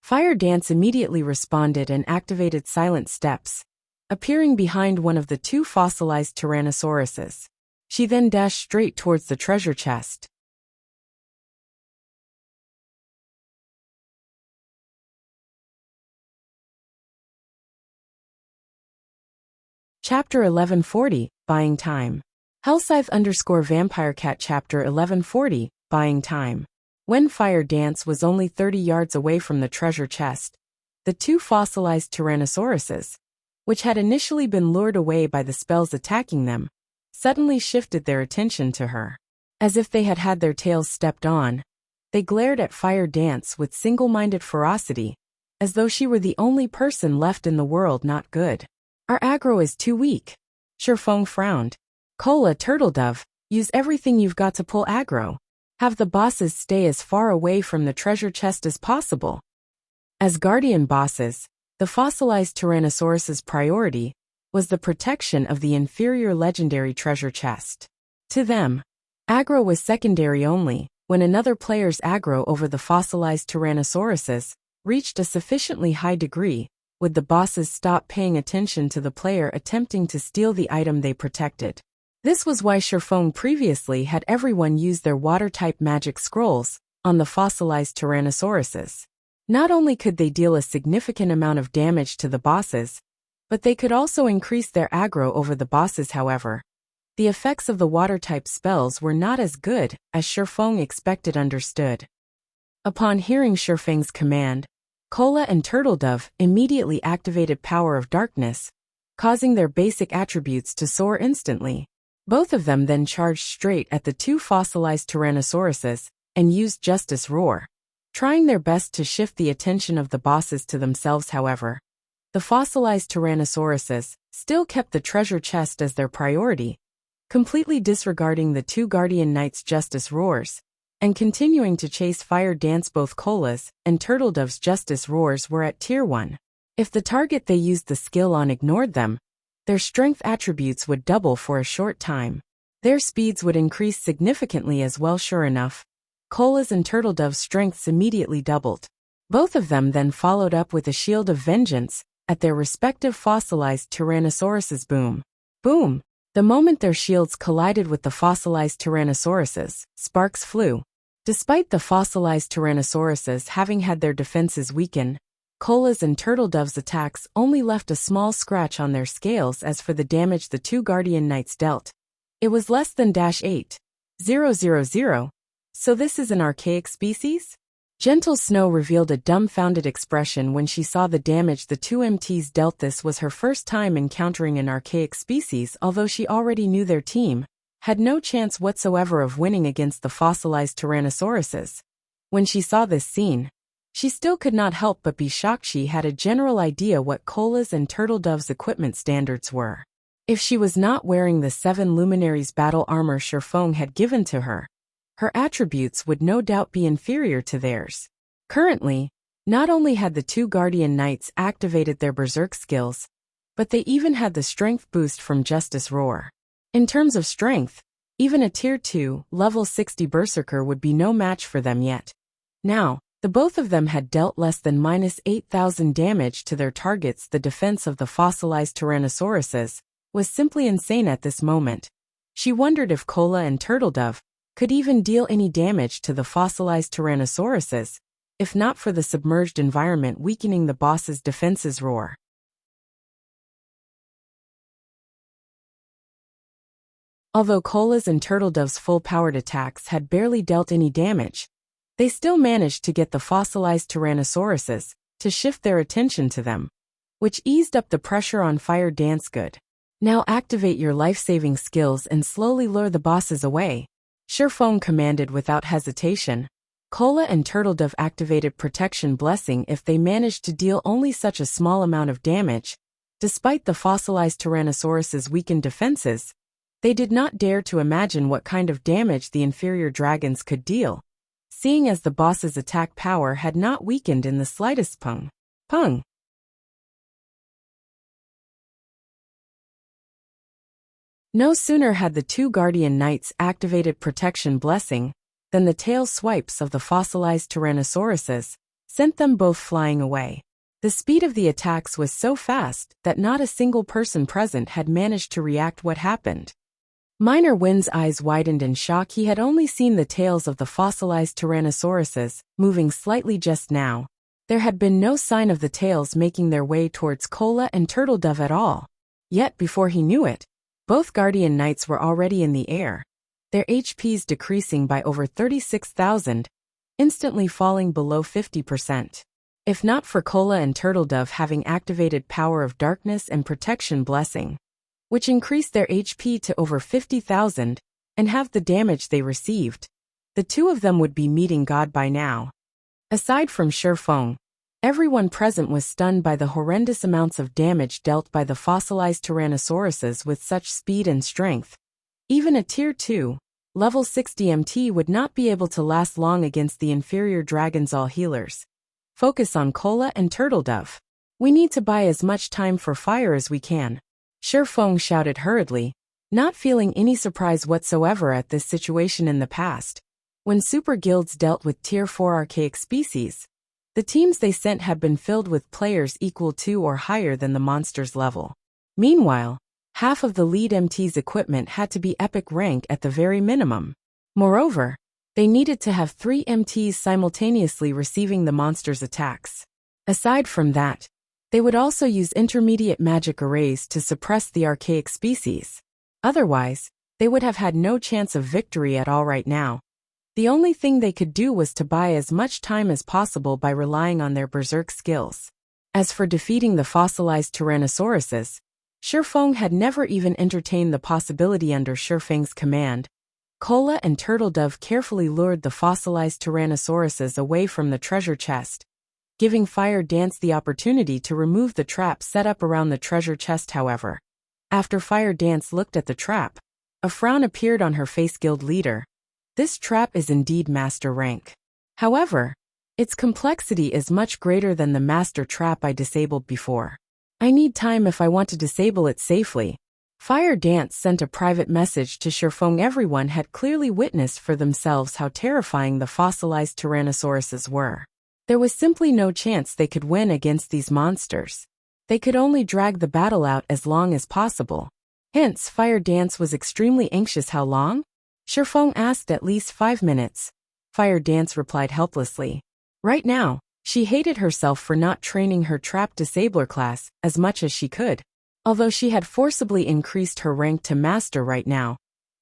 Fire Dance immediately responded and activated Silent Steps, appearing behind one of the two fossilized Tyrannosauruses. She then dashed straight towards the treasure chest. Chapter 1140, Buying Time. Hellscythe_VampireCat Chapter 1140, Buying Time. When Fire Dance was only 30 yards away from the treasure chest, the two fossilized Tyrannosauruses, which had initially been lured away by the spells attacking them, suddenly shifted their attention to her. As if they had had their tails stepped on, they glared at Fire Dance with single-minded ferocity, as though she were the only person left in the world. Not good. Our aggro is too weak. Shifeng frowned. Cola Turtledove, use everything you've got to pull aggro. Have the bosses stay as far away from the treasure chest as possible. As guardian bosses, the fossilized Tyrannosaurus's priority was the protection of the inferior legendary treasure chest. To them, aggro was secondary only. When another player's aggro over the fossilized Tyrannosauruses reached a sufficiently high degree, would the bosses stop paying attention to the player attempting to steal the item they protected. This was why Shifeng previously had everyone use their water-type magic scrolls on the fossilized Tyrannosauruses. Not only could they deal a significant amount of damage to the bosses, but they could also increase their aggro over the bosses. However, the effects of the water-type spells were not as good as Shifeng expected. Understood. Upon hearing Shifeng's command, Cola and Turtledove immediately activated Power of Darkness, causing their basic attributes to soar instantly. Both of them then charged straight at the two fossilized Tyrannosauruses and used Justice Roar, trying their best to shift the attention of the bosses to themselves. However, the fossilized Tyrannosauruses still kept the treasure chest as their priority, completely disregarding the two Guardian Knights' Justice Roars and continuing to chase Fire Dance. Both Cola's and Turtledove's Justice Roars were at Tier 1. If the target they used the skill on ignored them, their strength attributes would double for a short time. Their speeds would increase significantly as well. Sure enough, Cola's and Turtledove's strengths immediately doubled. Both of them then followed up with a Shield of Vengeance at their respective fossilized Tyrannosauruses. Boom! Boom! The moment their shields collided with the fossilized Tyrannosauruses, sparks flew. Despite the fossilized Tyrannosauruses having had their defenses weaken, Cola's and Turtledove's attacks only left a small scratch on their scales. As for the damage the two Guardian Knights dealt, it was less than -8,000. So this is an archaic species? Gentle Snow revealed a dumbfounded expression when she saw the damage the two MTs dealt. This was her first time encountering an archaic species, although she already knew their team had no chance whatsoever of winning against the fossilized Tyrannosauruses. When she saw this scene, she still could not help but be shocked. She had a general idea what Cola's and Turtledove's equipment standards were. If she was not wearing the 7 Luminaries battle armor Shifeng had given to her, her attributes would no doubt be inferior to theirs. Currently, not only had the two Guardian Knights activated their Berserk skills, but they even had the strength boost from Justice Roar. In terms of strength, even a Tier 2, level 60 Berserker would be no match for them yet. Now, the both of them had dealt less than -8,000 damage to their targets. The defense of the fossilized Tyrannosauruses was simply insane at this moment. She wondered if Cola and Turtledove could even deal any damage to the fossilized Tyrannosauruses, if not for the submerged environment weakening the boss's defenses. Roar. Although Cola's and Turtledove's full-powered attacks had barely dealt any damage, they still managed to get the fossilized Tyrannosauruses to shift their attention to them, which eased up the pressure on Fire Dance. Good. Now activate your life-saving skills and slowly lure the bosses away, Shifeng commanded without hesitation. Cola and Turtledove activated Protection Blessing if they managed to deal only such a small amount of damage. Despite the fossilized Tyrannosaurus's weakened defenses, they did not dare to imagine what kind of damage the inferior dragons could deal, seeing as the boss's attack power had not weakened in the slightest. Pung. No sooner had the two Guardian Knights activated Protection Blessing than the tail swipes of the fossilized Tyrannosauruses sent them both flying away. The speed of the attacks was so fast that not a single person present had managed to react. What happened? Minor Wind's eyes widened in shock. He had only seen the tails of the fossilized Tyrannosauruses moving slightly just now. There had been no sign of the tails making their way towards Cola and Turtledove at all. Yet before he knew it, both Guardian Knights were already in the air, their HPs decreasing by over 36,000, instantly falling below 50%. If not for Cola and Turtledove having activated Power of Darkness and Protection Blessing, which increased their HP to over 50,000, and half the damage they received, the two of them would be meeting God by now. Aside from Shifeng, everyone present was stunned by the horrendous amounts of damage dealt by the fossilized Tyrannosauruses with such speed and strength. Even a Tier 2, level 60 MT would not be able to last long against the inferior dragons. All healers, focus on Cola and Turtledove. We need to buy as much time for fire as we can, Shifeng shouted hurriedly, not feeling any surprise whatsoever at this situation. In the past, when super guilds dealt with Tier 4 archaic species, the teams they sent had been filled with players equal to or higher than the monster's level. Meanwhile, Half of the lead MT's equipment had to be epic rank at the very minimum. Moreover, they needed to have 3 MTs simultaneously receiving the monster's attacks. Aside from that, they would also use intermediate magic arrays to suppress the archaic species. Otherwise, they would have had no chance of victory at all right now. The only thing they could do was to buy as much time as possible by relying on their berserk skills. As for defeating the fossilized Tyrannosauruses, Shifeng had never even entertained the possibility under Shifeng's command. Cola and Turtledove carefully lured the fossilized Tyrannosauruses away from the treasure chest, giving Fire Dance the opportunity to remove the trap set up around the treasure chest. However, after Fire Dance looked at the trap, a frown appeared on her face. Guild leader, this trap is indeed master rank. However, its complexity is much greater than the master trap I disabled before. I need time if I want to disable it safely. Fire Dance sent a private message to Shifeng. Everyone had clearly witnessed for themselves how terrifying the fossilized Tyrannosauruses were. There was simply no chance they could win against these monsters. They could only drag the battle out as long as possible. Hence, Fire Dance was extremely anxious. How long? Shifeng asked. At least 5 minutes. Fire Dance replied helplessly. Right now, she hated herself for not training her trap disabler class as much as she could. Although she had forcibly increased her rank to master right now,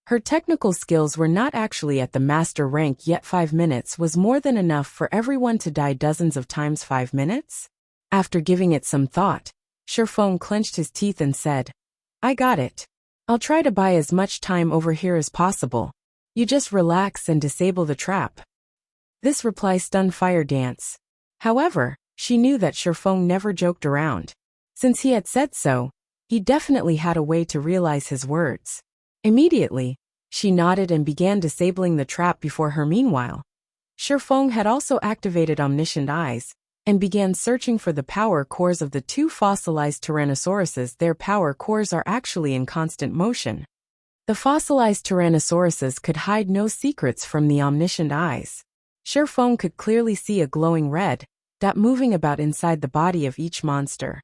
her technical skills were not actually at the master rank yet. 5 minutes was more than enough for everyone to die dozens of times. 5 minutes? After giving it some thought, Shifeng clenched his teeth and said, I got it. I'll try to buy as much time over here as possible. You just relax and disable the trap. This reply stunned Fire Dance. However, she knew that Shifeng never joked around. Since he had said so, he definitely had a way to realize his words. Immediately, she nodded and began disabling the trap before her. Meanwhile, Shifeng had also activated Omniscient Eyes and began searching for the power cores of the 2 fossilized Tyrannosauruses. Their power cores are actually in constant motion. The fossilized Tyrannosauruses could hide no secrets from the Omniscient Eyes. Shifeng could clearly see a glowing red dot moving about inside the body of each monster.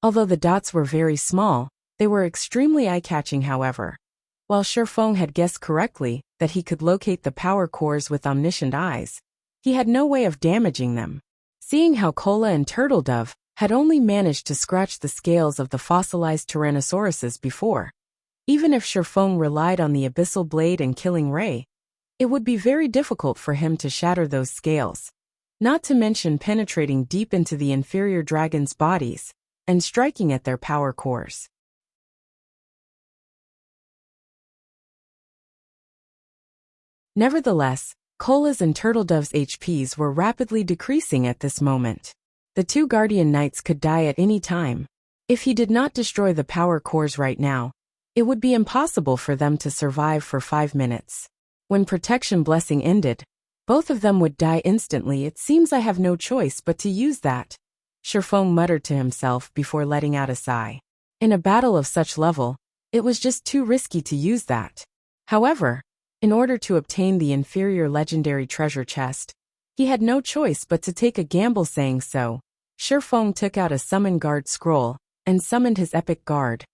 Although the dots were very small, they were extremely eye-catching. However, while Shifeng had guessed correctly that he could locate the power cores with Omniscient Eyes, he had no way of damaging them. Seeing how Cola and Turtledove had only managed to scratch the scales of the fossilized Tyrannosauruses before, even if Shifeng relied on the Abyssal Blade and Killing Ray, it would be very difficult for him to shatter those scales, not to mention penetrating deep into the inferior dragons' bodies and striking at their power cores. Nevertheless, Cola's and Turtledove's HPs were rapidly decreasing at this moment. The 2 Guardian Knights could die at any time. If he did not destroy the power cores right now, it would be impossible for them to survive for 5 minutes. When Protection Blessing ended, both of them would die instantly. It seems I have no choice but to use that, Shifeng muttered to himself before letting out a sigh. In a battle of such level, it was just too risky to use that. However, in order to obtain the inferior legendary treasure chest, he had no choice but to take a gamble. Saying so, Shifeng took out a Summon Guard scroll and summoned his epic guard.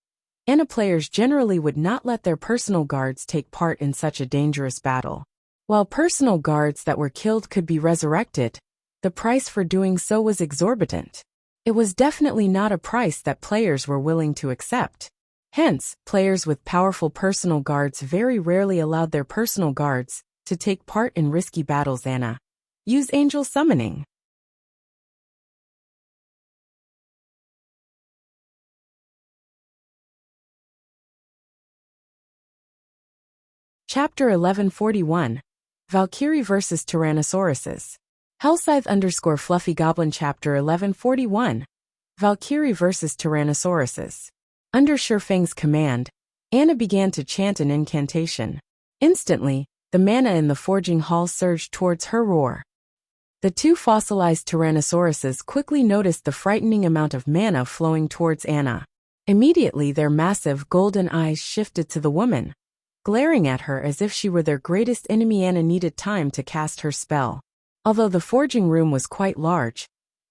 Ana players generally would not let their personal guards take part in such a dangerous battle. While personal guards that were killed could be resurrected, the price for doing so was exorbitant. It was definitely not a price that players were willing to accept. Hence, players with powerful personal guards very rarely allowed their personal guards to take part in risky battles. Ana, use Angel Summoning. Chapter 1141, Valkyrie vs. Tyrannosauruses. Hellscythe_Fluffy Goblin Chapter 1141, Valkyrie vs. Tyrannosauruses. Under Shifeng's command, Ana began to chant an incantation. Instantly, the mana in the forging hall surged towards her. Roar. The 2 fossilized Tyrannosauruses quickly noticed the frightening amount of mana flowing towards Ana. Immediately their massive golden eyes shifted to the woman, glaring at her as if she were their greatest enemy. Ana needed time to cast her spell. Although the forging room was quite large,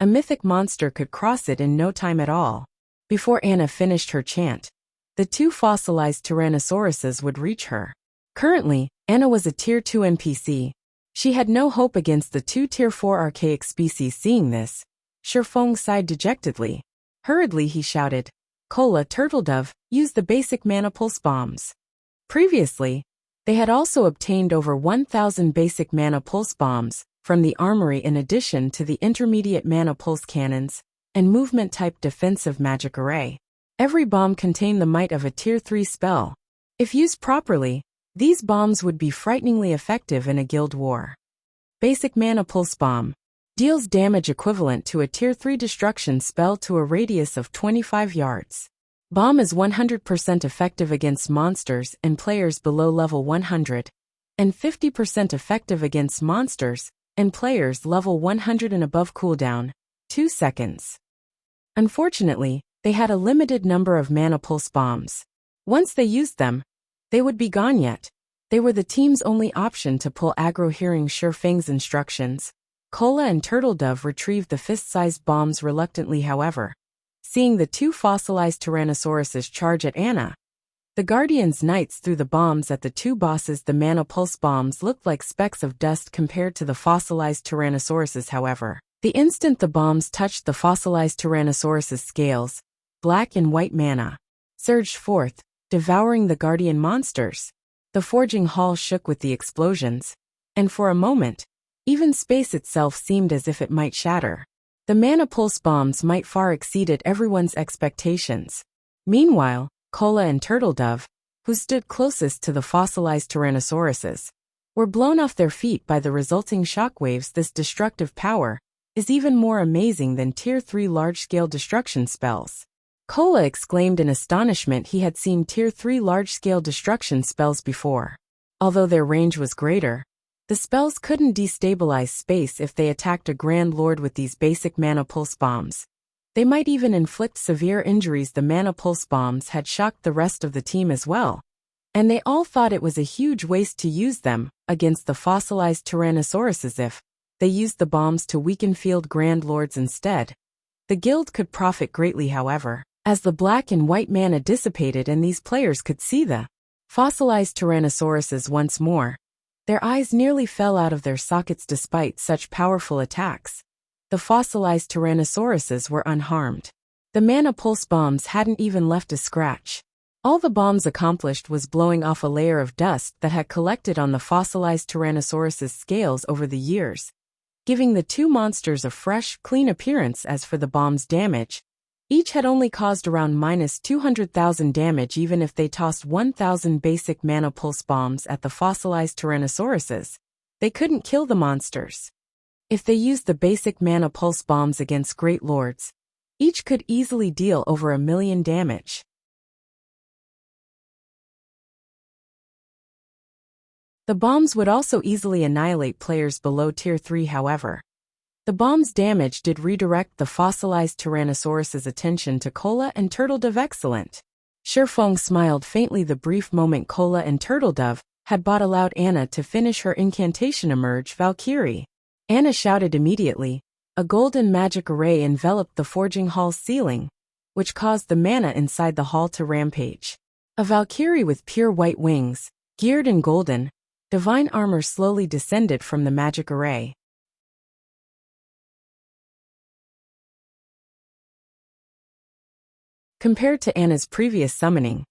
A mythic monster could cross it in no time at all. Before Anna finished her chant, the 2 fossilized Tyrannosauruses would reach her. Currently, Anna was a Tier 2 NPC. She had no hope against the 2 Tier 4 archaic species. Seeing this, Shifeng sighed dejectedly. Hurriedly he shouted, "Kola, Turtledove, use the basic mana pulse bombs." Previously, they had also obtained over 1,000 basic mana pulse bombs from the armory in addition to the intermediate mana pulse cannons and movement-type defensive magic array. Every bomb contained the might of a Tier 3 spell. If used properly, these bombs would be frighteningly effective in a guild war. Basic Mana Pulse Bomb deals damage equivalent to a Tier 3 destruction spell to a radius of 25 yards. Bomb is 100% effective against monsters and players below level 100, and 50% effective against monsters and players level 100 and above. Cooldown, 2 seconds. Unfortunately, they had a limited number of Mana Pulse Bombs. Once they used them, they would be gone. Yet they were the team's only option to pull aggro. Hearing Shifeng's instructions, Kola and Turtledove retrieved the fist-sized bombs reluctantly. However, seeing the 2 fossilized Tyrannosauruses charge at Anna, the Guardian's Knights threw the bombs at the 2 bosses. The Mana Pulse Bombs looked like specks of dust compared to the fossilized Tyrannosauruses. However, the instant the bombs touched the fossilized Tyrannosaurus's scales, black and white mana surged forth, devouring the Guardian monsters. The forging hall shook with the explosions, and for a moment, even space itself seemed as if it might shatter. The Mana Pulse Bombs might far exceeded everyone's expectations. Meanwhile, Kola and Turtledove, who stood closest to the fossilized Tyrannosauruses, were blown off their feet by the resulting shockwaves. This destructive power is even more amazing than Tier 3 large-scale destruction spells. Kola exclaimed in astonishment. He had seen Tier 3 large-scale destruction spells before. Although their range was greater, the spells couldn't destabilize space if they attacked a Grand Lord with these basic Mana Pulse Bombs. They might even inflict severe injuries. The Mana Pulse Bombs had shocked the rest of the team as well, and they all thought it was a huge waste to use them against the fossilized Tyrannosauruses. If they used the bombs to weaken field Grand Lords instead, the guild could profit greatly. However, as the black and white mana dissipated and these players could see the fossilized Tyrannosauruses once more, their eyes nearly fell out of their sockets. Despite such powerful attacks, the fossilized Tyrannosauruses were unharmed. The Mana Pulse Bombs hadn't even left a scratch. All the bombs accomplished was blowing off a layer of dust that had collected on the fossilized Tyrannosaurus's scales over the years, giving the 2 monsters a fresh, clean appearance. As for the bomb's damage, each had only caused around -200,000 damage. Even if they tossed 1,000 basic Mana Pulse Bombs at the fossilized Tyrannosauruses, they couldn't kill the monsters. If they used the basic Mana Pulse Bombs against Great Lords, each could easily deal over 1,000,000 damage. The bombs would also easily annihilate players below Tier 3. However, the bomb's damage did redirect the fossilized Tyrannosaurus's attention to Kola and Turtledove. Excellent. Shifeng smiled faintly. The brief moment Kola and Turtledove had bought allowed Anna to finish her incantation. Emerge, Valkyrie. Anna shouted immediately. A golden magic array enveloped the forging hall's ceiling, which caused the mana inside the hall to rampage. A Valkyrie with pure white wings, geared in golden, divine armor slowly descended from the magic array. Compared to Anna's previous summoning,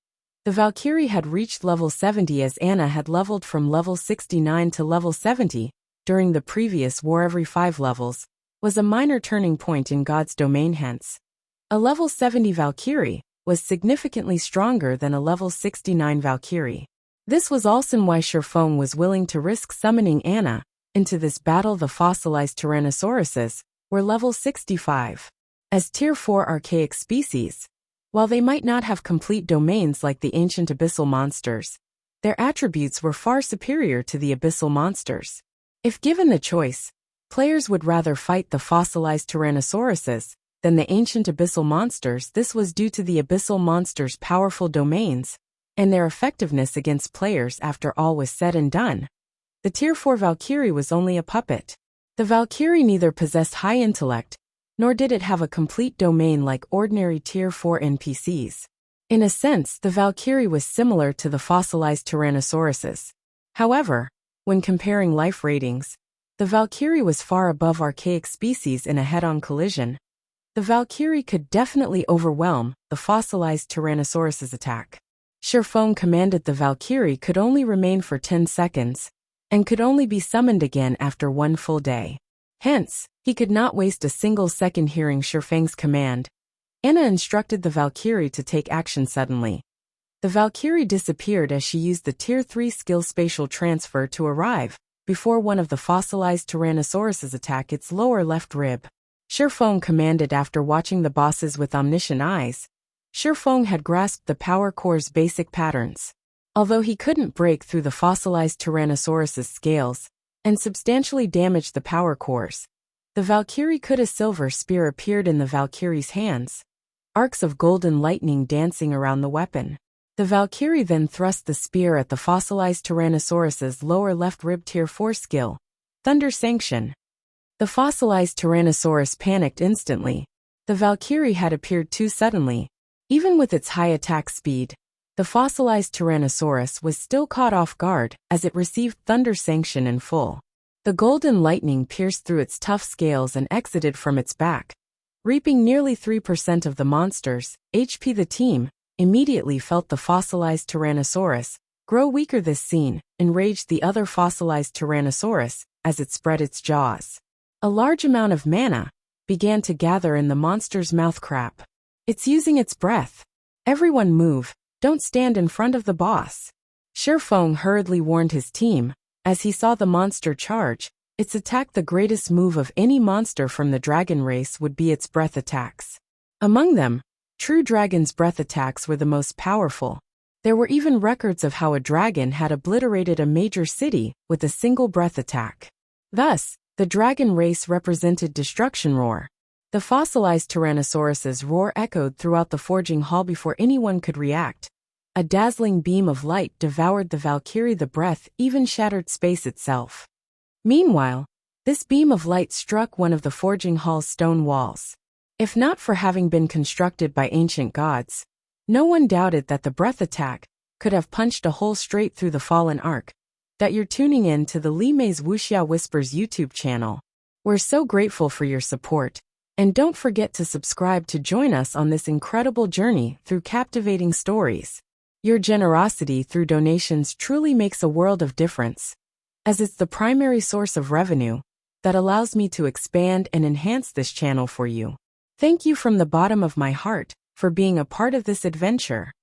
the Valkyrie had reached level 70 as Anna had leveled from level 69 to level 70 during the previous war. Every 5 levels was a minor turning point in God's domain. Hence, a level 70 Valkyrie was significantly stronger than a level 69 Valkyrie. This was also why Shifeng was willing to risk summoning Anna into this battle. The fossilized Tyrannosauruses were level 65. As Tier 4 archaic species, while they might not have complete domains like the ancient abyssal monsters, their attributes were far superior to the abyssal monsters. If given the choice, players would rather fight the fossilized Tyrannosauruses than the ancient abyssal monsters. This was due to the abyssal monsters' powerful domains and their effectiveness against players. After all was said and done, the Tier 4 Valkyrie was only a puppet. The Valkyrie neither possessed high intellect nor did it have a complete domain like ordinary Tier 4 NPCs. In a sense, the Valkyrie was similar to the fossilized Tyrannosauruses. However, when comparing life ratings, the Valkyrie was far above archaic species in a head-on collision. The Valkyrie could definitely overwhelm the fossilized Tyrannosaurus's attack. Sherfong commanded the Valkyrie could only remain for 10 seconds, and could only be summoned again after one full day. Hence, he could not waste a single second hearing Sherfang's command. Anna instructed the Valkyrie to take action suddenly. The Valkyrie disappeared as she used the Tier 3 skill spatial transfer to arrive before one of the fossilized Tyrannosaurus's attack its lower left rib. Sherfong commanded after watching the bosses with omniscient eyes. Sherfong had grasped the power core's basic patterns. Although he couldn't break through the fossilized Tyrannosaurus's scales and substantially damage the power cores, the Valkyrie could. A silver spear appeared in the Valkyrie's hands, arcs of golden lightning dancing around the weapon. The Valkyrie then thrust the spear at the fossilized Tyrannosaurus's lower left rib Tier 4 skill, Thunder Sanction. The fossilized Tyrannosaurus panicked instantly. The Valkyrie had appeared too suddenly. Even with its high attack speed, the fossilized Tyrannosaurus was still caught off guard as it received Thunder Sanction in full. The golden lightning pierced through its tough scales and exited from its back, reaping nearly 3% of the monster's HP. The team immediately felt the fossilized Tyrannosaurus grow weaker. This scene enraged the other fossilized Tyrannosaurus as it spread its jaws. A large amount of mana began to gather in the monster's mouth. Crap. It's using its breath. Everyone move, don't stand in front of the boss. Sherfong hurriedly warned his team. As he saw the monster charge, its attack, the greatest move of any monster from the dragon race, would be its breath attacks. Among them, true dragon's breath attacks were the most powerful. There were even records of how a dragon had obliterated a major city with a single breath attack. Thus, the dragon race represented destruction roar. The fossilized Tyrannosaurus's roar echoed throughout the forging hall before anyone could react. A dazzling beam of light devoured the Valkyrie. The breath even shattered space itself. Meanwhile, this beam of light struck one of the forging hall's stone walls. If not for having been constructed by ancient gods, no one doubted that the breath attack could have punched a hole straight through the fallen arc. That you're tuning in to the Li Mei's Wuxia Whispers YouTube channel. We're so grateful for your support, and don't forget to subscribe to join us on this incredible journey through captivating stories. Your generosity through donations truly makes a world of difference, as it's the primary source of revenue that allows me to expand and enhance this channel for you. Thank you from the bottom of my heart for being a part of this adventure.